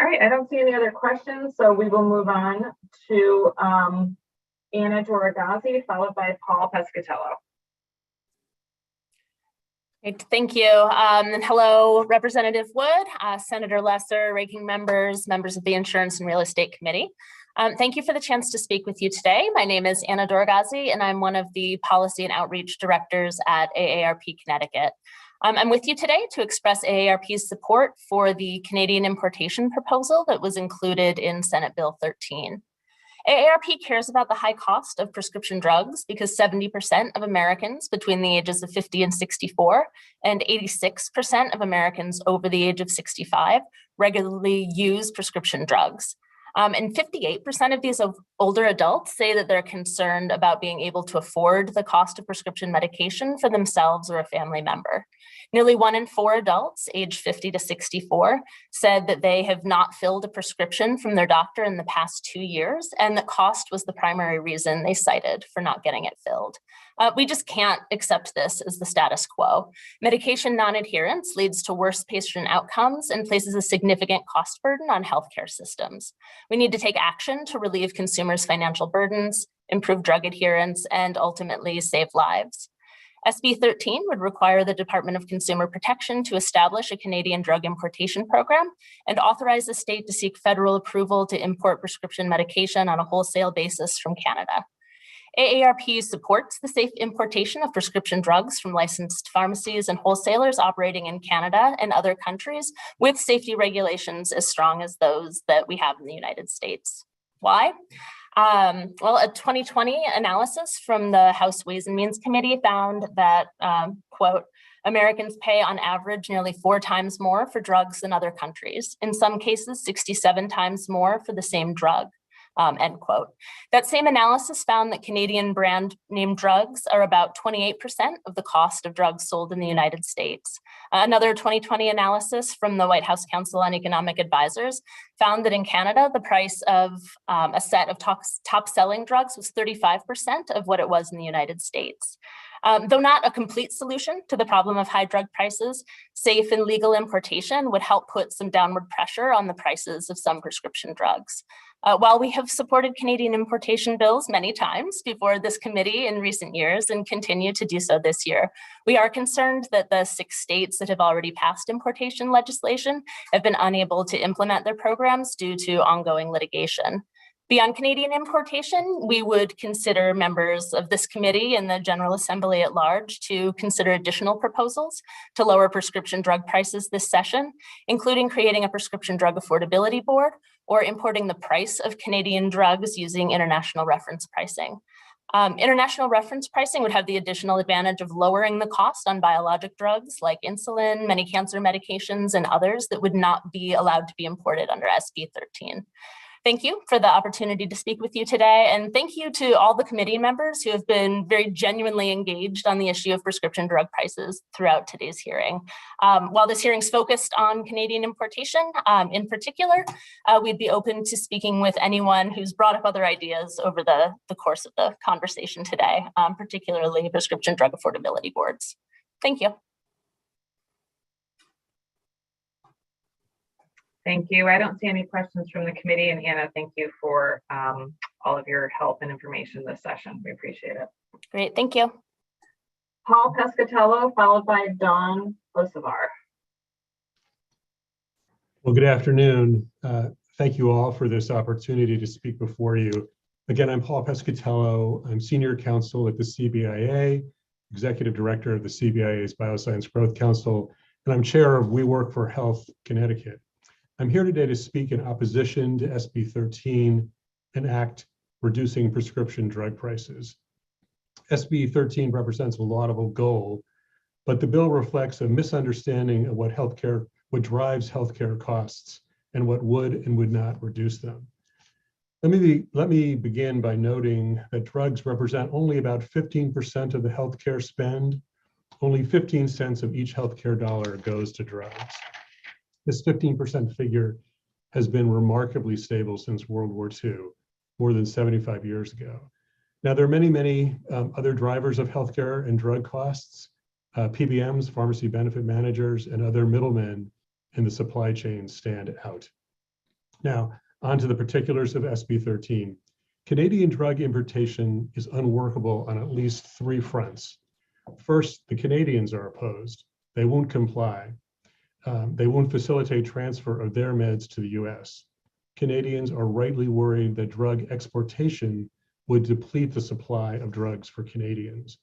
All right. I don't see any other questions, so we will move on to Anna Doragazzi, followed by Paul Pescatello. Great, thank you. And hello, Representative Wood, Senator Lesser, ranking members of the Insurance and Real Estate Committee. Thank you for the chance to speak with you today. My name is Anna Doragazzi, and I'm one of the Policy and Outreach Directors at AARP Connecticut. I'm with you today to express AARP's support for the Canadian importation proposal that was included in Senate Bill 13. AARP cares about the high cost of prescription drugs because 70% of Americans between the ages of 50 and 64 and 86% of Americans over the age of 65 regularly use prescription drugs. And 58% of these older adults say that they're concerned about being able to afford the cost of prescription medication for themselves or a family member. Nearly 1 in 4 adults aged 50 to 64 said that they have not filled a prescription from their doctor in the past 2 years, and that cost was the primary reason they cited for not getting it filled. We just can't accept this as the status quo. Medication non-adherence leads to worse patient outcomes and places a significant cost burden on healthcare systems. We need to take action to relieve consumers' financial burdens, improve drug adherence, and ultimately save lives. SB 13 would require the Department of Consumer Protection to establish a Canadian drug importation program and authorize the state to seek federal approval to import prescription medication on a wholesale basis from Canada. AARP supports the safe importation of prescription drugs from licensed pharmacies and wholesalers operating in Canada and other countries with safety regulations as strong as those that we have in the United States. Why? Well, a 2020 analysis from the House Ways and Means Committee found that, quote, Americans pay on average nearly 4 times more for drugs than other countries, in some cases 67 times more for the same drug. End quote. That same analysis found that Canadian brand name drugs are about 28% of the cost of drugs sold in the United States. Another 2020 analysis from the White House Council on Economic Advisors found that in Canada, the price of a set of top selling drugs was 35% of what it was in the United States. Though not a complete solution to the problem of high drug prices, safe and legal importation would help put some downward pressure on the prices of some prescription drugs. While we have supported Canadian importation bills many times before this committee in recent years and continue to do so this year, we are concerned that the 6 states that have already passed importation legislation have been unable to implement their programs due to ongoing litigation. Beyond Canadian importation, we would consider members of this committee and the General Assembly at large to consider additional proposals to lower prescription drug prices this session, including creating a prescription drug affordability board or importing the price of Canadian drugs using international reference pricing. International reference pricing would have the additional advantage of lowering the cost on biologic drugs like insulin, many cancer medications, and others that would not be allowed to be imported under SB 13. Thank you for the opportunity to speak with you today. And thank you to all the committee members who have been very genuinely engaged on the issue of prescription drug prices throughout today's hearing. While this hearing is focused on Canadian importation in particular, we'd be open to speaking with anyone who's brought up other ideas over the course of the conversation today, particularly prescription drug affordability boards. Thank you. Thank you. I don't see any questions from the committee, and Anna, thank you for all of your help and information this session. We appreciate it. Great, thank you. Paul Pescatello, followed by Don Osavar. Well, good afternoon. Thank you all for this opportunity to speak before you. Again, I'm Paul Pescatello. I'm Senior Counsel at the CBIA, Executive Director of the CBIA's Bioscience Growth Council, and I'm Chair of We Work for Health Connecticut. I'm here today to speak in opposition to SB 13, an act reducing prescription drug prices. SB 13 represents a laudable goal, but the bill reflects a misunderstanding of what drives healthcare costs and what would and would not reduce them. Let me begin by noting that drugs represent only about 15% of the healthcare spend. Only 15 cents of each healthcare dollar goes to drugs. This 15% figure has been remarkably stable since World War II, more than 75 years ago. Now, there are many other drivers of healthcare and drug costs. PBMs, pharmacy benefit managers, and other middlemen in the supply chain stand out. Now, on to the particulars of SB 13. Canadian drug importation is unworkable on at least 3 fronts. First, the Canadians are opposed. They won't comply. They won't facilitate transfer of their meds to the US. Canadians are rightly worried that drug exportation would deplete the supply of drugs for Canadians.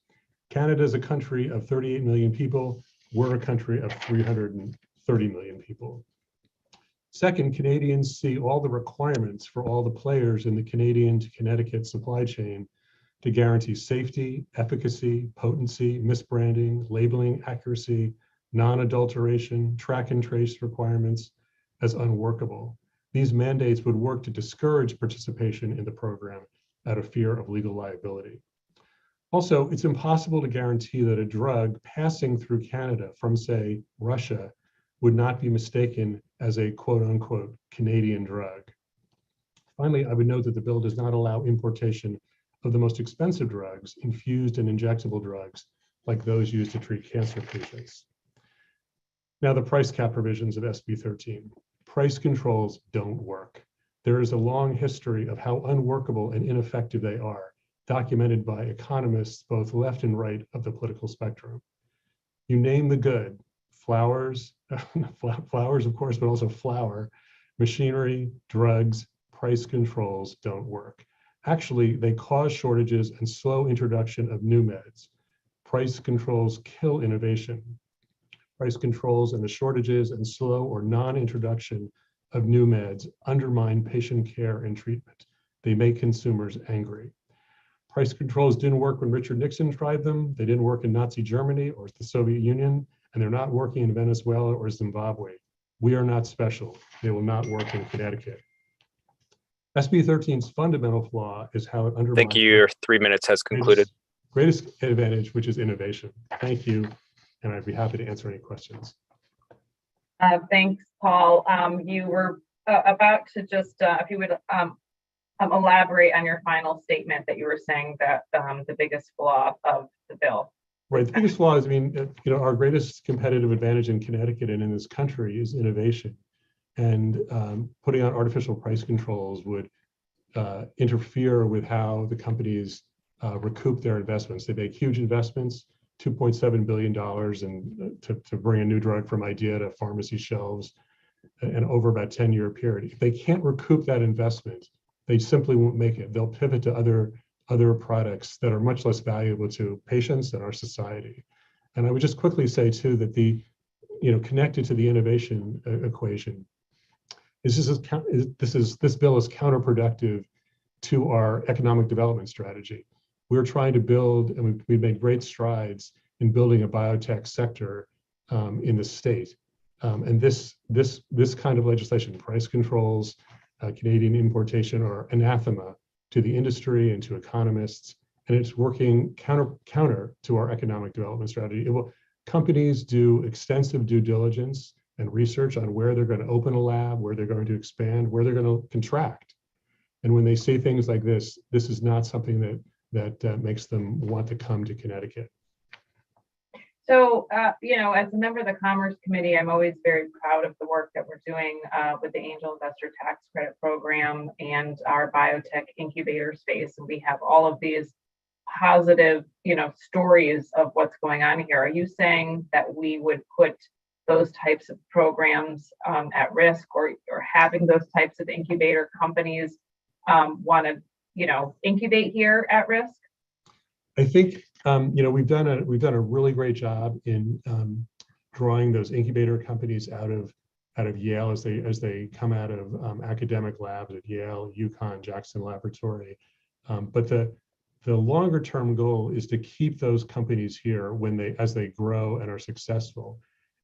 Canada is a country of 38 million people. We're a country of 330 million people. Second, Canadians see all the requirements for all the players in the Canadian to Connecticut supply chain to guarantee safety, efficacy, potency, misbranding, labeling accuracy, non-adulteration, track and trace requirements as unworkable. These mandates would work to discourage participation in the program out of fear of legal liability. Also, it's impossible to guarantee that a drug passing through Canada from, say, Russia would not be mistaken as a quote unquote Canadian drug. Finally, I would note that the bill does not allow importation of the most expensive drugs, infused and injectable drugs, like those used to treat cancer patients. Now, the price cap provisions of SB 13. Price controls don't work. There is a long history of how unworkable and ineffective they are, documented by economists both left and right of the political spectrum. You name the good, flowers, flowers of course, but also flour, machinery, drugs, price controls don't work. Actually, they cause shortages and slow introduction of new meds. Price controls kill innovation. Price controls and the shortages and slow or non-introduction of new meds undermine patient care and treatment. They make consumers angry. Price controls didn't work when Richard Nixon tried them. They didn't work in Nazi Germany or the Soviet Union, and they're not working in Venezuela or Zimbabwe. We are not special. They will not work in Connecticut. SB 13's fundamental flaw is how it undermines— Thank you. Your 3 minutes has concluded. Greatest advantage, which is innovation. Thank you, and I'd be happy to answer any questions. Thanks, Paul. You were about to just, if you would elaborate on your final statement that you were saying that the biggest flaw of the bill. Right, the biggest flaw is, our greatest competitive advantage in Connecticut and in this country is innovation. And putting on artificial price controls would interfere with how the companies recoup their investments. They make huge investments, $2.7 billion to bring a new drug from idea to pharmacy shelves, and over about a 10-year period. If they can't recoup that investment, they simply won't make it. They'll pivot to other products that are much less valuable to patients and our society. And I would just quickly say too that connected to the innovation equation, this bill is counterproductive to our economic development strategy. We're trying to build, and we've made great strides in building a biotech sector in the state. And this kind of legislation, price controls, Canadian importation, are anathema to the industry and to economists, and it's working counter to our economic development strategy. Companies do extensive due diligence and research on where they're going to open a lab, where they're going to expand, where they're going to contract. And when they say things like this is not something that makes them want to come to Connecticut. So, as a member of the Commerce Committee, I'm always very proud of the work that we're doing with the Angel Investor Tax Credit Program and our biotech incubator space. And we have all of these positive, stories of what's going on here. Are you saying that we would put those types of programs at risk, or having those types of incubator companies want to, incubate here at risk? I think we've done a really great job in drawing those incubator companies out of Yale as they come out of academic labs at Yale, UConn, Jackson Laboratory. But the longer term goal is to keep those companies here as they grow and are successful.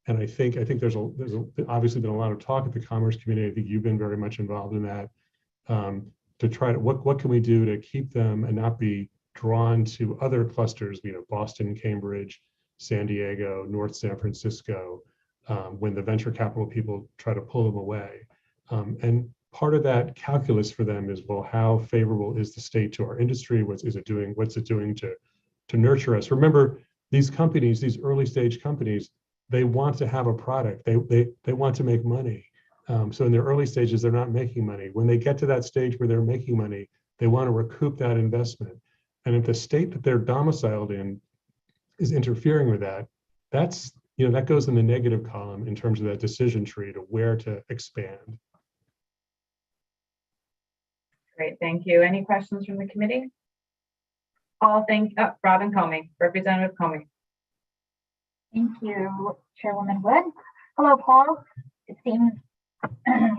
And I think there's obviously been a lot of talk at the Commerce Committee. I think you've been very much involved in that, to try to what can we do to keep them and not be drawn to other clusters, Boston, Cambridge, San Diego, North San Francisco, when the venture capital people try to pull them away. And part of that calculus for them is, well, how favorable is the state to our industry? What's it doing to nurture us? Remember, these companies, these early stage companies, they want to have a product. They want to make money. So in their early stages, they're not making money. When they get to that stage where they're making money, they want to recoup that investment. And if the state that they're domiciled in is interfering with that, that goes in the negative column in terms of that decision tree to where to expand. Great, thank you. Any questions from the committee? Robin Comey, Representative Comey. Thank you, Chairwoman Wood. Hello, Paul. It seems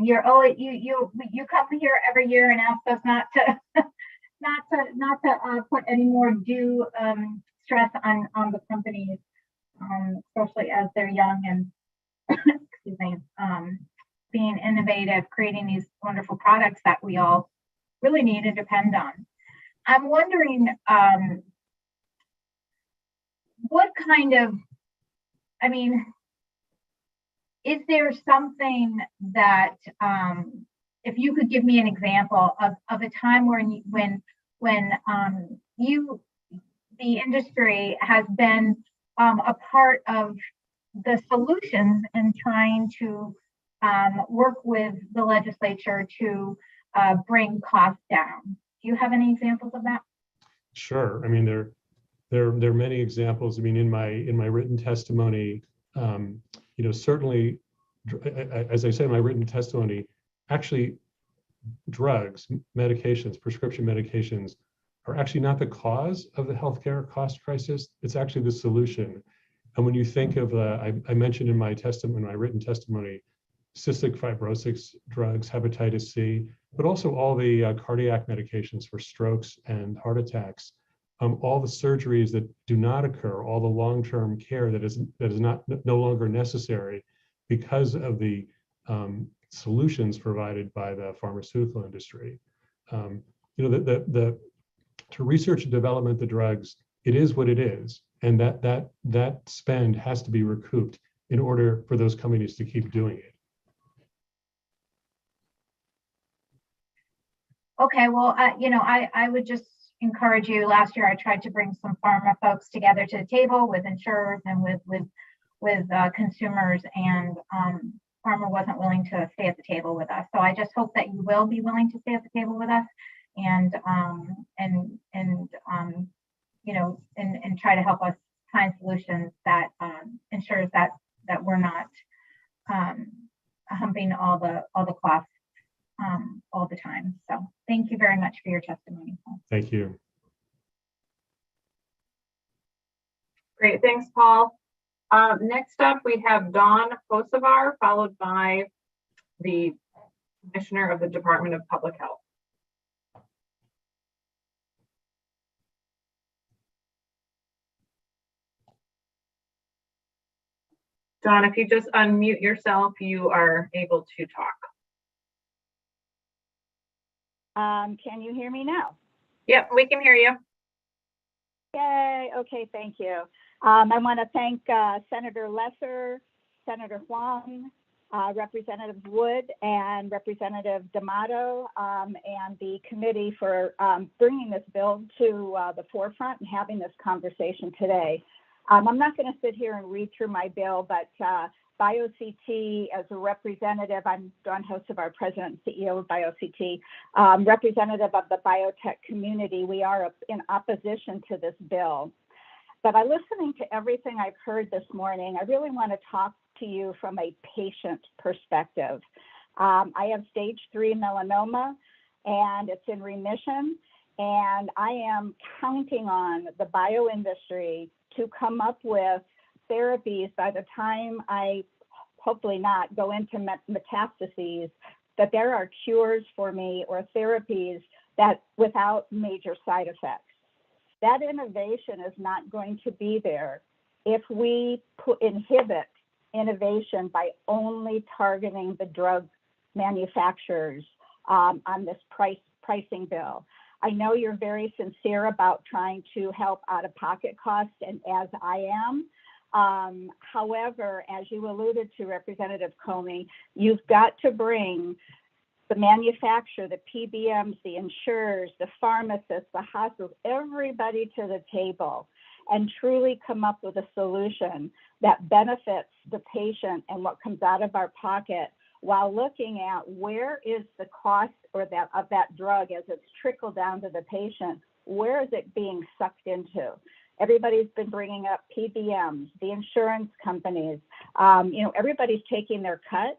you come here every year and ask us not to put any more due stress on the companies, especially as they're young and excuse me, being innovative, creating these wonderful products that we all really need and depend on. I'm wondering what kind of, is there something that, if you could give me an example of a time when the industry has been a part of the solutions in trying to work with the legislature to bring costs down. Do you have any examples of that? Sure. There are many examples. In my written testimony, certainly, as I said in my written testimony, actually drugs, medications, prescription medications are actually not the cause of the healthcare cost crisis. It's actually the solution. And when you think of, I mentioned in my written testimony, cystic fibrosis drugs, hepatitis C, but also all the cardiac medications for strokes and heart attacks, all the surgeries that do not occur, all the long-term care that is no longer necessary because of the solutions provided by the pharmaceutical industry. To research and development the drugs, it is what it is, and that spend has to be recouped in order for those companies to keep doing it. Okay, well, I would just encourage you. Last year, I tried to bring some pharma folks together to the table with insurers and with consumers, and pharma wasn't willing to stay at the table with us. So I just hope that you will be willing to stay at the table with us and try to help us find solutions that ensures that we're not humping all the costs all the time. So thank you very much for your testimony. Thank you. Great, thanks, Paul. Next up, we have Dawn Kosovar, followed by the Commissioner of the Department of Public Health. Dawn, if you just unmute yourself, you are able to talk. Can you hear me now? Yep, we can hear you. Yay, okay, thank you. I want to thank Senator Lesser, Senator Huang, Representative Wood, and Representative D'Amato, and the committee for bringing this bill to the forefront and having this conversation today. I'm not going to sit here and read through my bill, but BioCT, as a representative, I'm Dawn Hocevar, President and CEO of BioCT, representative of the biotech community. We are in opposition to this bill. But by listening to everything I've heard this morning, I really want to talk to you from a patient perspective. I have stage 3 melanoma, and it's in remission. And I am counting on the bio industry to come up with therapies by the time I, hopefully not, go into metastases, that there are cures for me or therapies that without major side effects. That innovation is not going to be there if we inhibit innovation by only targeting the drug manufacturers on this pricing bill. I know you're very sincere about trying to help out-of-pocket costs, and as I am. However, as you alluded to, Representative Comey, you've got to bring the manufacturer, the PBMs, the insurers, the pharmacists, the hospitals, everybody to the table and truly come up with a solution that benefits the patient and what comes out of our pocket, while looking at where is the cost of that drug as it's trickled down to the patient, where is it being sucked into? Everybody's been bringing up PBMs, the insurance companies, everybody's taking their cut,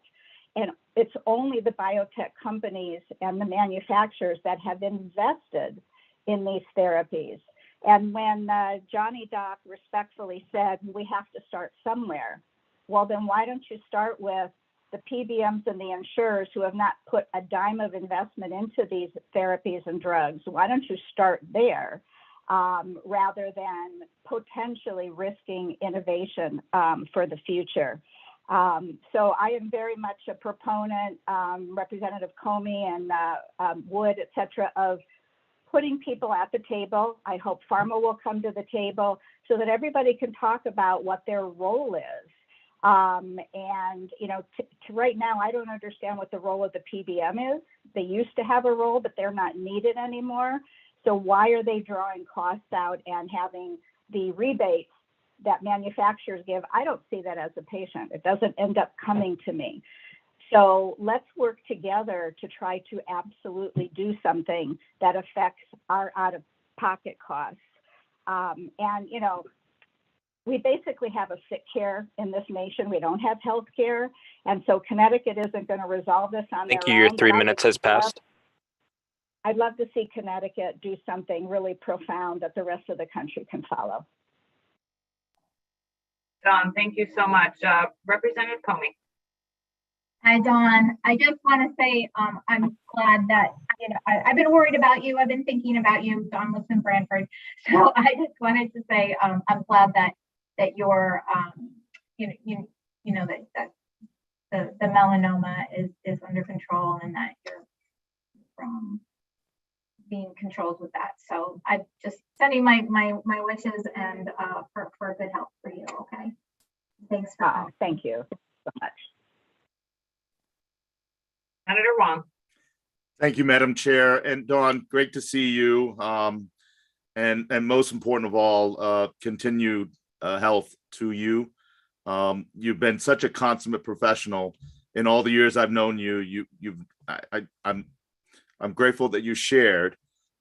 and it's only the biotech companies and the manufacturers that have invested in these therapies. And when Johnny Doc respectfully said, we have to start somewhere, well, then why don't you start with the PBMs and the insurers who have not put a dime of investment into these therapies and drugs? Why don't you start there rather than potentially risking innovation for the future? So I am very much a proponent, Representative Comey and Wood, et cetera, of putting people at the table. I hope pharma will come to the table so that everybody can talk about what their role is. Right now, I don't understand what the role of the PBM is. They used to have a role, but they're not needed anymore. So why are they drawing costs out and having the rebates that manufacturers give? I don't see that as a patient. It doesn't end up coming to me. So let's work together to try to absolutely do something that affects our out-of-pocket costs. We basically have a sick care in this nation. We don't have health care. And so Connecticut isn't going to resolve this on their own. Thank you. Your 3 minutes has passed. I'd love to see Connecticut do something really profound that the rest of the country can follow. Dawn, thank you so much. Representative Comey. Hi, Dawn. I just want to say I'm glad that, I've been worried about you. I've been thinking about you. Dawn lives in Branford. So I just wanted to say I'm glad that you're, that the melanoma is under control and that you're being controlled with that. So I'm just sending my wishes and for good health for you. Okay. Thanks. Thank you so much. Senator Wong. Thank you, Madam Chair. And Dawn, great to see you. And most important of all, continued health to you. You've been such a consummate professional in all the years I've known you. I'm grateful that you shared,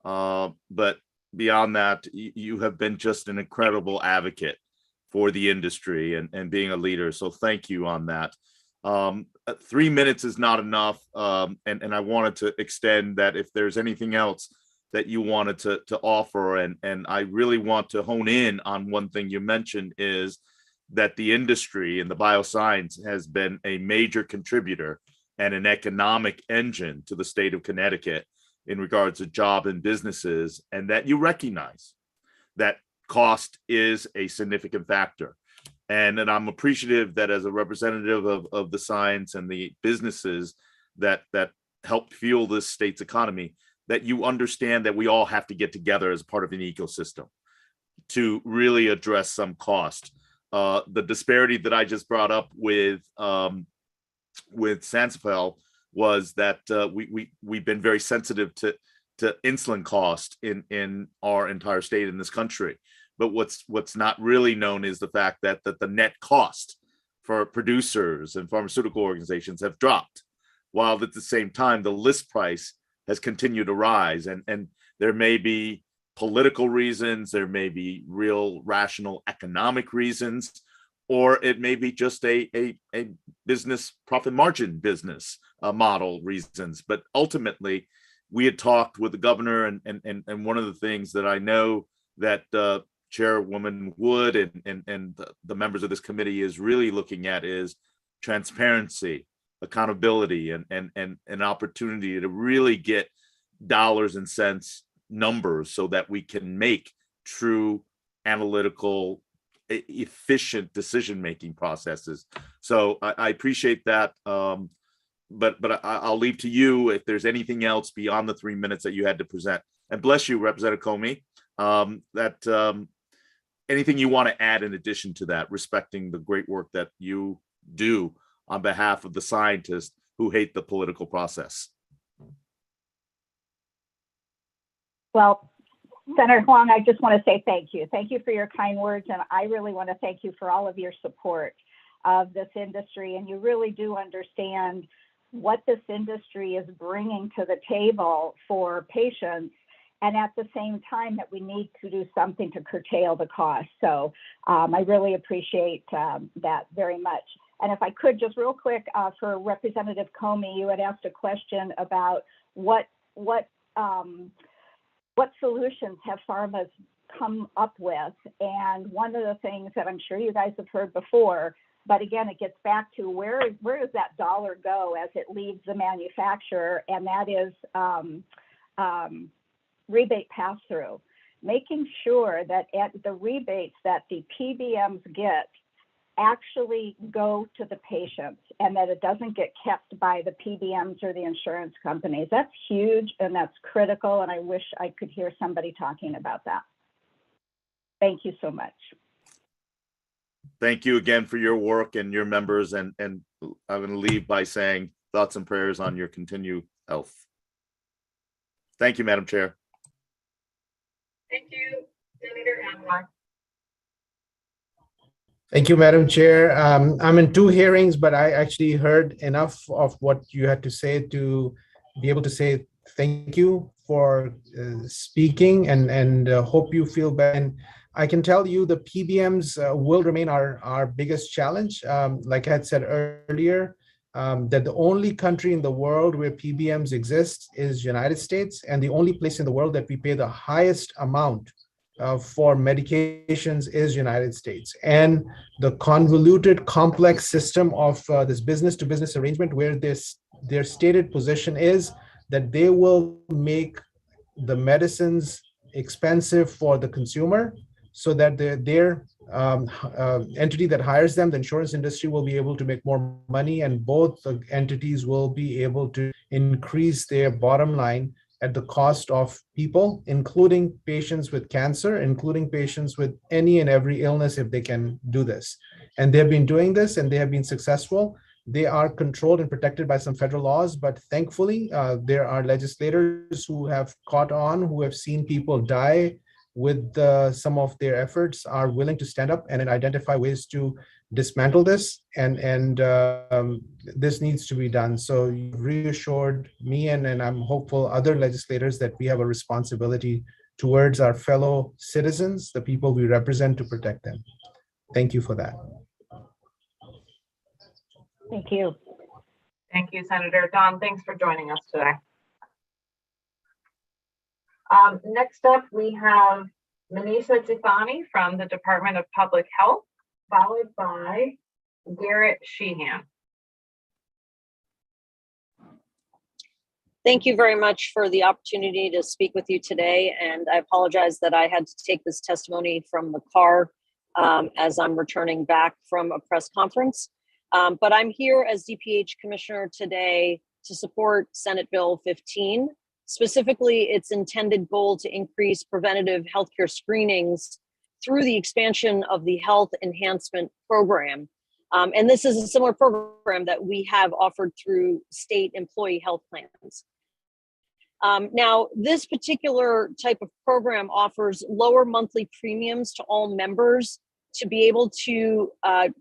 but beyond that, you have been just an incredible advocate for the industry and being a leader. So thank you on that. 3 minutes is not enough. And I wanted to extend that if there's anything else that you wanted to offer, and I really want to hone in on one thing you mentioned is that the industry and the bioscience has been a major contributor and an economic engine to the state of Connecticut in regards to job and businesses, and that you recognize that cost is a significant factor. And I'm appreciative that as a representative of the science and the businesses that help fuel this state's economy, that you understand that we all have to get together as part of an ecosystem to really address some cost. The disparity that I just brought up with Sansapel was that we've been very sensitive to insulin cost in our entire state in this country. But what's not really known is the fact that the net cost for producers and pharmaceutical organizations have dropped, while at the same time, the list price has continued to rise. And there may be political reasons, there may be real rational economic reasons, or it may be just a business profit margin business model reasons. But ultimately, we had talked with the governor, and one of the things that I know that Chairwoman Wood and the members of this committee is really looking at is transparency, accountability, and an opportunity to really get dollars and cents numbers so that we can make true analytical, efficient decision-making processes. So I appreciate that. But I'll leave to you if there's anything else beyond the 3 minutes that you had to present. And bless you, Representative Comey, anything you want to add in addition to that, respecting the great work that you do on behalf of the scientists who hate the political process. Well, Senator Huang, I just want to say thank you. Thank you for your kind words. And I really want to thank you for all of your support of this industry. And you really do understand what this industry is bringing to the table for patients, and at the same time that we need to do something to curtail the cost. So I really appreciate that very much. And if I could just real quick for Representative Comey, you had asked a question about what solutions have pharmas come up with. And one of the things that I'm sure you guys have heard before, but again, it gets back to where does that dollar go as it leaves the manufacturer, and that is rebate pass-through. Making sure that the rebates that the PBMs get actually go to the patients and that it doesn't get kept by the PBMs or the insurance companies. That's huge and that's critical, and I wish I could hear somebody talking about that. Thank you so much. Thank you again for your work and your members, and I'm going to leave by saying thoughts and prayers on your continued health. Thank you, Madam Chair. Thank you, Senator Anwar. Thank you, Madam Chair. I'm in 2 hearings, but I actually heard enough of what you had to say to be able to say thank you for speaking, and hope you feel better. And I can tell you the PBMs will remain our biggest challenge. Like I had said earlier, that the only country in the world where PBMs exist is United States, and the only place in the world that we pay the highest amount for medications is United States. And the convoluted, complex system of this business-to-business arrangement, where their stated position is that they will make the medicines expensive for the consumer, so that their entity that hires them, the insurance industry, will be able to make more money, and both the entities will be able to increase their bottom line at the cost of people, including patients with cancer, including patients with any and every illness, if they can do this. And they've been doing this, and they have been successful. They are controlled and protected by some federal laws, but thankfully, there are legislators who have caught on, who have seen people die with some of their efforts, are willing to stand up and identify ways to dismantle this, and this needs to be done. So you've reassured me, and I'm hopeful other legislators, that we have a responsibility towards our fellow citizens, the people we represent, to protect them. Thank you for that. Thank you. Thank you, Senator. Don, thanks for joining us today. Next up, we have Manisha Jithani from the Department of Public Health, followed by Garrett Sheehan. Thank you very much for the opportunity to speak with you today. And I apologize that I had to take this testimony from the car as I'm returning back from a press conference. But I'm here as DPH Commissioner today to support Senate Bill 15, specifically its intended goal to increase preventative healthcare screenings through the expansion of the Health Enhancement Program. And this is a similar program that we have offered through state employee health plans. Now, this particular type of program offers lower monthly premiums to all members to be able to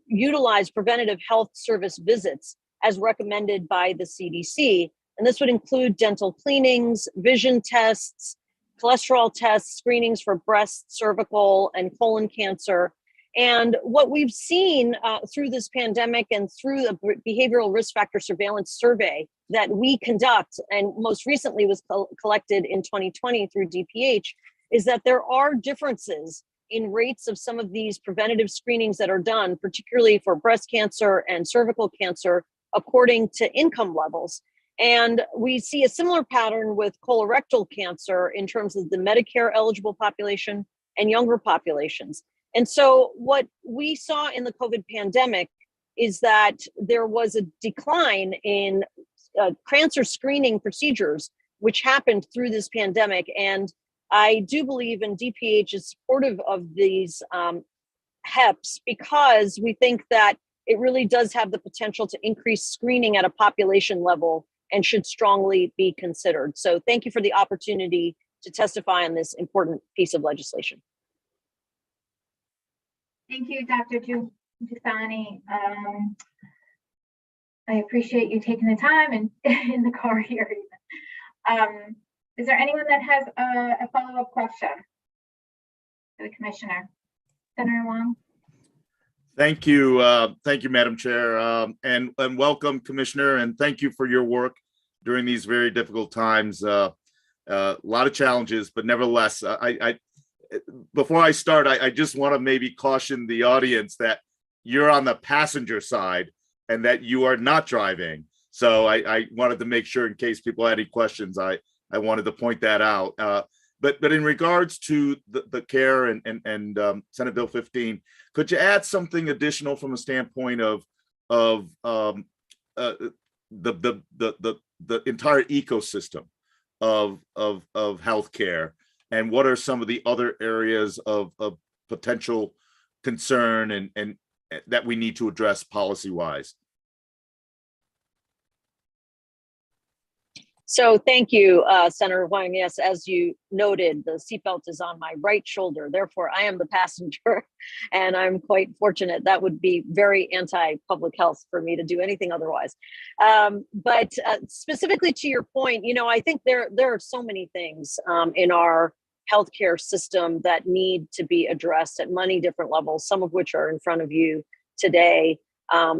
utilize preventative health service visits as recommended by the CDC. And this would include dental cleanings, vision tests, cholesterol tests, screenings for breast, cervical, and colon cancer. And what we've seen through this pandemic and through the behavioral risk factor surveillance survey that we conduct, and most recently was collected in 2020 through DPH, is that there are differences in rates of some of these preventative screenings that are done, particularly for breast cancer and cervical cancer, according to income levels. And we see a similar pattern with colorectal cancer in terms of the Medicare eligible population and younger populations. And so what we saw in the COVID pandemic is that there was a decline in cancer screening procedures, which happened through this pandemic. And I do believe in DPH is supportive of these HEPs because we think that it really does have the potential to increase screening at a population level and should strongly be considered. So thank you for the opportunity to testify on this important piece of legislation. Thank you, Dr. Giussani. I appreciate you taking the time and in the car here. Is there anyone that has a follow-up question for the commissioner? Senator Wong? Thank you, Madam Chair, and welcome, Commissioner, and thank you for your work during these very difficult times. A lot of challenges, but nevertheless, before I start, I just want to maybe caution the audience that you're on the passenger side and that you are not driving. So I wanted to make sure, in case people had any questions, I wanted to point that out. But in regards to the CARE and Senate Bill 15, could you add something additional from a standpoint of the entire ecosystem of healthcare, and what are some of the other areas of potential concern and that we need to address policy-wise? So thank you, Senator Huang. Yes, as you noted, the seatbelt is on my right shoulder. Therefore, I am the passenger, and I'm quite fortunate. That would be very anti-public health for me to do anything otherwise. But specifically to your point, I think there are so many things in our healthcare system that need to be addressed at many different levels, some of which are in front of you today,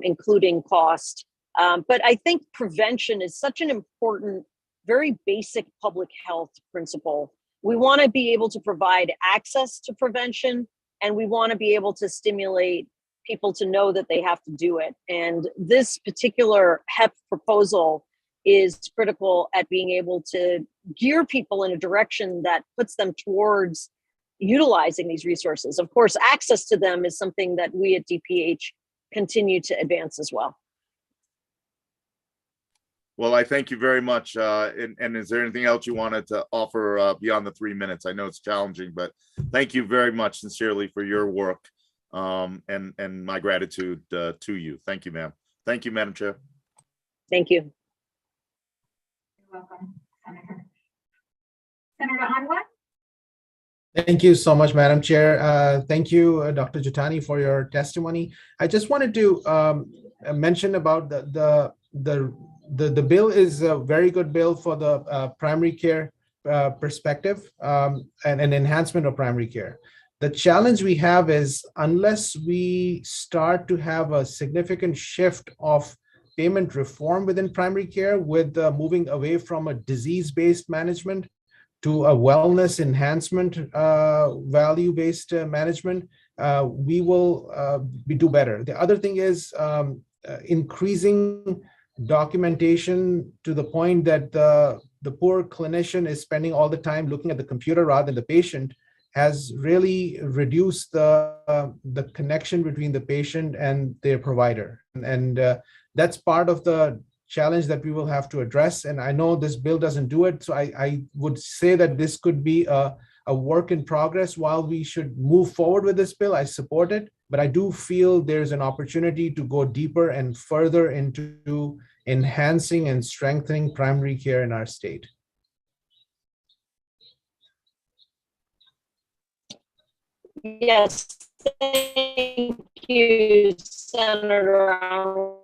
including cost. But I think prevention is such an important, very basic public health principle. We want to be able to provide access to prevention, and we want to be able to stimulate people to know that they have to do it. And this particular HEP proposal is critical at being able to gear people in a direction that puts them towards utilizing these resources. Of course, access to them is something that we at DPH continue to advance as well. Well, I thank you very much. And is there anything else you wanted to offer beyond the 3 minutes? I know it's challenging, but thank you very much sincerely for your work, and my gratitude to you. Thank you, ma'am. Thank you, Madam Chair. Thank you. You're welcome, Senator. Senator Anwar? Thank you so much, Madam Chair. Thank you, Dr. Giussani, for your testimony. I just wanted to mention about the bill is a very good bill for the primary care perspective and an enhancement of primary care. The challenge we have is unless we start to have a significant shift of payment reform within primary care, with moving away from a disease-based management to a wellness enhancement, value-based management, we will do better. The other thing is increasing documentation to the point that the poor clinician is spending all the time looking at the computer rather than the patient has really reduced the connection between the patient and their provider. And that's part of the challenge that we will have to address. And I know this bill doesn't do it. So I would say that this could be a work in progress. While we should move forward with this bill, I support it. But I do feel there's an opportunity to go deeper and further into enhancing and strengthening primary care in our state. Yes, Thank you, Senator Anwar.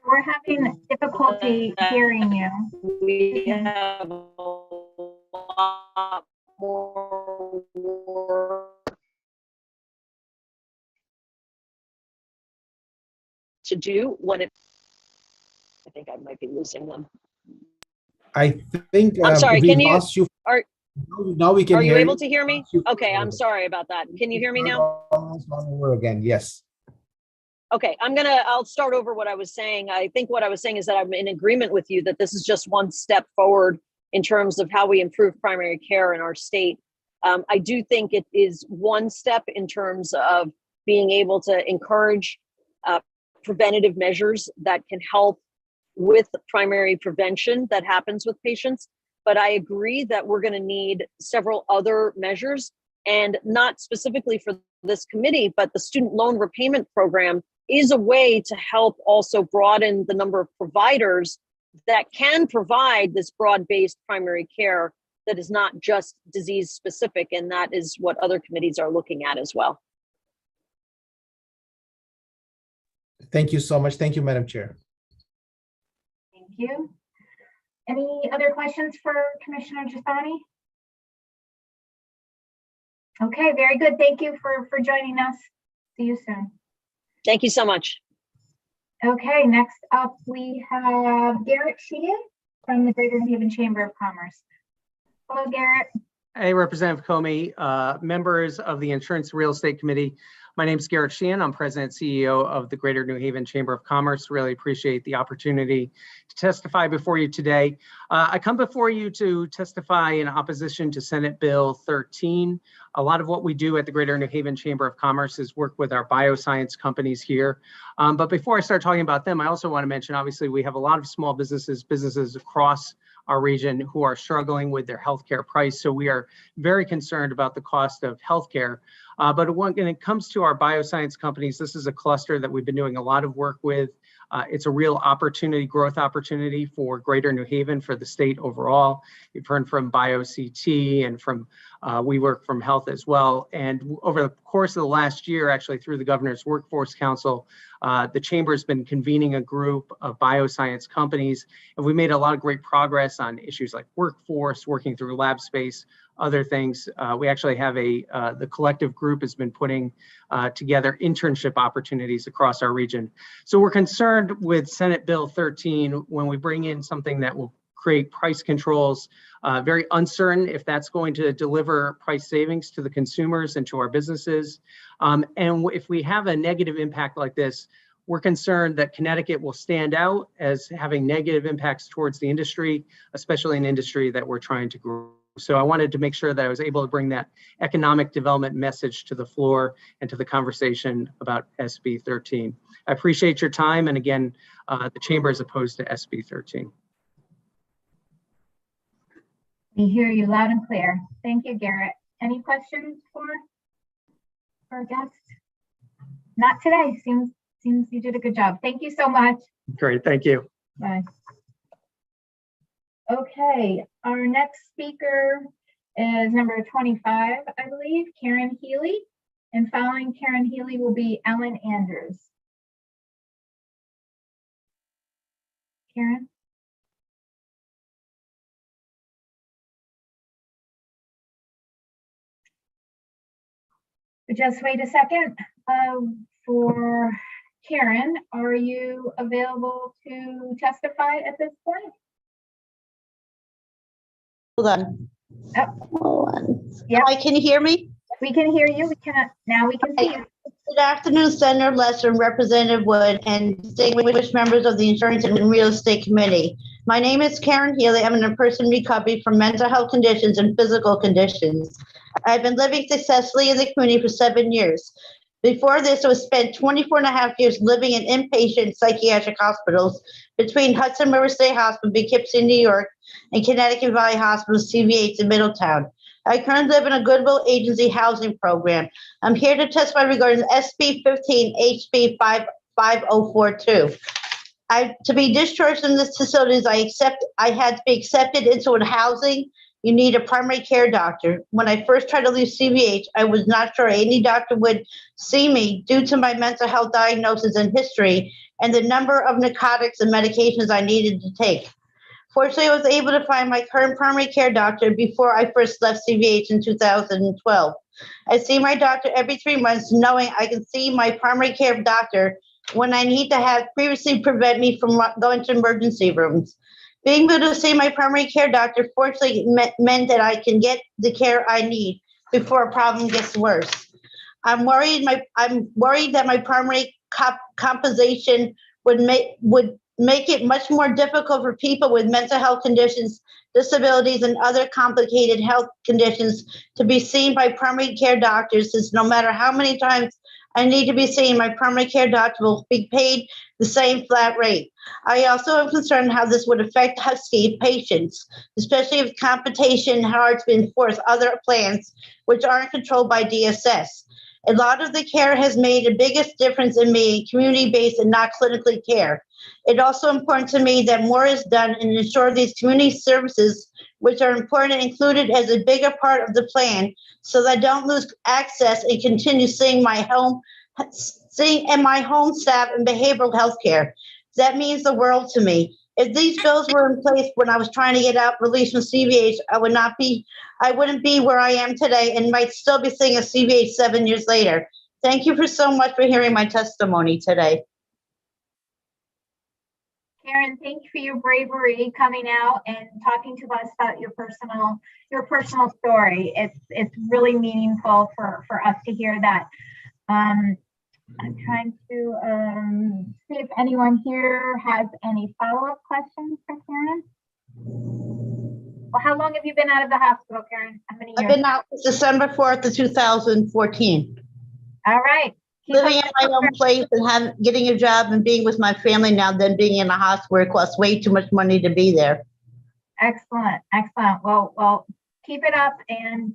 We're having difficulty hearing you. We have a lot more work to do when it. I think I might be losing them. I think I'm sorry. we Can you? lost you. Are Now we can Are you hear able to hear me? you. Okay, I'm sorry about that. Can you hear me now? Almost all over again. Yes. Okay, I'll start over what I was saying. I think what I was saying is that I'm in agreement with you that this is just one step forward in terms of how we improve primary care in our state. I do think it is one step in terms of being able to encourage preventative measures that can help with primary prevention that happens with patients. But I agree that we're going to need several other measures, and not specifically for this committee, but the student loan repayment program is a way to help also broaden the number of providers that can provide this broad-based primary care that is not just disease specific, and that is what other committees are looking at as well. Thank you so much. Thank you, Madam Chair. Thank you. Any other questions for Commissioner Jasani? Okay, very good. Thank you for joining us. See you soon. Thank you so much. Okay, next up we have Garrett Sheehan from the Greater New Haven Chamber of Commerce. Hello, Garrett. Hey, Representative Comey, members of the Insurance and Real Estate Committee. My name is Garrett Sheehan. I'm President and CEO of the Greater New Haven Chamber of Commerce. Really appreciate the opportunity to testify before you today. I come before you to testify in opposition to Senate Bill 13. A lot of what we do at the Greater New Haven Chamber of Commerce is work with our bioscience companies here. But before I start talking about them, I also want to mention, obviously, we have a lot of small businesses across our region who are struggling with their healthcare price. So we are very concerned about the cost of healthcare. But when it comes to our bioscience companies, this is a cluster that we've been doing a lot of work with. It's a real opportunity, growth opportunity for Greater New Haven, for the state overall. You've heard from BioCT and from We Work From Health as well. And over the course of the last year, actually through the Governor's Workforce Council, the Chamber has been convening a group of bioscience companies, and we made a lot of great progress on issues like workforce, working through lab space, other things. We actually have the collective group has been putting together internship opportunities across our region. So we're concerned with Senate Bill 13 when we bring in something that will create price controls, very uncertain if that's going to deliver price savings to the consumers and to our businesses. And if we have a negative impact like this, we're concerned that Connecticut will stand out as having negative impacts towards the industry, especially an industry that we're trying to grow. So I wanted to make sure that I was able to bring that economic development message to the floor and to the conversation about SB 13. I appreciate your time. And again, the Chamber is opposed to SB 13. We hear you loud and clear. Thank you, Garrett. Any questions for our guest? Not today. Seems you did a good job. Thank you so much. Great. Thank you. Bye. Okay, our next speaker is number 25, I believe, Karen Healy. And following Karen Healy will be Ellen Andrews. Karen? Just wait a second. For Karen, are you available to testify at this point? Hold on. Oh. Hold on. Yep. Hi, can you hear me? We can hear you. Now we can see you. Good afternoon, Senator Lesser, Representative Wood, and distinguished members of the Insurance and Real Estate Committee. My name is Karen Healy. I'm a person in recovery from mental health conditions and physical conditions. I've been living successfully in the community for 7 years. Before this, I spent 24 and a half years living in inpatient psychiatric hospitals between Hudson River State Hospital, Poughkeepsie, New York, and Connecticut Valley Hospital, CVH in Middletown. I currently live in a Goodwill Agency housing program. I'm here to testify regarding SB 15 HB 5042. To be discharged from this facility, I had to be accepted into a housing. You need a primary care doctor. When I first tried to leave CVH, I was not sure any doctor would see me due to my mental health diagnosis and history and the number of narcotics and medications I needed to take. Fortunately, I was able to find my current primary care doctor before I first left CVH in 2012. I see my doctor every 3 months, knowing I can see my primary care doctor when I need to have previously prevent me from going to emergency rooms. Being able to see my primary care doctor fortunately meant that I can get the care I need before a problem gets worse. I'm worried that my primary composition would make it much more difficult for people with mental health conditions, disabilities, and other complicated health conditions to be seen by primary care doctors, since no matter how many times I need to be seen, my primary care doctor will be paid the same flat rate. I also am concerned how this would affect Husky patients, especially if competition hard to enforce other plans which aren't controlled by DSS. A lot of the care has made the biggest difference in me, community-based and not clinically care. It's also important to me that more is done and ensure these community services, which are important, included as a bigger part of the plan, so that I don't lose access and continue seeing my home staff and behavioral health care. That means the world to me. If these bills were in place when I was trying to get out released from CVH, I wouldn't be where I am today and might still be seeing a CVH 7 years later. Thank you so much for hearing my testimony today. Karen, thank you for your bravery coming out and talking to us about your personal story. It's really meaningful for us to hear that. I'm trying to see if anyone here has any follow-up questions for Karen. Well, how long have you been out of the hospital, Karen? How many years? I've been out since December 4th of 2014. All right. Living in my own place and getting a job and being with my family now than being in a hospital where it costs way too much money to be there. Excellent, excellent. Well, keep it up and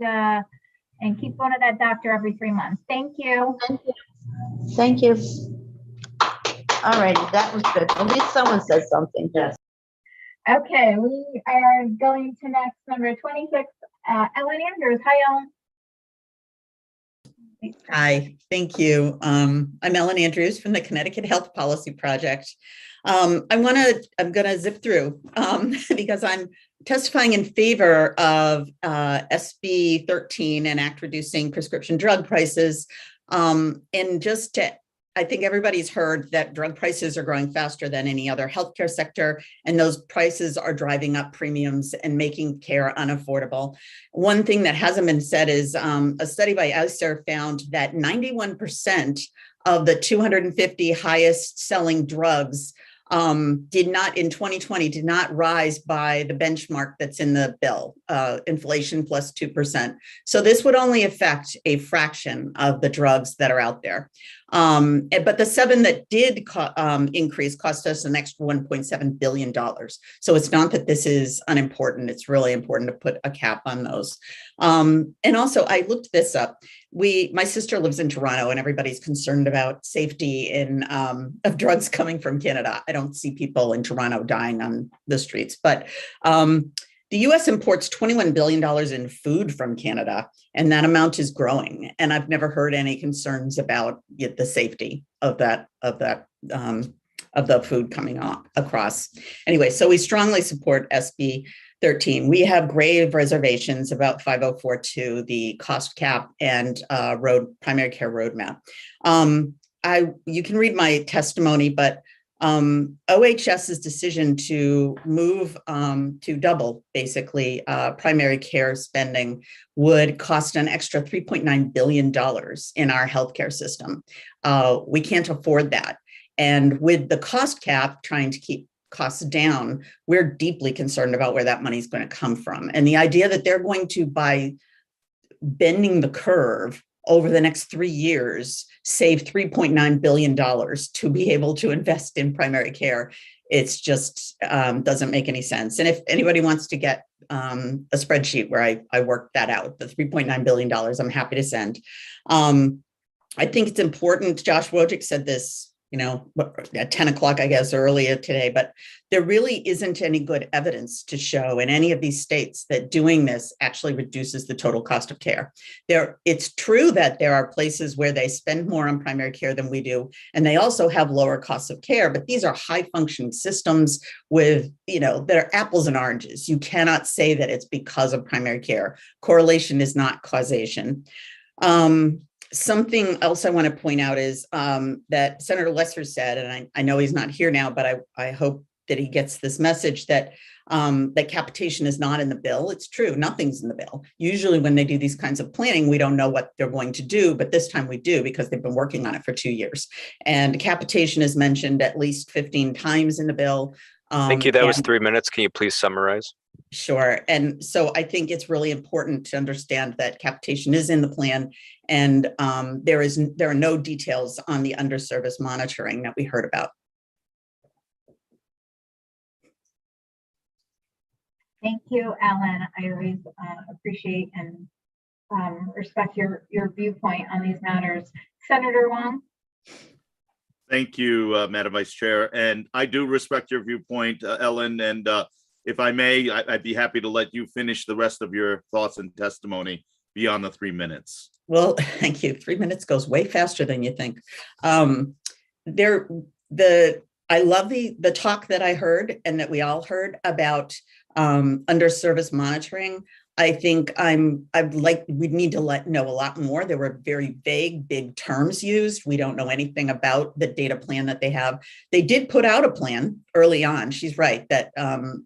keep going to that doctor every 3 months. Thank you. Thank you. All righty, that was good. At least someone said something. Yes. Okay, we are going to next number 26, Ellen Andrews. Hi, Ellen. Hi, thank you. I'm Ellen Andrews from the Connecticut Health Policy Project. I'm gonna zip through because I'm testifying in favor of SB 13 and Act reducing prescription drug prices. I think everybody's heard that drug prices are growing faster than any other healthcare sector, and those prices are driving up premiums and making care unaffordable. One thing that hasn't been said is a study by ICER found that 91% of the 250 highest selling drugs did not in 2020 did not rise by the benchmark that's in the bill, inflation plus 2%. So this would only affect a fraction of the drugs that are out there. But the 7 that did increase cost us an extra $1.7 billion. So it's not that this is unimportant. It's really important to put a cap on those. And also I looked this up. My sister lives in Toronto and everybody's concerned about safety of drugs coming from Canada. I don't see people in Toronto dying on the streets, but the US imports $21 billion in food from Canada, and that amount is growing. And I've never heard any concerns about the safety of the food coming across. Anyway, so we strongly support SB 13. We have grave reservations about 5042, the cost cap and primary care roadmap. You can read my testimony, but OHS's decision to move to double basically primary care spending would cost an extra $3.9 billion in our healthcare system. We can't afford that. And with the cost cap trying to keep costs down, we're deeply concerned about where that money is going to come from. And the idea that they're going to, by bending the curve over the next 3 years, save $3.9 billion to be able to invest in primary care. It's just doesn't make any sense. And if anybody wants to get a spreadsheet where I worked that out, the $3.9 billion, I'm happy to send. I think it's important, Josh Wojcik said this, at 10 o'clock, I guess, earlier today, but there really isn't any good evidence to show in any of these states that doing this actually reduces the total cost of care. It's true that there are places where they spend more on primary care than we do, and they also have lower costs of care, but these are high functioning systems with, that are apples and oranges. You cannot say that it's because of primary care. Correlation is not causation. Something else I want to point out is that Senator Lesser said, and I know he's not here now, but I hope that he gets this message that that capitation is not in the bill. It's true, nothing's in the bill. Usually when they do these kinds of planning, we don't know what they're going to do, but this time we do because they've been working on it for 2 years. And capitation is mentioned at least 15 times in the bill. Thank you. That was 3 minutes. Can you please summarize? Sure. And so I think it's really important to understand that capitation is in the plan, and there are no details on the underservice monitoring that we heard about. Thank you, Ellen. I always appreciate and respect your viewpoint on these matters. Senator Wong. Thank you, Madam Vice Chair. And I do respect your viewpoint, Ellen. And if I may, I'd be happy to let you finish the rest of your thoughts and testimony beyond the 3 minutes. Well, thank you. 3 minutes goes way faster than you think. I love the talk that I heard and that we all heard about underservice monitoring. I think we'd need to know a lot more. There were very vague, big terms used. We don't know anything about the data plan that they have. They did put out a plan early on. She's right that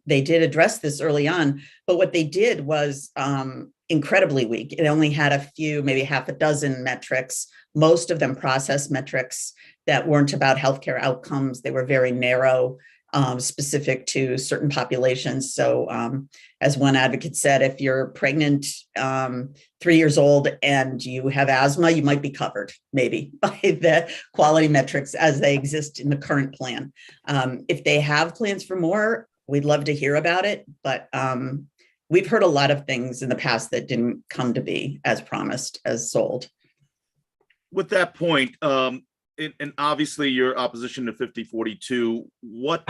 they did address this early on, but what they did was incredibly weak. It only had a few, maybe half a dozen metrics, most of them process metrics that weren't about healthcare outcomes. They were very narrow, specific to certain populations. So as one advocate said, if you're pregnant, 3 years old, and you have asthma, you might be covered maybe by the quality metrics as they exist in the current plan. If they have plans for more, we'd love to hear about it. But we've heard a lot of things in the past that didn't come to be as promised, as sold. With that point, and obviously your opposition to 5042, what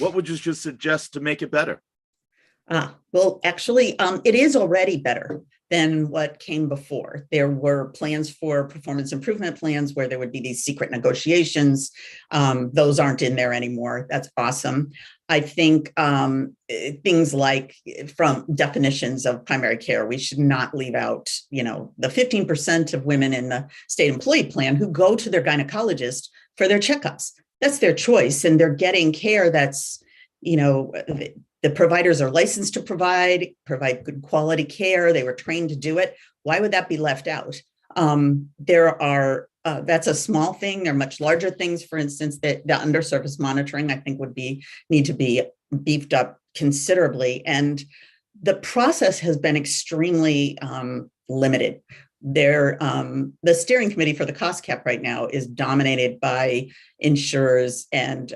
would you just suggest to make it better? Well, actually, it is already better than what came before. There were plans for performance improvement plans where there would be these secret negotiations. Those aren't in there anymore. That's awesome. I think things like from definitions of primary care, we should not leave out, the 15% of women in the state employee plan who go to their gynecologist for their checkups. That's their choice, and they're getting care that's, the providers are licensed to provide good quality care. They were trained to do it. Why would that be left out? That's a small thing. There are much larger things. For instance, that the underservice monitoring, I think, would need to be beefed up considerably. And the process has been extremely limited. The steering committee for the cost cap right now is dominated by insurers and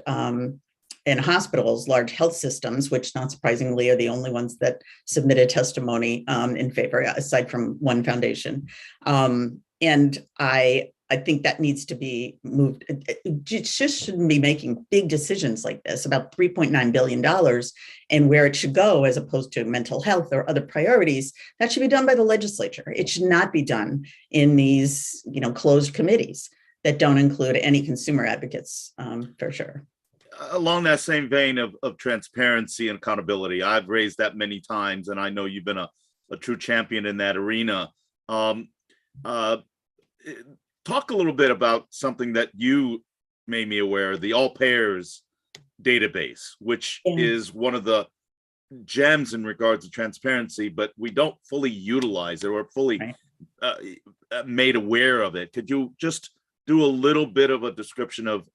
hospitals, large health systems, which not surprisingly are the only ones that submitted testimony in favor, aside from one foundation. And I think that needs to be moved. It just shouldn't be making big decisions like this about $3.9 billion and where it should go, as opposed to mental health or other priorities. That should be done by the legislature. It should not be done in these, closed committees that don't include any consumer advocates, for sure. Along that same vein of transparency and accountability, I've raised that many times, and I know you've been a true champion in that arena. Talk a little bit about something that you made me aware of, the All Payers database, which is one of the gems in regards to transparency, but we don't fully utilize it or fully made aware of it. Could you just do a little bit of a description of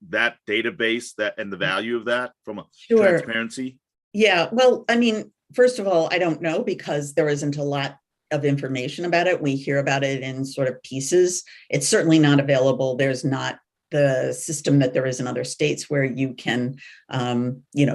that database and the value of that from a transparency? Yeah, well, I mean, first of all, I don't know, because there isn't a lot of information about it. We hear about it in sort of pieces. It's certainly not available. There's not the system that there is in other states where you can,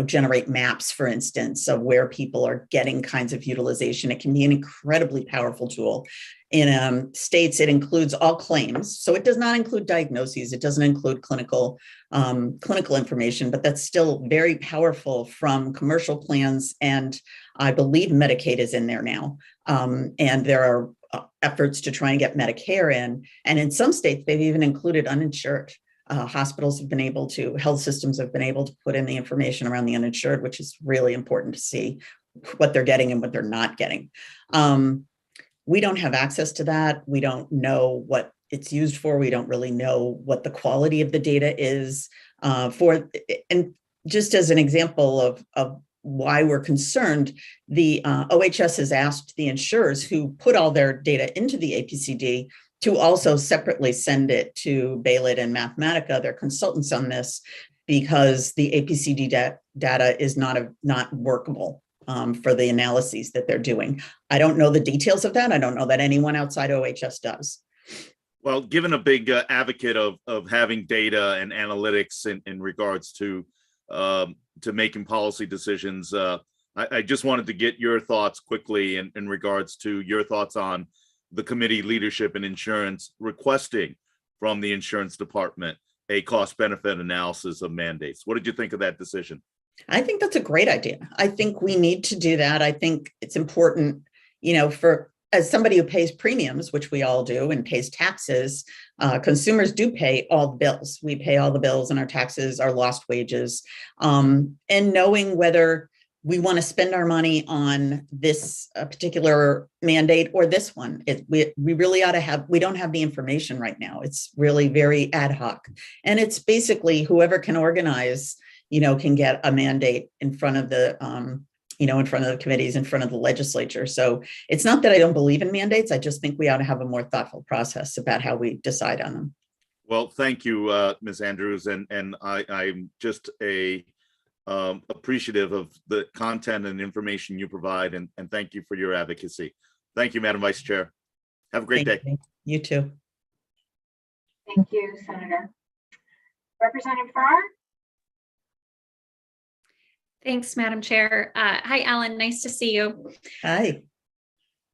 generate maps, for instance, of where people are getting kinds of utilization. It can be an incredibly powerful tool. In states, it includes all claims. So it does not include diagnoses. It doesn't include clinical information, but that's still very powerful from commercial plans. And I believe Medicaid is in there now. And there are efforts to try and get Medicare in. And in some states, they've even included uninsured. Hospitals have been able to, health systems have been able to put in the information around the uninsured, which is really important to see what they're getting and what they're not getting. We don't have access to that. We don't know what it's used for. We don't really know what the quality of the data is for. And just as an example of why we're concerned, the OHS has asked the insurers who put all their data into the APCD to also separately send it to Baylor and Mathematica, their consultants on this, because the APCD data is not workable for the analyses that they're doing. I don't know the details of that. I don't know that anyone outside OHS does. Well, given a big advocate of having data and analytics in regards to making policy decisions, I just wanted to get your thoughts quickly in regards to your thoughts on the committee leadership and insurance requesting from the insurance department a cost benefit analysis of mandates. What did you think of that decision? I think that's a great idea. I think we need to do that. I think it's important, for as somebody who pays premiums, which we all do, and pays taxes, consumers do pay all the bills. We pay all the bills and our taxes, our lost wages, and knowing whether we want to spend our money on this particular mandate or this one. We really ought to have, we don't have the information right now. It's really very ad hoc. And it's basically whoever can organize, can get a mandate in front of the, in front of the committees, in front of the legislature. So it's not that I don't believe in mandates. I just think we ought to have a more thoughtful process about how we decide on them. Well, thank you, Ms. Andrews. And I'm just appreciative of the content and information you provide, and thank you for your advocacy. Thank you, Madam Vice Chair. Have a great day. You too. Thank you, Senator. Representative Farrar? Thanks, Madam Chair. Hi, Alan. Nice to see you. Hi.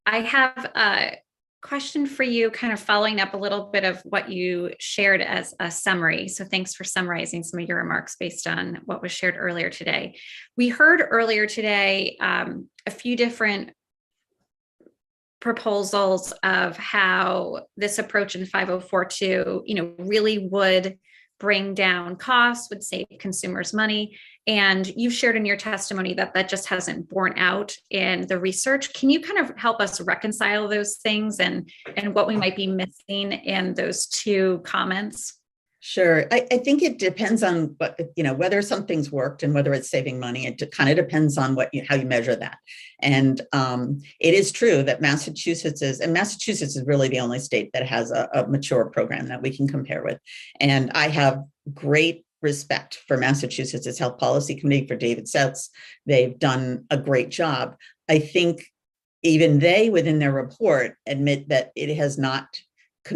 I have a question for you, kind of following up a little bit of what you shared as a summary. So thanks for summarizing some of your remarks based on what was shared earlier today. We heard earlier today a few different proposals of how this approach in 5042, really would bring down costs, would save consumers money. And you've shared in your testimony that that just hasn't borne out in the research. Can you kind of help us reconcile those things and what we might be missing in those two comments? Sure. I think it depends on what, whether something's worked and whether it's saving money. It kind of depends on how you measure that. And it is true that Massachusetts is really the only state that has a mature program that we can compare with. And I have great respect for Massachusetts' Health Policy Committee, for David Setz. They've done a great job. I think even they, within their report, admit that it has not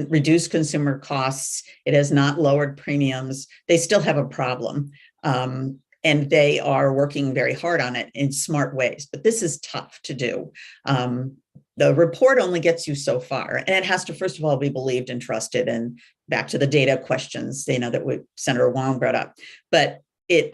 reduced consumer costs. It has not lowered premiums. They still have a problem. And they are working very hard on it in smart ways, but this is tough to do. The report only gets you so far, and it has to, first of all, be believed and trusted. And back to the data questions, that Senator Wong brought up, but it,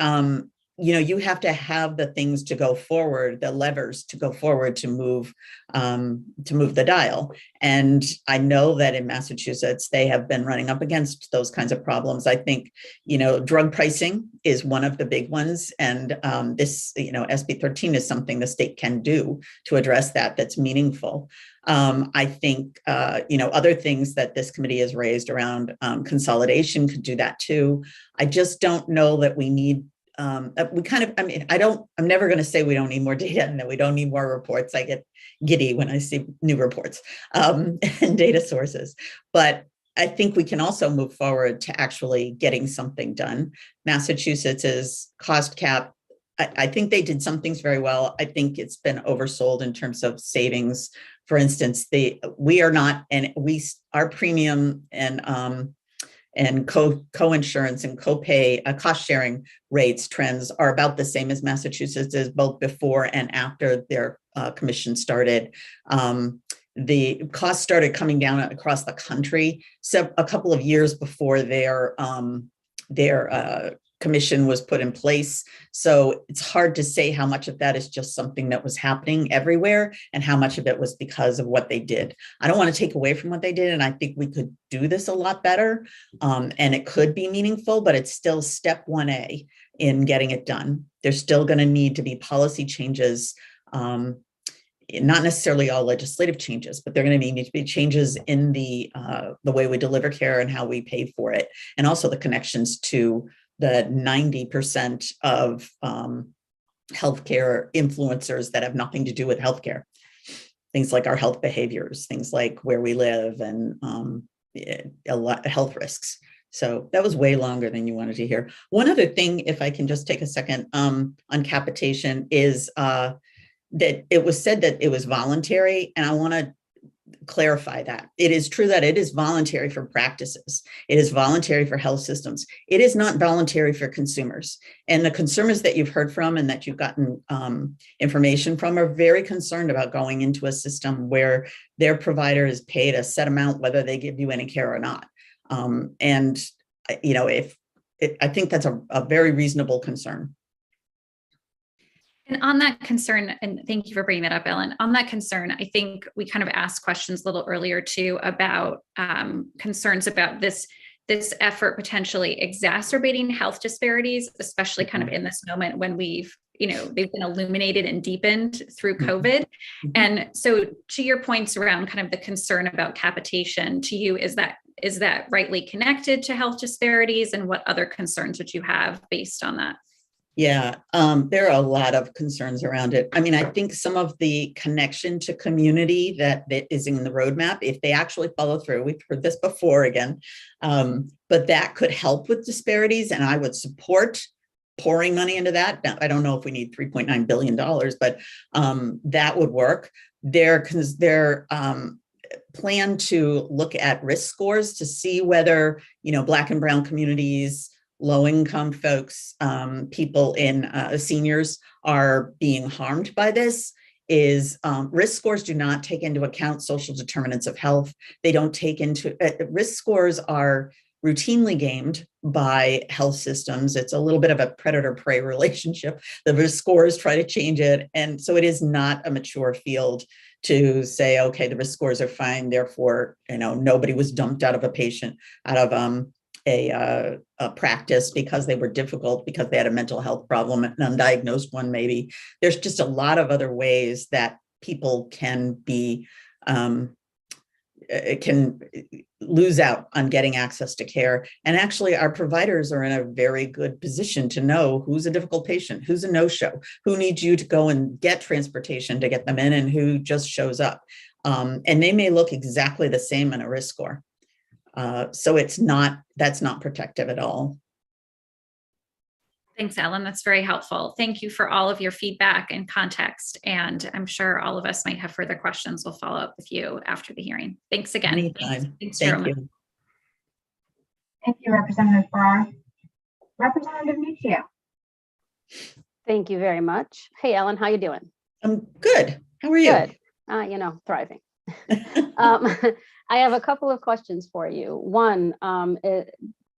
you have to have the things to go forward, the levers to go forward to move the dial. And I know that in Massachusetts, they have been running up against those kinds of problems. I think, drug pricing is one of the big ones. And this, SB 13 is something the state can do to address that, that's meaningful. I think, other things that this committee has raised around consolidation could do that too. I just don't know that we need I'm never going to say we don't need more data and that we don't need more reports. I get giddy when I see new reports and data sources, but I think we can also move forward to actually getting something done. Massachusetts's cost cap, I think they did some things very well. I think it's been oversold in terms of savings For instance, we are not, and our premium and co-insurance and co-pay cost sharing rates trends are about the same as Massachusetts is, both before and after their commission started. The costs started coming down across the country a couple of years before their commission was put in place. So it's hard to say how much of that is just something that was happening everywhere and how much of it was because of what they did. I don't want to take away from what they did, and I think we could do this a lot better, and it could be meaningful, but it's still step 1A in getting it done. There's still going to need to be policy changes, not necessarily all legislative changes, but they're going to need to be changes in the way we deliver care and how we pay for it, and also the connections to the 90% of healthcare influencers that have nothing to do with healthcare. Things like our health behaviors, things like where we live, and a lot of health risks. So that was way longer than you wanted to hear. One other thing, if I can just take a second, on capitation is that it was said that it was voluntary, and I want to clarify that. It is true that it is voluntary for practices. It is voluntary for health systems. It is not voluntary for consumers. And the consumers that you've heard from and that you've gotten information from are very concerned about going into a system where their provider is paid a set amount, whether they give you any care or not. And you know, I think that's a very reasonable concern. And on that concern, and thank you for bringing that up, Ellen, on that concern, I think we kind of asked questions a little earlier too about concerns about this effort potentially exacerbating health disparities, especially kind of in this moment when they've been illuminated and deepened through COVID. And so to your points around kind of the concern about capitation, to you, is that rightly connected to health disparities, and what other concerns would you have based on that? Yeah, there are a lot of concerns around it. I mean, I think some of the connection to community that is in the roadmap, if they actually follow through, we've heard this before again, but that could help with disparities, and I would support pouring money into that. Now, I don't know if we need $3.9 billion, but that would work. Their plan to look at risk scores to see whether, Black and brown communities, low-income folks, people in seniors are being harmed by this is risk scores do not take into account social determinants of health. They don't take into risk scores are routinely gamed by health systems. It's a little bit of a predator-prey relationship. The risk scores try to change it. And so it is not a mature field to say, okay, the risk scores are fine. Therefore, nobody was dumped out of a practice because they were difficult, because they had a mental health problem, an undiagnosed one maybe. There's just a lot of other ways that people can be can lose out on getting access to care. And actually our providers are in a very good position to know who's a difficult patient, who's a no-show, who needs you to go and get transportation to get them in, and who just shows up. And they may look exactly the same in a risk score. So that's not protective at all. Thanks, Ellen. That's very helpful. Thank you for all of your feedback and context. And I'm sure all of us might have further questions. We'll follow up with you after the hearing. Thanks again. Anytime. Thanks, Thank you. Thank you, Representative Farrar. Representative Nuccio. Thank you very much. Hey, Ellen, how you doing? I'm good. How are you? Good. Thriving. I have a couple of questions for you. One, I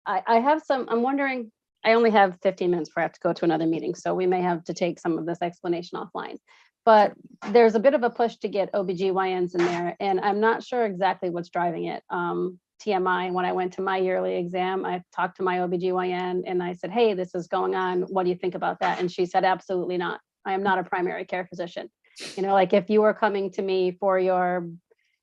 have some, I'm wondering, I only have 15 minutes before I have to go to another meeting, so we may have to take some of this explanation offline. But there's a bit of a push to get OBGYNs in there, and I'm not sure exactly what's driving it. TMI, when I went to my yearly exam, I talked to my OBGYN and I said, hey, this is going on. What do you think about that? And she said, absolutely not. I am not a primary care physician. Like if you were coming to me for your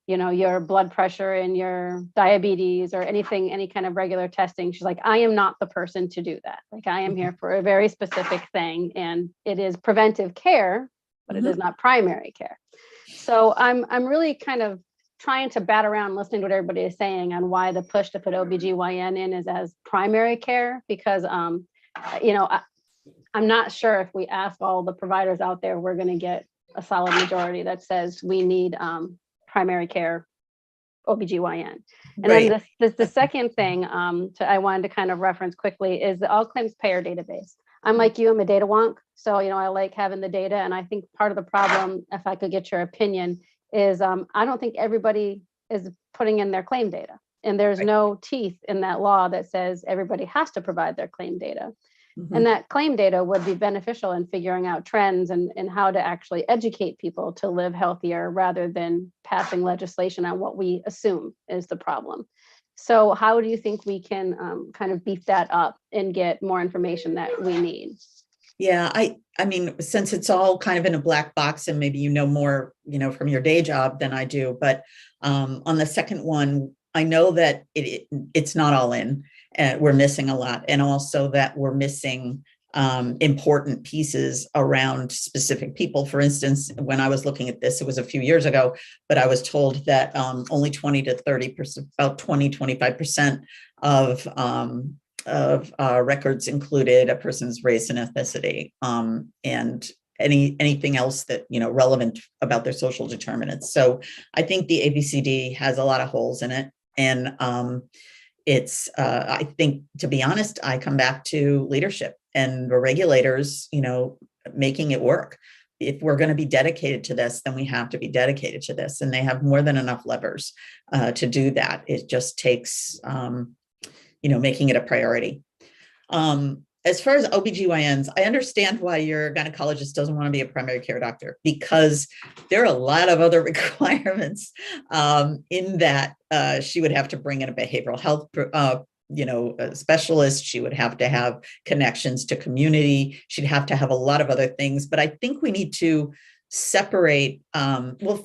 blood pressure and your diabetes or anything, any kind of regular testing, she's like, I am not the person to do that. Like I am here for a very specific thing, and it is preventive care, but it is not primary care. So I'm really kind of trying to bat around listening to what everybody is saying on why the push to put OBGYN in is as primary care, because I'm not sure if we ask all the providers out there, we're going to get a solid majority that says we need primary care OBGYN. And Right. then the second thing I wanted to kind of reference quickly is the all claims payer database. I'm like you, I'm a data wonk. So, I like having the data. And I think part of the problem, if I could get your opinion, is I don't think everybody is putting in their claim data. And there's no teeth in that law that says everybody has to provide their claim data. And that claim data would be beneficial in figuring out trends and how to actually educate people to live healthier rather than passing legislation on what we assume is the problem. So how do you think we can kind of beef that up and get more information that we need? Yeah, I mean, since it's all kind of in a black box and maybe more, from your day job than I do, but on the second one, I know that it's not all in, and we're missing a lot, and also that we're missing important pieces around specific people. For instance, when I was looking at this, it was a few years ago, but I was told that only 20 to 30%, about 25% of records included a person's race and ethnicity, and anything else that relevant about their social determinants. So I think the ABCD has a lot of holes in it, and it's I think, to be honest, I come back to leadership and the regulators, making it work. If we're going to be dedicated to this, then we have to be dedicated to this, and they have more than enough levers to do that. It just takes making it a priority. As far as OBGYNs, I understand why your gynecologist doesn't want to be a primary care doctor, because there are a lot of other requirements in that she would have to bring in a behavioral health a specialist. She would have to have connections to community. She'd have to have a lot of other things. But I think we need to separate,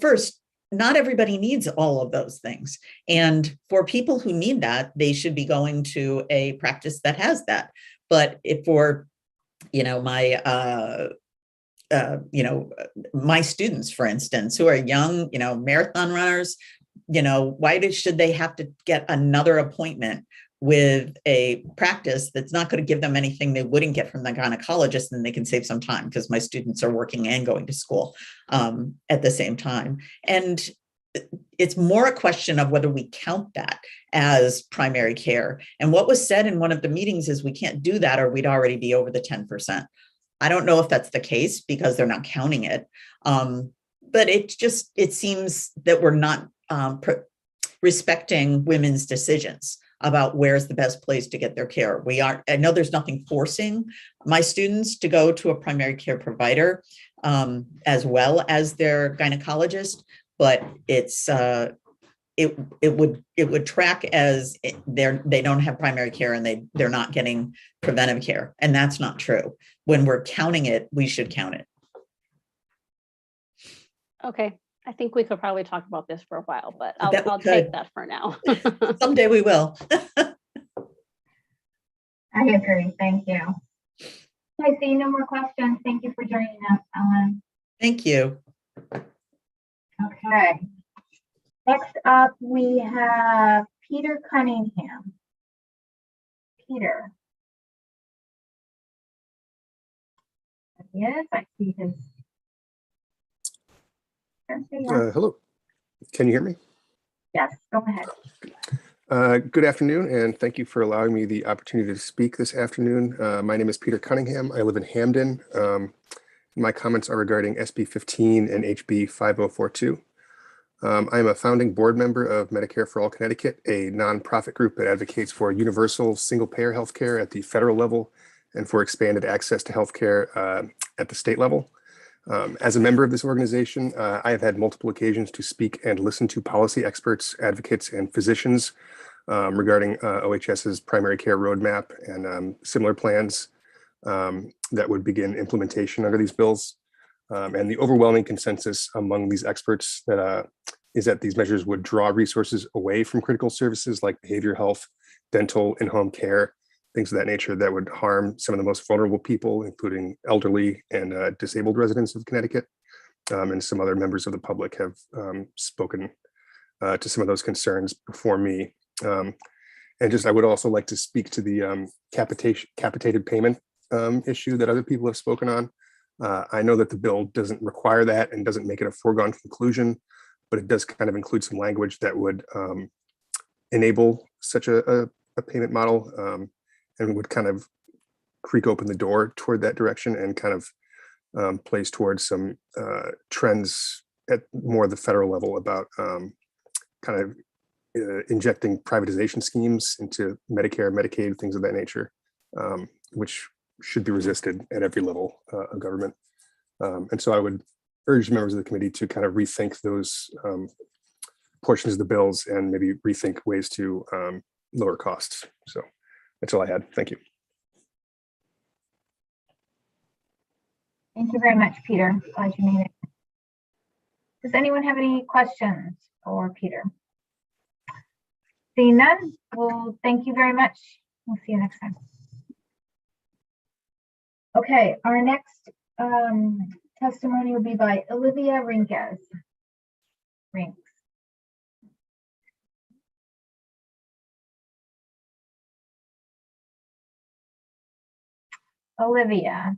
first, not everybody needs all of those things. And for people who need that, they should be going to a practice that has that. But if for, my students, for instance, who are young, marathon runners, why should they have to get another appointment with a practice that's not going to give them anything they wouldn't get from the gynecologist, and they can save some time because my students are working and going to school at the same time. And it's more a question of whether we count that as primary care. And what was said in one of the meetings is we can't do that, or we'd already be over the 10%. I don't know if that's the case because they're not counting it. But it seems that we're not respecting women's decisions about where's the best place to get their care. I know there's nothing forcing my students to go to a primary care provider as well as their gynecologist, but it would track as they don't have primary care and they're not getting preventive care. And that's not true. When we're counting it, we should count it. Okay. I think we could probably talk about this for a while, but I'll take that for now. Someday we will. I agree. Thank you. I see no more questions. Thank you for joining us, Ellen. Thank you. Okay. Next up, we have Peter Cunningham. Peter. Yes, I see his. Hello, can you hear me? Yes, go ahead. Good afternoon, and thank you for allowing me the opportunity to speak this afternoon. My name is Peter Cunningham. I live in Hamden. My comments are regarding SB 15 and HB 5042. I am a founding board member of Medicare for All Connecticut, a nonprofit group that advocates for universal single-payer healthcare at the federal level and for expanded access to healthcare at the state level. As a member of this organization, I have had multiple occasions to speak and listen to policy experts, advocates, and physicians regarding OHS's primary care roadmap and similar plans that would begin implementation under these bills. And the overwhelming consensus among these experts is that these measures would draw resources away from critical services like behavioral health, dental, and home care, things of that nature that would harm some of the most vulnerable people, including elderly and disabled residents of Connecticut. And some other members of the public have spoken to some of those concerns before me. And I would also like to speak to the capitated payment issue that other people have spoken on. I know that the bill doesn't require that and doesn't make it a foregone conclusion, but it does kind of include some language that would enable such a payment model, and would kind of creak open the door toward that direction and kind of plays towards some trends at more the federal level about kind of injecting privatization schemes into Medicare, Medicaid, things of that nature, which should be resisted at every level of government. And so I would urge members of the committee to kind of rethink those portions of the bills and maybe rethink ways to lower costs. So that's all I had. Thank you. Thank you very much, Peter. Glad you made it. Does anyone have any questions for Peter? Seeing none, well, thank you very much. We'll see you next time. Okay, our next testimony will be by Olivia Rinks. Olivia,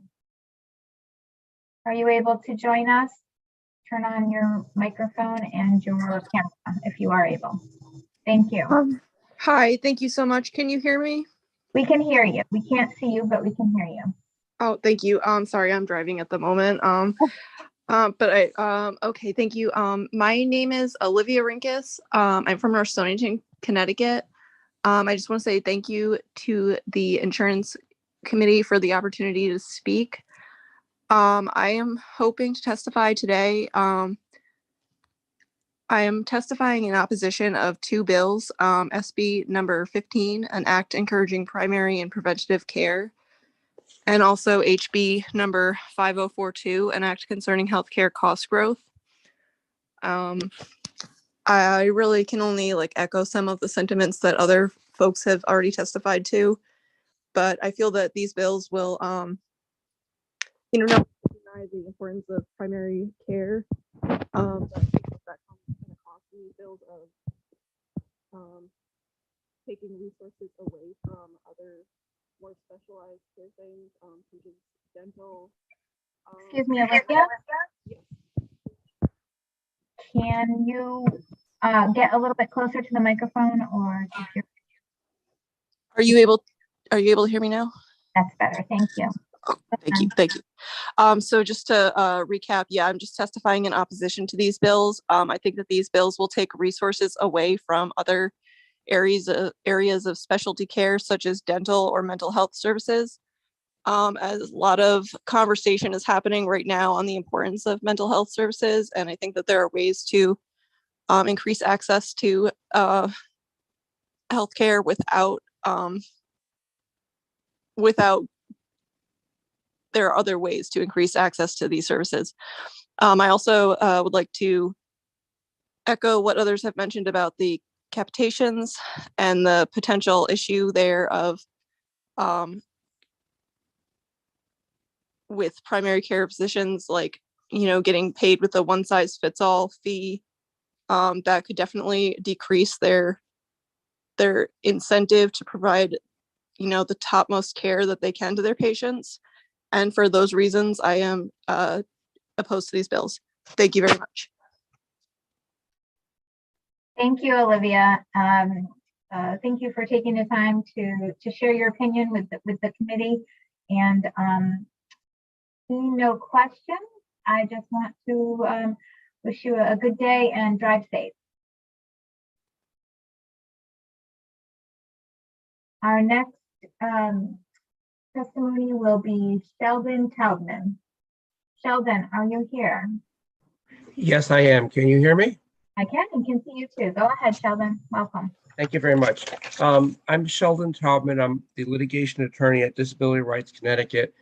are you able to join us? Turn on your microphone and your camera if you are able. Thank you. Hi, thank you so much. Can you hear me? We can hear you. We can't see you, but we can hear you. Oh, thank you. Sorry, I'm driving at the moment. Okay, thank you. My name is Olivia Rinkus. I'm from North Stonington, Connecticut. I just want to say thank you to the insurance committee for the opportunity to speak. I am hoping to testify today. I am testifying in opposition of two bills, SB number 15, an act encouraging primary and preventative care, and also HB number 5042, an act concerning healthcare cost growth. I really can only echo some of the sentiments that other folks have already testified to, but I feel that these bills will, not deny the importance of primary care. Bills of taking resources away from other more specialized care things, such as dental. Excuse me, Olivia. Can you get a little bit closer to the microphone, or Are you able to hear me now? That's better. Thank you. Thank you. So just to recap, I'm just testifying in opposition to these bills. I think that these bills will take resources away from other areas of specialty care, such as dental or mental health services. As a lot of conversation is happening right now on the importance of mental health services, and I think that there are ways to increase access to healthcare without there are other ways to increase access to these services. I also would like to echo what others have mentioned about the capitations and the potential issue there of with primary care physicians, getting paid with a one-size-fits-all fee. That could definitely decrease their incentive to provide, the topmost care that they can to their patients. And for those reasons, I am opposed to these bills. Thank you very much. Thank you, Olivia. Thank you for taking the time to share your opinion with the committee. And seeing no questions, I just want to wish you a good day and drive safe. Our next testimony will be Sheldon Taubman. Sheldon, are you here? Yes, I am. Can you hear me? I can and can see you too. Go ahead, Sheldon. Welcome. Thank you very much. I'm Sheldon Taubman. I'm the litigation attorney at Disability Rights Connecticut.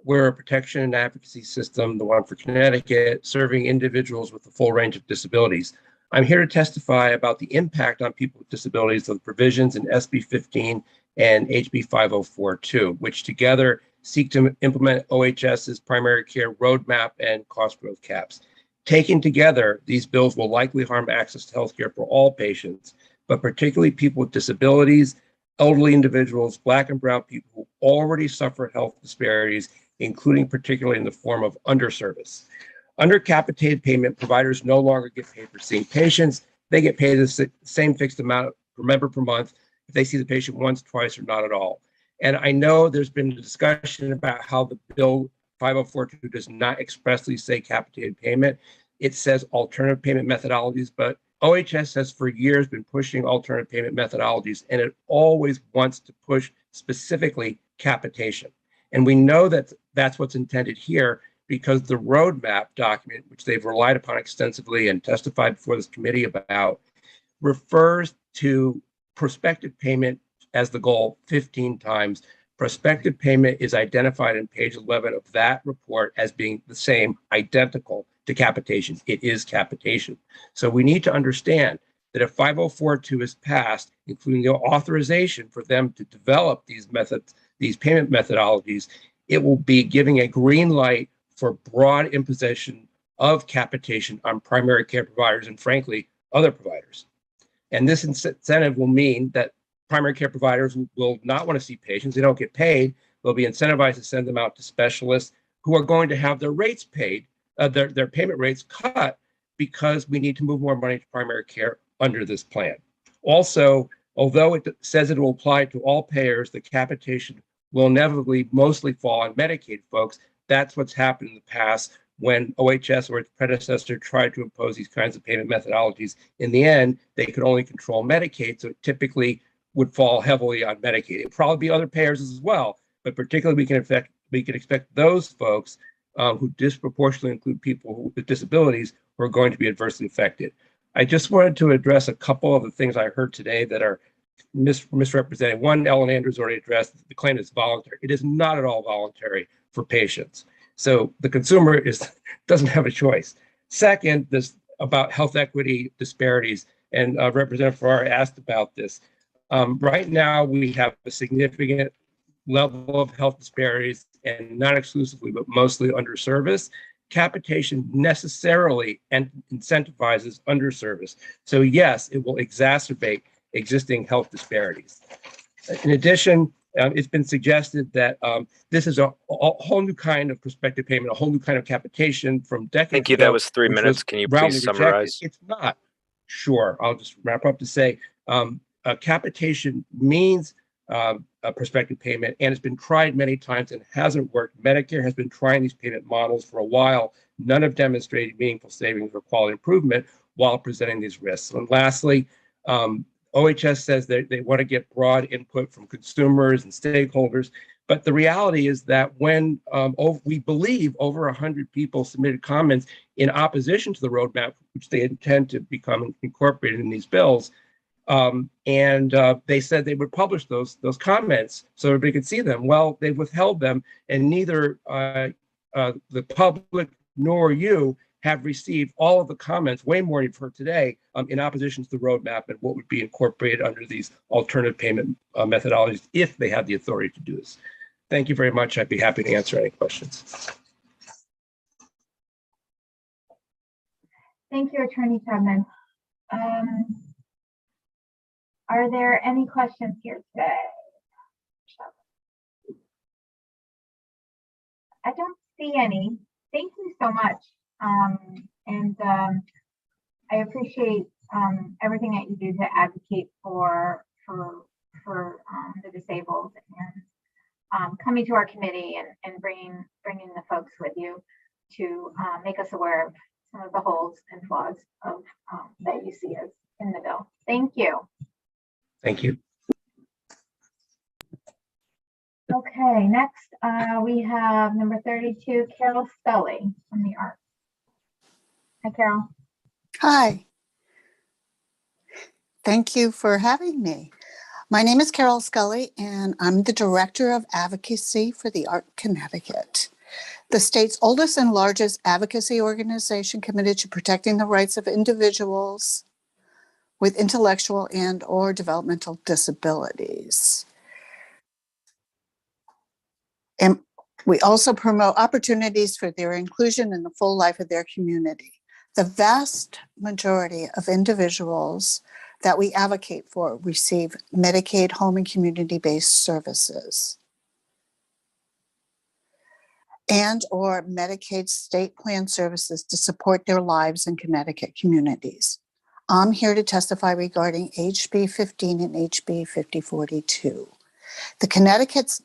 We're a protection and advocacy system, the one for Connecticut, serving individuals with a full range of disabilities. I'm here to testify about the impact on people with disabilities of the provisions in SB 15 and HB 5042, which together seek to implement OHS's primary care roadmap and cost growth caps. Taken together, these bills will likely harm access to healthcare for all patients, but particularly people with disabilities, elderly individuals, Black and Brown people who already suffer health disparities, including particularly in the form of underservice. Under capitated payment, providers no longer get paid for seeing patients. They get paid the same fixed amount per member per month if they see the patient once, twice, or not at all. And I know there's been a discussion about how the bill 5042 does not expressly say capitated payment. It says alternative payment methodologies, but OHS has for years been pushing alternative payment methodologies, and it always wants to push specifically capitation. And we know that that's what's intended here because the roadmap document, which they've relied upon extensively and testified before this committee about, refers to prospective payment as the goal 15 times. Prospective payment is identified in page 11 of that report as being the same, identical to capitation. It is capitation. So we need to understand that if 5042 is passed, including the authorization for them to develop these methods, these payment methodologies, it will be giving a green light for broad imposition of capitation on primary care providers and, frankly, other providers. And this incentive will mean that primary care providers will not want to see patients. They don't get paid. They'll be incentivized to send them out to specialists who are going to have their rates paid, their payment rates cut, because we need to move more money to primary care under this plan. Also, although it says it will apply to all payers, the capitation will inevitably mostly fall on Medicaid folks. That's what's happened in the past when OHS or its predecessor tried to impose these kinds of payment methodologies. In the end, they could only control Medicaid, so it typically would fall heavily on Medicaid. It'd probably be other payers as well, but particularly we can expect those folks who disproportionately include people with disabilities who are going to be adversely affected. I just wanted to address a couple of the things I heard today that are misrepresented. One, Ellen Andrews already addressed, the claim is voluntary. It is not at all voluntary for patients. So the consumer doesn't have a choice. Second, this about health equity disparities, and Representative Farrar asked about this. Right now, we have a significant level of health disparities, and not exclusively, but mostly underservice. Capitation necessarily incentivizes underservice. So yes, it will exacerbate existing health disparities. In addition, it's been suggested that this is a whole new kind of prospective payment, a whole new kind of capitation from decades ago. Thank you. That was 3 minutes. Can you please summarize? It's not. Sure. I'll just wrap up to say capitation means a prospective payment, and it's been tried many times and hasn't worked. Medicare has been trying these payment models for a while. None have demonstrated meaningful savings or quality improvement while presenting these risks. And lastly, OHS says that they want to get broad input from consumers and stakeholders, but the reality is that when we believe over 100 people submitted comments in opposition to the roadmap, which they intend to become incorporated in these bills, and they said they would publish those comments so everybody could see them. Well, they withheld them, and neither the public nor you have received all of the comments, way more you've heard today, in opposition to the roadmap and what would be incorporated under these alternative payment methodologies if they had the authority to do this. Thank you very much. I'd be happy to answer any questions. Thank you, Attorney Tubman. Are there any questions here today? I don't see any. Thank you so much. I appreciate everything that you do to advocate for the disabled and coming to our committee and bringing the folks with you to make us aware of some of the holes and flaws of that you see as in the bill. Thank you. Thank you. Okay, next we have number 32, Carol Scully from the ARC. Hi, Carol. Hi. Thank you for having me. My name is Carol Scully, and I'm the Director of Advocacy for the ARC Connecticut, the state's oldest and largest advocacy organization committed to protecting the rights of individuals with intellectual and/or developmental disabilities. And we also promote opportunities for their inclusion in the full life of their community. The vast majority of individuals that we advocate for receive Medicaid home and community-based services. and/or Medicaid state plan services to support their lives in Connecticut communities. I'm here to testify regarding HB 15 and HB 5042. The Connecticut's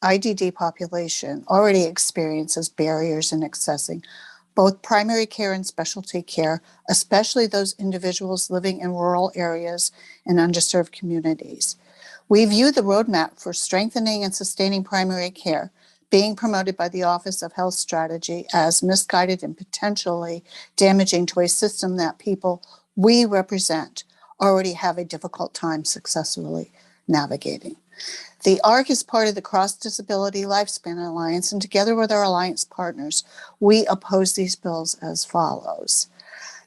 IDD population already experiences barriers in accessing both primary care and specialty care, especially those individuals living in rural areas and underserved communities. We view the roadmap for strengthening and sustaining primary care being promoted by the Office of Health Strategy as misguided and potentially damaging to a system that people we represent already have a difficult time successfully navigating. The ARC is part of the Cross Disability Lifespan Alliance, and together with our alliance partners, we oppose these bills as follows.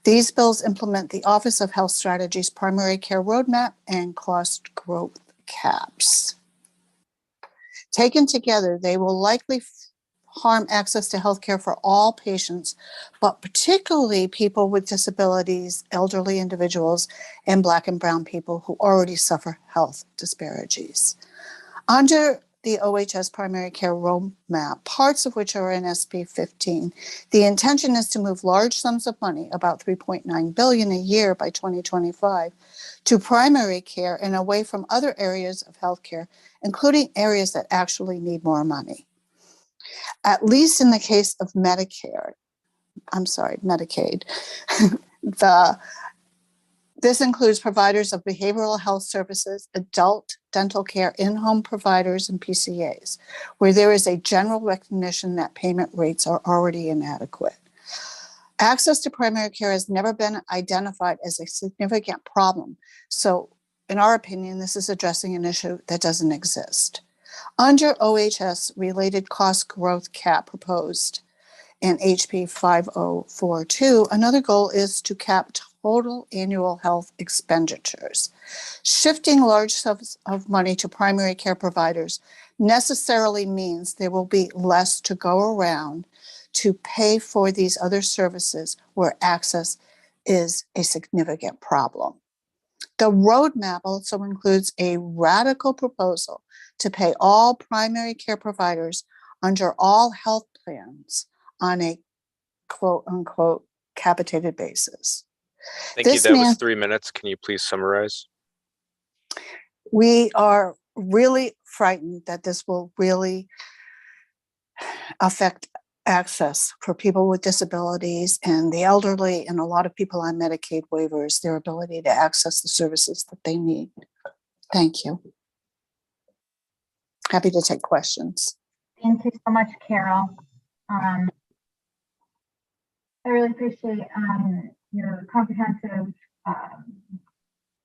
These bills implement the Office of Health Strategy's primary care roadmap and cost growth caps. Taken together, they will likely harm access to healthcare for all patients, but particularly people with disabilities, elderly individuals, and Black and Brown people who already suffer health disparities. Under the OHS primary care roadmap, parts of which are in SB 15, the intention is to move large sums of money, about $3.9 billion a year by 2025, to primary care and away from other areas of healthcare, including areas that actually need more money. At least in the case of Medicaid, this includes providers of behavioral health services, adult dental care, in-home providers, and PCAs, where there is a general recognition that payment rates are already inadequate. Access to primary care has never been identified as a significant problem, so in our opinion, this is addressing an issue that doesn't exist. Under OHS related cost growth cap proposed in HB 5042, another goal is to cap total annual health expenditures. Shifting large sums of money to primary care providers necessarily means there will be less to go around to pay for these other services where access is a significant problem. The roadmap also includes a radical proposal to pay all primary care providers under all health plans on a quote unquote capitated basis. Thank you. That was 3 minutes. Can you please summarize? We are really frightened that this will really affect access for people with disabilities and the elderly and a lot of people on Medicaid waivers, their ability to access the services that they need. Thank you. Happy to take questions. Thank you so much, Carol. I really appreciate your comprehensive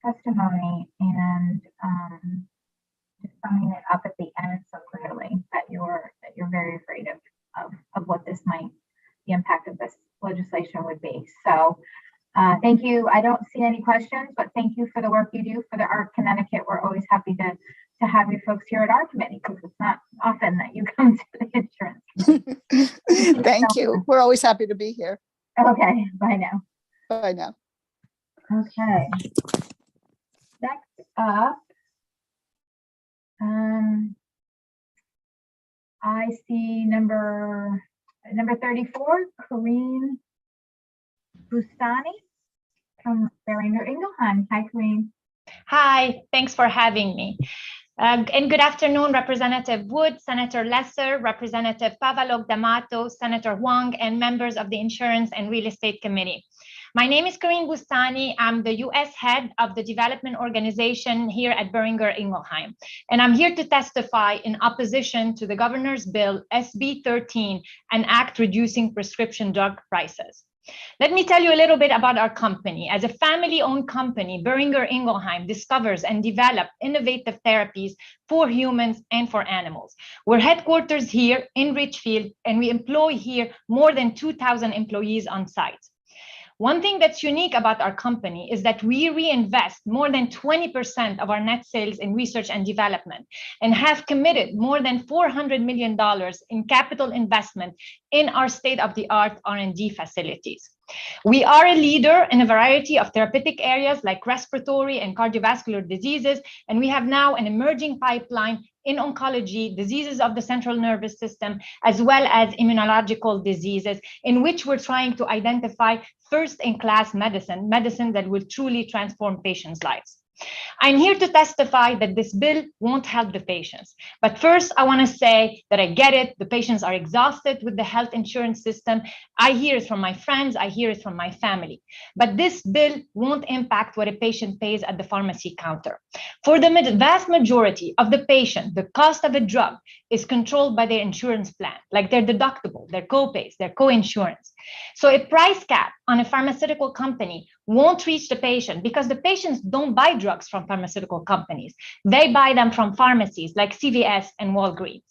testimony and just summing it up at the end so clearly that you're very afraid of what this might, the impact of this legislation would be. So thank you. I don't see any questions, but thank you for the work you do for the ARC Connecticut. We're always happy to have you folks here at our committee because it's not often that you come to the insurance committee. Thank you. We're always happy to be here. Okay, bye now. Bye now. Okay. Next up, I see number 34, Corrine Bustani from Beringer Ingelheim. Hi, Corrine. Hi, thanks for having me. And good afternoon, Representative Wood, Senator Lesser, Representative Pavalok D'Amato, Senator Huang, and members of the Insurance and Real Estate Committee. My name is Corrine Bustani. I'm the U.S. head of the development organization here at Beringer Ingelheim. And I'm here to testify in opposition to the governor's bill, SB 13, an act reducing prescription drug prices. Let me tell you a little bit about our company. As a family-owned company, Beringer Ingelheim discovers and develops innovative therapies for humans and for animals. We're headquarters here in Richfield, and we employ here more than 2,000 employees on site. One thing that's unique about our company is that we reinvest more than 20% of our net sales in research and development and have committed more than $400 million in capital investment in our state-of-the-art R&D facilities. We are a leader in a variety of therapeutic areas like respiratory and cardiovascular diseases, and we have now an emerging pipeline in oncology, diseases of the central nervous system, as well as immunological diseases, in which we're trying to identify first-in-class medicine that will truly transform patients' lives. I'm here to testify that this bill won't help the patients. But first, I want to say that I get it. The patients are exhausted with the health insurance system. I hear it from my friends. I hear it from my family. But this bill won't impact what a patient pays at the pharmacy counter. For the vast majority of the patient, the cost of a drug is controlled by their insurance plan, like their deductible, their co-pays, their co-insurance. So a price cap on a pharmaceutical company won't reach the patient because the patients don't buy drugs from pharmaceutical companies. They buy them from pharmacies like CVS and Walgreens.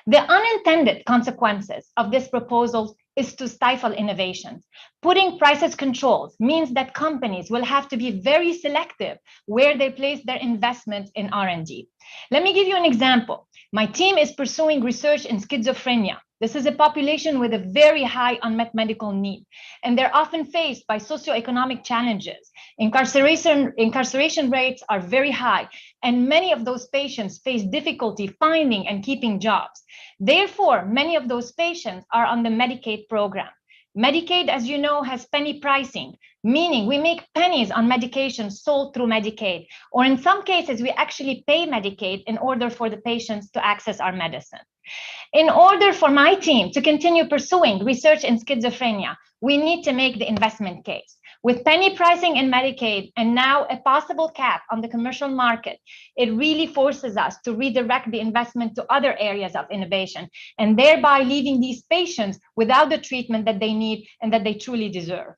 The unintended consequences of this proposal is to stifle innovation. Putting prices controls means that companies will have to be very selective where they place their investment in R&D. Let me give you an example. My team is pursuing research in schizophrenia. This is a population with a very high unmet medical need, and they're often faced by socioeconomic challenges. Incarceration rates are very high, and many of those patients face difficulty finding and keeping jobs. Therefore, many of those patients are on the Medicaid program. Medicaid, as you know, has penny pricing, meaning we make pennies on medications sold through Medicaid, or in some cases, we actually pay Medicaid in order for the patients to access our medicine. In order for my team to continue pursuing research in schizophrenia, we need to make the investment case. With penny pricing in Medicaid and now a possible cap on the commercial market, it really forces us to redirect the investment to other areas of innovation, and thereby leaving these patients without the treatment that they need and that they truly deserve.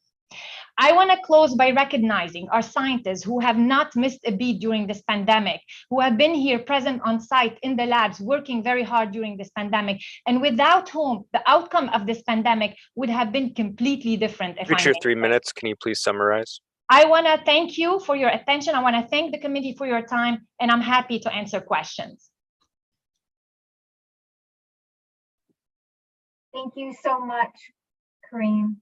I want to close by recognizing our scientists who have not missed a beat during this pandemic, who have been here present on site in the labs, working very hard during this pandemic, and without whom the outcome of this pandemic would have been completely different. Reach your 3 minutes. Can you please summarize? I want to thank you for your attention. I want to thank the committee for your time, and I'm happy to answer questions. Thank you so much, Kareem.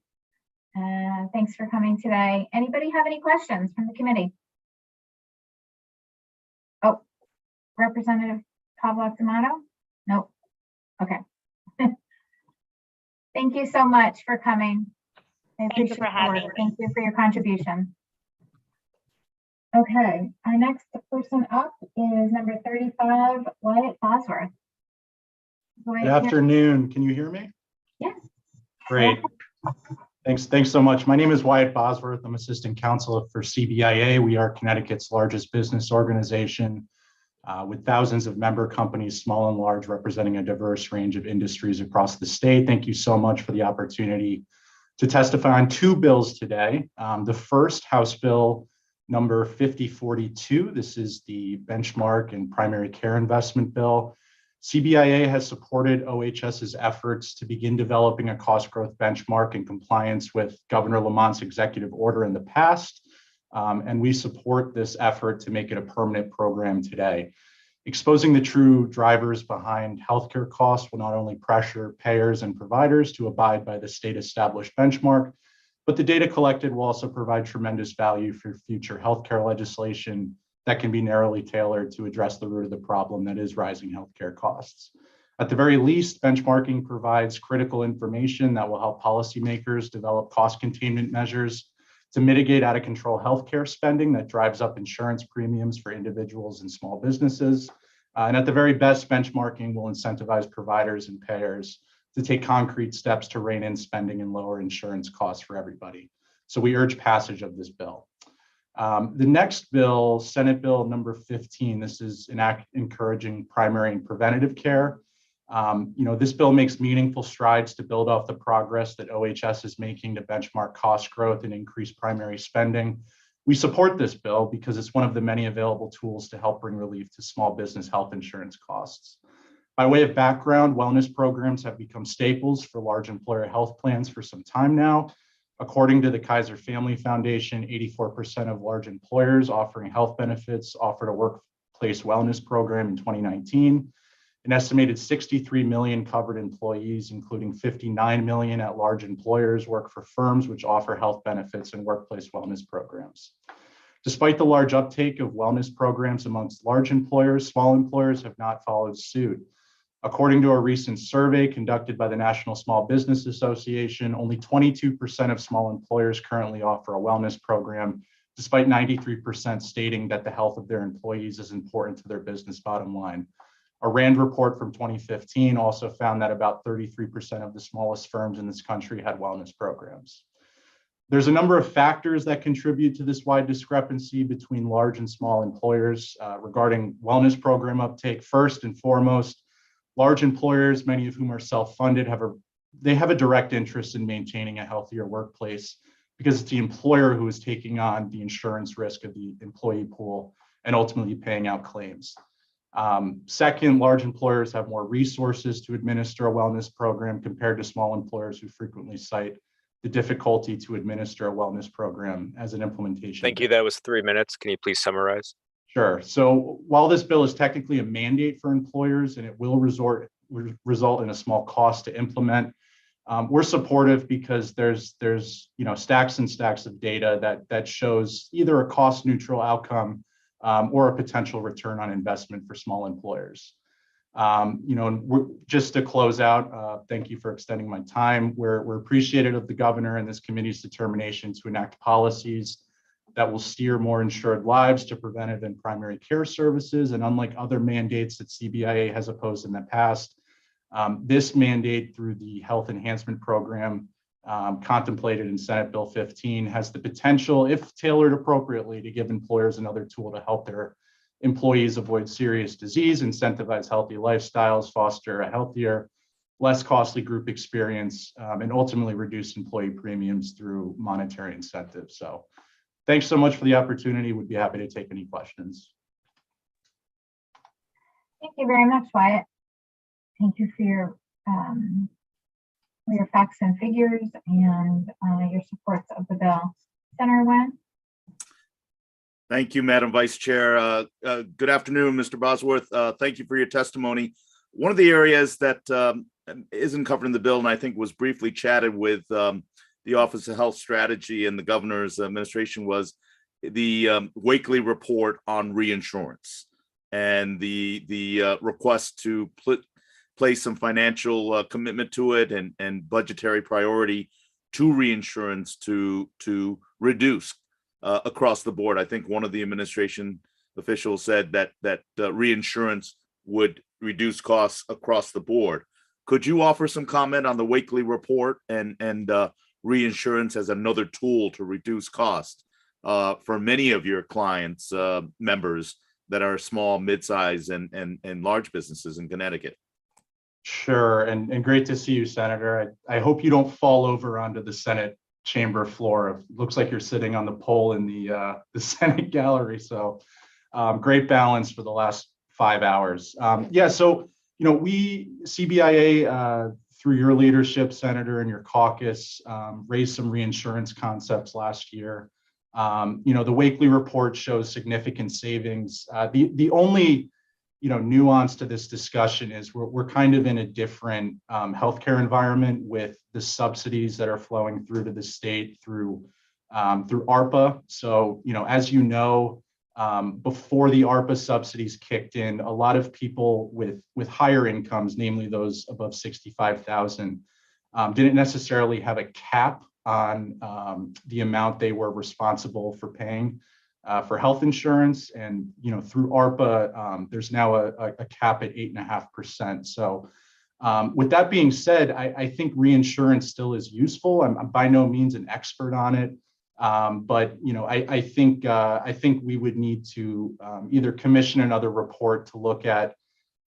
Thanks for coming today. Anybody have any questions from the committee? Oh, Representative Pavlov-D'Amato? Nope. Okay. Thank you so much for coming. I appreciate for having me. Thank you for your contribution. Okay, our next person up is number 35, Wyatt Bosworth. Good afternoon. Can you hear me? Yes. Great. Thanks so much. My name is Wyatt Bosworth. I'm Assistant Counsel for CBIA. We are Connecticut's largest business organization with thousands of member companies, small and large, representing a diverse range of industries across the state. Thank you so much for the opportunity to testify on two bills today. The first, House Bill number 5042. This is the benchmark and primary care investment bill. CBIA has supported OHS's efforts to begin developing a cost growth benchmark in compliance with Governor Lamont's executive order in the past, and we support this effort to make it a permanent program today. Exposing the true drivers behind healthcare costs will not only pressure payers and providers to abide by the state-established benchmark, but the data collected will also provide tremendous value for future healthcare legislation that can be narrowly tailored to address the root of the problem that is rising healthcare costs. At the very least, benchmarking provides critical information that will help policymakers develop cost containment measures to mitigate out of control healthcare spending that drives up insurance premiums for individuals and small businesses. And at the very best, benchmarking will incentivize providers and payers to take concrete steps to rein in spending and lower insurance costs for everybody. So we urge passage of this bill. The next bill, Senate Bill number 15, this is an act encouraging primary and preventative care. This bill makes meaningful strides to build off the progress that OHS is making to benchmark cost growth and increase primary spending. We support this bill because it's one of the many available tools to help bring relief to small business health insurance costs. By way of background, wellness programs have become staples for large employer health plans for some time now. According to the Kaiser Family Foundation, 84% of large employers offering health benefits offered a workplace wellness program in 2019. An estimated 63 million covered employees, including 59 million at large employers, work for firms which offer health benefits and workplace wellness programs. Despite the large uptake of wellness programs amongst large employers, small employers have not followed suit. According to a recent survey conducted by the National Small Business Association, only 22% of small employers currently offer a wellness program, despite 93% stating that the health of their employees is important to their business bottom line. A RAND report from 2015 also found that about 33% of the smallest firms in this country had wellness programs. There's a number of factors that contribute to this wide discrepancy between large and small employers regarding wellness program uptake. First and foremost, large employers, many of whom are self-funded, have a direct interest in maintaining a healthier workplace because it's the employer who is taking on the insurance risk of the employee pool and ultimately paying out claims. Second, large employers have more resources to administer a wellness program compared to small employers who frequently cite the difficulty to administer a wellness program as an implementation. Thank you. That was 3 minutes. Can you please summarize? Sure. So while this bill is technically a mandate for employers and it will result in a small cost to implement, we're supportive because there's stacks and stacks of data that shows either a cost neutral outcome or a potential return on investment for small employers. Just to close out, thank you for extending my time. We're appreciative of the governor and this committee's determination to enact policies that will steer more insured lives to preventive and primary care services. And unlike other mandates that CBIA has opposed in the past, this mandate through the Health Enhancement Program contemplated in Senate Bill 15 has the potential, if tailored appropriately, to give employers another tool to help their employees avoid serious disease, incentivize healthy lifestyles, foster a healthier, less costly group experience, and ultimately reduce employee premiums through monetary incentives. So thanks so much for the opportunity. Would be happy to take any questions. Thank you very much, Wyatt. Thank you for your facts and figures and your support of the bill. Senator Nguyen. Thank you, Madam Vice Chair. Good afternoon, Mr. Bosworth. Thank you for your testimony. One of the areas that isn't covered in the bill, and I think was briefly chatted with the Office of Health Strategy and the governor's administration, was the Wakely report on reinsurance and the request to place some financial commitment to it and budgetary priority to reinsurance to reduce across the board. I think one of the administration officials said that reinsurance would reduce costs across the board. Could you offer some comment on the Wakely report and reinsurance as another tool to reduce cost for many of your clients, members that are small, mid-size, and large businesses in Connecticut? Sure, and great to see you, Senator. I hope you don't fall over onto the Senate chamber floor. It looks like you're sitting on the pole in the Senate gallery. So great balance for the last 5 hours. So we CBIA through your leadership, Senator, and your caucus raised some reinsurance concepts last year. The Wakely report shows significant savings. The only nuance to this discussion is we're kind of in a different healthcare environment with the subsidies that are flowing through to the state through ARPA. So, as you know, before the ARPA subsidies kicked in, a lot of people with higher incomes, namely those above 65,000, didn't necessarily have a cap on the amount they were responsible for paying for health insurance. And through ARPA, there's now a cap at 8.5%. So with that being said, I think reinsurance still is useful. I'm by no means an expert on it, but I think we would need to either commission another report to look at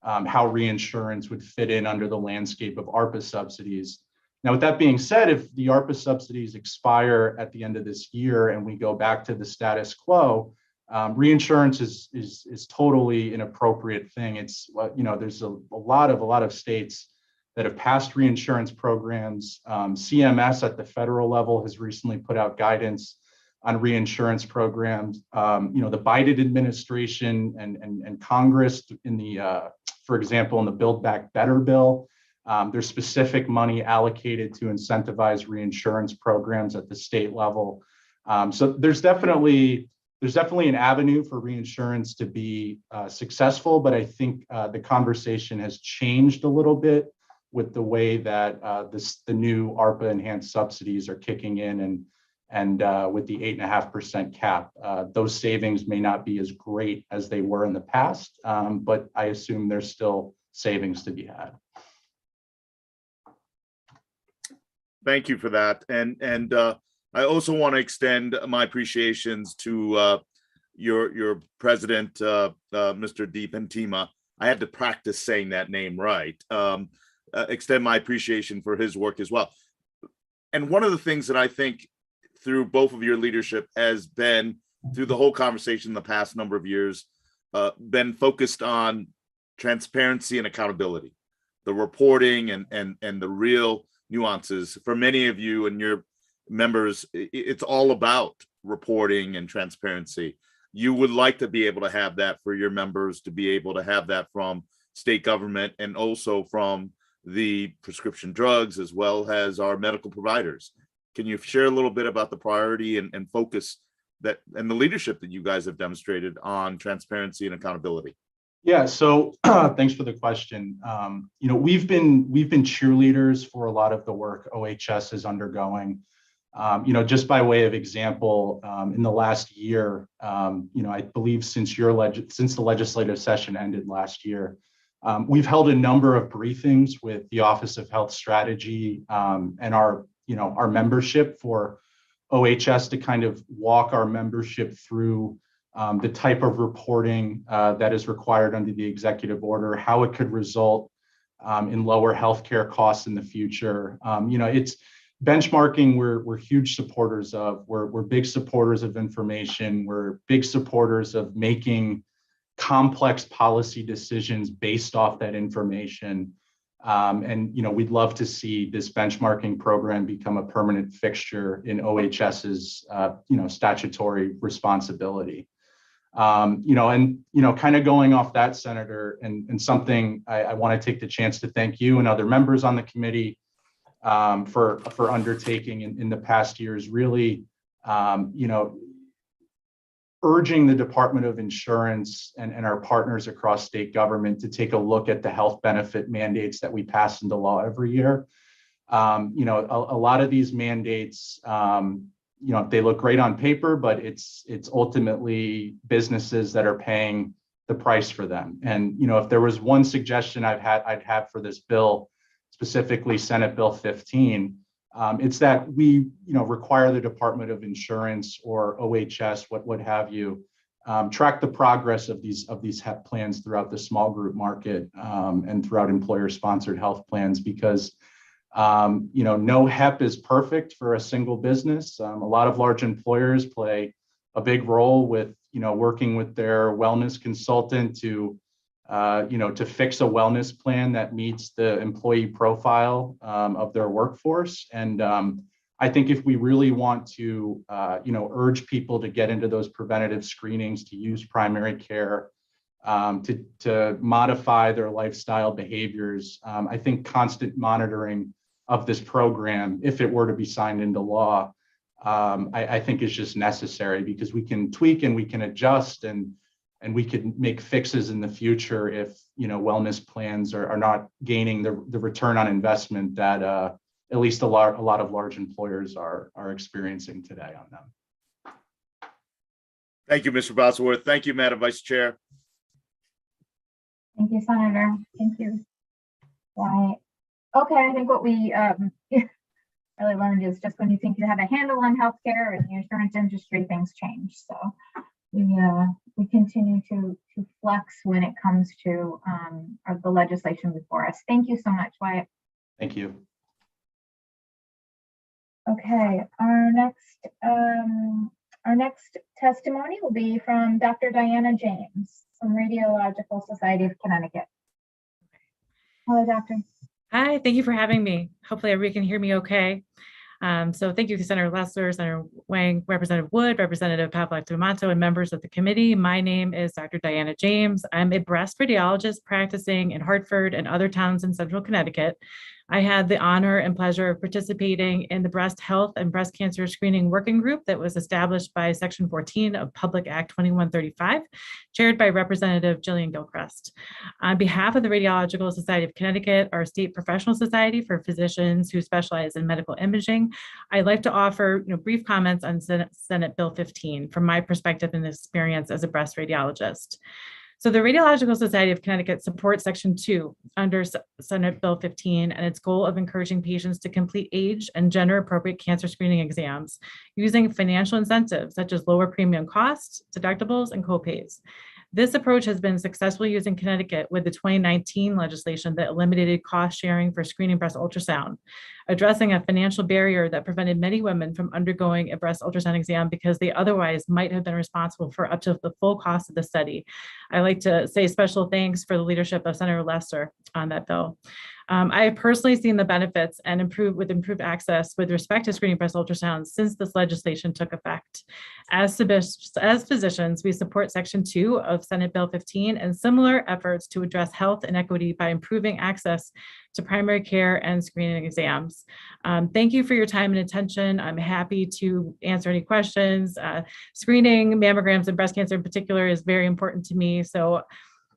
how reinsurance would fit in under the landscape of ARPA subsidies. Now, with that being said, if the ARPA subsidies expire at the end of this year and we go back to the status quo, reinsurance is totally an appropriate thing. It's there's a lot of states that have passed reinsurance programs. CMS at the federal level has recently put out guidance on reinsurance programs. The Biden administration and Congress in for example, in the Build Back Better bill, there's specific money allocated to incentivize reinsurance programs at the state level. So there's definitely there's definitely an avenue for reinsurance to be successful, but I think the conversation has changed a little bit with the way that the new ARPA enhanced subsidies are kicking in, and with the 8.5% cap, those savings may not be as great as they were in the past, but I assume there's still savings to be had. Thank you for that. And I also want to extend my appreciations to your president, Mr. Deepantima. I had to practice saying that name right. Extend my appreciation for his work as well. And one of the things that I think through both of your leadership has been, through the whole conversation in the past number of years, been focused on transparency and accountability, the reporting and the real nuances. For many of you and your members, it's all about reporting and transparency. You would like to be able to have that for your members, to be able to have that from state government and also from the prescription drugs, as well as our medical providers. Can you share a little bit about the priority and focus that and the leadership that you guys have demonstrated on transparency and accountability? Yeah, so thanks for the question. You know, we've been cheerleaders for a lot of the work OHS is undergoing. You know, just by way of example, in the last year, you know, I believe since the legislative session ended last year, we've held a number of briefings with the Office of Health Strategy and our membership for OHS to kind of walk our membership through the type of reporting that is required under the executive order, how it could result in lower healthcare costs in the future. You know, it's benchmarking we're huge supporters of. We're big supporters of information. We're big supporters of making complex policy decisions based off that information. And you know, we'd love to see this benchmarking program become a permanent fixture in OHS's statutory responsibility. You know, and you know, kind of going off that, Senator, and something I want to take the chance to thank you and other members on the committee for undertaking in the past years, really, you know, urging the Department of Insurance and our partners across state government to take a look at the health benefit mandates that we pass into law every year. You know, a lot of these mandates, you know, they look great on paper, but it's ultimately businesses that are paying the price for them. And you know, if there was one suggestion I'd have for this bill, specifically Senate Bill 15, it's that we, you know, require the Department of Insurance or OHS, what have you, track the progress of these HEP plans throughout the small group market and throughout employer-sponsored health plans, because you know, no HEP is perfect for a single business. A lot of large employers play a big role with, you know, working with their wellness consultant to you know, to fix a wellness plan that meets the employee profile of their workforce. And I think if we really want to, you know, urge people to get into those preventative screenings, to use primary care, to modify their lifestyle behaviors, I think constant monitoring of this program, if it were to be signed into law, I think is just necessary, because we can tweak and we can adjust and we could make fixes in the future if, you know, wellness plans are not gaining the return on investment that at least a lot of large employers are experiencing today on them. Thank you, Mr. Bosworth. Thank you, Madam Vice Chair. Thank you, Senator. Thank you. Right. Okay, I think what we really learned is just when you think you have a handle on healthcare and the insurance industry, things change. So we continue to flex when it comes to the legislation before us. Thank you so much, Wyatt. Thank you. Okay, our next testimony will be from Dr. Diana James from Radiological Society of Connecticut. Hello, doctor. Hi, thank you for having me. Hopefully everybody can hear me okay. So thank you to Senator Lesser, Senator Wang, Representative Wood, Representative Pavlak-Dumato, and members of the committee. My name is Dr. Diana James. I'm a breast radiologist practicing in Hartford and other towns in central Connecticut. I had the honor and pleasure of participating in the Breast Health and Breast Cancer Screening Working Group that was established by Section 14 of Public Act 2135, chaired by Representative Jillian Gilchrist. On behalf of the Radiological Society of Connecticut, our state professional society for physicians who specialize in medical imaging, I'd like to offer brief comments on Senate Bill 15 from my perspective and experience as a breast radiologist. So the Radiological Society of Connecticut supports Section 2 under Senate Bill 15 and its goal of encouraging patients to complete age and gender appropriate cancer screening exams using financial incentives such as lower premium costs, deductibles, and copays. This approach has been successfully used in Connecticut with the 2019 legislation that eliminated cost sharing for screening breast ultrasound, addressing a financial barrier that prevented many women from undergoing a breast ultrasound exam because they otherwise might have been responsible for up to the full cost of the study. I like to say special thanks for the leadership of Senator Lesser on that bill. I have personally seen the benefits and improved access with respect to screening breast ultrasounds since this legislation took effect. As physicians, we support Section 2 of Senate Bill 15 and similar efforts to address health inequity by improving access to primary care and screening exams. Thank you for your time and attention. I'm happy to answer any questions. Screening mammograms and breast cancer in particular is very important to me. So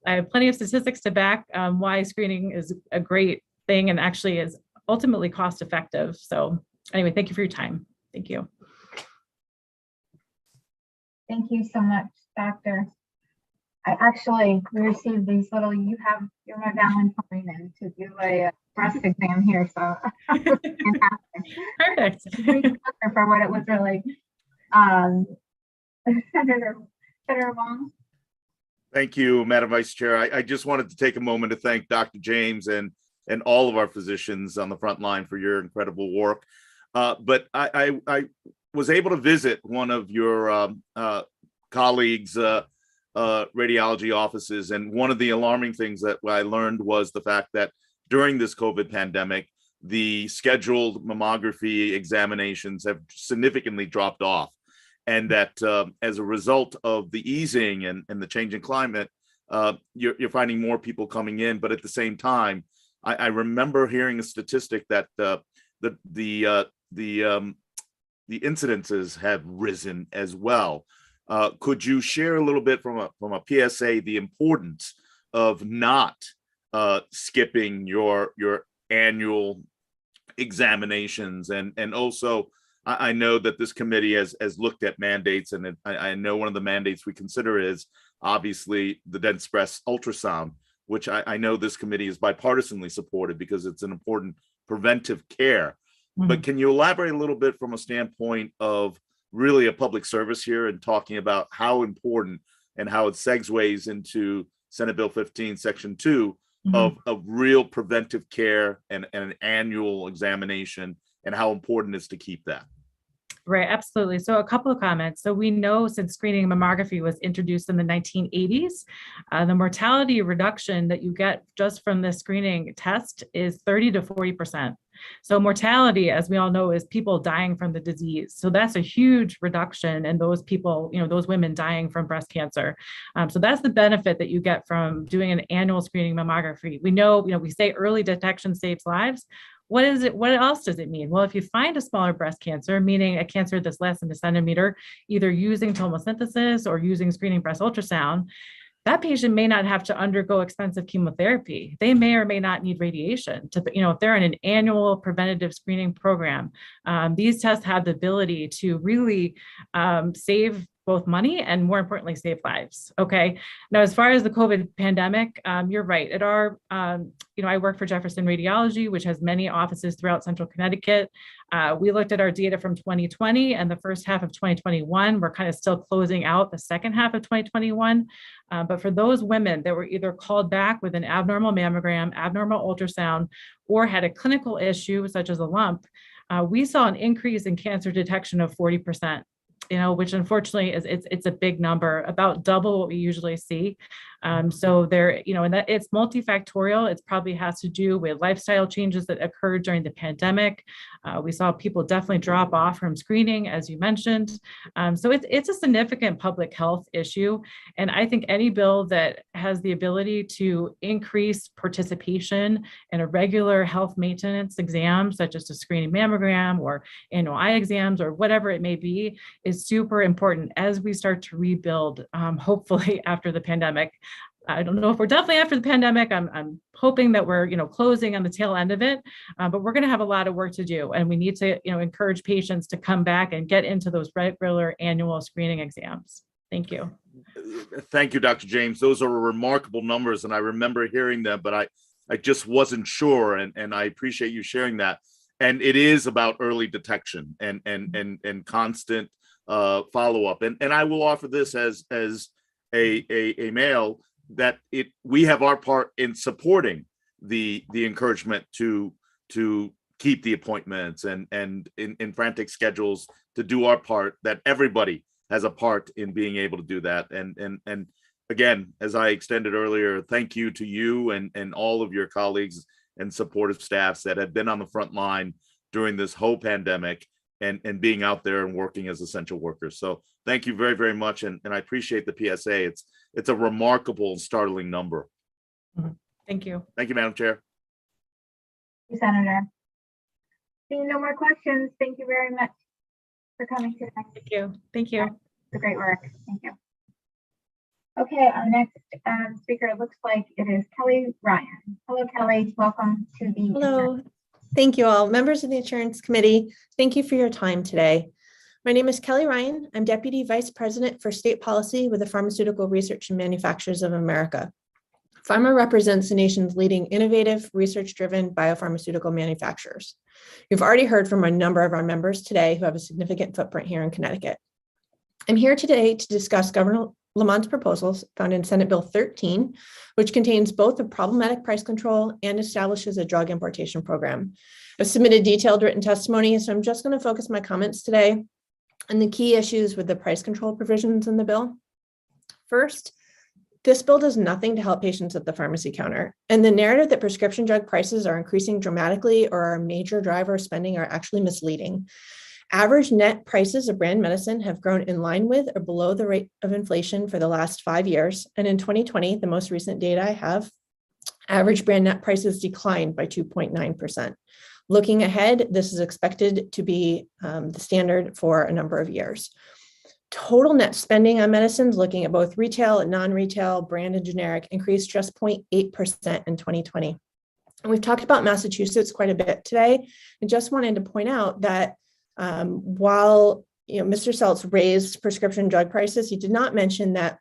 I have plenty of statistics to back why screening is a great thing and actually is ultimately cost effective. So anyway, thank you for your time. Thank you. Thank you so much, Doctor. I actually received these little, you're my Valentine to do a breast exam here. So fantastic. Perfect. For what it was really. Senator Wong. Thank you, Madam Vice Chair. I just wanted to take a moment to thank Dr. James and all of our physicians on the front line for your incredible work. But I was able to visit one of your colleagues' radiology offices, and one of the alarming things that I learned was the fact that during this COVID pandemic, the scheduled mammography examinations have significantly dropped off. And that as a result of the easing and the change in climate, you're finding more people coming in. But at the same time, I remember hearing a statistic that the incidences have risen as well. Could you share a little bit from a PSA the importance of not skipping your annual examinations, and also I know that this committee has looked at mandates, and I know one of the mandates we consider is obviously the dense breast ultrasound, which I know this committee is bipartisanly supported because it's an important preventive care. Mm-hmm. But can you elaborate a little bit from a standpoint of really a public service here and talking about how important and how it segues into Senate Bill 15, Section 2 mm-hmm. of real preventive care and an annual examination, and how important it is to keep that? Right, absolutely. So a couple of comments. So we know since screening mammography was introduced in the 1980s, the mortality reduction that you get just from the screening test is 30 to 40%. So mortality, as we all know, is people dying from the disease. So that's a huge reduction in those people, those women dying from breast cancer. So that's the benefit that you get from doing an annual screening mammography. We know, we say early detection saves lives. What is it? What else does it mean? Well, if you find a smaller breast cancer, meaning a cancer that's less than a centimeter, either using tomosynthesis or using screening breast ultrasound, that patient may not have to undergo expensive chemotherapy. They may or may not need radiation. If they're in an annual preventative screening program, these tests have the ability to really save both money and, more importantly, save lives. Okay. Now, as far as the COVID pandemic, you're right. At our, I work for Jefferson Radiology, which has many offices throughout Central Connecticut. We looked at our data from 2020 and the first half of 2021. We're kind of still closing out the second half of 2021. But for those women that were either called back with an abnormal mammogram, abnormal ultrasound, or had a clinical issue such as a lump, we saw an increase in cancer detection of 40%. Which unfortunately it's a big number, about double what we usually see. So there, and that it's multifactorial. It probably has to do with lifestyle changes that occurred during the pandemic. We saw people definitely drop off from screening, as you mentioned. So it's a significant public health issue. And I think any bill that has the ability to increase participation in a regular health maintenance exam, such as a screening mammogram or annual eye exams or whatever it may be, is super important as we start to rebuild, hopefully after the pandemic. I don't know if we're definitely after the pandemic. I'm hoping that we're, closing on the tail end of it, but we're going to have a lot of work to do, and we need to, encourage patients to come back and get into those regular annual screening exams. Thank you. Thank you, Dr. James. Those are remarkable numbers, and I remember hearing them, but I just wasn't sure, and I appreciate you sharing that. And it is about early detection and constant follow-up. And I will offer this as a male, that we have our part in supporting the encouragement to keep the appointments and in frantic schedules, to do our part, that everybody has a part in being able to do that. And again, as I extended earlier, thank you to you and all of your colleagues and supportive staffs that have been on the front line during this whole pandemic and being out there and working as essential workers. So thank you very, very much. And I appreciate the PSA. It's a remarkable and startling number. Thank you. Thank you, Madam Chair. Thank you, Senator. Seeing no more questions, thank you very much for coming today. Thank you. Thank you. The great work. Thank you. Okay, our next speaker, it looks like it is Kelly Ryan. Hello, Kelly. Welcome to the. Hello. Thank you all. Members of the Insurance Committee, thank you for your time today. My name is Kelly Ryan. I'm Deputy Vice President for State Policy with the Pharmaceutical Research and Manufacturers of America. Pharma represents the nation's leading innovative, research-driven biopharmaceutical manufacturers. You've already heard from a number of our members today who have a significant footprint here in Connecticut. I'm here today to discuss Governor Lamont's proposals found in Senate Bill 13, which contains both a problematic price control and establishes a drug importation program. I've submitted detailed written testimony, so I'm just going to focus my comments today on the key issues with the price control provisions in the bill. First, this bill does nothing to help patients at the pharmacy counter, and the narrative that prescription drug prices are increasing dramatically or are a major driver of spending are actually misleading. Average net prices of brand medicine have grown in line with or below the rate of inflation for the last 5 years. And in 2020, the most recent data I have, average brand net prices declined by 2.9%. Looking ahead, this is expected to be the standard for a number of years. Total net spending on medicines, looking at both retail and non-retail, brand and generic, increased just 0.8% in 2020. And we've talked about Massachusetts quite a bit today, and just wanted to point out that while Mr. Seltz raised prescription drug prices, he did not mention that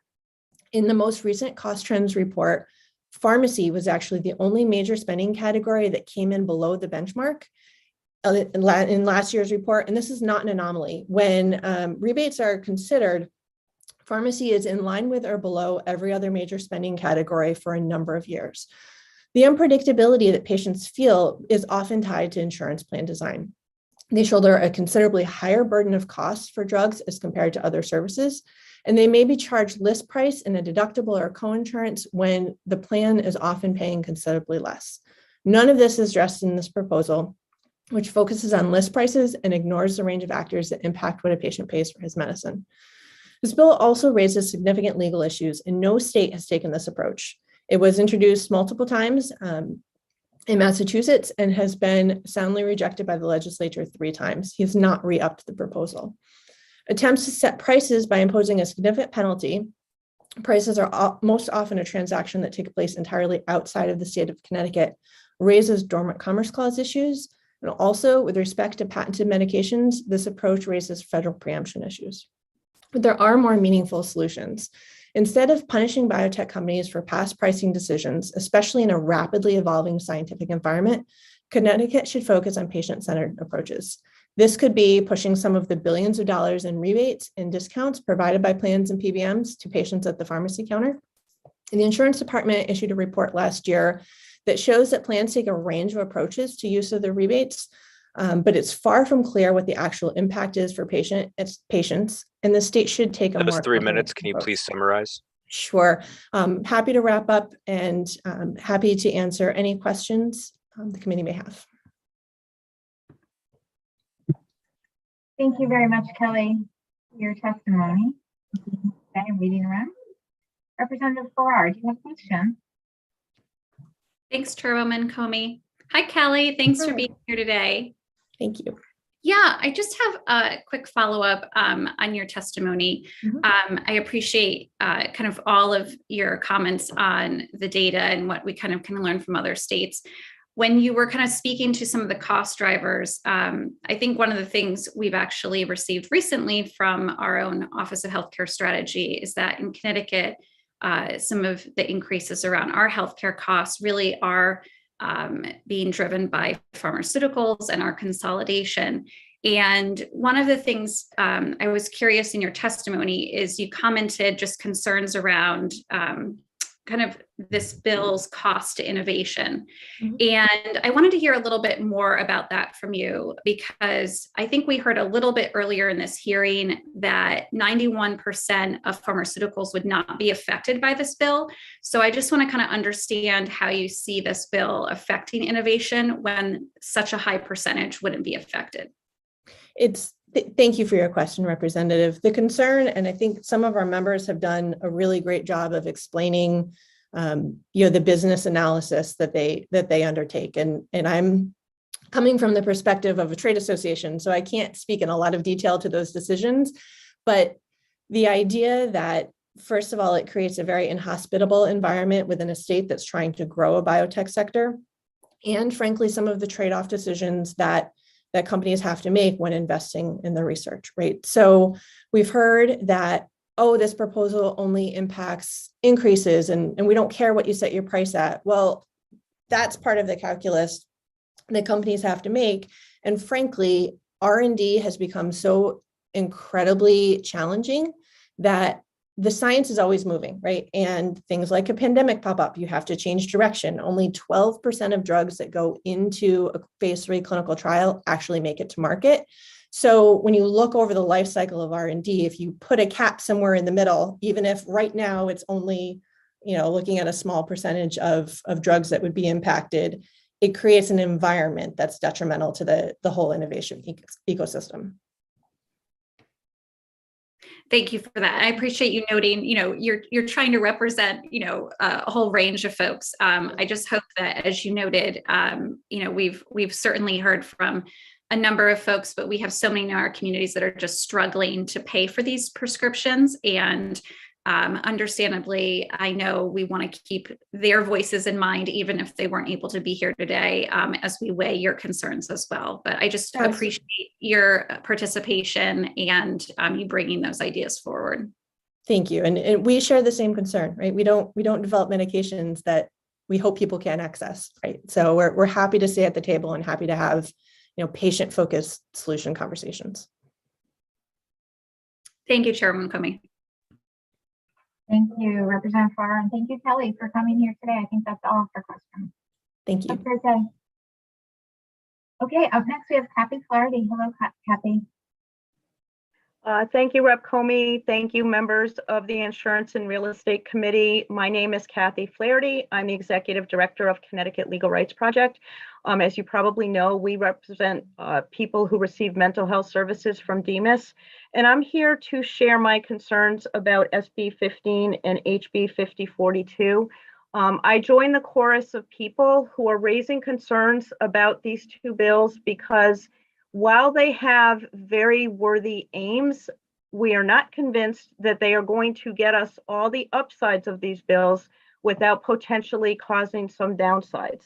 in the most recent cost trends report, pharmacy was actually the only major spending category that came in below the benchmark in last year's report. And this is not an anomaly. When rebates are considered, pharmacy is in line with or below every other major spending category for a number of years. The unpredictability that patients feel is often tied to insurance plan design. They shoulder a considerably higher burden of costs for drugs as compared to other services, and they may be charged list price in a deductible or co-insurance when the plan is often paying considerably less. None of this is addressed in this proposal, which focuses on list prices and ignores the range of factors that impact what a patient pays for his medicine. This bill also raises significant legal issues, and no state has taken this approach. It was introduced multiple times in Massachusetts and has been soundly rejected by the legislature 3 times. He has not re-upped the proposal. Attempts to set prices by imposing a significant penalty. Prices are most often a transaction that takes place entirely outside of the state of Connecticut, raises dormant commerce clause issues. And also, with respect to patented medications, this approach raises federal preemption issues. But there are more meaningful solutions. Instead of punishing biotech companies for past pricing decisions, especially in a rapidly evolving scientific environment, Connecticut should focus on patient-centered approaches. This could be pushing some of the billions of dollars in rebates and discounts provided by plans and PBMs to patients at the pharmacy counter. And the insurance department issued a report last year that shows that plans take a range of approaches to use of the rebates, but it's far from clear what the actual impact is for patients, and the state should take a more. Those 3 minutes, can you please summarize? Sure. Happy to wrap up and happy to answer any questions the committee may have. Thank you very much, Kelly, for your testimony. I'm reading around. Representative Farrar, do you have a question? Thanks, Chairwoman Comey. Hi, Kelly. Thanks for being here today. Thank you. Yeah, I just have a quick follow-up on your testimony. I appreciate kind of all of your comments on the data and what we kind of can learn from other states. When you were kind of speaking to some of the cost drivers, I think one of the things we've actually received recently from our own Office of Healthcare Strategy is that in Connecticut, some of the increases around our healthcare costs really are being driven by pharmaceuticals and our consolidation. And one of the things I was curious in your testimony is you commented just concerns around kind of this bill's cost to innovation. And I wanted to hear a little bit more about that from you, because I think we heard a little bit earlier in this hearing that 91% of pharmaceuticals would not be affected by this bill. So I just want to kind of understand how you see this bill affecting innovation when such a high percentage wouldn't be affected. Thank you for your question, Representative. The concern, and I think some of our members have done a really great job of explaining, the business analysis that they undertake. And I'm coming from the perspective of a trade association, so I can't speak in a lot of detail to those decisions. But the idea that, first of all, it creates a very inhospitable environment within a state that's trying to grow a biotech sector, and frankly, some of the trade-off decisions that companies have to make when investing in the research, right? So we've heard that, oh, this proposal only impacts increases and we don't care what you set your price at. Well, that's part of the calculus that companies have to make. And frankly, R&D has become so incredibly challenging that the science is always moving, right? And things like a pandemic pop up, you have to change direction. Only 12% of drugs that go into a phase 3 clinical trial actually make it to market. So when you look over the life cycle of R&D, if you put a cap somewhere in the middle, even if right now it's only, looking at a small percentage of drugs that would be impacted, it creates an environment that's detrimental to the whole innovation ecosystem. Thank you for that. I appreciate you noting, you're trying to represent, a whole range of folks. I just hope that, as you noted, we've certainly heard from a number of folks, but we have so many in our communities that are just struggling to pay for these prescriptions. And understandably, I know we want to keep their voices in mind, even if they weren't able to be here today, as we weigh your concerns as well. But I just appreciate your participation and you bringing those ideas forward. Thank you. And we share the same concern, right? We don't develop medications that we hope people can't access, right? So we're happy to stay at the table and happy to have, patient-focused solution conversations. Thank you, Chairwoman Comey. Thank you, Representative Farrar, and thank you, Kelly, for coming here today. I think that's all for questions. Thank you. Have a great day. Okay, up next we have Kathy Flaherty. Hello, Kathy. Thank you, Rep. Comey. Thank you, members of the Insurance and Real Estate Committee. My name is Kathy Flaherty. I'm the Executive Director of Connecticut Legal Rights Project. As you probably know, we represent people who receive mental health services from DMIS, and I'm here to share my concerns about SB 15 and HB 5042. I join the chorus of people who are raising concerns about these two bills because while they have very worthy aims, we are not convinced that they are going to get us all the upsides of these bills without potentially causing some downsides.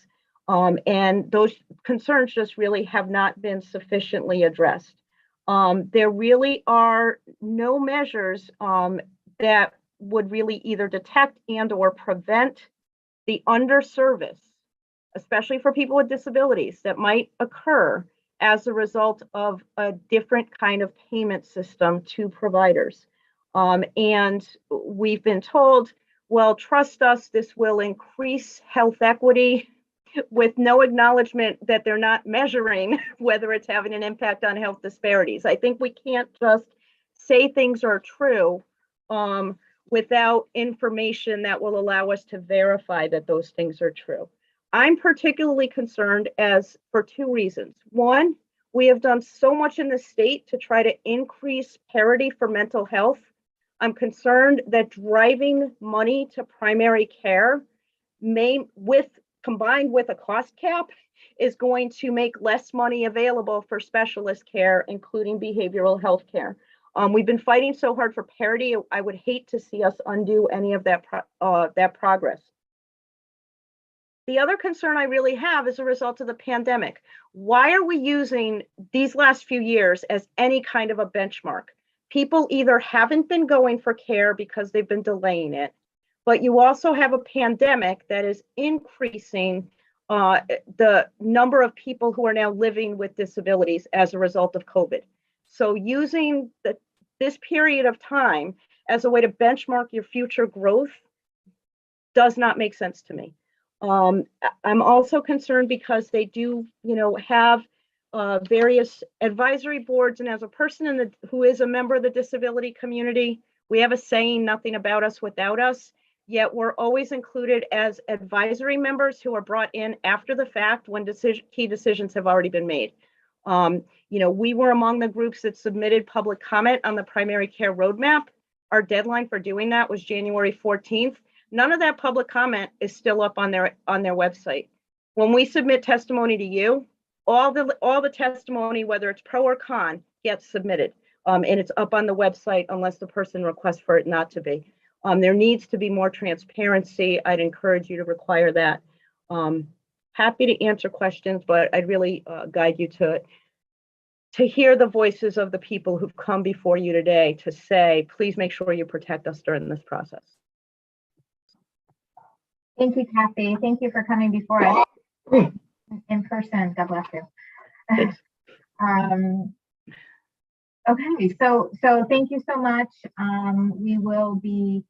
And those concerns just really have not been sufficiently addressed. There really are no measures that would really either detect and or prevent the underservice, especially for people with disabilities, that might occur as a result of a different kind of payment system to providers. And we've been told, well, trust us, this will increase health equity, with no acknowledgement that they're not measuring whether it's having an impact on health disparities. I think we can't just say things are true without information that will allow us to verify that those things are true. I'm particularly concerned for two reasons. One, we have done so much in the state to try to increase parity for mental health. I'm concerned that driving money to primary care combined with a cost cap is going to make less money available for specialist care, including behavioral health care. We've been fighting so hard for parity. I would hate to see us undo any of that progress. The other concern I really have is a result of the pandemic. Why are we using these last few years as any kind of a benchmark? People either haven't been going for care because they've been delaying it, but you also have a pandemic that is increasing the number of people who are now living with disabilities as a result of COVID. So using this period of time as a way to benchmark your future growth does not make sense to me. I'm also concerned because they do, have various advisory boards, and as a person who is a member of the disability community, we have a saying, nothing about us without us, yet we're always included as advisory members who are brought in after the fact when key decisions have already been made. We were among the groups that submitted public comment on the primary care roadmap. Our deadline for doing that was January 14th. None of that public comment is still up on their website. When we submit testimony to you, all the testimony, whether it's pro or con, gets submitted, and it's up on the website unless the person requests for it not to be. There needs to be more transparency. I'd encourage you to require that. Happy to answer questions, but I'd really guide you to hear the voices of the people who've come before you today to say, please make sure you protect us during this process. Thank you, Kathy. Thank you for coming before us in person. God bless you. Okay, so thank you so much. We will be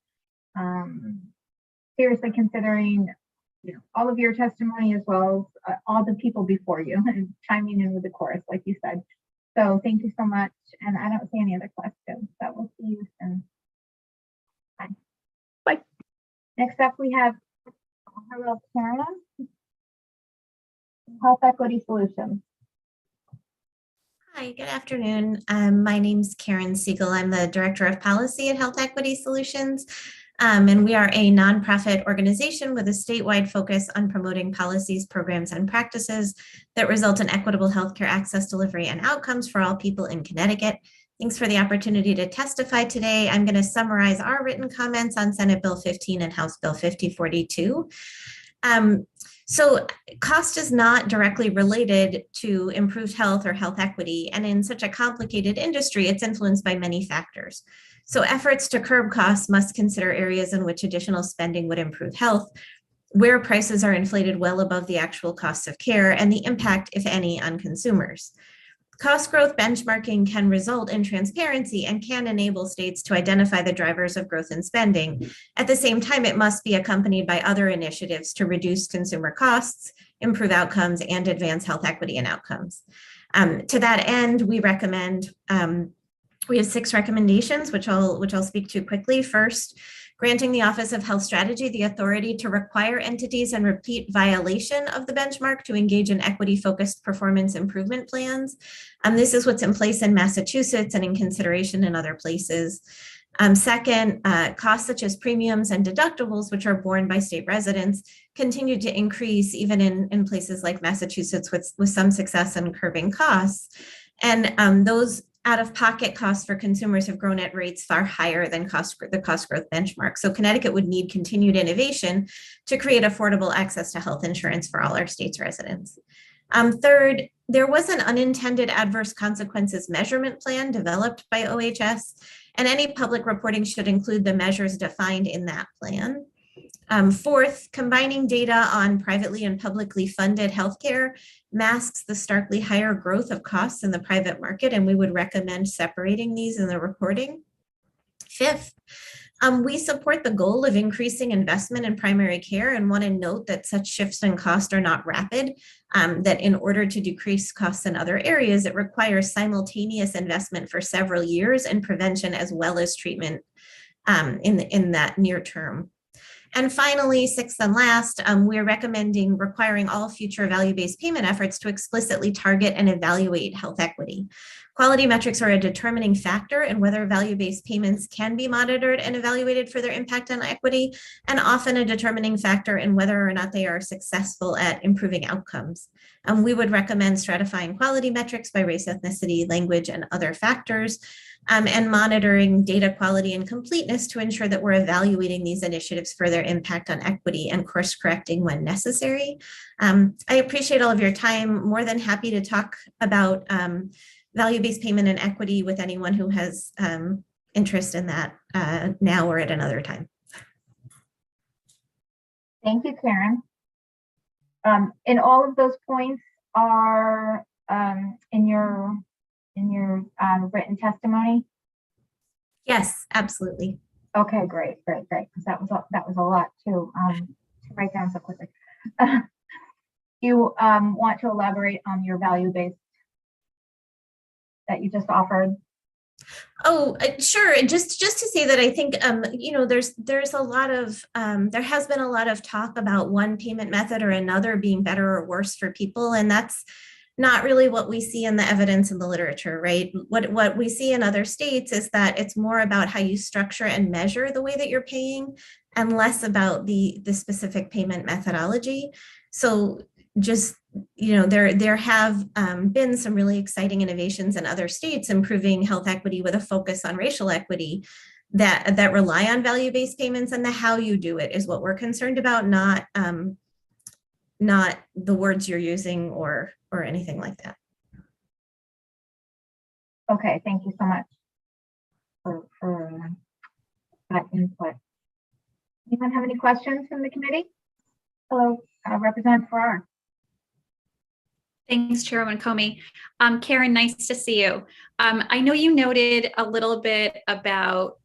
seriously considering all of your testimony as well as all the people before you and chiming in with the chorus, like you said. So thank you so much. And I don't see any other questions. So we'll see you soon. Bye. Bye. Next up, we have hello, Karen, Health Equity Solutions. Hi, good afternoon. My name's Karen Siegel. I'm the Director of Policy at Health Equity Solutions. And we are a nonprofit organization with a statewide focus on promoting policies, programs, and practices that result in equitable healthcare access, delivery, and outcomes for all people in Connecticut. Thanks for the opportunity to testify today. I'm going to summarize our written comments on Senate Bill 15 and House Bill 5042. So cost is not directly related to improved health or health equity. And in such a complicated industry, it's influenced by many factors. So efforts to curb costs must consider areas in which additional spending would improve health, where prices are inflated well above the actual costs of care, and the impact, if any, on consumers. Cost growth benchmarking can result in transparency and can enable states to identify the drivers of growth in spending. At the same time, it must be accompanied by other initiatives to reduce consumer costs, improve outcomes, and advance health equity and outcomes. To that end, we recommend, we have 6 recommendations, which I'll speak to quickly. First, granting the Office of Health Strategy the authority to require entities in repeat violation of the benchmark to engage in equity-focused performance improvement plans. This is what's in place in Massachusetts and in consideration in other places. Second, costs such as premiums and deductibles, which are borne by state residents, continue to increase even in places like Massachusetts with some success in curbing costs. And those out-of-pocket costs for consumers have grown at rates far higher than the cost growth benchmark. So Connecticut would need continued innovation to create affordable access to health insurance for all our state's residents. Third, there was an unintended adverse consequences measurement plan developed by OHS, and any public reporting should include the measures defined in that plan. Fourth, combining data on privately and publicly funded healthcare masks the starkly higher growth of costs in the private market, and we would recommend separating these in the reporting. Fifth, we support the goal of increasing investment in primary care and want to note that such shifts in cost are not rapid, that in order to decrease costs in other areas, it requires simultaneous investment for several years in prevention as well as treatment. in that near term. And finally, sixth and last, we're recommending requiring all future value-based payment efforts to explicitly target and evaluate health equity. Quality metrics are a determining factor in whether value-based payments can be monitored and evaluated for their impact on equity, and often a determining factor in whether or not they are successful at improving outcomes. We would recommend stratifying quality metrics by race, ethnicity, language, and other factors, and monitoring data quality and completeness to ensure that we're evaluating these initiatives for their impact on equity and course correcting when necessary. I appreciate all of your time. More than happy to talk about value-based payment and equity with anyone who has interest in that now or at another time. Thank you, Karen. And all of those points are in your written testimony? Yes, absolutely. Okay, great. Because that was a lot to write down so quickly. You want to elaborate on your value-based that you just offered? Oh, sure. Just to say that I think there's a lot of there has been a lot of talk about one payment method or another being better or worse for people, and that's not really what we see in the evidence in the literature, right? What we see in other states is that it's more about how you structure and measure the way that you're paying, and less about the specific payment methodology. So just, there have been some really exciting innovations in other states improving health equity with a focus on racial equity that rely on value-based payments, and the how you do it is what we're concerned about, not the words you're using or anything like that. Okay, thank you so much for that input. Anyone have any questions from the committee? Hello, Representative Farrar. Thanks, Chairwoman Comey. Karen, nice to see you. I know you noted a little bit about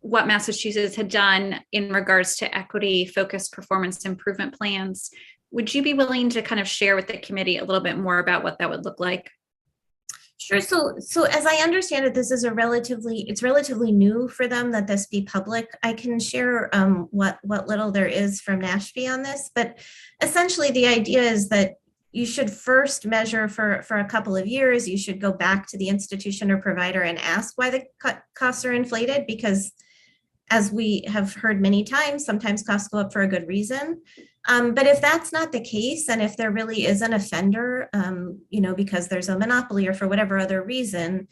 what Massachusetts had done in regards to equity-focused performance improvement plans. Would you be willing to kind of share with the committee a little bit more about what that would look like? Sure. So as I understand it, this is it's relatively new for them that this be public. I can share what little there is from NASHP on this, but essentially the idea is that you should first measure for a couple of years. You should go back to the institution or provider and ask why the costs are inflated, because as we have heard many times, sometimes costs go up for a good reason. But if that's not the case, and if there really is an offender, because there's a monopoly or for whatever other reason,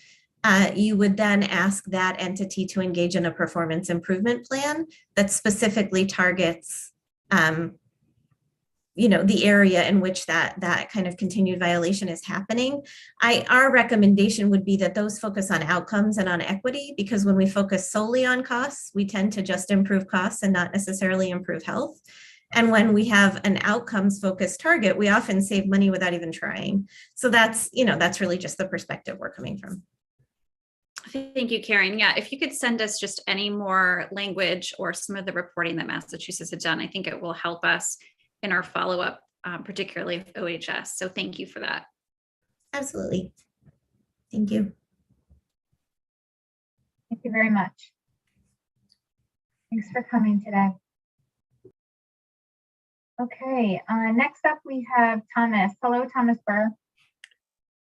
you would then ask that entity to engage in a performance improvement plan that specifically targets the area in which that kind of continued violation is happening. Our recommendation would be that those focus on outcomes and on equity, because when we focus solely on costs, we tend to just improve costs and not necessarily improve health. And when we have an outcomes focused target, we often save money without even trying. So that's really just the perspective we're coming from. Thank you, Karen. Yeah, if you could send us just any more language or some of the reporting that Massachusetts had done, I think it will help us in our follow-up, particularly with OHS. So thank you for that. Absolutely. Thank you. Thank you very much. Thanks for coming today. Okay, next up we have Thomas. Hello, Thomas Burr.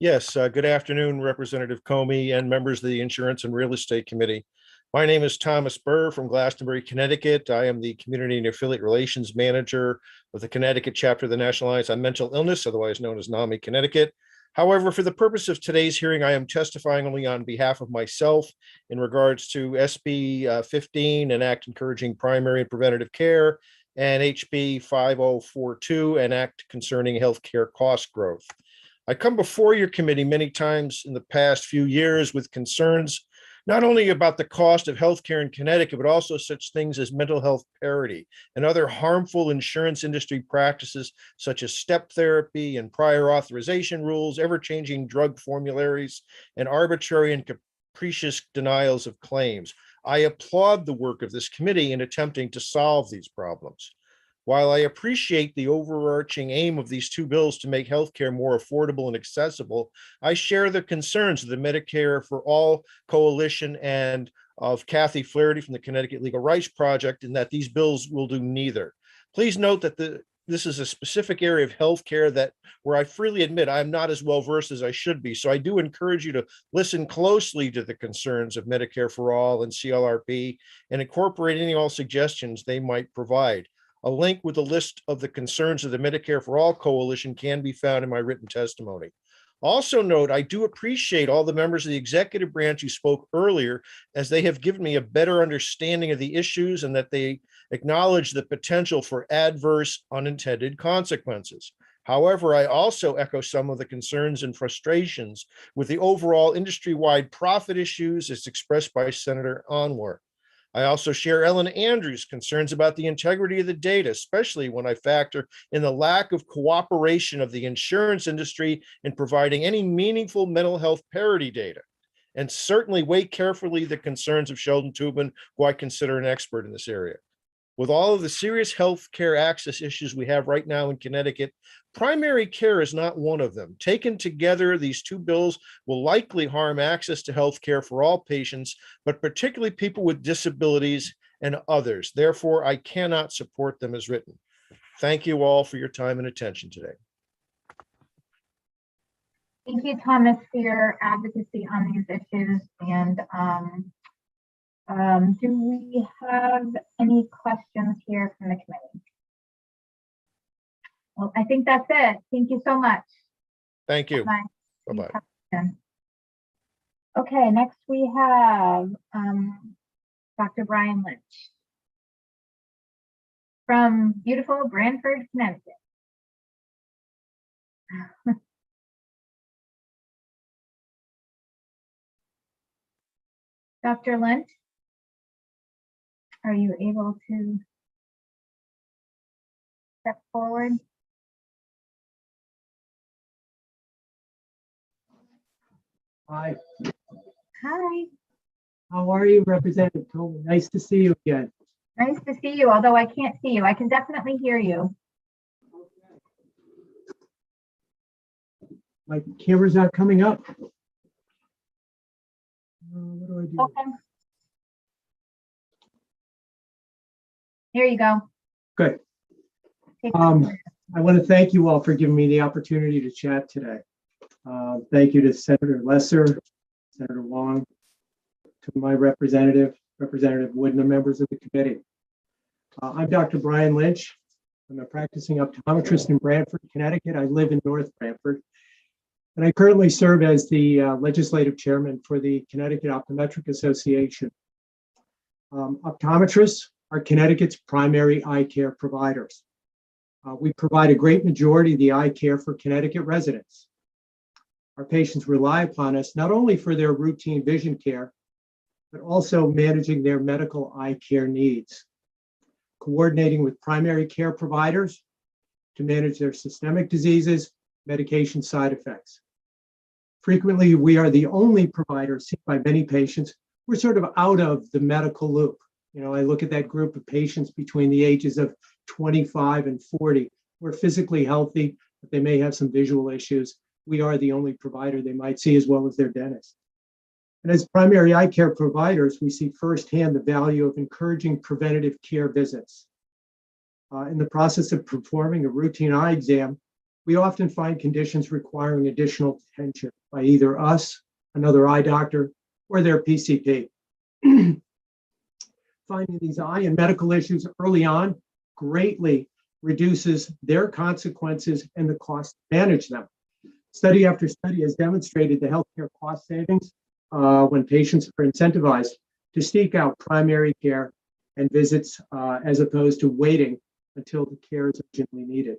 Yes, good afternoon, Representative Comey and members of the Insurance and Real Estate Committee. My name is Thomas Burr from Glastonbury, Connecticut. I am the Community and Affiliate Relations Manager of the Connecticut chapter of the National Alliance on Mental Illness, otherwise known as NAMI Connecticut. However, for the purpose of today's hearing, I am testifying only on behalf of myself in regards to SB 15, an act encouraging primary and preventative care, and HB 5042, an act concerning healthcare cost growth. I come before your committee many times in the past few years with concerns not only about the cost of healthcare in Connecticut, but also such things as mental health parity and other harmful insurance industry practices such as step therapy and prior authorization rules, ever-changing drug formularies, and arbitrary and capricious denials of claims. I applaud the work of this committee in attempting to solve these problems. While I appreciate the overarching aim of these two bills to make healthcare more affordable and accessible, I share the concerns of the Medicare for All Coalition and of Kathy Flaherty from the Connecticut Legal Rights Project, and that these bills will do neither. Please note that this is a specific area of healthcare that where I freely admit I'm not as well versed as I should be. So I do encourage you to listen closely to the concerns of Medicare for All and CLRP and incorporate any all suggestions they might provide. A link with a list of the concerns of the Medicare for All Coalition can be found in my written testimony. Also note, I do appreciate all the members of the executive branch who spoke earlier, as they have given me a better understanding of the issues and that they acknowledge the potential for adverse unintended consequences. However, I also echo some of the concerns and frustrations with the overall industry-wide profit issues as expressed by Senator Onwar. I also share Ellen Andrews' concerns about the integrity of the data, especially when I factor in the lack of cooperation of the insurance industry in providing any meaningful mental health parity data, and certainly weigh carefully the concerns of Sheldon Tubman, who I consider an expert in this area. With all of the serious healthcare access issues we have right now in Connecticut, primary care is not one of them. Taken together, these two bills will likely harm access to healthcare for all patients, but particularly people with disabilities and others. Therefore, I cannot support them as written. Thank you all for your time and attention today. Thank you, Thomas, for your advocacy on these issues. And do we have any questions here from the committee? Well, I think that's it. Thank you so much. Thank you. Bye-bye. Okay, next we have Dr. Brian Lynch from beautiful Branford, Connecticut. Dr. Lynch, are you able to step forward? Hi. Hi. How are you, Representative Coleman? Nice to see you again. Nice to see you, although I can't see you. I can definitely hear you. My camera's not coming up. What do I do? Okay. Here you go. Good. I want to thank you all for giving me the opportunity to chat today. Thank you to Senator Lesser, Senator Wong, to my Representative Wood, and the members of the committee. I'm Dr. Brian Lynch. I'm a practicing optometrist in Branford, Connecticut. I live in North Branford, and I currently serve as the legislative chairman for the Connecticut Optometric Association. Optometrists are Connecticut's primary eye care providers. We provide a great majority of the eye care for Connecticut residents. Our patients rely upon us not only for their routine vision care, but also managing their medical eye care needs, coordinating with primary care providers to manage their systemic diseases, medication side effects. Frequently, we are the only provider seen by many patients. We're sort of out of the medical loop. You know, I look at that group of patients between the ages of 25 and 40. We're physically healthy, but they may have some visual issues. We are the only provider they might see, as well as their dentist. And as primary eye care providers, we see firsthand the value of encouraging preventative care visits. In the process of performing a routine eye exam, we often find conditions requiring additional attention by either us, another eye doctor, or their PCP. Finding these eye and medical issues early on greatly reduces their consequences and the cost to manage them. Study after study has demonstrated the healthcare cost savings when patients are incentivized to seek out primary care and visits as opposed to waiting until the care is urgently needed.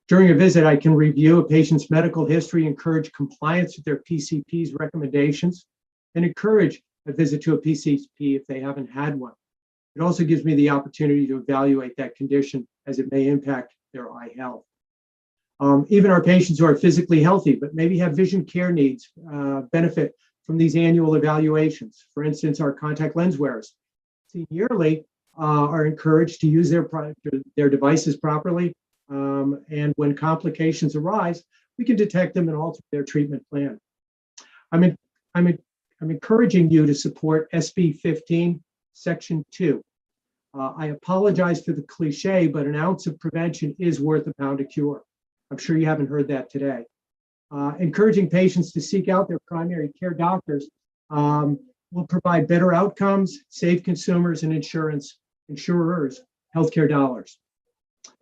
During a visit, I can review a patient's medical history, encourage compliance with their PCP's recommendations, and encourage a visit to a PCP if they haven't had one. It also gives me the opportunity to evaluate that condition as it may impact their eye health. Even our patients who are physically healthy but maybe have vision care needs benefit from these annual evaluations. For instance, our contact lens wearers seen yearly are encouraged to use their devices properly, and when complications arise, we can detect them and alter their treatment plan. I'm I'm encouraging you to support SB 15, Section 2. I apologize for the cliche, but an ounce of prevention is worth a pound of cure. I'm sure you haven't heard that today. Encouraging patients to seek out their primary care doctors will provide better outcomes, save consumers and insurers healthcare dollars.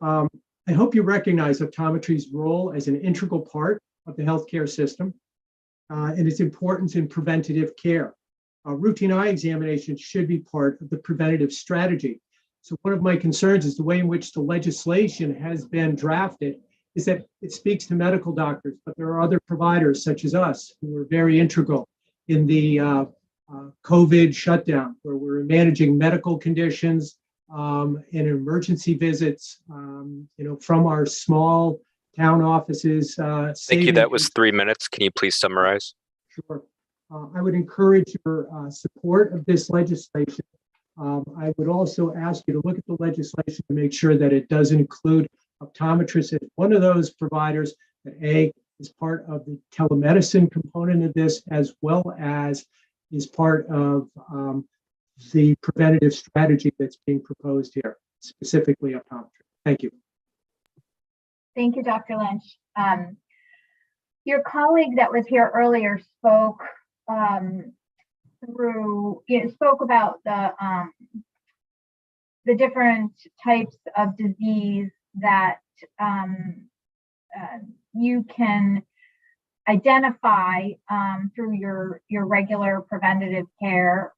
I hope you recognize optometry's role as an integral part of the healthcare system and its importance in preventative care. Routine eye examinations should be part of the preventative strategy. So one of my concerns is the way in which the legislation has been drafted is that it speaks to medical doctors, but there are other providers such as us who were very integral in the COVID shutdown, where we're managing medical conditions and emergency visits, from our small town offices. Thank you. That was 3 minutes. Can you please summarize? Sure. I would encourage your support of this legislation. I would also ask you to look at the legislation to make sure that it does include optometrists as one of those providers that is part of the telemedicine component of this, as well as is part of the preventative strategy that's being proposed here, specifically optometry. Thank you. Thank you, Dr. Lynch. Your colleague that was here earlier spoke spoke about the different types of disease that you can identify through your regular preventative care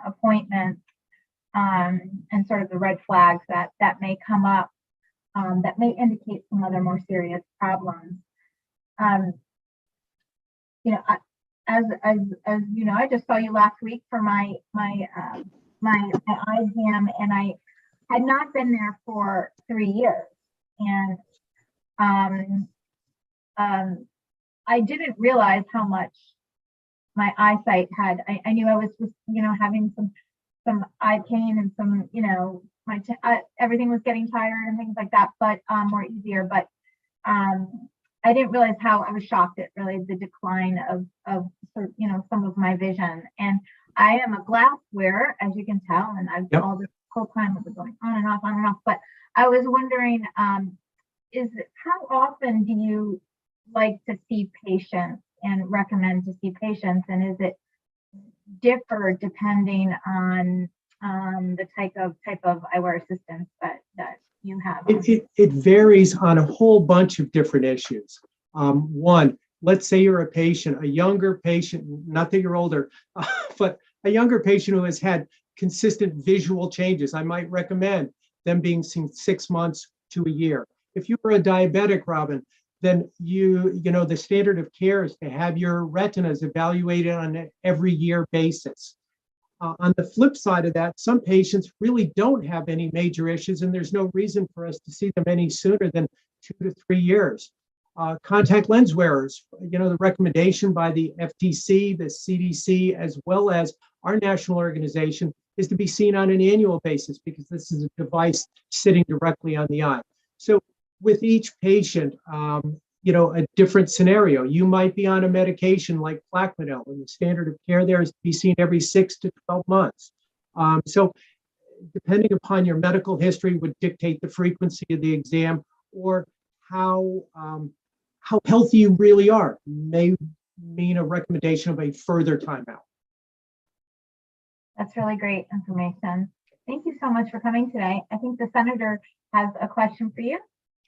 appointments, and sort of the red flags that may come up that may indicate some other more serious problems. As you know, I just saw you last week for my eye exam, and I had not been there for 3 years, and I didn't realize how much my eyesight had. I knew I was just, having some eye pain and some, everything was getting tired and things like that, but more easier. But I didn't realize how I was shocked at really the decline of some of my vision. And I am a glass wearer, as you can tell, and I've all this whole time it was going on and off. But I was wondering, how often do you like to see patients and recommend to see patients, and is it differ depending on the type of eyewear assistance that you have? It varies on a whole bunch of different issues. One, let's say you're a younger patient, not that you're older, but a younger patient who has had consistent visual changes. I might recommend them being seen 6 months to a year. If you were a diabetic, Robin, then the standard of care is to have your retinas evaluated on an every year basis. On the flip side of that, some patients really don't have any major issues, and there's no reason for us to see them any sooner than 2 to 3 years. Contact lens wearers, the recommendation by the FTC, the CDC, as well as our national organization, is to be seen on an annual basis because this is a device sitting directly on the eye. So with each patient, a different scenario. You might be on a medication like Plaquenil, and the standard of care there is to be seen every 6 to 12 months. So depending upon your medical history would dictate the frequency of the exam, or how healthy you really are may mean a recommendation of a further timeout. That's really great information. Thank you so much for coming today. I think the senator has a question for you.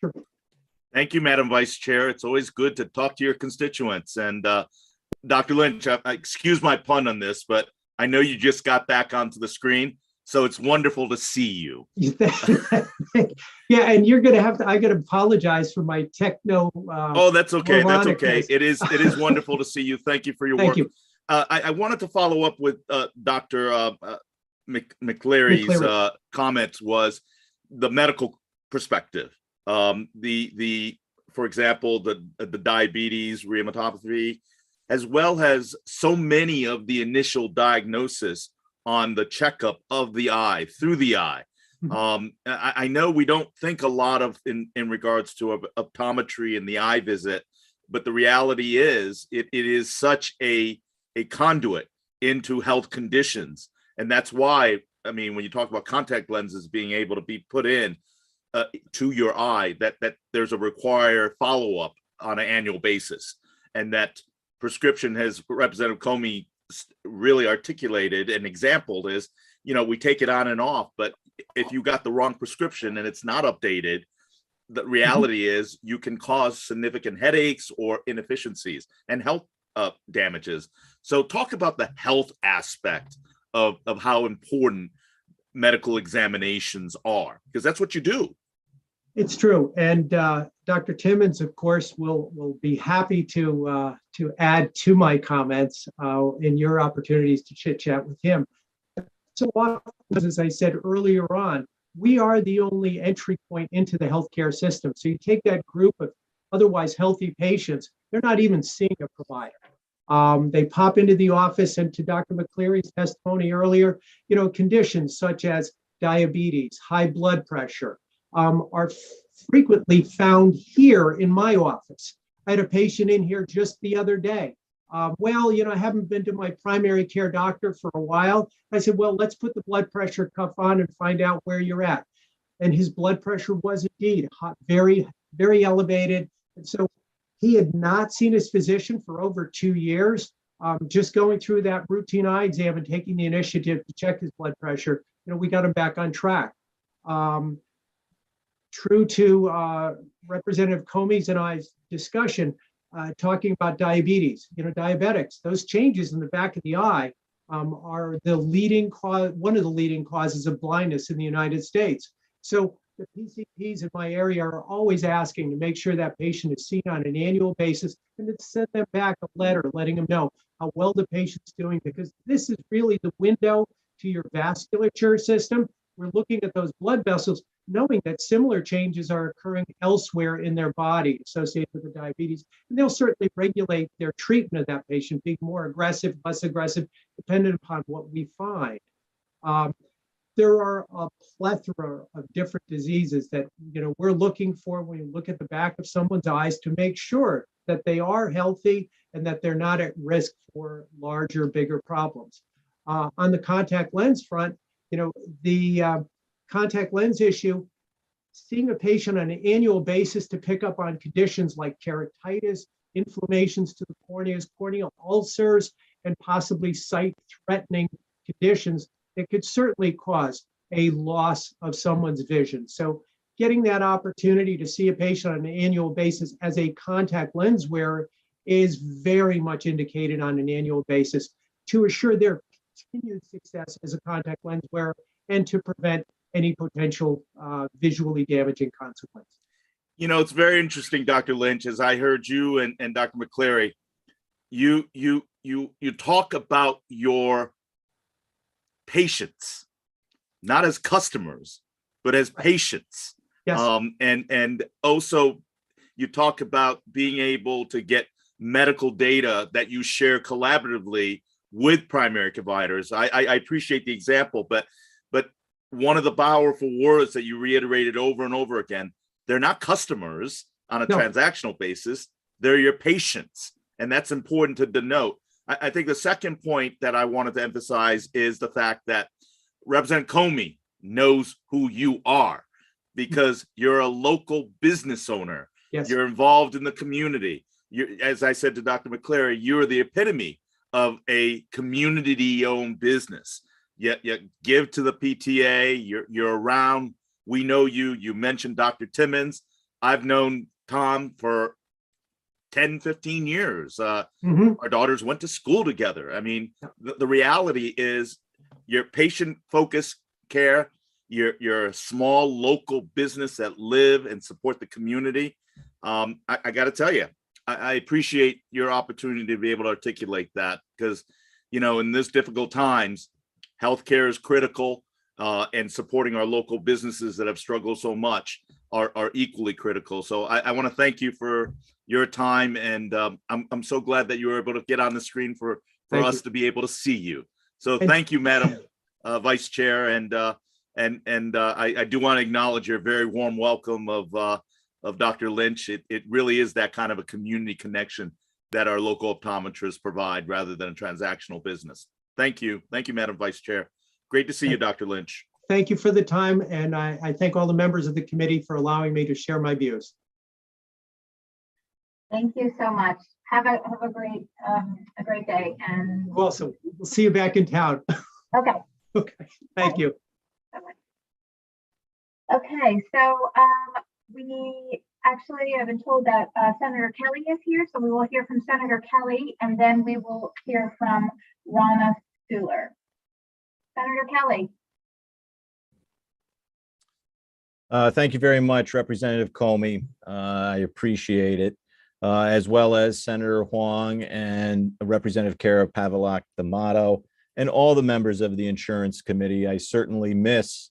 Sure. Thank you, Madam Vice Chair. It's always good to talk to your constituents. And Dr. Lynch, excuse my pun on this, but I know you just got back onto the screen, so it's wonderful to see you. Yeah, and you're going to have to, I got to apologize for my techno. Oh, that's okay. That's okay. It is wonderful to see you. Thank you for your work. You. I wanted to follow up with Dr. McCleary's comments was the medical perspective. For example, the diabetes, rheumatopathy, as well as so many of the initial diagnosis on the checkup of the eye, through the eye. I know we don't think a lot of in regards to optometry and the eye visit, but the reality is it is such a conduit into health conditions. And that's why, I mean, when you talk about contact lenses being able to be put in to your eye, that there's a required follow-up on an annual basis. And that prescription, has Representative Comey really articulated and exampled, is, you know, we take it on and off, but if you got the wrong prescription and it's not updated, the reality is you can cause significant headaches or inefficiencies and health damages. So talk about the health aspect of how important medical examinations are, because that's what you do. It's true. And Dr. Timmons, of course, will be happy to add to my comments in your opportunities to chit chat with him. So as I said earlier on, we are the only entry point into the healthcare system. So you take that group of otherwise healthy patients, they're not even seeing a provider. They pop into the office, and to Dr. McCleary's testimony earlier, you know, conditions such as diabetes, high blood pressure are frequently found here in my office. I had a patient in here just the other day. Well, you know, I haven't been to my primary care doctor for a while. I said, well, let's put the blood pressure cuff on and find out where you're at. And his blood pressure was indeed hot, very, very elevated. And so he had not seen his physician for over 2 years. Just going through that routine eye exam and taking the initiative to check his blood pressure, you know, we got him back on track. True to Representative Comey's and I's discussion, talking about diabetes, you know, diabetics, those changes in the back of the eye are the leading cause, one of the leading causes of blindness in the United States. So the PCPs in my area are always asking to make sure that patient is seen on an annual basis and to send them back a letter letting them know how well the patient's doing, because this is really the window to your vasculature system. We're looking at those blood vessels, knowing that similar changes are occurring elsewhere in their body associated with the diabetes. And they'll certainly regulate their treatment of that patient, being more aggressive, less aggressive, dependent upon what we find. There are a plethora of different diseases that, you know, we're looking for when you look at the back of someone's eyes to make sure that they are healthy and that they're not at risk for larger, bigger problems. On the contact lens front, you know, the contact lens issue, seeing a patient on an annual basis to pick up on conditions like keratitis, inflammations to the corneas, corneal ulcers, and possibly sight-threatening conditions that could certainly cause a loss of someone's vision. So getting that opportunity to see a patient on an annual basis as a contact lens wearer is very much indicated on an annual basis to assure their continued success as a contact lens wearer and to prevent any potential visually damaging consequence. You know, it's very interesting, Dr. Lynch, as I heard you and Dr. McCleary, you talk about your patients, not as customers, but as patients. Yes. And also you talk about being able to get medical data that you share collaboratively with primary providers. I appreciate the example, but one of the powerful words that you reiterated over and over again, they're not customers on a transactional basis, they're your patients. And that's important to denote. I think the second point that I wanted to emphasize is the fact that Representative Comey knows who you are because you're a local business owner. Yes. You're involved in the community. As I said to Dr. McCleary, you're the epitome of a community-owned business. Yet give to the PTA, you're around, we know you. You mentioned Dr. Timmons. I've known Tom for 10, 15 years. Our daughters went to school together. I mean, the reality is your patient-focused care, you're a small local business that live and support the community. I got to tell you, I appreciate your opportunity to be able to articulate that because, you know, in this difficult times, healthcare is critical, and supporting our local businesses that have struggled so much are equally critical. So I want to thank you for your time, and I'm so glad that you were able to get on the screen for us to be able to see you. So thank you, Madam Vice Chair, and I do want to acknowledge your very warm welcome of Dr. Lynch. It really is that kind of a community connection that our local optometrists provide rather than a transactional business. Thank you. Thank you, Madam Vice Chair. Great to see you, Dr. Lynch. Thank you for the time, and I thank all the members of the committee for allowing me to share my views. Thank you so much. Have a great day. And Well, so we'll see you back in town. okay. Okay. Thank you. Okay, so we actually have been told that Senator Kelly is here, so we will hear from Senator Kelly, and then we will hear from Rana Stuhler. Senator Kelly. Thank you very much, Representative Comey. I appreciate it, as well as Senator Huang and Representative Cara Pavalak-D'Amato and all the members of the Insurance Committee. I certainly miss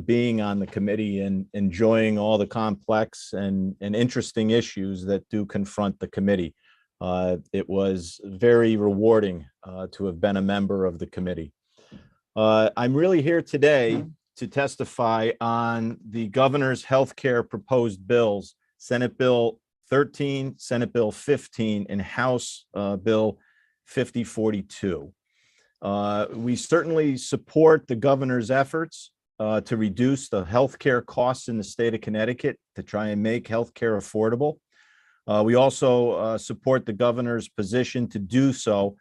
being on the committee and enjoying all the complex and interesting issues that do confront the committee. It was very rewarding to have been a member of the committee. I'm really here today to testify on the governor's healthcare proposed bills, Senate Bill 13, Senate Bill 15, and House Bill 5042. We certainly support the governor's efforts to reduce the healthcare costs in the state of Connecticut to try and make healthcare affordable. We also support the governor's position to do so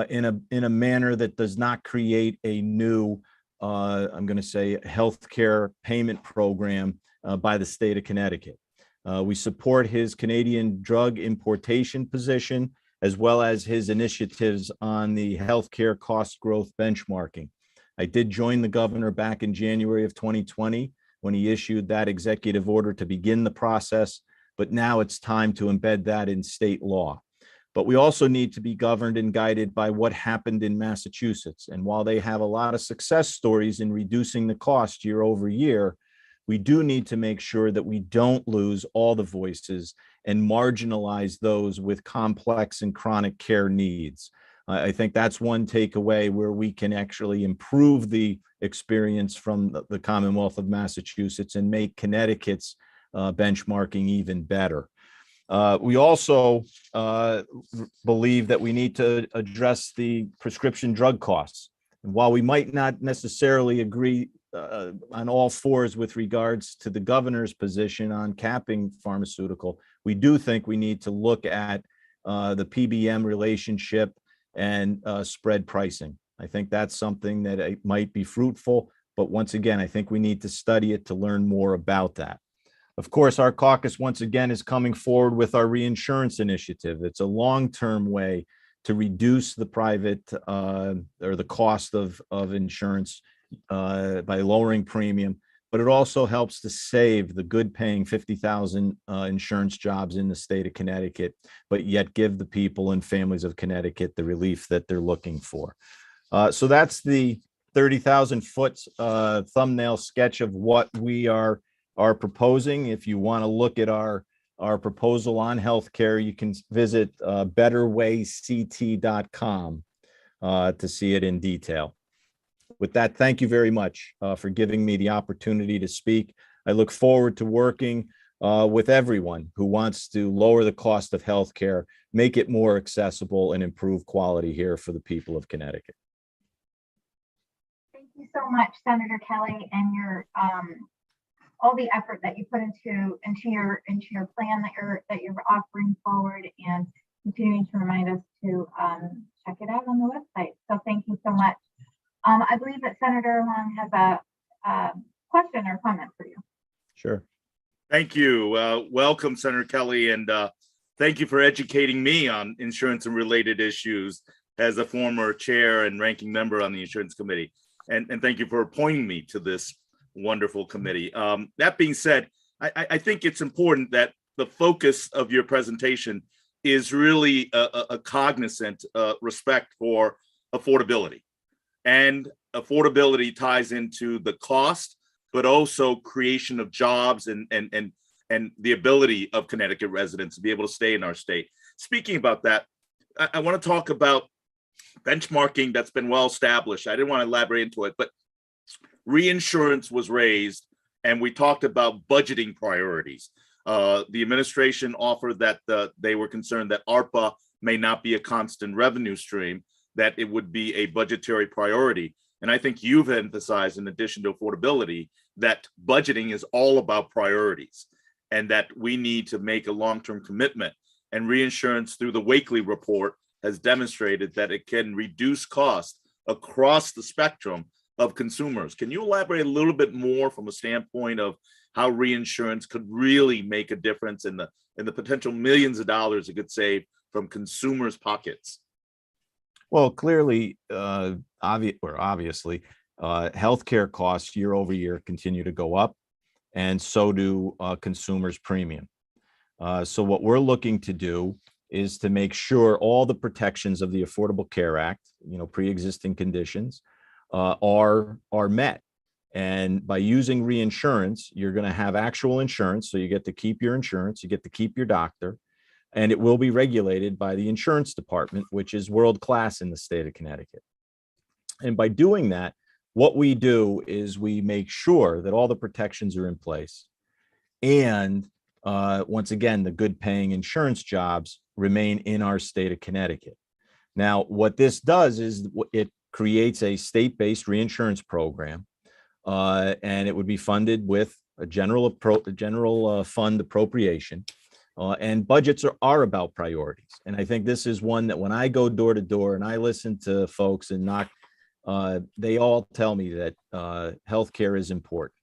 in a manner that does not create a new, I'm going to say, healthcare payment program by the state of Connecticut. We support his Canadian drug importation position, as well as his initiatives on the healthcare cost growth benchmarking. I did join the governor back in January of 2020 when he issued that executive order to begin the process, but now it's time to embed that in state law. But we also need to be governed and guided by what happened in Massachusetts. And while they have a lot of success stories in reducing the cost year over year, we do need to make sure that we don't lose all the voices and marginalize those with complex and chronic care needs. I think that's one takeaway where we can actually improve the experience from the Commonwealth of Massachusetts and make Connecticut's benchmarking even better. We also believe that we need to address the prescription drug costs. And while we might not necessarily agree on all fours with regards to the governor's position on capping pharmaceutical, we do think we need to look at the PBM relationship and spread pricing. I think that's something that might be fruitful, but once again, I think we need to study it to learn more about that. Of course, our caucus once again is coming forward with our reinsurance initiative. It's a long-term way to reduce the private or the cost of insurance by lowering premium, but it also helps to save the good paying 50,000 insurance jobs in the state of Connecticut, but yet give the people and families of Connecticut the relief that they're looking for. So that's the 30,000 foot thumbnail sketch of what we are proposing. If you want to look at our proposal on healthcare, you can visit betterwayct.com to see it in detail. With that, thank you very much for giving me the opportunity to speak. I look forward to working with everyone who wants to lower the cost of healthcare, make it more accessible, and improve quality here for the people of Connecticut. Thank you so much, Senator Kelly, and your all the effort that you put into your plan that you're offering forward, and continuing to remind us to check it out on the website. So thank you so much. I believe that Senator Huang has a question or comment for you. Sure. Thank you. Welcome, Senator Kelly, and thank you for educating me on insurance and related issues as a former chair and ranking member on the Insurance Committee. And thank you for appointing me to this wonderful committee. That being said, I think it's important that the focus of your presentation is really a cognizant respect for affordability. And affordability ties into the cost, but also creation of jobs and the ability of Connecticut residents to be able to stay in our state. Speaking about that, I want to talk about benchmarking that's been well established. I didn't want to elaborate into it, but reinsurance was raised, and we talked about budgeting priorities. The administration offered that they were concerned that ARPA may not be a constant revenue stream, that it would be a budgetary priority. And I think you've emphasized, in addition to affordability, that budgeting is all about priorities and that we need to make a long-term commitment. And reinsurance, through the Wakely report, has demonstrated that it can reduce costs across the spectrum of consumers. Can you elaborate a little bit more from a standpoint of how reinsurance could really make a difference in the potential millions of dollars it could save from consumers' pockets? Well, clearly, obviously, healthcare costs year over year continue to go up, and so do consumers' premium. So what we're looking to do is to make sure all the protections of the Affordable Care Act, pre-existing conditions, are met. And by using reinsurance, you're going to have actual insurance, so you get to keep your insurance, you get to keep your doctor, and it will be regulated by the insurance department, which is world-class in the state of Connecticut. And by doing that, what we do is we make sure that all the protections are in place. And once again, the good paying insurance jobs remain in our state of Connecticut. Now, what this does is it creates a state-based reinsurance program, and it would be funded with a general fund appropriation. And budgets are about priorities. And I think this is one that when I go door to door and I listen to folks and knock, they all tell me that healthcare is important.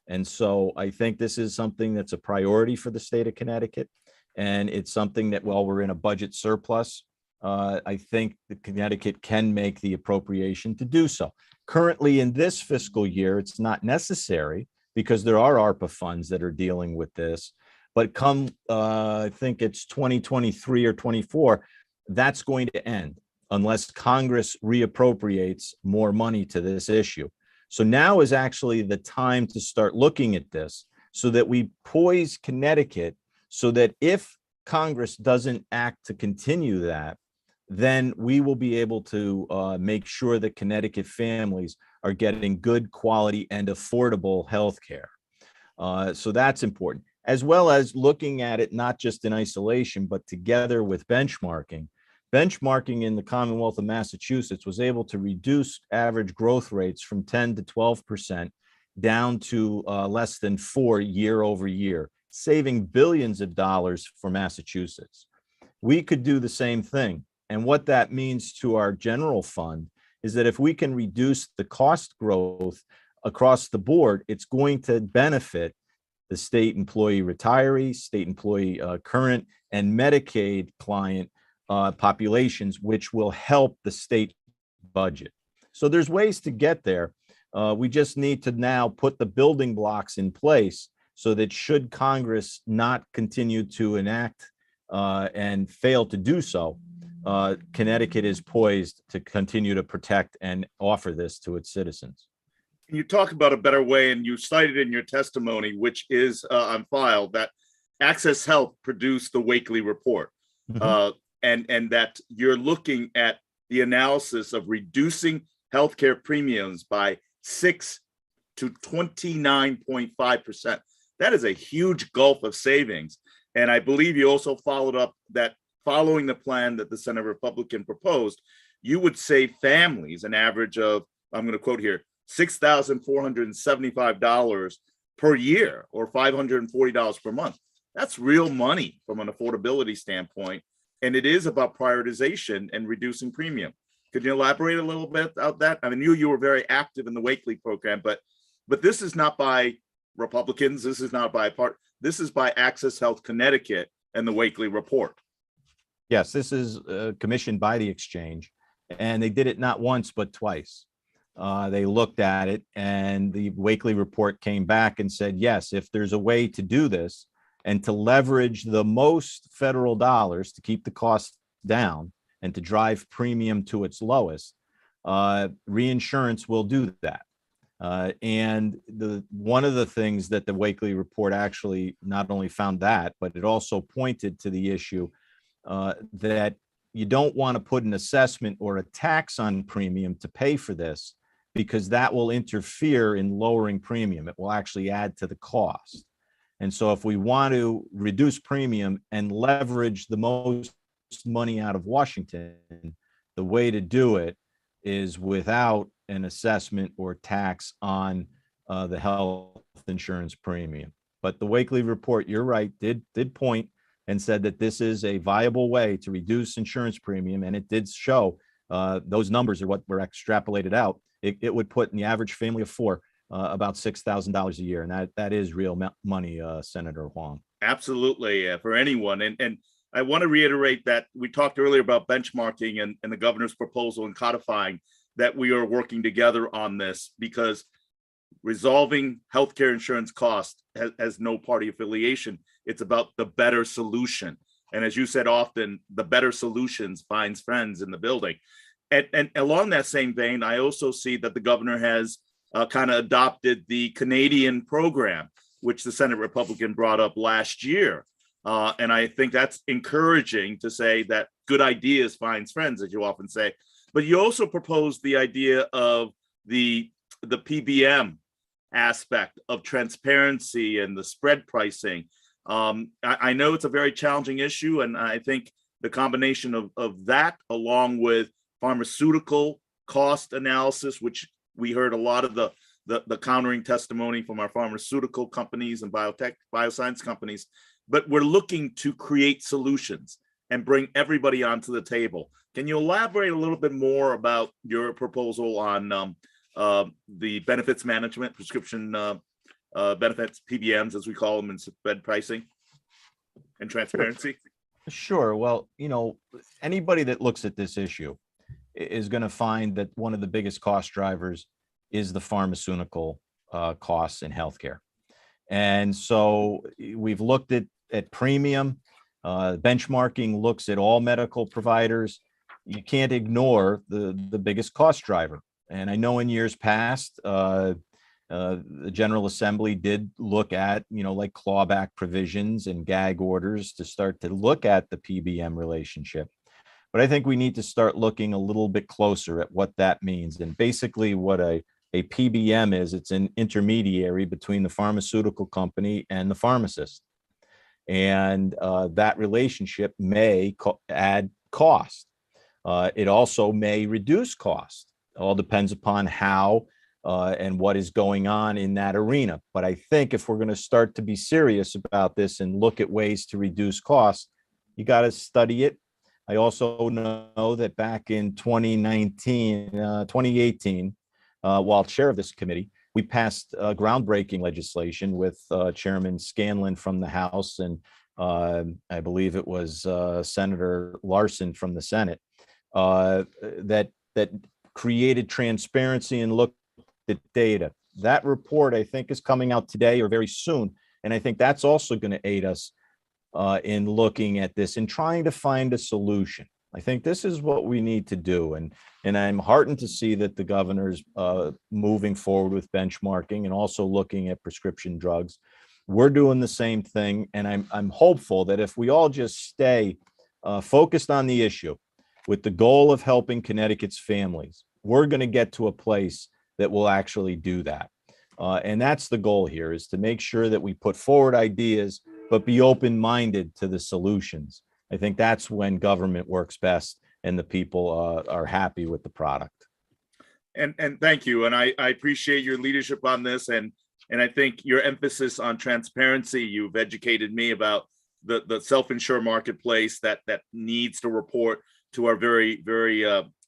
And so I think this is something that's a priority for the state of Connecticut. And it's something that while we're in a budget surplus, I think the Connecticut can make the appropriation to do so. Currently in this fiscal year, it's not necessary because there are ARPA funds that are dealing with this. But come, I think it's 2023 or 24, that's going to end unless Congress reappropriates more money to this issue. So now is actually the time to start looking at this so that we poise Connecticut so that if Congress doesn't act to continue that, then we will be able to make sure that Connecticut families are getting good quality and affordable health care. So that's important, as well as looking at it not just in isolation, but together with benchmarking. Benchmarking in the Commonwealth of Massachusetts was able to reduce average growth rates from 10 to 12% down to less than 4 year over year, saving billions of dollars for Massachusetts. We could do the same thing. And what that means to our general fund is that if we can reduce the cost growth across the board, it's going to benefit the state employee retiree, state employee current, and Medicaid client populations, which will help the state budget. So there's ways to get there. We just need to now put the building blocks in place so that should Congress not continue to enact and fail to do so, Connecticut is poised to continue to protect and offer this to its citizens. Can you talk about a better way? And you cited in your testimony, which is on file, that Access Health produced the Wakely report, and that you're looking at the analysis of reducing healthcare premiums by 6 to 29.5%. That is a huge gulf of savings. And I believe you also followed up that following the plan that the Senate Republican proposed, you would save families an average of, I'm going to quote here, $6,475 per year or $540 per month. That's real money from an affordability standpoint. And it is about prioritization and reducing premium. Could you elaborate a little bit about that? I mean, you were very active in the Wakely program, but this is not by Republicans. This is not by this is by Access Health Connecticut and the Wakely report. Yes, this is commissioned by the exchange, and they did it not once, but twice. They looked at it, and the Wakely report came back and said, yes, if there's a way to do this and to leverage the most federal dollars to keep the costs down and to drive premium to its lowest, reinsurance will do that. And one of the things that the Wakely report actually not only found that, but it also pointed to the issue that you don't want to put an assessment or a tax on premium to pay for this, because that will interfere in lowering premium. It will actually add to the cost. And so if we want to reduce premium and leverage the most money out of Washington, the way to do it is without an assessment or tax on the health insurance premium. But the Wakely report, you're right, did point and said that this is a viable way to reduce insurance premium, and it did show those numbers are what were extrapolated out. It would put in the average family of four about $6,000 a year, and that is real money, Senator Huang. Absolutely, for anyone. And I want to reiterate that we talked earlier about benchmarking and the governor's proposal and codifying that we are working together on this, because resolving healthcare insurance costs has no party affiliation. It's about the better solution. And as you said often, the better solutions finds friends in the building. And along that same vein, I also see that the governor has kind of adopted the Canadian program, which the Senate Republican brought up last year. And I think that's encouraging to say that good ideas finds friends, as you often say. But you also proposed the idea of the PBM aspect of transparency and the spread pricing. I know it's a very challenging issue, and I think the combination of that along with pharmaceutical cost analysis, which we heard a lot of the countering testimony from our pharmaceutical companies and bioscience companies, but we're looking to create solutions and bring everybody onto the table. Can you elaborate a little bit more about your proposal on the benefits management, prescription benefits, PBMs, as we call them, and spread pricing and transparency? Sure. Well, anybody that looks at this issue is going to find that one of the biggest cost drivers is the pharmaceutical costs in healthcare. And so we've looked at premium. Benchmarking looks at all medical providers. You can't ignore the biggest cost driver. And I know in years past, the General Assembly did look at, like clawback provisions and gag orders to start to look at the PBM relationship. But I think we need to start looking a little bit closer at what that means. And basically what a PBM is, it's an intermediary between the pharmaceutical company and the pharmacist. And that relationship may add cost. It also may reduce cost. It all depends upon how and what is going on in that arena. But I think if we're going to start to be serious about this and look at ways to reduce costs, you got to study it. I also know that back in 2018, while chair of this committee, we passed groundbreaking legislation with Chairman Scanlon from the House and I believe it was Senator Larson from the Senate that created transparency and looked at data. That report, I think, is coming out today or very soon. And I think that's also going to aid us in looking at this and trying to find a solution. I think this is what we need to do. And I'm heartened to see that the governor's moving forward with benchmarking and also looking at prescription drugs. We're doing the same thing. And I'm hopeful that if we all just stay focused on the issue with the goal of helping Connecticut's families, we're going to get to a place that will actually do that. And that's the goal here, is to make sure that we put forward ideas, but be open-minded to the solutions. I think that's when government works best and the people are happy with the product. And thank you. And I appreciate your leadership on this. And I think your emphasis on transparency, you've educated me about the self-insure marketplace that needs to report to our very, very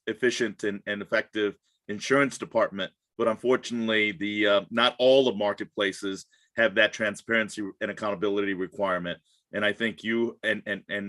efficient and effective insurance department. But unfortunately, not all the marketplaces have that transparency and accountability requirement. And I think you and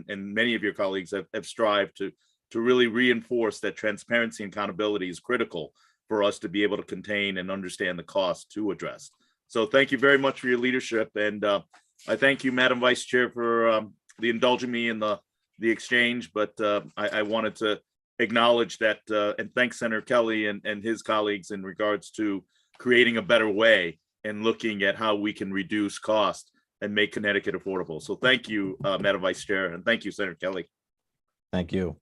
many of your colleagues have strived to really reinforce that transparency and accountability is critical for us to be able to contain and understand the cost to address. So thank you very much for your leadership. And I thank you, Madam Vice Chair, for indulging me in the exchange. But I wanted to acknowledge that and thank Senator Kelly and his colleagues in regards to creating a better way and looking at how we can reduce cost and make Connecticut affordable. So thank you, Madam Vice Chair, and thank you, Senator Kelly. Thank you.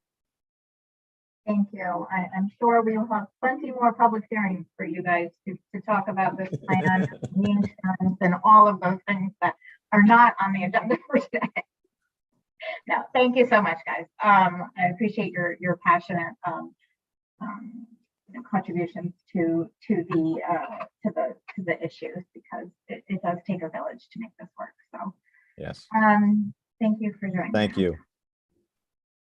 Thank you. I'm sure we will have plenty more public hearings for you guys to talk about this plan, the insurance, and all of those things that are not on the agenda for today. No, thank you so much, guys. I appreciate your passionate contributions to the issues, because it does take a village to make this work. So Yes. thank you for joining. Thank you.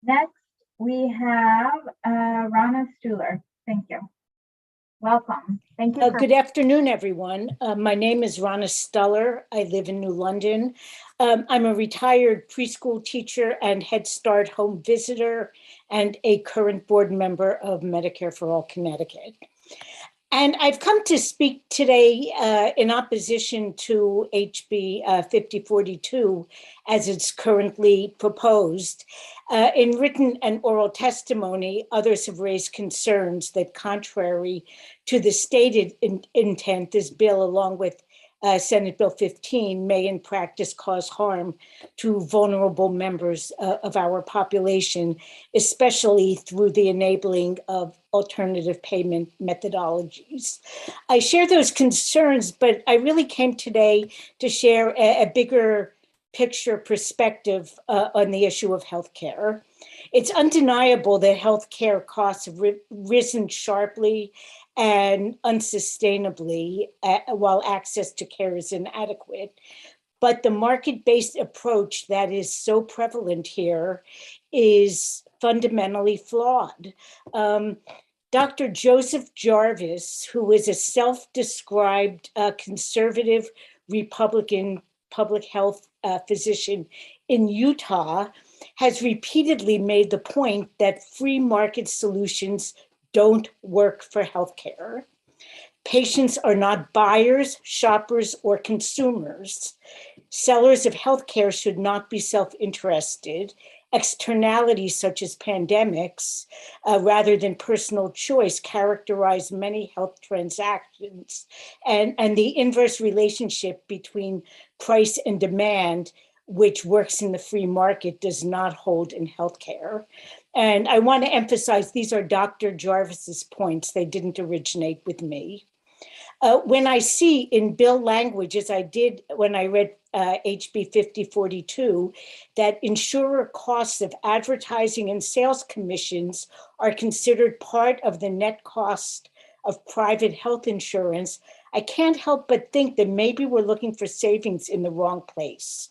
Next, we have Rana Stuhler. Thank you. Welcome. Thank you. Good afternoon, everyone. My name is Rana Stuhler. I live in New London. I'm a retired preschool teacher and Head Start home visitor, and a current board member of Medicare for All Connecticut. And I've come to speak today in opposition to HB 5042 as it's currently proposed. In written and oral testimony, others have raised concerns that, contrary to the stated intent, this bill, along with Senate Bill 15, may in practice cause harm to vulnerable members of our population, especially through the enabling of alternative payment methodologies. I share those concerns, but I really came today to share a bigger picture perspective on the issue of healthcare. It's undeniable that healthcare costs have risen sharply and unsustainably while access to care is inadequate. But the market-based approach that is so prevalent here is fundamentally flawed. Dr. Joseph Jarvis, who is a self-described conservative Republican public health physician in Utah, has repeatedly made the point that free market solutions don't work for healthcare. Patients are not buyers, shoppers, or consumers. Sellers of healthcare should not be self-interested. Externalities such as pandemics, rather than personal choice, characterize many health transactions, and the inverse relationship between price and demand, which works in the free market, does not hold in healthcare. And I want to emphasize these are Dr. Jarvis's points. They didn't originate with me. When I see in bill language, as I did when I read HB 5042, that insurer costs of advertising and sales commissions are considered part of the net cost of private health insurance, I can't help but think that maybe we're looking for savings in the wrong place.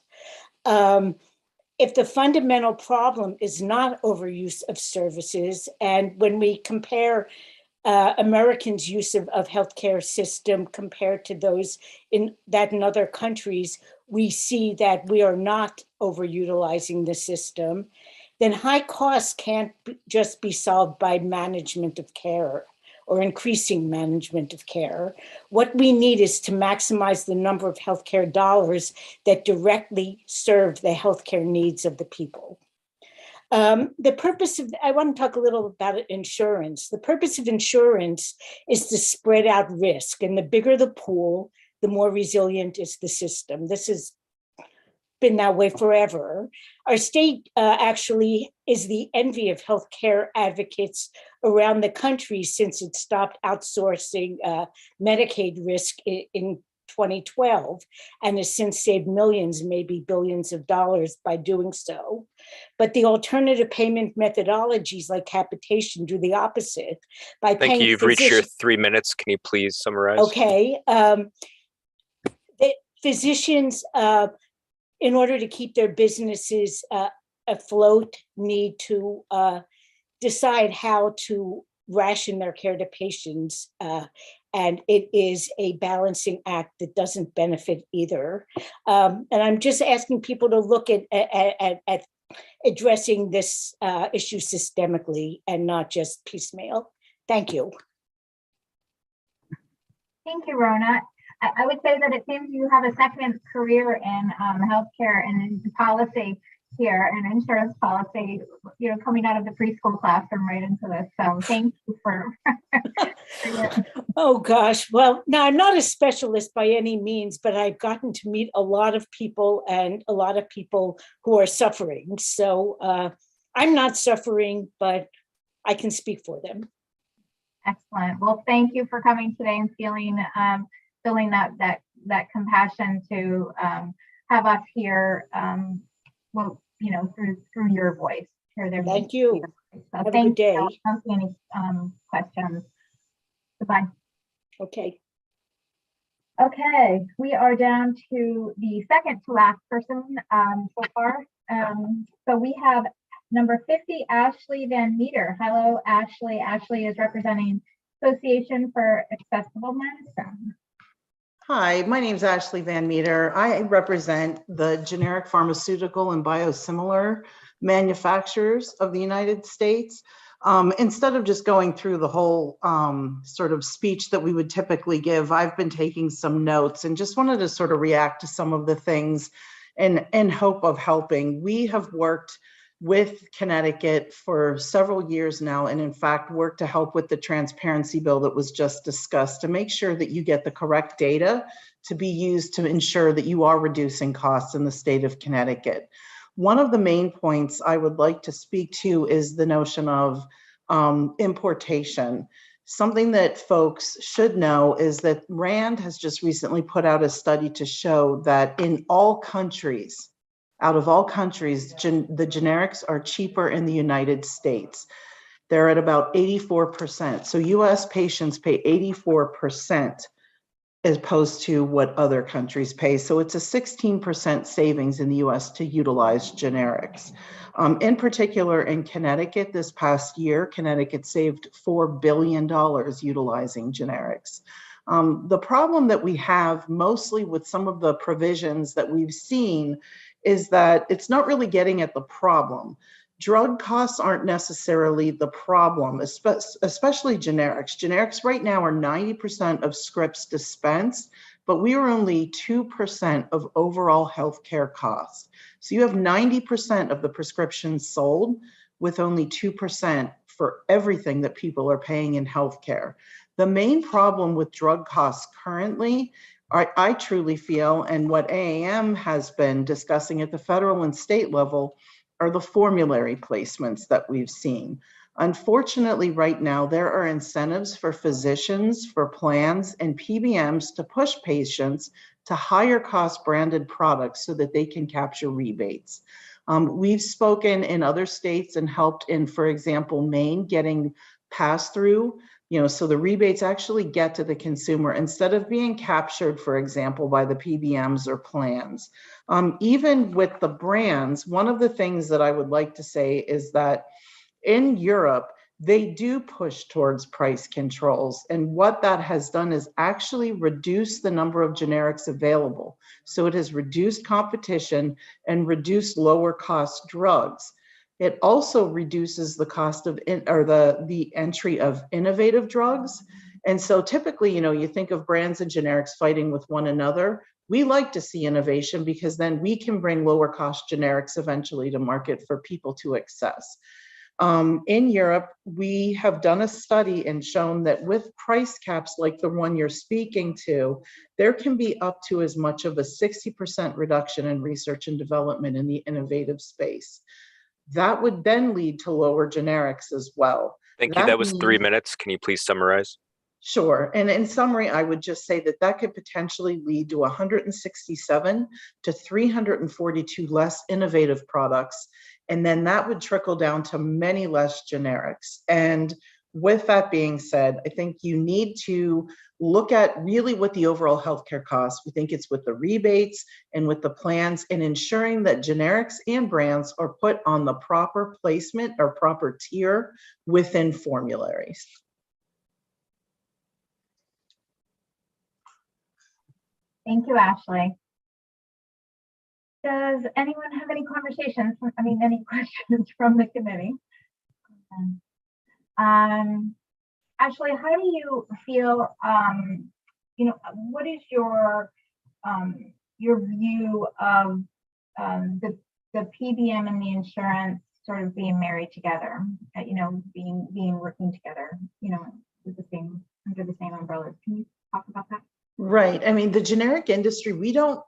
If the fundamental problem is not overuse of services, and when we compare Americans' use of healthcare system compared to those in other countries, we see that we are not overutilizing the system, then high costs can't just be solved by management of care or increasing management of care. What we need is to maximize the number of healthcare dollars that directly serve the healthcare needs of the people. The purpose of, I want to talk a little about insurance. The purpose of insurance is to spread out risk, and the bigger the pool, the more resilient is the system. This has been that way forever. Our state actually is the envy of healthcare advocates around the country since it stopped outsourcing Medicaid risk in 2012, and has since saved millions, maybe billions of dollars by doing so. But the alternative payment methodologies like capitation do the opposite by paying. Thank you. You've reached your 3 minutes. Can you please summarize? Okay. Physicians, in order to keep their businesses afloat, need to decide how to ration their care to patients. And it is a balancing act that doesn't benefit either. And I'm just asking people to look at addressing this issue systemically and not just piecemeal. Thank you. Thank you, Rona. I would say that it seems you have a second career in healthcare and in policy here, and insurance policy, coming out of the preschool classroom right into this. So thank you for. Oh gosh, well, now I'm not a specialist by any means, but I've gotten to meet a lot of people and a lot of people who are suffering. So I'm not suffering, but I can speak for them. Excellent. Well, thank you for coming today and feeling that compassion to have us here. Well, through your voice. Thank you. So Have a thank good day. you. I don't see any questions. Goodbye. Okay. Okay, we are down to the second to last person so far. So we have number 50, Ashley Van Meter. Hello, Ashley. Ashley is representing Association for Accessible Medicine. Hi, my name is Ashley Van Meter. I represent the generic pharmaceutical and biosimilar manufacturers of the United States. Instead of just going through the whole sort of speech that we would typically give, I've been taking some notes and just wanted to sort of react to some of the things in hope of helping. We have worked with Connecticut for several years now, and in fact worked to help with the transparency bill that was just discussed to make sure that you get the correct data to be used to ensure that you are reducing costs in the state of Connecticut. One of the main points I would like to speak to is the notion of importation. Something that folks should know is that RAND has just recently put out a study to show that in all countries, out of all countries, the generics are cheaper in the United States. They're at about 84%. So US patients pay 84% as opposed to what other countries pay. So it's a 16% savings in the US to utilize generics. In particular, in Connecticut this past year, Connecticut saved $4 billion utilizing generics. The problem that we have mostly with some of the provisions that we've seen is that it's not really getting at the problem. Drug costs aren't necessarily the problem, especially generics. Generics right now are 90% of scripts dispensed, but we are only 2% of overall healthcare costs. So you have 90% of the prescriptions sold with only 2% for everything that people are paying in healthcare. The main problem with drug costs currently, I truly feel, and what AAM has been discussing at the federal and state level, are the formulary placements that we've seen. Unfortunately, right now, there are incentives for physicians, for plans, and PBMs to push patients to higher cost branded products so that they can capture rebates. We've spoken in other states and helped in, for example, Maine, getting pass-through, so the rebates actually get to the consumer instead of being captured, for example, by the PBMs or plans. Even with the brands, one of the things that I would like to say is that in Europe, they do push towards price controls. And what that has done is actually reduce the number of generics available. So it has reduced competition and reduced lower cost drugs. It also reduces the cost of the entry of innovative drugs. And so typically, you think of brands and generics fighting with one another. We like to see innovation because then we can bring lower cost generics eventually to market for people to access. In Europe, we have done a study and shown that with price caps like the one you're speaking to, there can be up to as much of a 60% reduction in research and development in the innovative space. That would then lead to lower generics as well. Thank you. That was 3 minutes. Can you please summarize? Sure. And in summary, I would just say that that could potentially lead to 167 to 342 less innovative products. And then that would trickle down to many less generics. And with that being said, I think you need to look at really what the overall healthcare costs. We think it's with the rebates and with the plans and ensuring that generics and brands are put on the proper placement or proper tier within formularies. Thank you, Ashley. Does anyone have any any questions from the committee? Ashley, how do you feel, what is your view of the PBM and the insurance sort of being married together, being working together, with under the same umbrellas? Can you talk about that? Right. I mean, the generic industry, we don't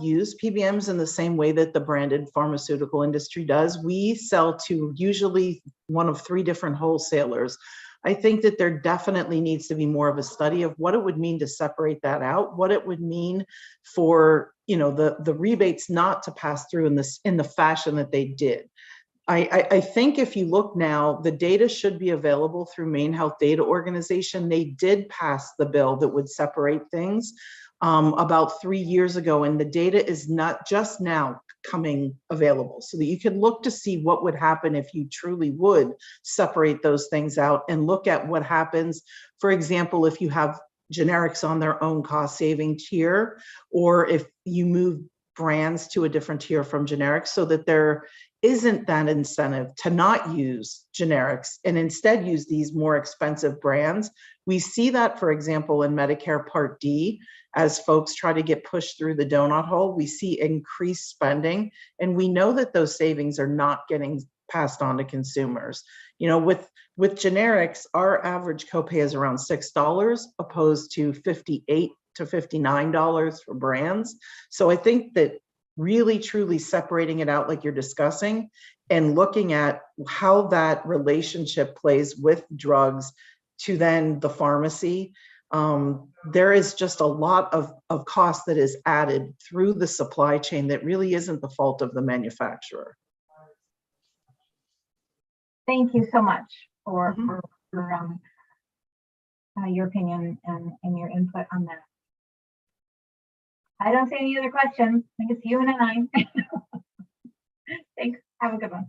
use PBMs in the same way that the branded pharmaceutical industry does. We sell to usually one of 3 different wholesalers. I think that there definitely needs to be more of a study of what it would mean to separate that out, what it would mean for the rebates not to pass through in the fashion that they did. I think if you look now, the data should be available through Maine Health Data Organization. They did pass the bill that would separate things about 3 years ago, and the data is not just now coming available, so that you can look to see what would happen if you truly would separate those things out and look at what happens. For example, if you have generics on their own cost saving tier, or if you move brands to a different tier from generics, so that there isn't that incentive to not use generics and instead use these more expensive brands. We see that, for example, in Medicare Part D, as folks try to get pushed through the donut hole, we see increased spending, and we know that those savings are not getting passed on to consumers. With generics, our average copay is around $6 opposed to $58 to $59 for brands. So I think that really truly separating it out like you're discussing and looking at how that relationship plays with drugs to then the pharmacy, there is just a lot of cost that is added through the supply chain that really isn't the fault of the manufacturer. Thank you so much for your opinion and your input on that. I don't see any other questions. I think it's you and I. Thanks. Have a good one.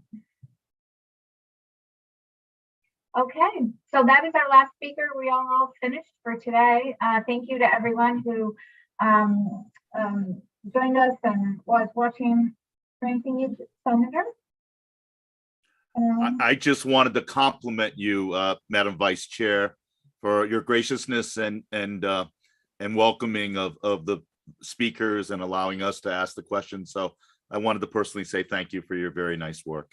Okay, so that is our last speaker. We are all finished for today. Thank you to everyone who joined us and was watching. Anything you, Senator? I just wanted to compliment you, Madam Vice Chair, for your graciousness and welcoming of the speakers and allowing us to ask the questions. So I wanted to personally say thank you for your very nice work.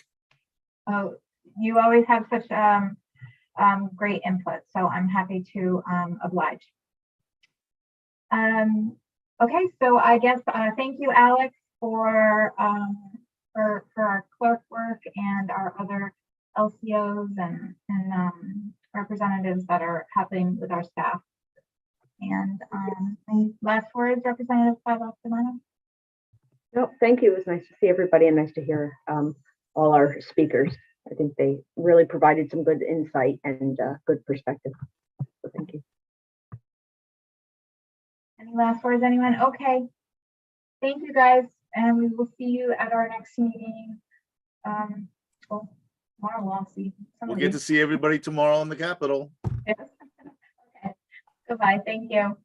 Oh, you always have such great input, so I'm happy to oblige. Okay, so I guess thank you, Alex, for our clerk work and our other LCOs and representatives that are helping with our staff. And any last words, Representative Pavel-Demano? No, thank you. It was nice to see everybody and nice to hear all our speakers. I think they really provided some good insight and good perspective. So thank you. Any last words, anyone? Okay. Thank you, guys, and we will see you at our next meeting. Well, tomorrow we'll see. We'll get to see everybody tomorrow in the Capitol. Yes. Okay. Goodbye. Thank you.